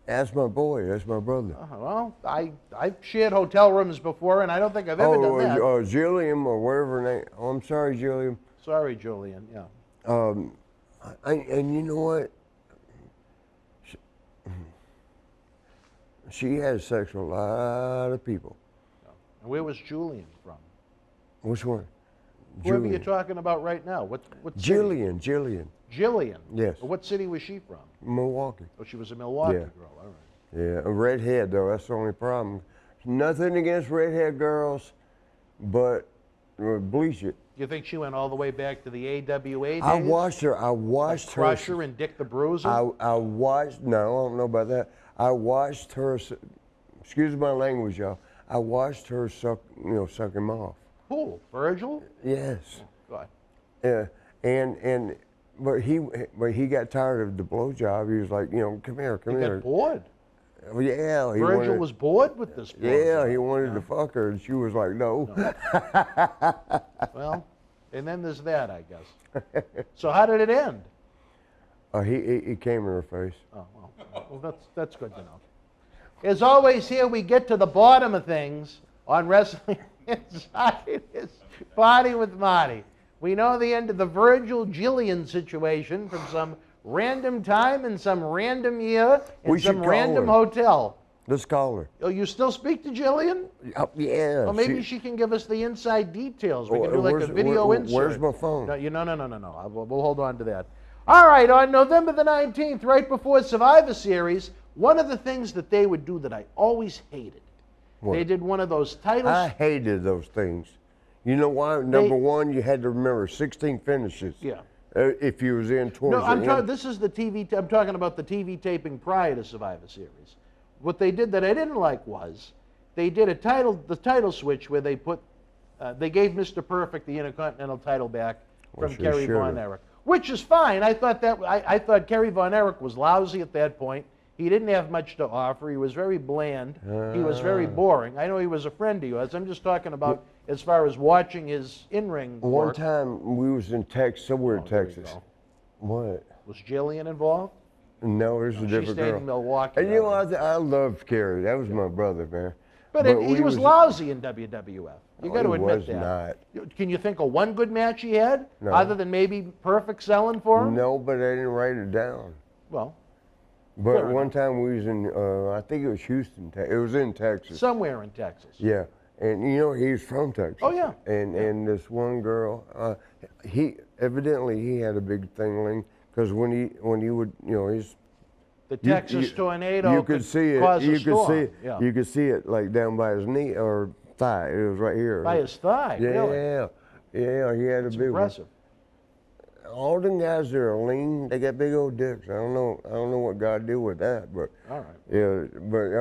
That's my boy. That's my brother. Well, I've shared hotel rooms before, and I don't think I've ever done that. Jillian or whatever her name. Oh, I'm sorry, Jillian. Sorry, Julian. Yeah. And you know what? She has sex with a lot of people. And where was Julian from? Which one? Whoever you're talking about right now. What city? Jillian. Jillian? Yes. What city was she from? Milwaukee. Oh, she was a Milwaukee Yeah. girl. All right. Yeah, a redhead though, that's the only problem. Nothing against redhead girls, but bleach it. You think she went all the way back to the AWA days? I watched her. Crusher and Dick the Bruiser? I watched, no, I don't know about that. I watched her, excuse my language, y'all. I watched her suck him off. Who? Virgil? Yes. God. Yeah, but he got tired of the blowjob. He was like, come here. He got bored. Yeah. Virgil was bored with this blowjob. Yeah, he wanted to fuck her, and she was like, no. Well, and then there's that, I guess. So how did it end? He came in her face. Oh, well, that's good to know. As always, here we get to the bottom of things on Wrestling Inside His Body with Marty. We know the end of the Virgil Jillian situation from some random time in some random year in some random hotel. Let's call her. Oh, you still speak to Jillian? Yeah. Well, maybe she can give us the inside details. We can do like a video insert. Where's my phone? No. We'll hold on to that. All right, on November the 19th, right before Survivor Series, one of the things that they would do that I always hated, they did one of those titles. I hated those things. You know why? Number one, you had to remember 16 finishes. Yeah. If you was in towards No, the end. this is the TV. I'm talking about the TV taping prior to Survivor Series. What they did that I didn't like was they did the title switch where they put, they gave Mr. Perfect the Intercontinental title back from Kerry Von Erich, which is fine. I thought Kerry Von Erich was lousy at that point. He didn't have much to offer. He was very bland. He was very boring. I know he was a friend of yours. I'm just talking about as far as watching his in-ring work. One time we was in Texas, somewhere in Texas. What? Was Jillian involved? No, it was a different She stayed girl. in Milwaukee. And you know, I loved Kerry. That was my brother, man. But he was lousy in WWF. You got to admit that. Not. Can you think of one good match he had, No. other than maybe Perfect selling for him? No, but I didn't write it down. Well, but one time we was in, I think it was Houston. It was in Texas. Somewhere in Texas. Yeah, and you know he's from Texas. Oh yeah. And this one girl, he evidently had a big thingling because when he would he's the Texas tornado. You could see it. Cause You a could storm. see it. Yeah. You could see it like down by his knee or thigh. It was right here. By his thigh. Yeah, Really? yeah. He had a big Impressive. one. All them guys that are lean, they got big old dicks. I don't know what God did with that, but all right. Yeah, but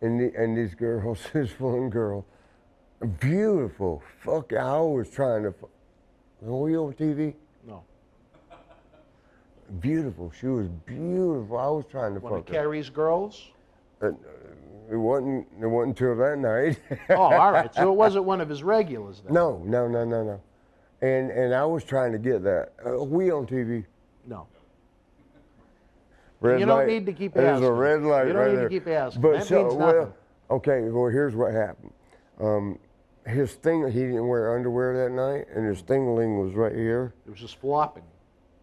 and these girls, this one girl, beautiful. Fuck, I was trying to. Were you on TV? No. Beautiful. She was beautiful. I was trying to One of fuck her. Kerry's girls? It wasn't until that night. Oh, all right. So it wasn't one of his regulars then? No. And I was trying to get that. We on TV? No. Red You don't light. need to keep There's asking. a red light You don't right need to there. keep asking. But That means nothing. okay, well, here's what happened. His thing, he didn't wear underwear that night, and his thingling was right here. It was just flopping.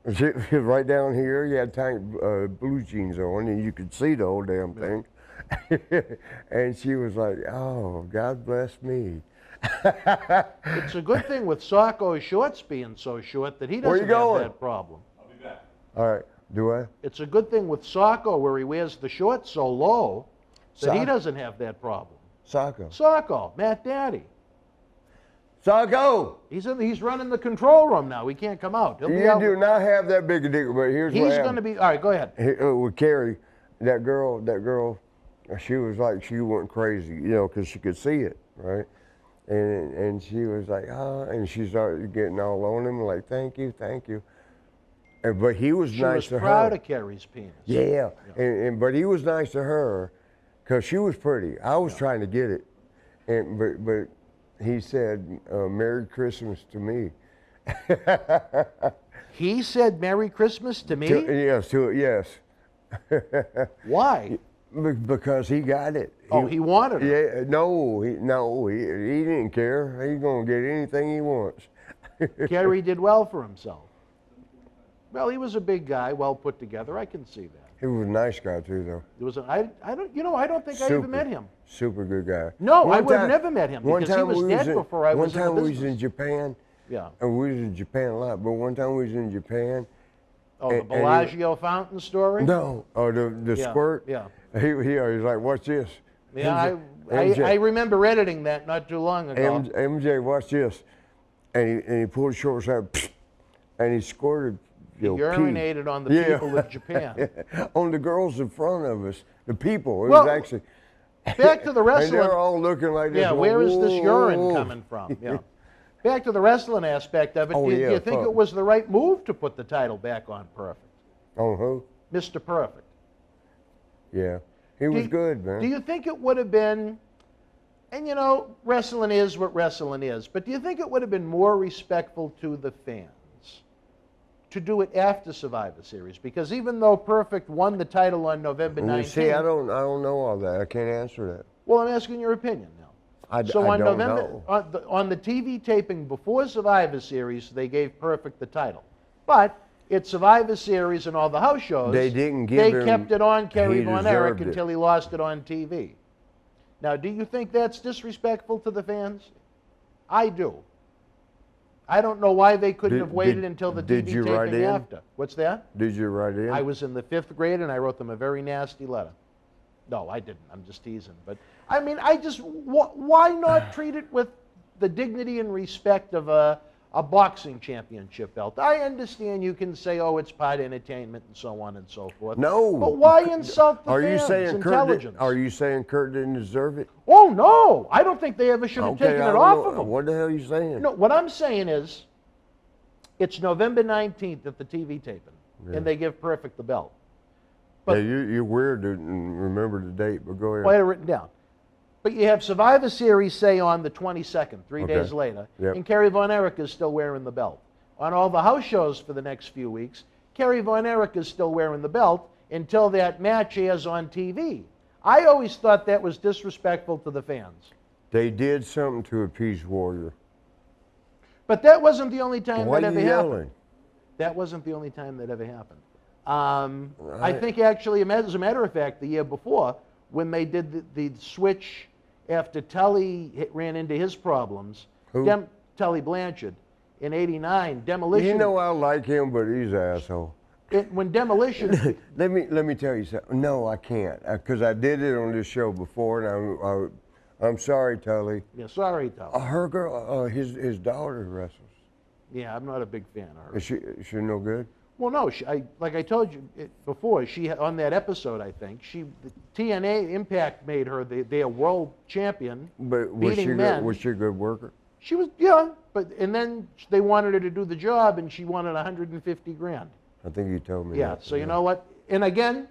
It was right down here. He had tiny blue jeans on, and you could see the whole damn thing. And she was like, oh, God bless me. It's a good thing with Socko's shorts being so short that he Where doesn't you have going? that problem. I'll be back. All right, do I? It's a good thing with Socko where he wears the shorts so low that he doesn't have that problem. Socko. Socko, Matt Daddy. Socko! He's running the control room now. He can't come out. He'll be You out. do not have that big a dick, but here's what He's happened. going to be, all right, go ahead. With Carrie, that girl, she was like, she went crazy, because she could see it, right? And she was like, and she started getting all on him, like, thank you. But he was She nice was to proud her. of Kerry's penis. Yeah. But he was nice to her, because she was pretty. I was trying to get it, but he said, Merry Christmas to me. He said Merry Christmas to me? Yes. Why? Because he got it. He wanted it. Yeah, he didn't care. He's gonna get anything he wants. Kerry did well for himself. Well, he was a big guy, well put together. I can see that. He was a nice guy too, though. There was I don't think I ever met him. Super good guy. No, I would have never met him because he was dead before I was in the business. One time we was in Japan. Yeah. And we was in Japan a lot, but one time we was in Japan. Oh, the Bellagio fountain story? No. Oh, the squirt? Yeah. He was like, watch this. Yeah, I remember editing that not too long ago. MJ, watch this. And he pulled his shorts out, and he squirted. He urinated on the people of Japan. On the girls in front of us, the people. It Well, was actually. Back to the wrestling. And they're all looking like this. Yeah, where is this urine coming from? Yeah. Back to the wrestling aspect of it. Do you think it was the right move to put the title back on Perfect? On who? Mr. Perfect. Yeah. He was good, man. Do you think it would have been, and wrestling is what wrestling is, but do you think it would have been more respectful to the fans to do it after Survivor Series? Because even though Perfect won the title on November 19th. See, I don't know all that. I can't answer that. Well, I'm asking your opinion now. I don't know. On the TV taping before Survivor Series, they gave Perfect the title. But it's Survivor Series and all the house shows. They didn't give him. They kept it on Kerry Von Erich it. until he lost it on TV. Now, do you think that's disrespectful to the fans? I do. I don't know why they couldn't have waited until the TV taping after. What's that? Did you write in? I was in the 5th grade and I wrote them a very nasty letter. No, I didn't. I'm just teasing. But I mean, why not treat it with the dignity and respect of a boxing championship belt? I understand you can say, oh, it's part entertainment and so on and so forth. No. But why insult the fans' intelligence? Are you saying Kurt didn't deserve it? Oh, no. I don't think they ever should have taken it off of him. What the hell are you saying? No, what I'm saying is, it's November 19th at the TV taping, and they give Perfect the belt. But, yeah, you're weird to remember the date, but go ahead. Well, I had it written down. But you have Survivor Series, say, on the 22nd, 3 days later, and Kerry Von Erich is still wearing the belt. On all the house shows for the next few weeks, Kerry Von Erich is still wearing the belt until that match airs on TV. I always thought that was disrespectful to the fans. They did something to appease Warrior. But that wasn't the only time that ever yelling? happened. That wasn't the only time that ever happened. I think actually, as a matter of fact, the year before, when they did the switch after Tully ran into his problems, Tully Blanchard, in '89, Demolition. You know I like him, but he's an asshole. When Demolition. let me tell you something. No, I can't, because I did it on this show before, and I'm sorry, Tully. Yeah, sorry, Tully. Her girl, his daughter wrestles. Yeah, I'm not a big fan of her. Is she no good? Well, no. Like I told you before, she on that episode, I think TNA Impact made her their world champion. But was she a good worker? She was, yeah. And then they wanted her to do the job, and she wanted $150,000. I think you told me. Yeah. that. So you know what? And again,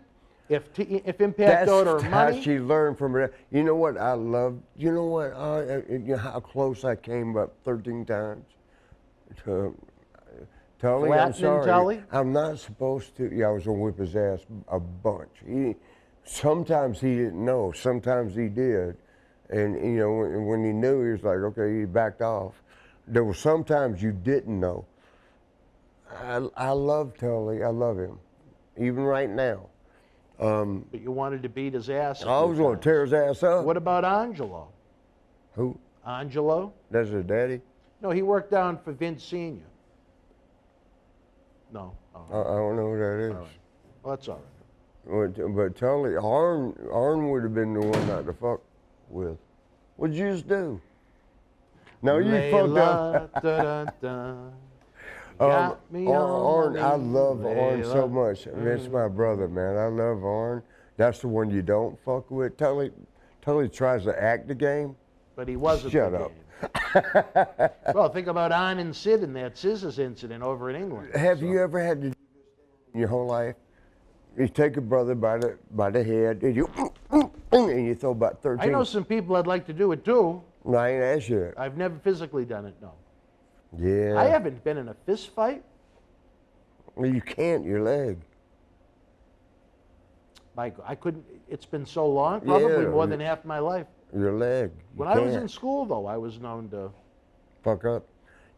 if Impact owed her money, that's how she learned from it. You know what I love? You know what? You know how close I came up 13 times to Tully. I'm sorry. Tully? I'm not supposed to. Yeah, I was gonna whip his ass a bunch. Sometimes he didn't know. Sometimes he did, and when he knew, he was like, okay, he backed off. There were sometimes you didn't know. I love Tully. I love him, even right now. But you wanted to beat his ass. I was going to tear his ass up. What about Angelo? Who? Angelo? That's his daddy? No, he worked down for Vince Sr. No. I don't know who that is. All right. Well, that's all right. But Tully, Arn would have been the one not to fuck with. What'd you just do? No, you fucked up. Arn, I love Arn so much. That's my brother, man. I love Arn. That's the one you don't fuck with. Tully tries to act the game. But he wasn't. Shut up. Well, think about Arn and Sid and that scissors incident over in England. Have you ever had to do this in your whole life? You take a brother by the head and you throw about 13. I know some people I'd like to do it too. No, I ain't asked you that. I've never physically done it, no. Yeah. I haven't been in a fist fight. Well, you can't, your leg. Mike, I couldn't, it's been so long, probably more than half my life. Your leg. When I was in school, though, I was known to... Fuck up.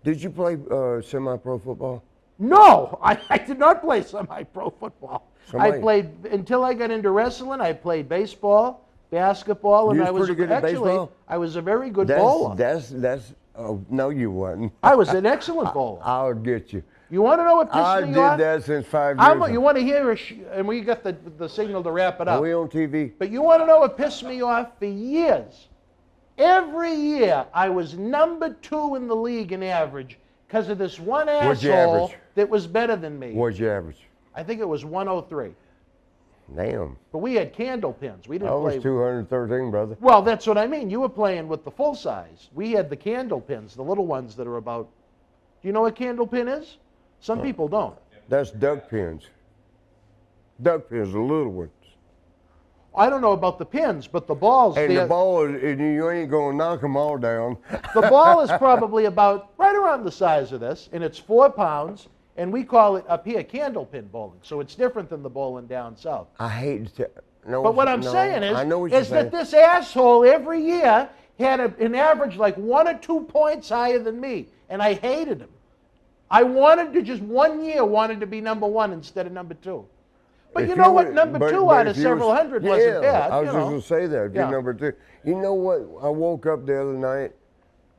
Did you play semi-pro football? No, I did not play semi-pro football. I Somebody- played, until I got into wrestling, I played baseball, basketball, and You I was was pretty good at actually, baseball? I was a very good bowler. No, you wasn't. I was an excellent bowler. I'll get you. You want to know what pissed I me did off? that since 5 years. You want to hear, and we got the signal to wrap it Are up. we on TV? But you want to know what pissed me off for years? Every year, I was number 2 in the league in average because of this one What's your asshole average? that was better than me. What's your average? I think it was 103. Damn. But we had candle pins. We didn't I was play. 213, brother. Well, that's what I mean. You were playing with the full size. We had the candle pins, the little ones that are about. Do you know what candle pin is? Some people don't. That's duck pins. Duck pins, the little ones. I don't know about the pins, but the balls. And the ball, and you ain't gonna knock them all down. The ball is probably about right around the size of this, and it's 4 pounds, and we call it up here candle pin bowling. So it's different than the bowling down south. I hate to. No, But what I'm no, saying I know what you're is that saying. this asshole every year had an average like 1 or 2 points higher than me, and I hated him. I wanted to just 1 year wanted to be number 1 instead of number 2. But If you know you what? would- Number but- 2 but out of if you several was- hundred yeah, wasn't bad. I was you just know. gonna say that. Yeah. You're number 2. You know what? I woke up the other night.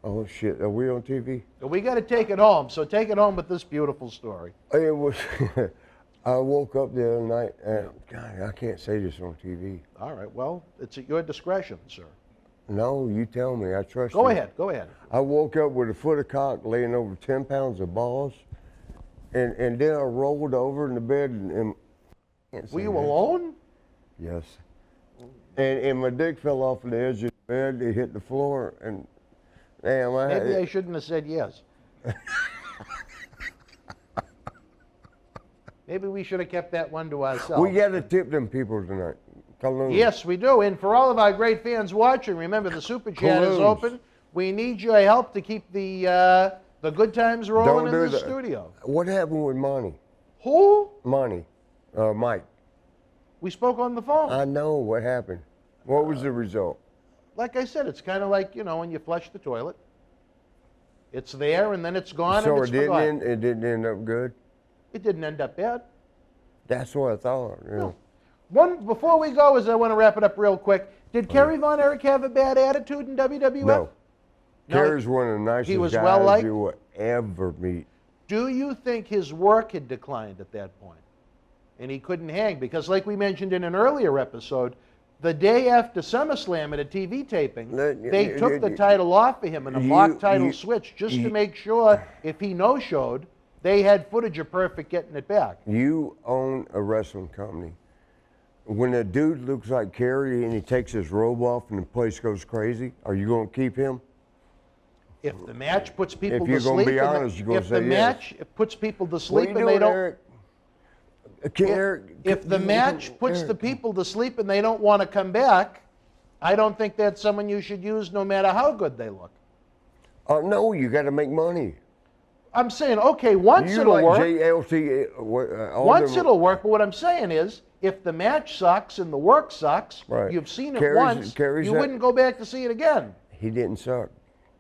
Oh shit! Are we on TV? We got to take it home. So take it home with this beautiful story. It was. I woke up the other night and God, I can't say this on TV. All right. Well, it's at your discretion, sir. No, you tell me. I trust you. Go ahead. Go ahead. I woke up with a foot of cock laying over 10 pounds of balls, and then I rolled over in the bed and Were you alone? Yes. And my dick fell off the edge of the bed. It hit the floor, and damn, Maybe I shouldn't have said yes. Maybe we should have kept that one to ourselves. We got to tip them people tonight. Colognes. Yes, we do. And for all of our great fans watching, remember the super chat is Colognes. open. We need your help to keep the good times rolling Don't in do the that. studio. What happened with Monty? Who? Monty. Mike. We spoke on the phone. I know what happened. What was the result? Like I said, it's kind of like, when you flush the toilet. It's there and then it's gone So and it's forgotten. it didn't end up good? It didn't end up bad. That's what I thought. Yeah. No. One before we go, as I want to wrap it up real quick. Did Kerry Von Erich have a bad attitude in WWF? No. Kerry's one of the nicest was guys well-liked? you will ever meet. Do you think his work had declined at that point? And he couldn't hang? Because like we mentioned in an earlier episode, the day after SummerSlam at a TV taping, they took the title off of him in a mock title switch just to make sure if he no-showed, they had footage of Perfect getting it back. You own a wrestling company. When a dude looks like Kerry and he takes his robe off and the place goes crazy, are you going to keep him? If the match puts people If you're to gonna sleep, be honest, you're gonna if say the yes. match puts people to sleep What and are they you doing, don't, Eric? if the match puts the people to sleep and they don't want to come back, I don't think that's someone you should use no matter how good they look. No, you got to make money. I'm saying, okay, once You it'll like work. JLT, all Once them- it'll work, but what I'm saying is, if the match sucks and the work sucks, Right. you've seen it Kerry's- once, Kerry's you that- wouldn't go back to see it again. He didn't suck.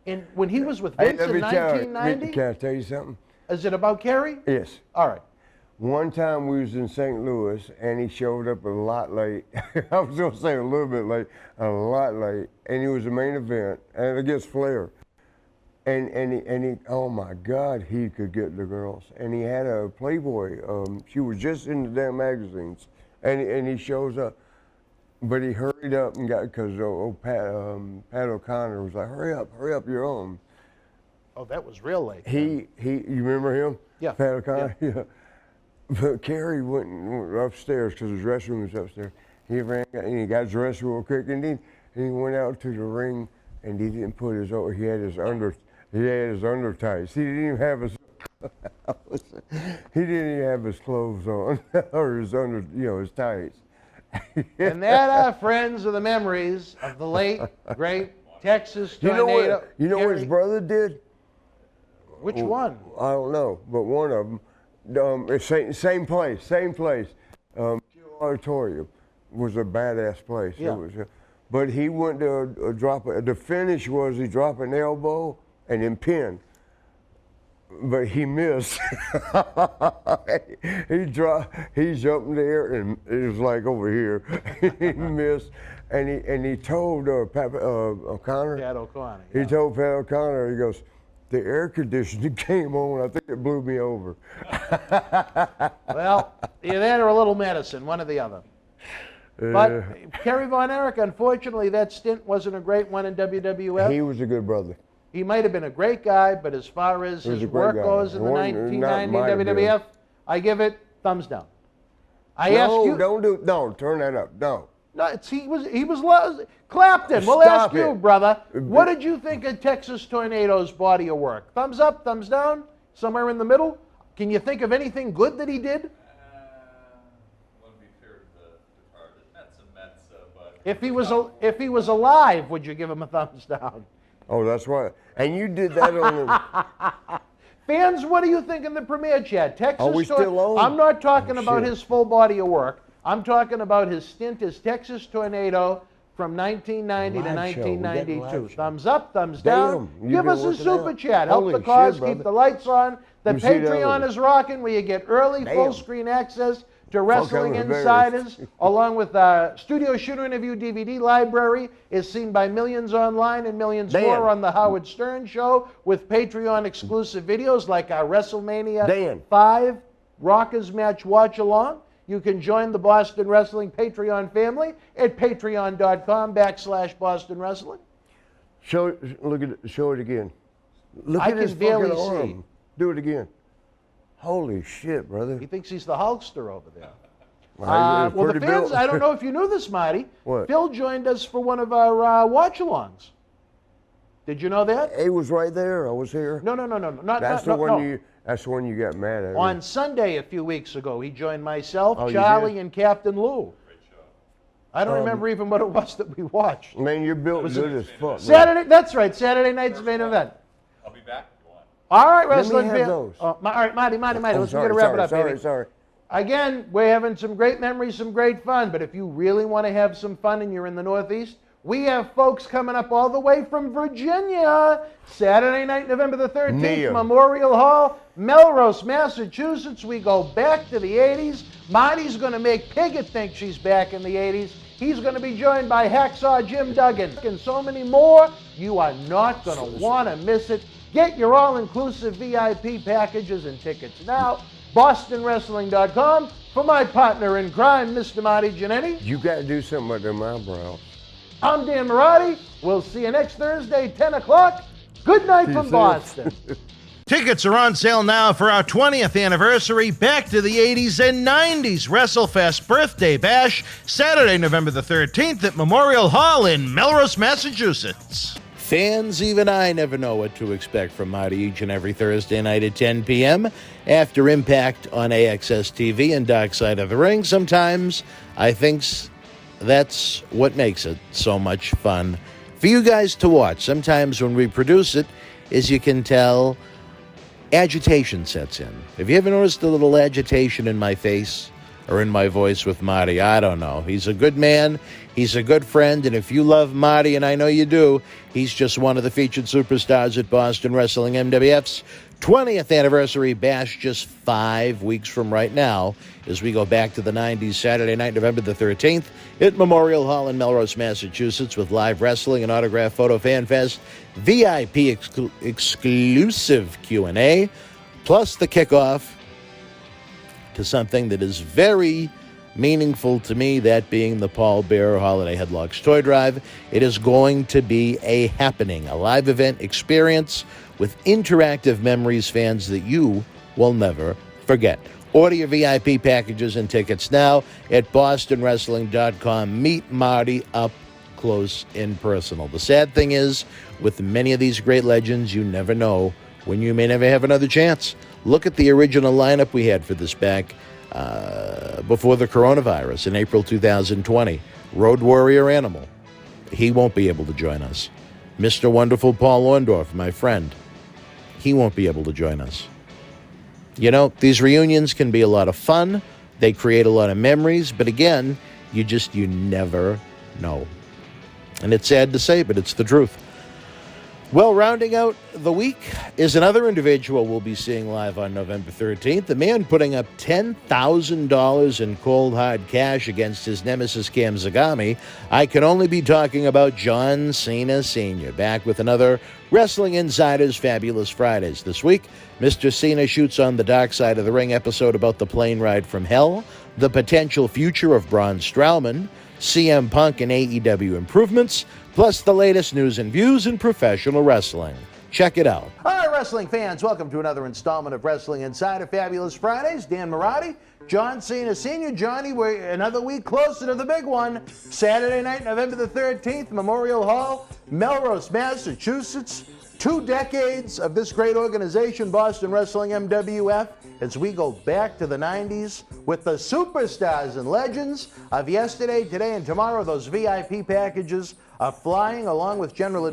And when he was with Hey, Vince let in me tell you, 1990, can I tell you something? is it about Kerry? Yes. All right. One time we was in St. Louis and he showed up a lot late. I was gonna say a little bit late, a lot late, and he was the main event and against Flair. And he oh my God, he could get the girls. And he had a Playboy. She was just in the damn magazines, and he shows up, but he hurried up and got because Pat O'Connor was like, hurry up, you're on. Oh, that was real late. You remember him? Yeah. Pat O'Connor. Yeah. But Kerry went upstairs because his restroom was upstairs. He ran and he got dressed real quick, and then he went out to the ring, and he didn't put his he had his under tights. He didn't even have his clothes on or his his tights. And that, friends, are the memories of the late great Texas tornado. You know what his brother did? Which one? I don't know, but one of them. Same place. Auditorium was a badass place. Yeah. It was, but he went to drop. The finish was he dropped an elbow and then pin. but he missed. He jumped there, and it was like over here. He missed, and he told O'Connor. Pat O'Connor. He told Pat O'Connor, he goes, the air conditioning came on. I think it blew me over. Well, either that or a little medicine, one or the other. But Kerry Von Erich, unfortunately, that stint wasn't a great one in WWF. He was a good brother. He might have been a great guy, but as far as his work goes in the 1990 WWF, I give it thumbs down. Don't turn that up. No. No, he was Clapton. We'll ask you, brother. What did you think of Texas Tornado's body of work? Thumbs up, thumbs down, somewhere in the middle? Can you think of anything good that he did? If he was alive, would you give him a thumbs down? Oh, that's right. And you did that on the... Fans, what do you think in the premiere chat? Texas Are we still on? I'm not talking about his full body of work. I'm talking about his stint as Texas Tornado from 1990 to 1992. Thumbs up, thumbs down. Give us a super chat. Help the cause, keep the lights on. The Patreon is rocking, where you get early full-screen access to Wrestling Insiders, along with Studio Shooter Interview DVD library, is seen by millions online and millions more on The Howard Stern Show, with Patreon exclusive videos like our WrestleMania 5 Rockers match watch along. You can join the Boston Wrestling Patreon family at patreon.com/Boston Wrestling. Show it again. Look I at his can barely fucking see. arm. Do it again. Holy shit, brother. He thinks he's the Hulkster over there. Well, well, the fans, I don't know if you knew this, Marty. What? Phil joined us for one of our watch-alongs. Did you know that? He was right there. I was here. No. That's the one you got mad at. On Sunday a few weeks ago, he joined myself, Oh, you Charlie, did? and Captain Lou. I don't remember even what it was that we watched. Man, you're built good as fuck. Saturday, that's right, Saturday night's main event. I'll be back. All right, Let wrestling me have fans. those. All right, Marty, let's sorry, get to wrap it up, sorry, baby. sorry. Again, we're having some great memories, some great fun, but if you really want to have some fun and you're in the Northeast, we have folks coming up all the way from Virginia. Saturday night, November the 13th, Memorial Hall, Melrose, Massachusetts. We go back to the 80s. Marty's going to make Piggott think she's back in the 80s. He's going to be joined by Hacksaw Jim Duggan and so many more. You are not going to want to miss it. Get your all-inclusive VIP packages and tickets now. BostonWrestling.com. For my partner in crime, Mr. Marty Jannetty. You got to do something with them eyebrows. I'm Dan Marotti. We'll see you next Thursday, 10 o'clock. Good night from Boston. Tickets are on sale now for our 20th anniversary Back to the 80s and 90s WrestleFest Birthday Bash, Saturday, November the 13th at Memorial Hall in Melrose, Massachusetts. Fans, even I never know what to expect from Marty each and every Thursday night at 10 p.m. after Impact on AXS TV and Dark Side of the Ring. Sometimes I think that's what makes it so much fun for you guys to watch. Sometimes when we produce it, as you can tell, agitation sets in. Have you ever noticed a little agitation in my face or in my voice with Marty? I don't know. He's a good man. He's a good friend. And if you love Marty, and I know you do, he's just one of the featured superstars at Boston Wrestling. MWF's 20th anniversary bash just 5 weeks from right now as we go back to the 90s, Saturday night, November the 13th at Memorial Hall in Melrose, Massachusetts, with live wrestling and autograph photo fan fest, VIP exclusive Q&A, plus the kickoff to something that is very meaningful to me, that being the Paul Bearer Holiday Headlocks Toy Drive. It is going to be a happening, a live event experience with interactive memories, fans, that you will never forget. Order your VIP packages and tickets now at bostonwrestling.com. Meet Marty up close and personal. The sad thing is, with many of these great legends, you never know when you may never have another chance. Look at the original lineup we had for this back before the coronavirus in April 2020. Road Warrior Animal. He won't be able to join us. Mr. Wonderful Paul Orndorff, my friend. He won't be able to join us. You know, these reunions can be a lot of fun. They create a lot of memories. But again, you never know. And it's sad to say, but it's the truth. Well, rounding out the week is another individual we'll be seeing live on November 13th. The man putting up $10,000 in cold hard cash against his nemesis Cam Zagami. I can only be talking about John Cena Sr. Back with another Wrestling Insider's Fabulous Fridays. This week, Mr. Cena shoots on the Dark Side of the Ring episode about the plane ride from hell, the potential future of Braun Strowman, CM Punk and AEW improvements, plus the latest news and views in professional wrestling. Check it out. All right, wrestling fans, welcome to another installment of Wrestling Insider Fabulous Fridays. Dan Marati, John Cena Sr. Johnny, we're another week closer to the big one. Saturday night, November the 13th, Memorial Hall, Melrose, Massachusetts. 2 decades of this great organization, Boston Wrestling MWF, as we go back to the 90s with the superstars and legends of yesterday, today, and tomorrow. Those VIP packages are flying along with general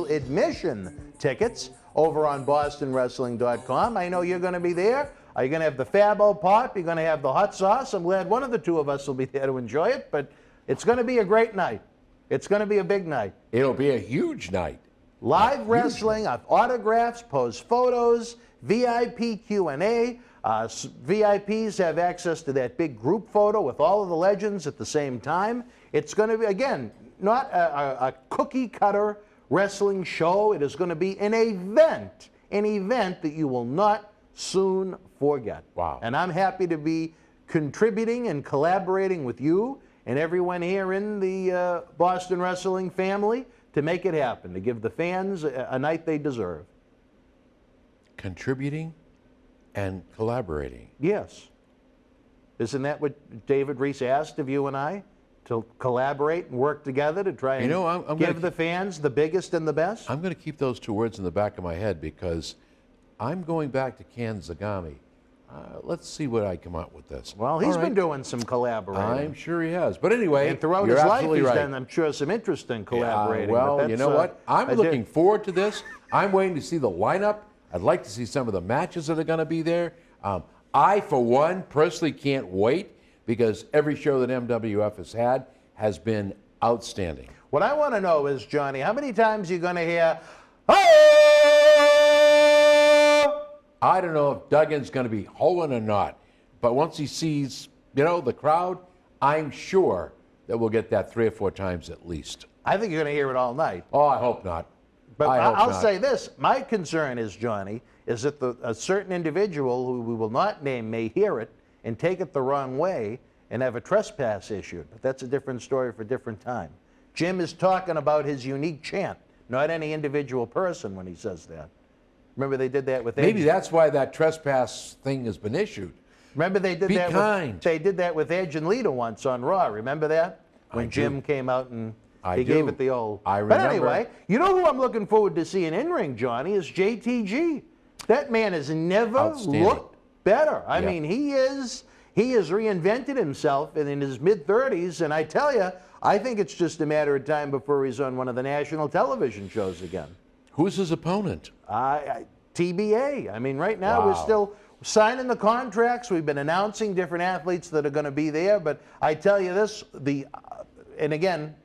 admission tickets over on bostonwrestling.com. I know you're going to be there. Are you going to have the Fabo Pop? You're going to have the hot sauce? I'm glad one of the two of us will be there to enjoy it, but it's going to be a great night. It's going to be a big night. It'll be a huge night. Live wrestling, autographs, pose photos, VIP Q&A. VIPs have access to that big group photo with all of the legends at the same time. It's going to be, again, not a cookie-cutter wrestling show. It is going to be an event that you will not soon forget. Wow. And I'm happy to be contributing and collaborating with you and everyone here in the Boston Wrestling family to make it happen, to give the fans a night they deserve. Contributing and collaborating. Yes. Isn't that what David Reese asked of you and I? To collaborate and work together to try and I'm give the fans the biggest and the best? I'm going to keep those 2 words in the back of my head because I'm going back to Ken Zagami. Let's see what I come out with this. Well, he's been doing some collaborating. I'm sure he has. But anyway, and throughout you're his life, absolutely he's right. done, I'm sure, some interesting collaborating. Well, you know what? I'm looking forward to this. I'm waiting to see the lineup. I'd like to see some of the matches that are going to be there. I, for one, personally can't wait because every show that MWF has had has been outstanding. What I want to know is, Johnny, how many times are you going to hear, "Oh!" I don't know if Duggan's going to be hoeing or not, but once he sees, the crowd, I'm sure that we'll get that 3 or 4 times at least. I think you're going to hear it all night. Oh, I hope not. But I'll say this. My concern is, Johnny, is that a certain individual who we will not name may hear it and take it the wrong way and have a trespass issued. But that's a different story for a different time. Jim is talking about his unique chant, not any individual person when he says that. Remember they did that with Maybe that's why that trespass thing has been issued. Remember they did Be that kind. they did that with Edge and Lita once on Raw. Remember that? When Jim came out and he do. gave it the old. I remember. But anyway, you know who I'm looking forward to seeing in ring, Johnny, is JTG. That man has never looked better. I mean, he has reinvented himself in his mid-30s, and I tell you, I think it's just a matter of time before he's on one of the national television shows again. Who's his opponent? TBA. I mean, right now we're still signing the contracts. We've been announcing different athletes that are going to be there. But I tell you this, and again,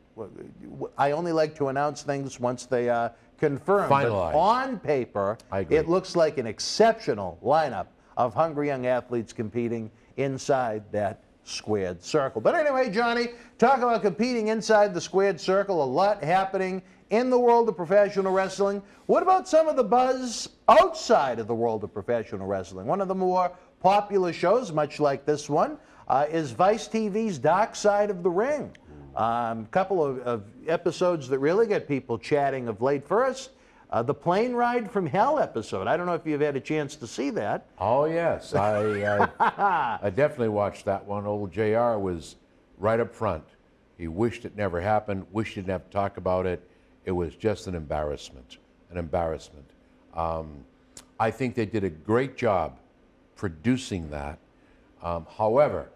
I only like to announce things once they are confirmed. Finalized. But on paper, it looks like an exceptional lineup of hungry young athletes competing inside that squared circle. But anyway, Johnny, talk about competing inside the squared circle. A lot happening in the world of professional wrestling. What about some of the buzz outside of the world of professional wrestling? One of the more popular shows, much like this one, is Vice TV's Dark Side of the Ring. A couple of episodes that really get people chatting of late. First, the plane ride from hell episode. I don't know if you've had a chance to see that. Oh, yes. I definitely watched that one. Old JR was right up front. He wished it never happened, wished he didn't have to talk about it. It was just an embarrassment, I think they did a great job producing that. However,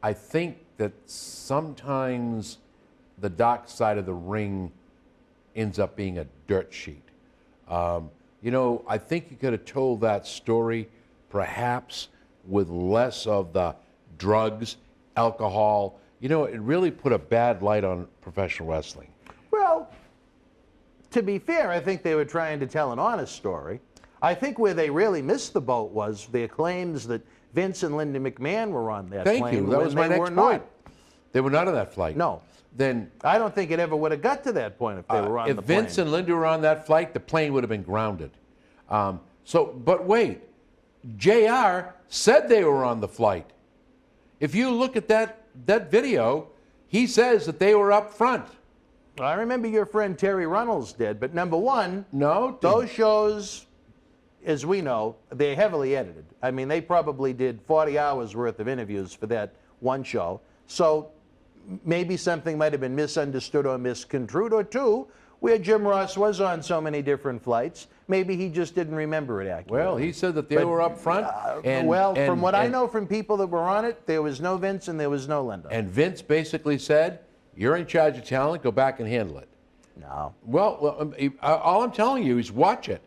I think that sometimes the Dark Side of the Ring ends up being a dirt sheet. I think you could have told that story perhaps with less of the drugs, alcohol. It really put a bad light on professional wrestling. Well, To be fair, I think they were trying to tell an honest story. I think where they really missed the boat was their claims that Vince and Linda McMahon were on that Thank plane. you. That when was my they next were point. not. They were not on that flight. No. Then I don't think it ever would have got to that point if they were on if the plane. Vince and Linda were on that flight, the plane would have been grounded. But wait, JR said they were on the flight. If you look at that video, he says that they were up front. I remember your friend Terry Runnels did, but number one, no, those shows, as we know, they're heavily edited. I mean, they probably did 40 hours worth of interviews for that one show. So maybe something might have been misunderstood or misconstrued, or two, where Jim Ross was on so many different flights, maybe he just didn't remember it accurately. Well, he said that they were up front. From what I know from people that were on it, there was no Vince and there was no Linda. And Vince basically said, you're in charge of talent, go back and handle it. No. Well, all I'm telling you is watch it.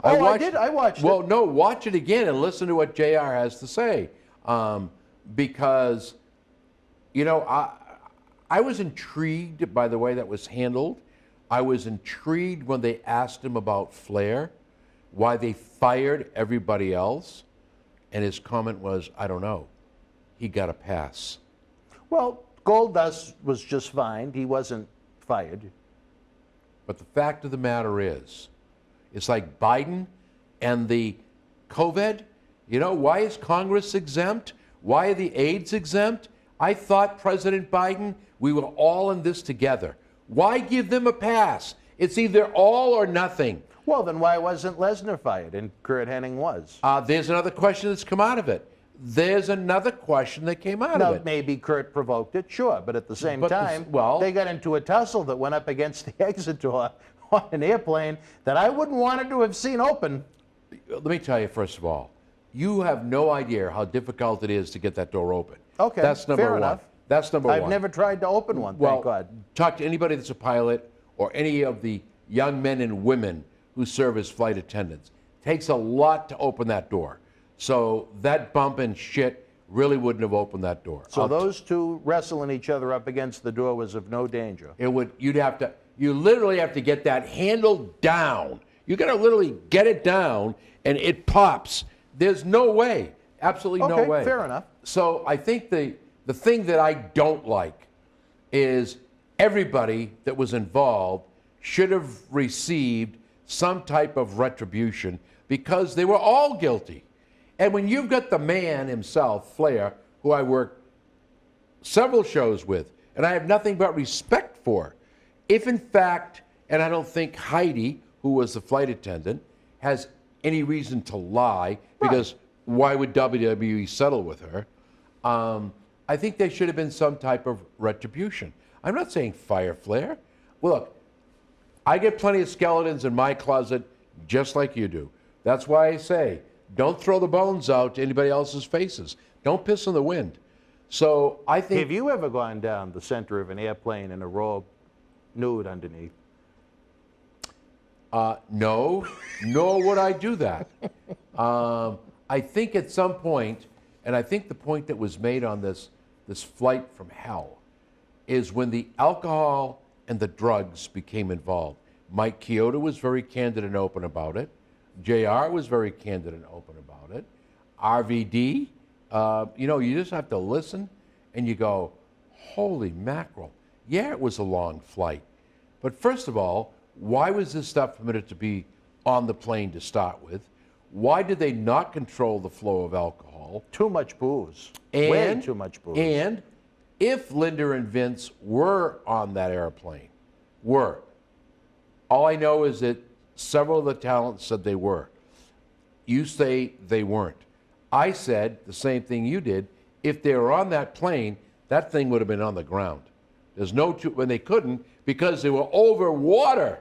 I watched it. Well, no, watch it again and listen to what JR has to say. Because, you know, I was intrigued by the way that was handled. I was intrigued when they asked him about Flair, why they fired everybody else. And his comment was, I don't know. He got a pass. Well, Goldust was just fine. He wasn't fired. But the fact of the matter is, it's like Biden and the COVID. You know, why is Congress exempt? Why are the aides exempt? I thought President Biden, we were all in this together. Why give them a pass? It's either all or nothing. Well, then why wasn't Lesnar fired and Kurt Hennig was? There's another question that's come out of it. There's another question that came out of it. Maybe Kurt provoked it, sure, but at the same time, well, they got into a tussle that went up against the exit door on an airplane that I wouldn't want to have seen open. Let me tell you, first of all, you have no idea how difficult it is to get that door open. Okay, that's number fair one. enough. That's number one. I've never tried to open one, thank God. Talk to anybody that's a pilot or any of the young men and women who serve as flight attendants. Takes a lot to open that door. So that bump and shit really wouldn't have opened that door. So those two wrestling each other up against the door was of no danger. It would. You literally have to get that handle down. You got to literally get it down, and it pops. There's no way, absolutely no way. Okay, fair enough. So I think the thing that I don't like is everybody that was involved should have received some type of retribution because they were all guilty. And when you've got the man himself, Flair, who I worked several shows with, and I have nothing but respect for, if in fact, and I don't think Heidi, who was the flight attendant, has any reason to lie, because why would WWE settle with her? I think there should have been some type of retribution. I'm not saying fire Flair. Look, I get plenty of skeletons in my closet just like you do. That's why I say, don't throw the bones out to anybody else's faces. Don't piss in the wind. So I think... Have you ever gone down the center of an airplane in a robe, nude underneath? No, nor would I do that. I think at some point, and I think the point that was made on this flight from hell is when the alcohol and the drugs became involved. Mike Chioda was very candid and open about it. JR was very candid and open about it. RVD, you just have to listen and you go, holy mackerel. Yeah, it was a long flight. But first of all, why was this stuff permitted to be on the plane to start with? Why did they not control the flow of alcohol? Too much booze. Way too much booze. And if Linda and Vince were on that airplane, all I know is that several of the talents said they were. You say they weren't. I said the same thing you did. If they were on that plane, that thing would have been on the ground. There's no when they couldn't because they were over water.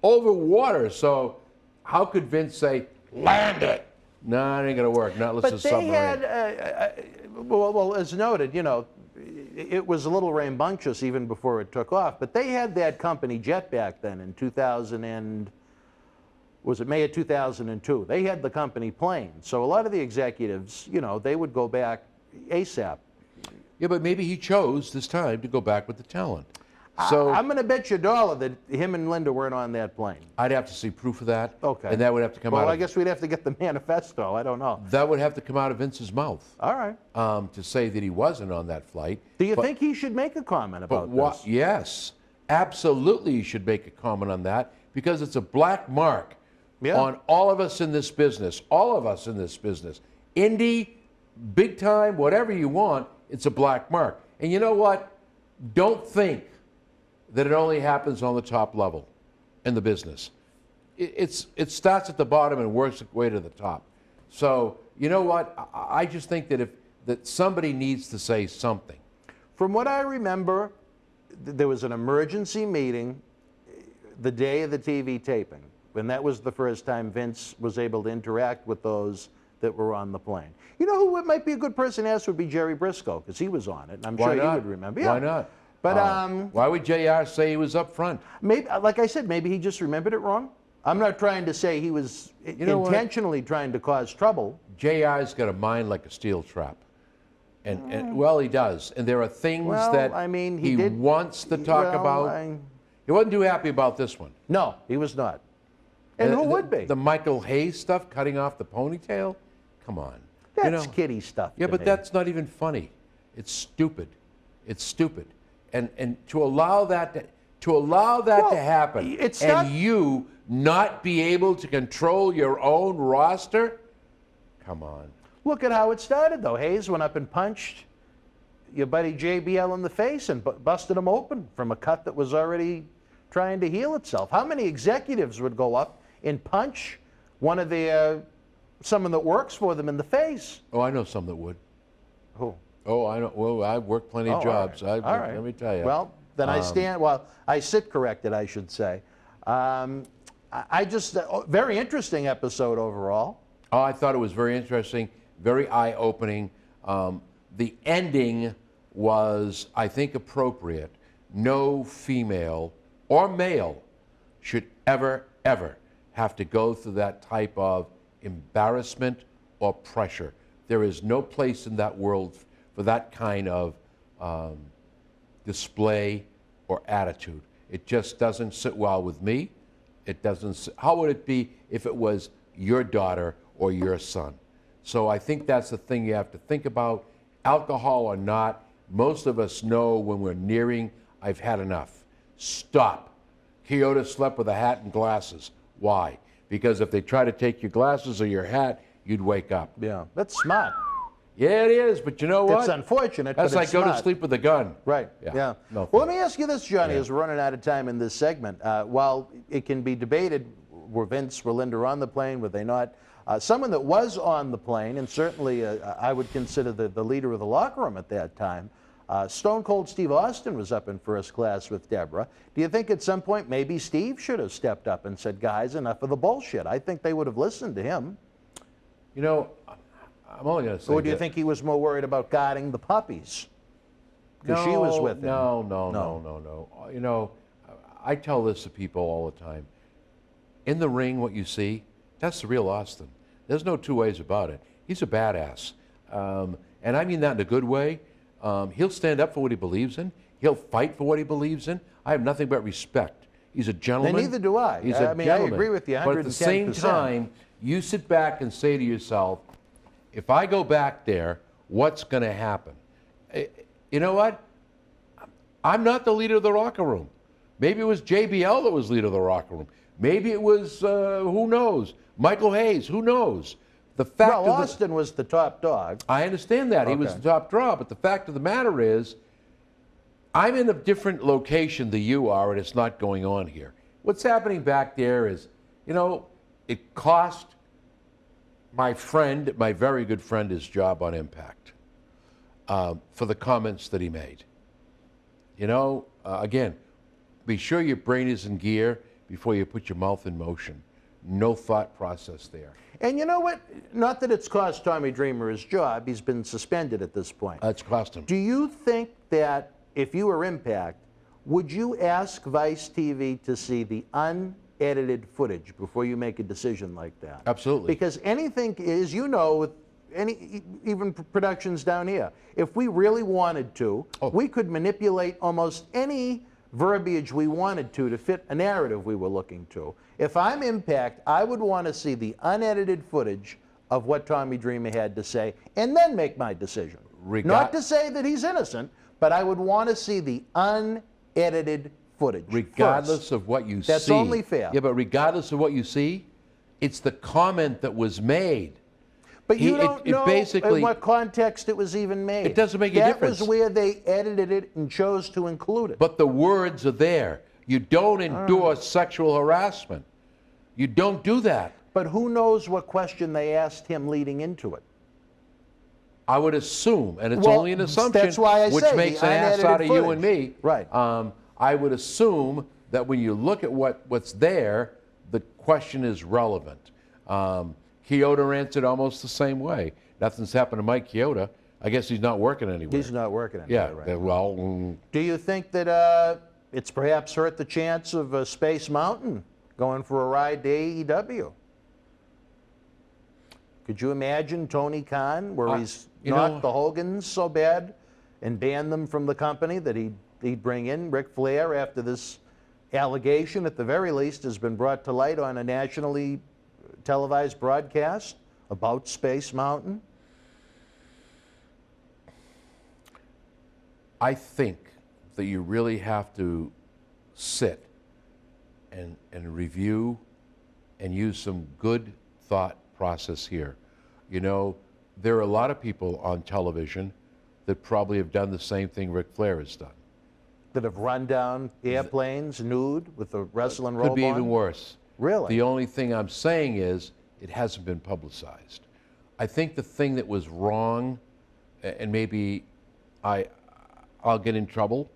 Over water. So how could Vince say, land it? No, it ain't going to work. Not unless it's a submarine. Had, well, as noted, it was a little rambunctious even before it took off, but they had that company jet back then in 2000 and, was it May of 2002? They had the company plane. So a lot of the executives, they would go back ASAP. Yeah, but maybe he chose this time to go back with the talent. So I'm going to bet you $1 that him and Linda weren't on that plane. I'd have to see proof of that. Okay. And that would have to come Well, out. I guess we'd have to get the manifesto. I don't know. That would have to come out of Vince's mouth. All right. To say that he wasn't on that flight. Do you think he should make a comment about this? Yes, absolutely. You should make a comment on that because it's a black mark on all of us in this business. All of us in this business, indie, big time, whatever you want. It's a black mark. And you know what? Don't think that it only happens on the top level in the business. It starts at the bottom and works its way to the top. So you know what? I just think that somebody needs to say something. From what I remember, there was an emergency meeting the day of the TV taping, and that was the first time Vince was able to interact with those that were on the plane. You know who might be a good person to ask would be Jerry Briscoe, because he was on it, and I'm sure he would remember. Why not? But why would JR say he was up front? Maybe, like I said, maybe he just remembered it wrong. I'm not trying to say he was intentionally trying to cause trouble. JR's got a mind like a steel trap. And well, he does. And there are things that he wants to talk about. He wasn't too happy about this one. No, he was not. And who would be? The Michael Hayes stuff, cutting off the ponytail? Come on. That's kiddie stuff. Yeah, but that's not even funny. It's stupid. It's stupid. And to allow that to happen, you not be able to control your own roster? Come on. Look at how it started, though. Hayes went up and punched your buddy JBL in the face and busted him open from a cut that was already trying to heal itself. How many executives would go up and punch one of someone that works for them in the face? Oh, I know some that would. Who? Oh, I know. Well, I've worked plenty of jobs. All right. Let me tell you. Well, then I sit corrected, I should say. I just, very interesting episode overall. Oh, I thought it was very interesting, very eye-opening. The ending was, I think, appropriate. No female or male should ever, ever have to go through that type of embarrassment or pressure. There is no place in that world for that kind of display or attitude. It just doesn't sit well with me. It doesn't. How would it be if it was your daughter or your son? So I think that's the thing you have to think about. Alcohol or not, most of us know when we're nearing, I've had enough. Stop. Kyoto slept with a hat and glasses. Why? Because if they try to take your glasses or your hat, you'd wake up. Yeah, that's smart. Yeah, it is, but you know what? It's unfortunate, That's but like it's go smart. to sleep with a gun. Right, yeah. No, well, let me ask you this, Johnny, as we're running out of time in this segment. While it can be debated, were Vince, were Linda on the plane, were they not? Someone that was on the plane, and certainly I would consider the leader of the locker room at that time, Stone Cold Steve Austin was up in first class with Deborah. Do you think at some point maybe Steve should have stepped up and said, guys, enough of the bullshit? I think they would have listened to him. You know, I'm only going to say Or do you think he was more worried about guarding the puppies? Because she was with him. No. You know, I tell this to people all the time. In the ring, what you see, that's the real Austin. There's no two ways about it. He's a badass. And I mean that in a good way. He'll stand up for what he believes in. He'll fight for what he believes in. I have nothing but respect. He's a gentleman. And neither do I. He's a gentleman. I agree with you 110%. But at the same time, you sit back and say to yourself, if I go back there, what's going to happen? You know what? I'm not the leader of the locker room. Maybe it was JBL that was leader of the locker room. Maybe it was, who knows, Michael Hayes, who knows? The fact well, Austin was the top dog. I understand that. Okay. He was the top draw, but the fact of the matter is, I'm in a different location than you are, and it's not going on here. What's happening back there is, you know, it cost my friend, my very good friend, his job on Impact for the comments that he made. You know, again, be sure your brain is in gear before you put your mouth in motion. No thought process there. And you know what? Not that it's cost Tommy Dreamer his job. He's been suspended at this point. It's cost him. Do you think that if you were Impact, would you ask Vice TV to see the unedited footage before you make a decision like that? Absolutely. Because anything is, you know, with even productions down here, if we really wanted to, we could manipulate almost any verbiage we wanted to fit a narrative we were looking to. If I'm Impact, I would want to see the unedited footage of what Tommy Dreamer had to say and then make my decision. Not to say that he's innocent, but I would want to see the unedited footage. Regardless of what you see. That's only fair. Yeah, but regardless of what you see, it's the comment that was made. But you don't know in what context it was even made. It doesn't make a difference. That was where they edited it and chose to include it. But the words are there. You don't endorse sexual harassment. You don't do that. But who knows what question they asked him leading into it? I would assume, and it's only an assumption, that's why I which say makes an ass out of you and me. Right. I would assume that when you look at what's there, the question is relevant. Chioda answered almost the same way. Nothing's happened to Mike Chioda. I guess he's not working anywhere. He's not working anywhere, right? Well. Do you think that it's perhaps hurt the chance of Space Mountain going for a ride to AEW? Could you imagine Tony Khan, where he's knocked the Hogans so bad and banned them from the company that he'd bring in Ric Flair after this allegation, at the very least, has been brought to light on a nationally televised broadcast about Space Mountain? I think that you really have to sit and review and use some good thought process here. You know, there are a lot of people on television that probably have done the same thing Ric Flair has done. That have run down airplanes nude with a wrestling robe on? Could be even worse. Really? The only thing I'm saying is it hasn't been publicized. I think the thing that was wrong, and maybe I'll get in trouble,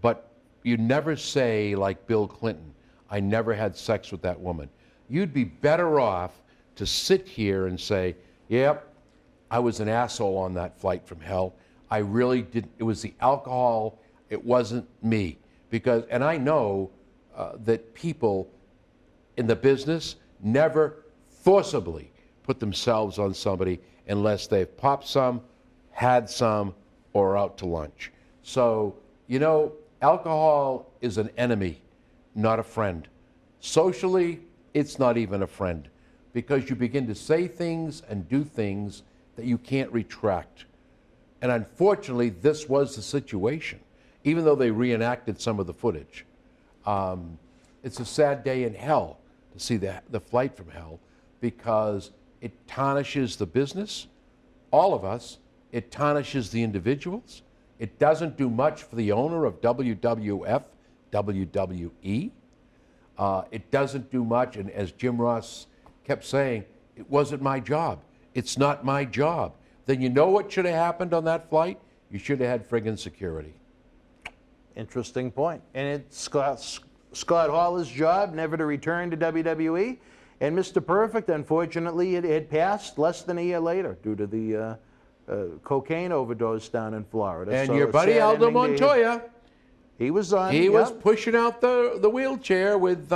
but you never say, like Bill Clinton, I never had sex with that woman. You'd be better off to sit here and say, yep, I was an asshole on that flight from hell. I really didn't. It was the alcohol. It wasn't me. And I know that people in the business never forcibly put themselves on somebody unless they've popped some, had some, or are out to lunch. So, you know, alcohol is an enemy, not a friend. Socially, it's not even a friend, because you begin to say things and do things that you can't retract. And unfortunately, this was the situation, even though they reenacted some of the footage. It's a sad day in hell to see the flight from hell, because it tarnishes the business, all of us. It tarnishes the individuals. It doesn't do much for the owner of WWF, WWE. It doesn't do much, and as Jim Ross kept saying, it wasn't my job. It's not my job. Then you know what should have happened on that flight? You should have had friggin' security. Interesting point. And it's Scott Hall's job never to return to WWE. And Mr. Perfect, unfortunately, it had passed less than a year later due to the cocaine overdose down in Florida. And so your buddy Aldo Montoya, he was on. He was pushing out the wheelchair with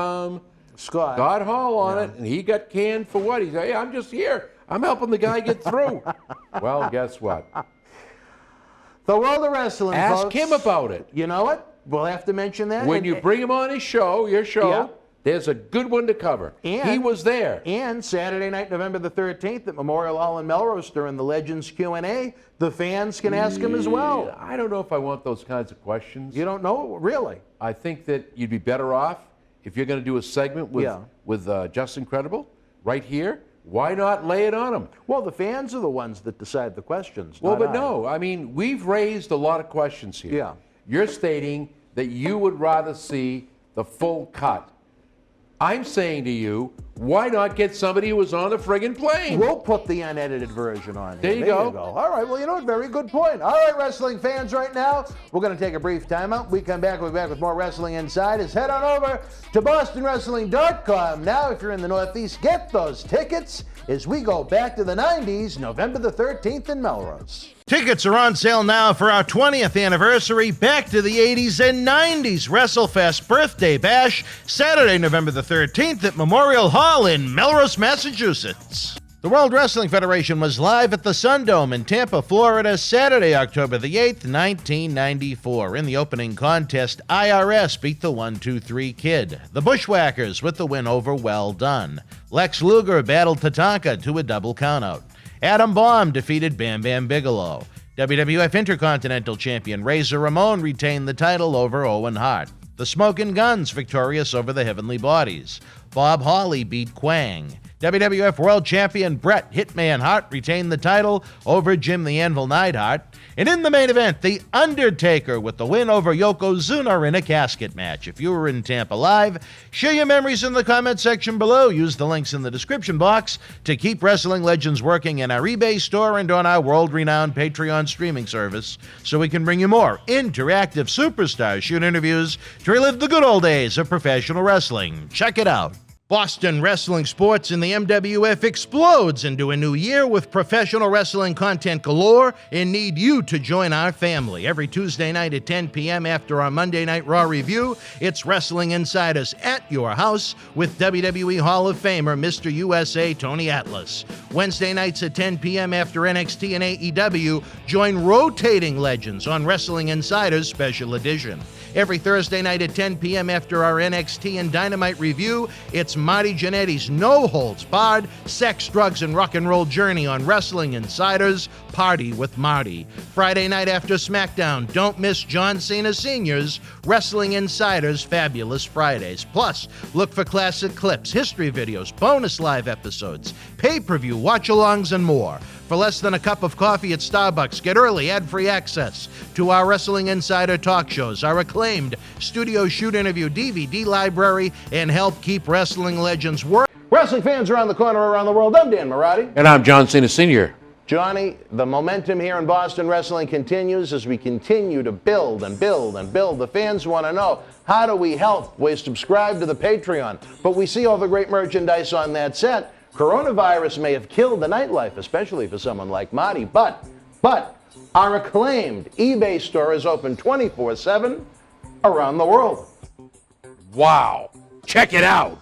Scott Hall on it, and he got canned for what? He said, "Hey, I'm just here. I'm helping the guy get through." Well, guess what? The world of wrestling. Ask folks, him about it. You know what? We'll have to mention that when you bring him on his show, your show. Yeah. There's a good one to cover. And he was there. And Saturday night, November the 13th at Memorial Hall in Melrose during the Legends Q&A, the fans can ask him as well. I don't know if I want those kinds of questions. You don't know? Really? I think that you'd be better off if you're going to do a segment with Just Incredible right here. Why not lay it on them? Well, the fans are the ones that decide the questions. Well, but no. I mean, we've raised a lot of questions here. Yeah. You're stating that you would rather see the full cut. I'm saying to you, why not get somebody who was on the friggin' plane? We'll put the unedited version on. There you go. All right, well, you know what? Very good point. All right, wrestling fans, right now, we're going to take a brief timeout. We come back, we'll be back with more Wrestling Insiders. Head on over to BostonWrestling.com. Now, if you're in the Northeast, get those tickets as we go back to the 90s, November the 13th in Melrose. Tickets are on sale now for our 20th anniversary Back to the 80s and 90s WrestleFest Birthday Bash, Saturday, November the 13th at Memorial Hall in Melrose, Massachusetts. The World Wrestling Federation was live at the Sun Dome in Tampa, Florida, Saturday, October the 8th, 1994. In the opening contest, IRS beat the 1-2-3 Kid. The Bushwhackers with the win over Well Done. Lex Luger battled Tatanka to a double countout. Adam Bomb defeated Bam Bam Bigelow. WWF Intercontinental Champion Razor Ramon retained the title over Owen Hart. The Smokin' Guns victorious over the Heavenly Bodies. Bob Holly beat Quang. WWF World Champion Bret Hitman Hart retained the title over Jim the Anvil Neidhart. And in the main event, The Undertaker with the win over Yokozuna in a casket match. If you were in Tampa live, share your memories in the comment section below. Use the links in the description box to keep Wrestling Legends working in our eBay store and on our world-renowned Patreon streaming service so we can bring you more interactive superstar shoot interviews to relive the good old days of professional wrestling. Check it out. Boston wrestling sports in the MWF explodes into a new year with professional wrestling content galore and need you to join our family. Every Tuesday night at 10 p.m. after our Monday Night Raw review, it's Wrestling Insiders at your house with WWE Hall of Famer Mr. USA Tony Atlas. Wednesday nights at 10 p.m. after NXT and AEW, join rotating legends on Wrestling Insiders Special Edition. Every Thursday night at 10 p.m. after our NXT and Dynamite review, it's Marty Jannetty's No Holds Barred Sex, Drugs, and Rock and Roll Journey on Wrestling Insiders Party with Marty. Friday night after SmackDown, don't miss John Cena Sr.'s Wrestling Insiders Fabulous Fridays. Plus, look for classic clips, history videos, bonus live episodes, pay-per-view watch-alongs, and more. For less than a cup of coffee at Starbucks, get early ad-free access to our Wrestling Insider talk shows, our acclaimed studio shoot interview DVD library, and help keep wrestling legends working. Wrestling fans around the corner, around the world, I'm Dan Marotti. And I'm John Cena Sr. Johnny, the momentum here in Boston wrestling continues as we continue to build and build and build. The fans want to know, how do we help? We subscribe to the Patreon, but we see all the great merchandise on that set. Coronavirus may have killed the nightlife, especially for someone like Marty, but our acclaimed eBay store is open 24/7 around the world. Wow. Check it out.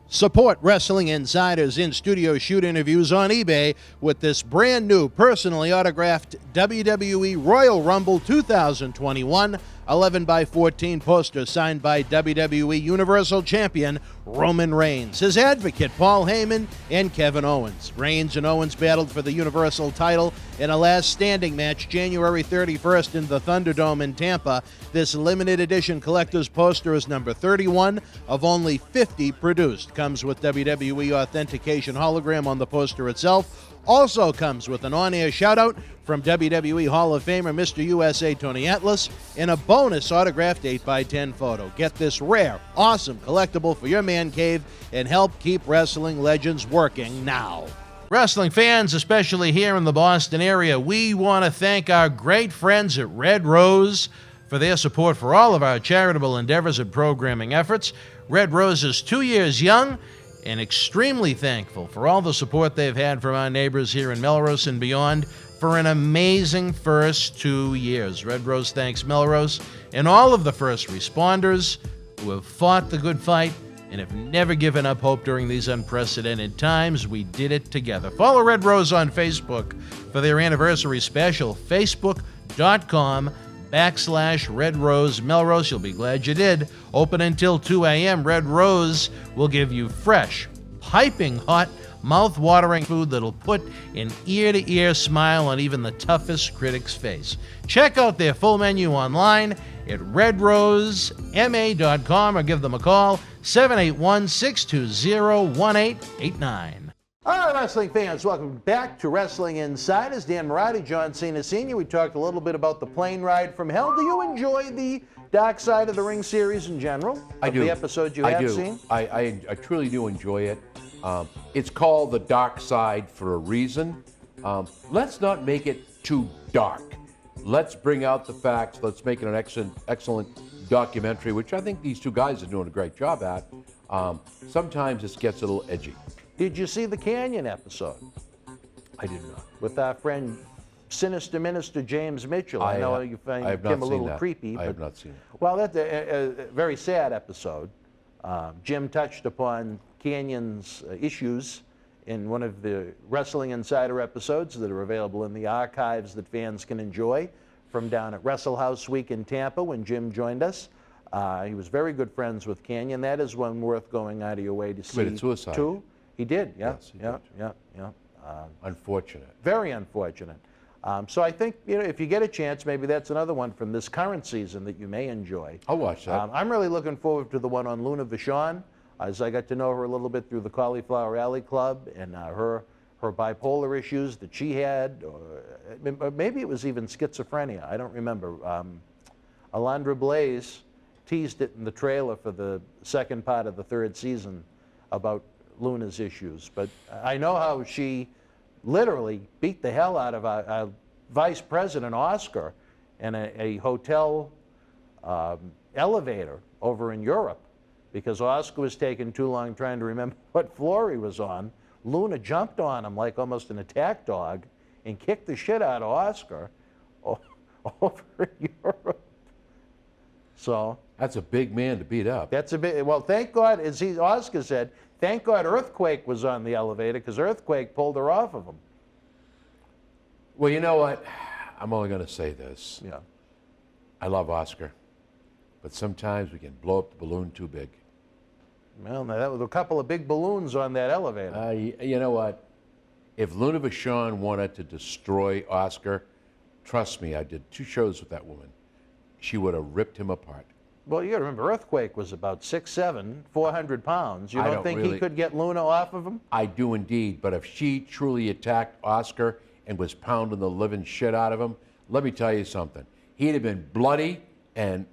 Support Wrestling Insiders in-studio shoot interviews on eBay with this brand new personally autographed WWE Royal Rumble 2021 11x14 poster signed by WWE Universal Champion Roman Reigns, his advocate Paul Heyman, and Kevin Owens. Reigns and Owens battled for the Universal title in a last standing match January 31st in the Thunderdome in Tampa. This limited edition collector's poster is number 31 of only 50 produced. Comes with WWE authentication hologram on the poster itself. Also comes with an on-air shout-out from WWE Hall of Famer Mr. USA Tony Atlas and a bonus autographed 8x10 photo. Get this rare, awesome collectible for your man cave and help keep wrestling legends working now. Wrestling fans, especially here in the Boston area, we want to thank our great friends at Red Rose for their support for all of our charitable endeavors and programming efforts. Red Rose is 2 years young and extremely thankful for all the support they've had from our neighbors here in Melrose and beyond for an amazing first 2 years. Red Rose thanks Melrose and all of the first responders who have fought the good fight and have never given up hope during these unprecedented times. We did it together. Follow Red Rose on Facebook for their anniversary special, facebook.com/Red Rose Melrose. You'll be glad you did. Open until 2 a.m. Red Rose will give you fresh, piping hot, mouth-watering food that'll put an ear-to-ear smile on even the toughest critic's face. Check out their full menu online at redrosema.com or give them a call, 781-620-1889. All right, wrestling fans, welcome back to Wrestling Insiders. Dan Marotti, John Cena Sr. We talked a little bit about the plane ride from hell. Do you enjoy the Dark Side of the Ring series in general? I do. The episodes you have seen? I truly do enjoy it. It's called The Dark Side for a reason. Let's not make it too dark. Let's bring out the facts. Let's make it an excellent documentary, which I think these two guys are doing a great job at. Sometimes it gets a little edgy. Did you see the Canyon episode? I did not. With our friend Sinister Minister James Mitchell. I know you find him a little creepy. I have not seen it. Well, that's a very sad episode. Jim touched upon Canyon's issues in one of the Wrestling Insider episodes that are available in the archives that fans can enjoy from down at Wrestle House Week in Tampa when Jim joined us. He was very good friends with Canyon. That is one worth going out of your way to see. Committed suicide. Too. He did, yeah. Yes, he did. Yeah. Unfortunate. Very unfortunate. So I think, if you get a chance, maybe that's another one from this current season that you may enjoy. I'll watch that. I'm really looking forward to the one on Luna Vachon, as I got to know her a little bit through the Cauliflower Alley Club and her bipolar issues that she had, or maybe it was even schizophrenia. I don't remember. Alondra Blaze teased it in the trailer for the second part of the third season about Luna's issues. But I know how she literally beat the hell out of a vice president, Oscar, in a hotel elevator over in Europe because Oscar was taking too long trying to remember what floor he was on. Luna jumped on him like almost an attack dog and kicked the shit out of Oscar over in Europe. So that's a big man to beat up. That's a big. Well, thank God, as Oscar said, thank God Earthquake was on the elevator because Earthquake pulled her off of him. Well, you know what? I'm only going to say this. Yeah. I love Oscar, but sometimes we can blow up the balloon too big. Well, now that was a couple of big balloons on that elevator. You know what? If Luna Vachon wanted to destroy Oscar, trust me, I did 2 shows with that woman. She would have ripped him apart. Well, you got to remember, Earthquake was about 6'7", 400 pounds. You don't think he could get Luna off of him? I do indeed, but if she truly attacked Oscar and was pounding the living shit out of him, let me tell you something. He'd have been bloody and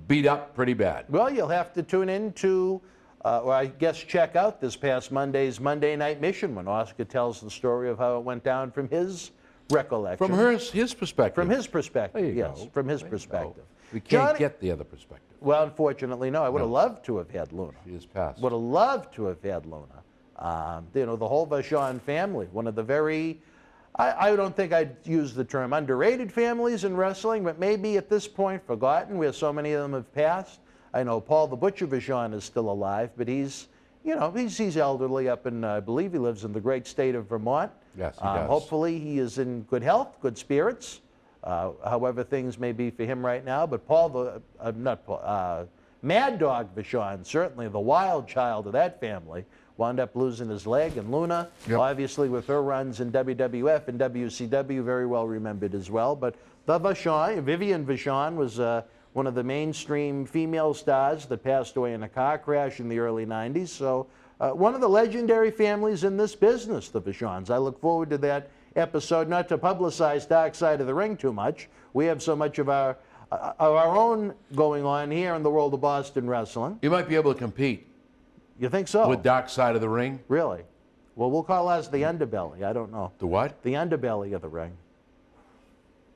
beat up pretty bad. Well, you'll have to tune in to, or I guess check out this past Monday's Monday Night Mission when Oscar tells the story of how it went down from his recollection. From his perspective. From his perspective, There you yes, go. from his perspective. We can't get the other perspective. Well, unfortunately, no. I would have loved to have had Luna. She is passed. Would have loved to have had Luna. The whole Vachon family, one of the very, I don't think I'd use the term underrated families in wrestling, but maybe at this point forgotten where so many of them have passed. I know Paul the Butcher Vachon is still alive, but he's elderly up in, I believe he lives in the great state of Vermont. Yes, he does. Hopefully he is in good health, good spirits, however things may be for him right now. But Mad Dog Vachon, certainly the wild child of that family, wound up losing his leg. And Luna, obviously with her runs in WWF and WCW, very well remembered as well. But the Vachon, Vivian Vachon, was one of the mainstream female stars that passed away in a car crash in the early 90s. So one of the legendary families in this business, the Vachons. I look forward to that episode, not to publicize Dark Side of the Ring too much. We have so much of our own going on here in the world of Boston wrestling. You might be able to compete. You think so? With Dark Side of the Ring? Really? Well, we'll call us the underbelly. I don't know. The what? The underbelly of the ring.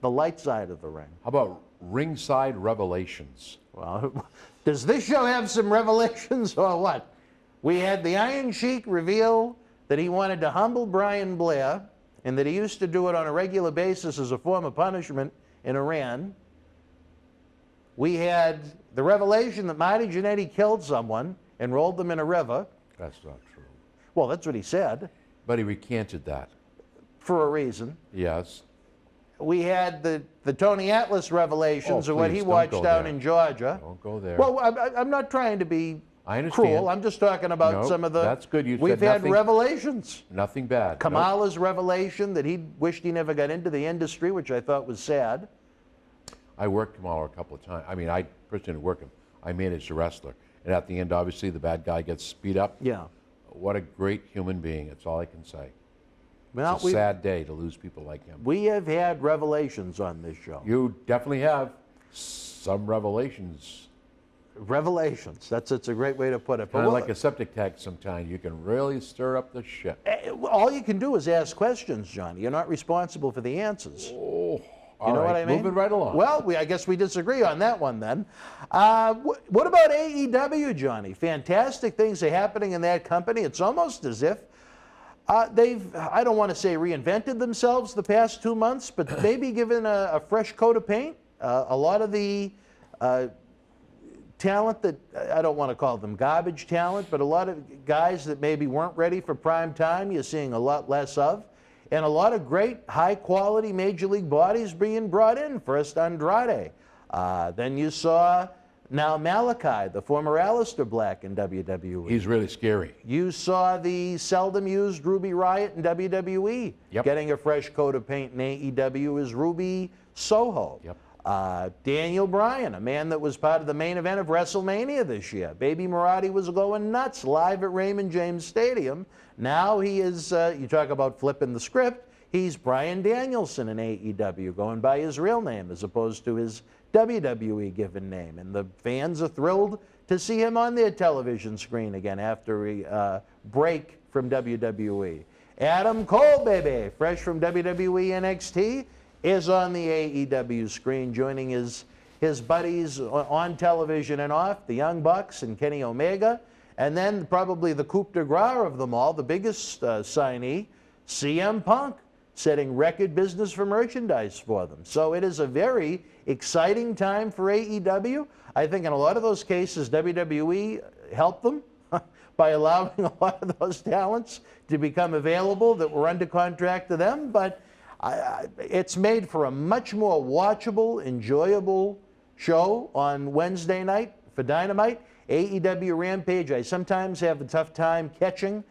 The light side of the ring. How about Ringside Revelations? Well, does this show have some revelations or what? We had the Iron Sheik reveal that he wanted to humble Brian Blair and that he used to do it on a regular basis as a form of punishment in Iran. We had the revelation that Marty Jannetty killed someone and rolled them in a river. That's not true. Well, that's what he said. But he recanted that. For a reason. Yes. We had the Tony Atlas revelations of what he watched down in Georgia. Don't go there. Well, I'm not trying to be cruel. I'm just talking about some of the... That's good. We've had revelations. Nothing bad. Kamala's revelation that he wished he never got into the industry, which I thought was sad. I worked Kamala a couple of times. I mean, I personally didn't work him. I managed a wrestler. And at the end, obviously, the bad guy gets beat up. Yeah. What a great human being. That's all I can say. Well, it's a sad day to lose people like him. We have had revelations on this show. You definitely have some revelations. Revelations. That's a great way to put it. Kind of like a septic tank sometimes. You can really stir up the shit. All you can do is ask questions, Johnny. You're not responsible for the answers. Oh, you know what I mean? Moving right along. Well, I guess we disagree on that one then. What about AEW, Johnny? Fantastic things are happening in that company. It's almost as if they've, I don't want to say reinvented themselves the past 2 months, but maybe given a fresh coat of paint. A lot of the talent that, I don't want to call them garbage talent, but a lot of guys that maybe weren't ready for prime time, you're seeing a lot less of. And a lot of great, high-quality Major League bodies being brought in. First Andrade. Then you saw now Malachi, the former Aleister Black in WWE. He's really scary. You saw the seldom used Ruby Riott in WWE. Yep. Getting a fresh coat of paint in AEW is Ruby Soho. Yep. Daniel Bryan, a man that was part of the main event of WrestleMania this year. Baby Marathi was going nuts live at Raymond James Stadium. Now he is, you talk about flipping the script, he's Bryan Danielson in AEW, going by his real name as opposed to his WWE given name. And the fans are thrilled to see him on their television screen again after a break from WWE. Adam Cole, baby, fresh from WWE NXT, is on the AEW screen, joining his buddies on television and off, the Young Bucks and Kenny Omega. And then probably the coup de grace of them all, the biggest signee, CM Punk, setting record business for merchandise for them. So it is a very exciting time for AEW. I think in a lot of those cases, WWE helped them by allowing a lot of those talents to become available that were under contract to them. But it's made for a much more watchable, enjoyable show on Wednesday night for Dynamite. AEW Rampage, I sometimes have a tough time catching.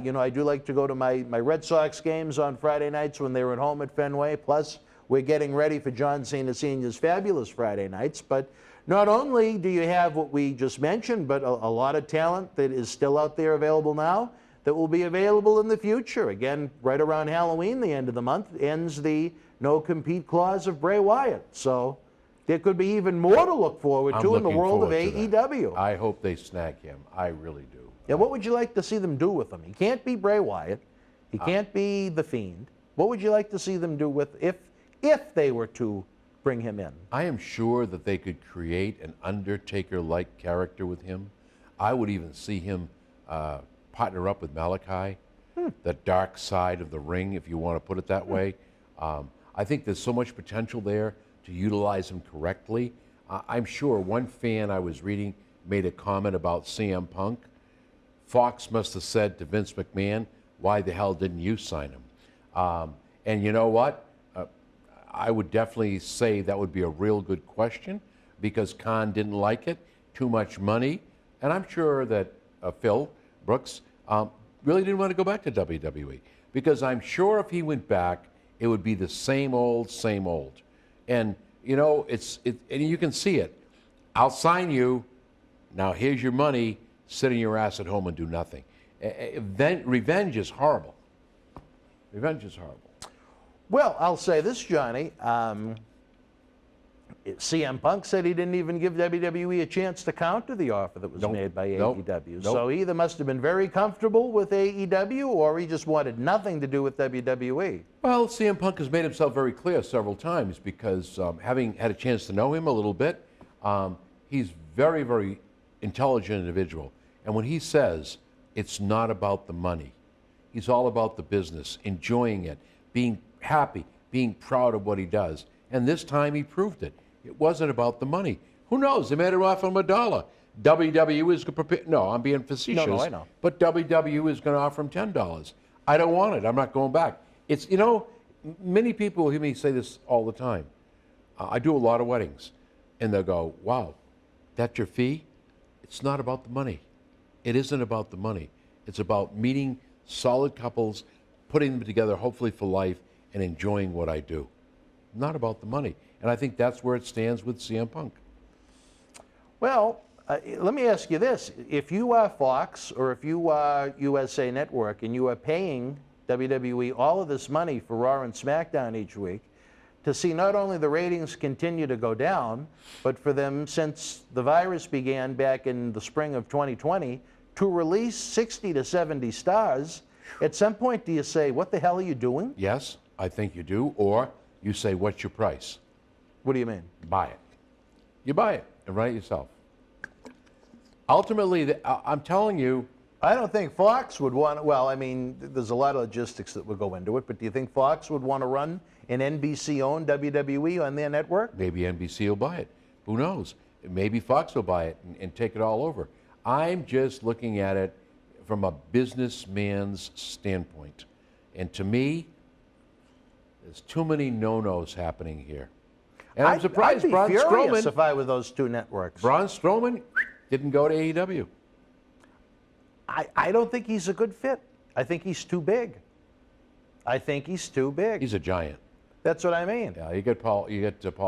You know, I do like to go to my Red Sox games on Friday nights when they were at home at Fenway. Plus, we're getting ready for John Cena Sr.'s fabulous Friday nights. But not only do you have what we just mentioned, but a lot of talent that is still out there available now that will be available in the future. Again, right around Halloween, the end of the month, ends the no-compete clause of Bray Wyatt. So there could be even more to look forward to in the world of AEW. I hope they snag him. I really do. Yeah, what would you like to see them do with him? He can't be Bray Wyatt. He can't be The Fiend. What would you like to see them do with if they were to bring him in? I am sure that they could create an Undertaker-like character with him. I would even see him partner up with Malachi, the dark side of the ring, if you want to put it that way. I think there's so much potential there to utilize him correctly. I'm sure one fan I was reading made a comment about CM Punk. Fox must have said to Vince McMahon, why the hell didn't you sign him? And you know what? I would definitely say that would be a real good question because Khan didn't like it, too much money. And I'm sure that Phil Brooks really didn't want to go back to WWE because I'm sure if he went back, it would be the same old, same old. And, you know, and you can see it. I'll sign you. Now here's your money. Sit in your ass at home and do nothing. Revenge is horrible. Revenge is horrible. Well, I'll say this, Johnny. CM Punk said he didn't even give WWE a chance to counter the offer that was made by AEW. So he either must have been very comfortable with AEW or he just wanted nothing to do with WWE. Well, CM Punk has made himself very clear several times because having had a chance to know him a little bit, he's very, very intelligent individual. And when he says it's not about the money, he's all about the business, enjoying it, being happy, being proud of what he does. And this time he proved it. It wasn't about the money. Who knows? They made it offer him $1. WWE is going to prepare. No, I'm being facetious. No, I know. But WWE is going to offer him $10. I don't want it. I'm not going back. It's, you know, many people hear me say this all the time. I do a lot of weddings. And they'll go, wow, that's your fee? It's not about the money. It isn't about the money. It's about meeting solid couples, putting them together, hopefully for life, and enjoying what I do. Not about the money. And I think that's where it stands with CM Punk. Well, let me ask you this. If you are Fox or if you are USA Network and you are paying WWE all of this money for Raw and SmackDown each week, to see not only the ratings continue to go down, but for them, since the virus began back in the spring of 2020, to release 60 to 70 stars, at some point do you say, what the hell are you doing? Yes, I think you do. Or you say, what's your price? What do you mean? Buy it. You buy it and run it yourself. Ultimately, I'm telling you. I don't think Fox would want, well, I mean, there's a lot of logistics that would go into it, but do you think Fox would want to run an NBC-owned WWE on their network? Maybe NBC will buy it. Who knows? Maybe Fox will buy it and take it all over. I'm just looking at it from a businessman's standpoint. And to me, there's too many no-nos happening here. And I'm surprised I'd be Braun furious Strowman, if I were those two networks. Braun Strowman didn't go to AEW. I don't think he's a good fit. I think he's too big. I think he's too big. He's a giant. That's what I mean. Yeah, you get Paul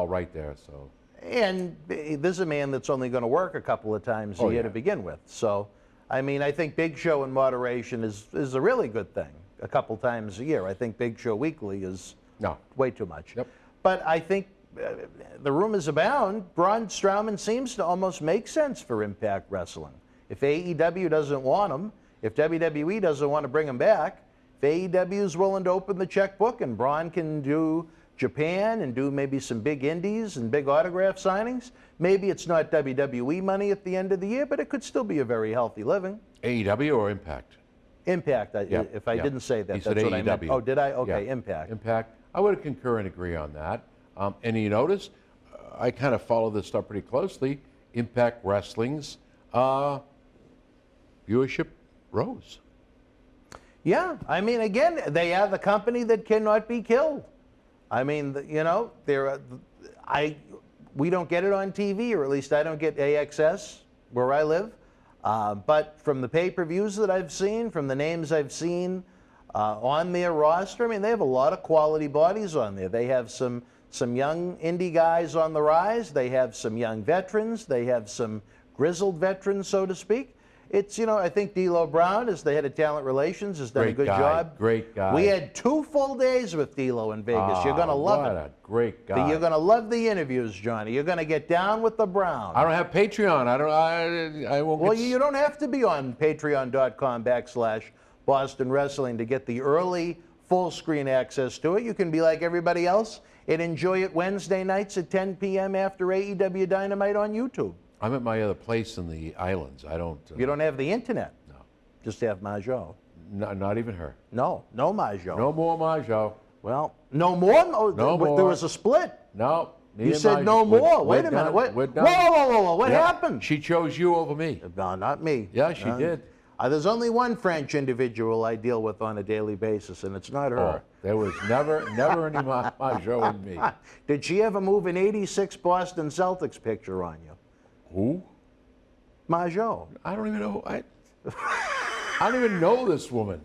right there. So. And this is a man that's only going to work a couple of times a year to begin with. So, I mean, I think Big Show in moderation is a really good thing. A couple times a year. I think Big Show weekly is way too much. Yep. But I think the rumors abound. Braun Strowman seems to almost make sense for Impact Wrestling. If AEW doesn't want him, if WWE doesn't want to bring him back, if AEW is willing to open the checkbook and Braun can do Japan and do maybe some big indies and big autograph signings, maybe it's not WWE money at the end of the year, but it could still be a very healthy living. AEW or Impact? Impact. If I didn't say that, that's what I meant. Oh, did I? Okay, Impact. Impact. I would concur and agree on that. And you notice, I kind of follow this stuff pretty closely. Impact Wrestling's viewership rose. Yeah, I mean, again, they are the company that cannot be killed. I mean, you know, we don't get it on TV, or at least I don't get AXS where I live. But from the pay-per-views that I've seen, from the names I've seen on their roster, I mean, they have a lot of quality bodies on there. They have some young indie guys on the rise. They have some young veterans. They have some grizzled veterans, so to speak. It's, you know, I think D'Lo Brown, as the head of talent relations, has done a good job. Great guy. We had 2 full days with D'Lo in Vegas. You're going to love it. What a great guy. You're going to love the interviews, Johnny. You're going to get down with the Brown. I don't have Patreon. I won't. Well, you don't have to be on patreon.com/Boston Wrestling to get the early full screen access to it. You can be like everybody else and enjoy it Wednesday nights at 10 p.m. after AEW Dynamite on YouTube. I'm at my other place in the islands. I don't. You don't have the internet? No. Just have Majo. No, not even her. No Majo. No more Majo. Well, no more? No more. There was a split. No. You said no more. Wait a minute. What? We're done. Whoa. What happened? She chose you over me. No, not me. Yeah, she did. There's only one French individual I deal with on a daily basis, and it's not her. Oh, there was never any Majo in me. Did she ever move an '86 Boston Celtics picture on you? Who? Majo. I don't even know. I don't even know this woman.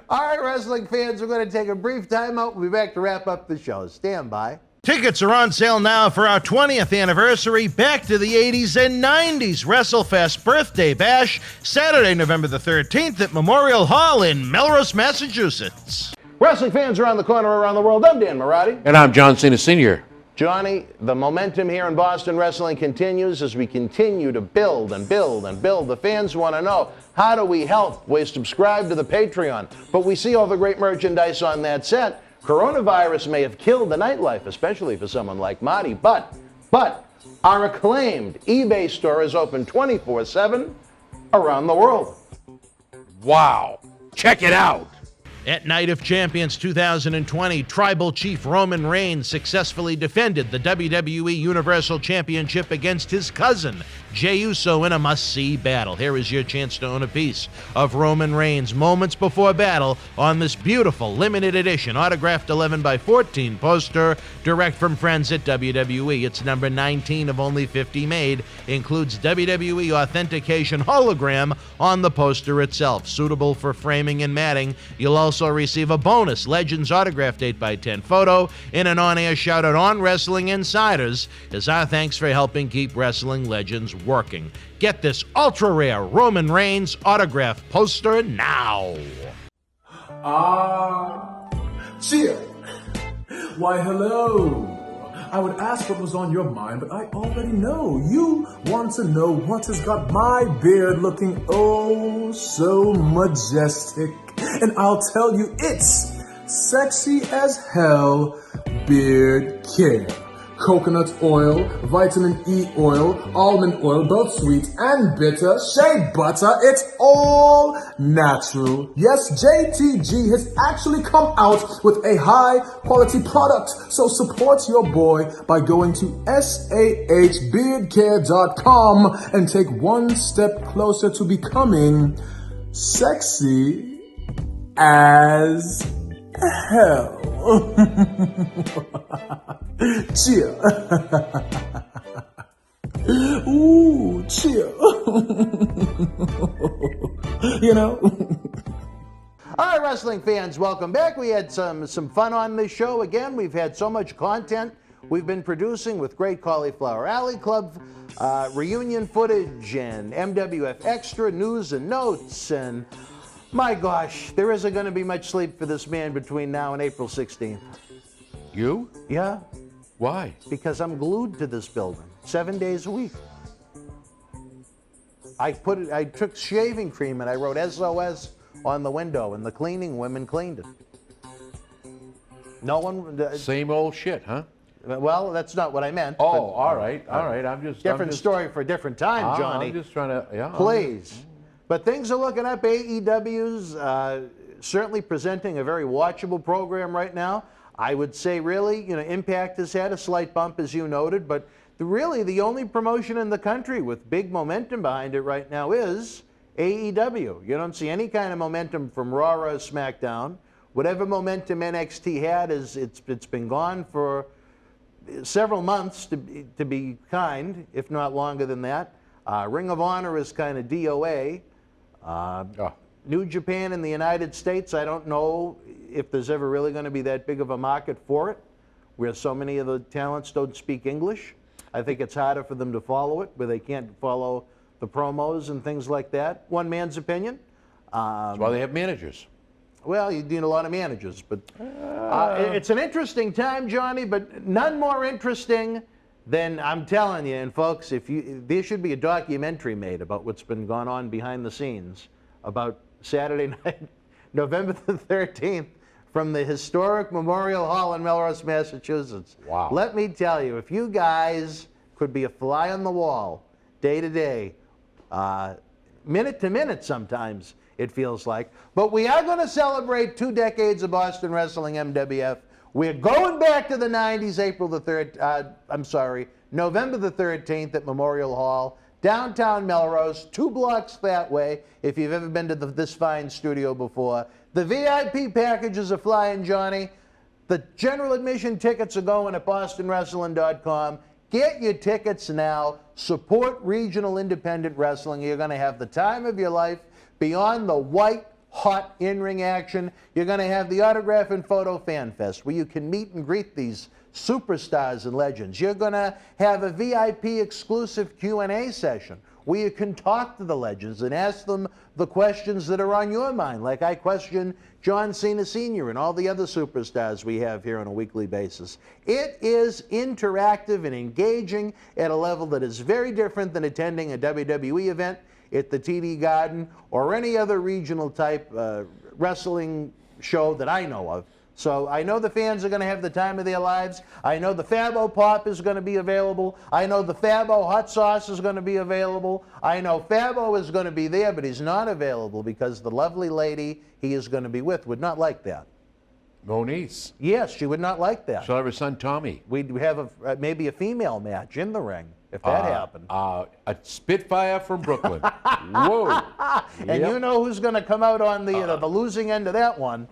All right, wrestling fans, we're going to take a brief timeout. We'll be back to wrap up the show. Stand by. Tickets are on sale now for our 20th anniversary Back to the 80s and 90s WrestleFest Birthday Bash, Saturday, November the 13th at Memorial Hall in Melrose, Massachusetts. Wrestling fans around the corner, around the world, I'm Dan Marotti. And I'm John Cena Sr. Johnny, the momentum here in Boston Wrestling continues as we continue to build and build and build. The fans want to know, how do we help? We subscribe to the Patreon. But we see all the great merchandise on that set. Coronavirus may have killed the nightlife, especially for someone like Marty, but our acclaimed eBay store is open 24/7 around the world. Wow. Check it out. At Night of Champions 2020, Tribal Chief Roman Reigns successfully defended the WWE Universal Championship against his cousin, Jey Uso, in a must-see battle. Here is your chance to own a piece of Roman Reigns moments before battle on this beautiful limited edition autographed 11x14 poster direct from friends at WWE. It's number 19 of only 50 made. Includes WWE authentication hologram on the poster itself, suitable for framing and matting. You'll also receive a bonus Legends autographed 8x10 photo in an on-air shout-out on Wrestling Insiders as our thanks for helping keep Wrestling Legends working. Get this ultra-rare Roman Reigns autograph poster now. Cheer. Why, hello. I would ask what was on your mind, but I already know. You want to know what has got my beard looking oh so majestic. And I'll tell you, it's sexy as hell beard care. coconut oil, vitamin E oil, almond oil, both sweet and bitter, shea butter. It's all natural. Yes, JTG has actually come out with a high quality product. So support your boy by going to sahbeardcare.com and take one step closer to becoming sexy as hell. Cheer. Ooh, cheer. You know? All right, wrestling fans, welcome back. We had some fun on this show. Again, we've had so much content we've been producing with great Cauliflower Alley Club reunion footage and MWF Extra news and notes. And my gosh, there isn't going to be much sleep for this man between now and April 16th. You? Yeah. Why? Because I'm glued to this building 7 days a week. I took shaving cream and I wrote SOS on the window, and the cleaning women cleaned it. No one. Same old shit, huh? Well, that's not what I meant. Oh, but, all right. I'm just different story for a different time, Johnny. I'm just trying to. Yeah. Please. But things are looking up. AEW's certainly presenting a very watchable program right now. I would say, really, Impact has had a slight bump, as you noted, but really the only promotion in the country with big momentum behind it right now is AEW. You don't see any kind of momentum from Raw or SmackDown. Whatever momentum NXT had, it's been gone for several months, to be kind, if not longer than that. Ring of Honor is kind of DOA. New Japan in the United States, I don't know if there's ever really going to be that big of a market for it, where so many of the talents don't speak English. I think it's harder for them to follow it, where they can't follow the promos and things like that. One man's opinion. That's why they have managers. Well, you need a lot of managers, but it's an interesting time, Johnny, but none more interesting than, I'm telling you, and folks, there should be a documentary made about what's been going on behind the scenes about Saturday night, November the 13th, from the historic Memorial Hall in Melrose, Massachusetts. Wow. Let me tell you, if you guys could be a fly on the wall, day to day, minute to minute sometimes, it feels like. But we are going to celebrate 2 decades of Boston Wrestling, MWF. We're going back to the 90s, November the 13th at Memorial Hall, downtown Melrose, 2 blocks that way, if you've ever been to this fine studio before. The VIP packages are flying, Johnny. The general admission tickets are going at bostonwrestling.com. Get your tickets now. Support regional independent wrestling. You're going to have the time of your life. Beyond the white, hot in-ring action, you're going to have the Autograph and Photo Fan Fest, where you can meet and greet these superstars and legends. You're going to have a VIP exclusive Q&A session where you can talk to the legends and ask them the questions that are on your mind, like I question John Cena Sr. and all the other superstars we have here on a weekly basis. It is interactive and engaging at a level that is very different than attending a WWE event at the TD Garden or any other regional type wrestling show that I know of. So I know the fans are going to have the time of their lives. I know the Fabo Pop is going to be available. I know the Fabo Hot Sauce is going to be available. I know Fabo is going to be there, but he's not available because the lovely lady he is going to be with would not like that. Moniz. Yes, she would not like that. She'll have her son Tommy. We'd have maybe a female match in the ring if that happened. A Spitfire from Brooklyn. Whoa. And you know who's going to come out on the losing end of that one.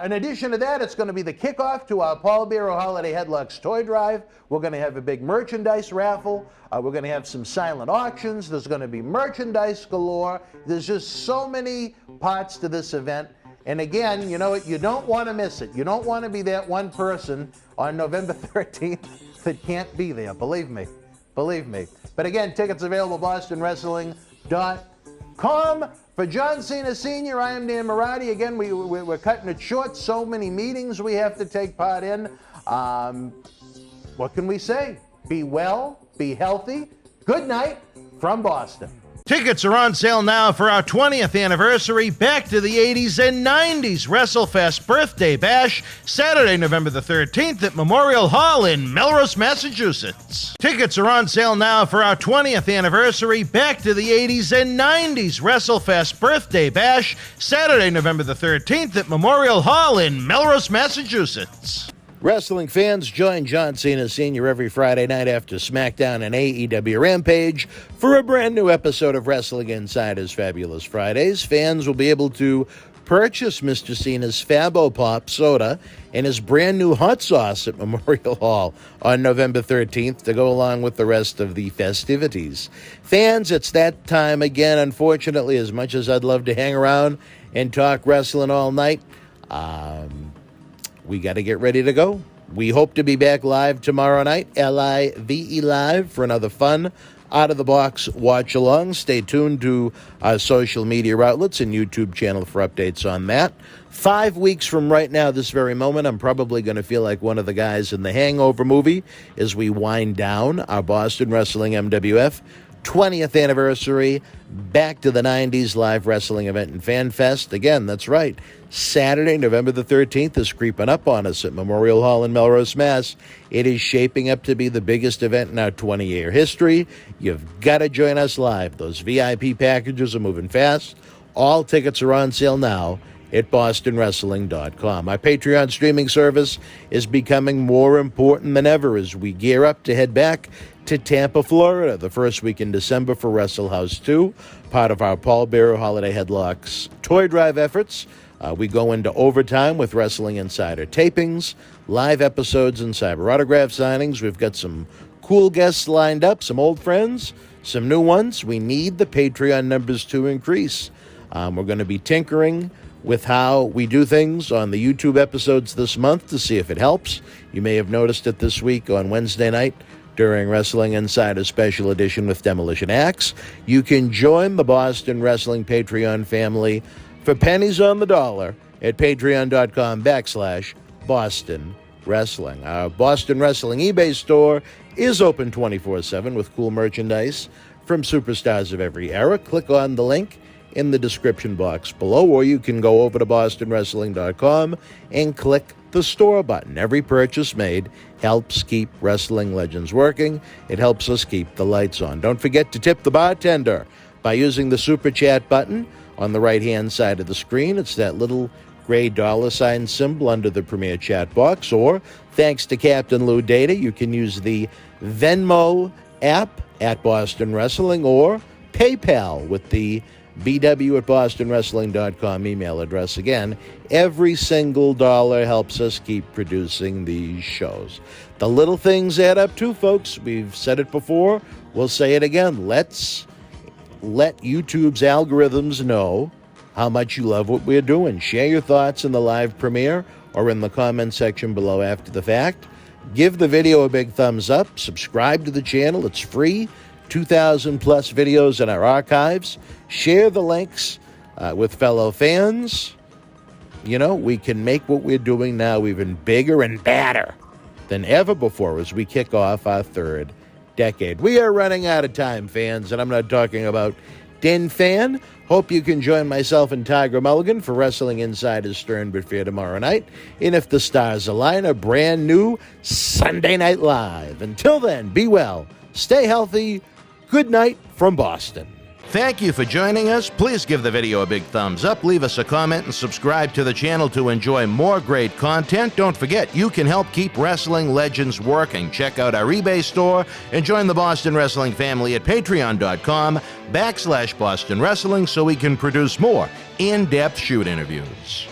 In addition to that, it's going to be the kickoff to our Paul Bearer Holiday Headlocks Toy Drive. We're going to have a big merchandise raffle. We're going to have some silent auctions. There's going to be merchandise galore. There's just so many parts to this event. And again, you know what? You don't want to miss it. You don't want to be that one person on November 13th that can't be there. Believe me. Believe me. But again, tickets available at bostonwrestling.com. For John Cena Sr., I am Dan Marati. Again, we're cutting it short. So many meetings we have to take part in. What can we say? Be well, be healthy. Good night from Boston. Tickets are on sale now for our 20th anniversary Back to the 80s and 90s WrestleFest Birthday Bash, Saturday, November the 13th at Memorial Hall in Melrose, Massachusetts. Tickets are on sale now for our 20th anniversary Back to the 80s and 90s WrestleFest Birthday Bash, Saturday, November the 13th at Memorial Hall in Melrose, Massachusetts. Wrestling fans, join John Cena Sr. every Friday night after SmackDown and AEW Rampage for a brand new episode of Wrestling Insider's Fabulous Fridays. Fans will be able to purchase Mr. Cena's Fabo Pop soda and his brand new hot sauce at Memorial Hall on November 13th to go along with the rest of the festivities. Fans, it's that time again. Unfortunately, as much as I'd love to hang around and talk wrestling all night, we got to get ready to go. We hope to be back live tomorrow night, Live, live, for another fun, out-of-the-box watch-along. Stay tuned to our social media outlets and YouTube channel for updates on that. 5 weeks from right now, this very moment, I'm probably going to feel like one of the guys in the Hangover movie as we wind down our Boston Wrestling MWF 20th anniversary, Back to the 90s live wrestling event and fan fest. Again, that's right. Saturday, November the 13th is creeping up on us at Memorial Hall in Melrose, Mass. It is shaping up to be the biggest event in our 20-year history. You've got to join us live. Those VIP packages are moving fast. All tickets are on sale now at bostonwrestling.com. Our Patreon streaming service is becoming more important than ever as we gear up to head back to Tampa, Florida, the first week in December for Wrestle House 2, part of our Paul Bearer Holiday Headlocks toy drive efforts. We go into overtime with Wrestling Insider tapings, live episodes, and cyber autograph signings. We've got some cool guests lined up, some old friends, some new ones. We need the Patreon numbers to increase. We're going to be tinkering with how we do things on the YouTube episodes this month to see if it helps. You may have noticed it this week on Wednesday night during Wrestling Insider Special Edition with Demolition Axe. You can join the Boston Wrestling Patreon family for pennies on the dollar at patreon.com/Boston Wrestling. Our Boston Wrestling eBay store is open 24/7 with cool merchandise from superstars of every era. Click on the link in the description box below, or you can go over to bostonwrestling.com and click the store button. Every purchase made helps keep Wrestling Legends working. It helps us keep the lights on. Don't forget to tip the bartender by using the Super Chat button on the right-hand side of the screen. It's that little gray $ symbol under the Premier Chat box. Or, thanks to Captain Lou Data, you can use the Venmo app at Boston Wrestling or PayPal with the bw@bostonwrestling.com email address. Again, every single dollar helps us keep producing these shows. The little things add up too, folks. We've said it before. We'll say it again. Let's let YouTube's algorithms know how much you love what we're doing. Share your thoughts in the live premiere or in the comment section below after the fact. Give the video a big thumbs up. Subscribe to the channel. It's free. 2,000 plus videos in our archives. Share the links with fellow fans. You know, we can make what we're doing now even bigger and badder than ever before as we kick off our third decade. We are running out of time, fans, and I'm not talking about Din Fan. Hope you can join myself and Tiger Mulligan for Wrestling Insider's Stern But Fair tomorrow night. And if the stars align, a brand new Sunday Night Live. Until then, be well, stay healthy. Good night from Boston. Thank you for joining us. Please give the video a big thumbs up, leave us a comment, and subscribe to the channel to enjoy more great content. Don't forget, you can help keep Wrestling Legends working. Check out our eBay store and join the Boston Wrestling family at patreon.com/Boston Wrestling so we can produce more in-depth shoot interviews.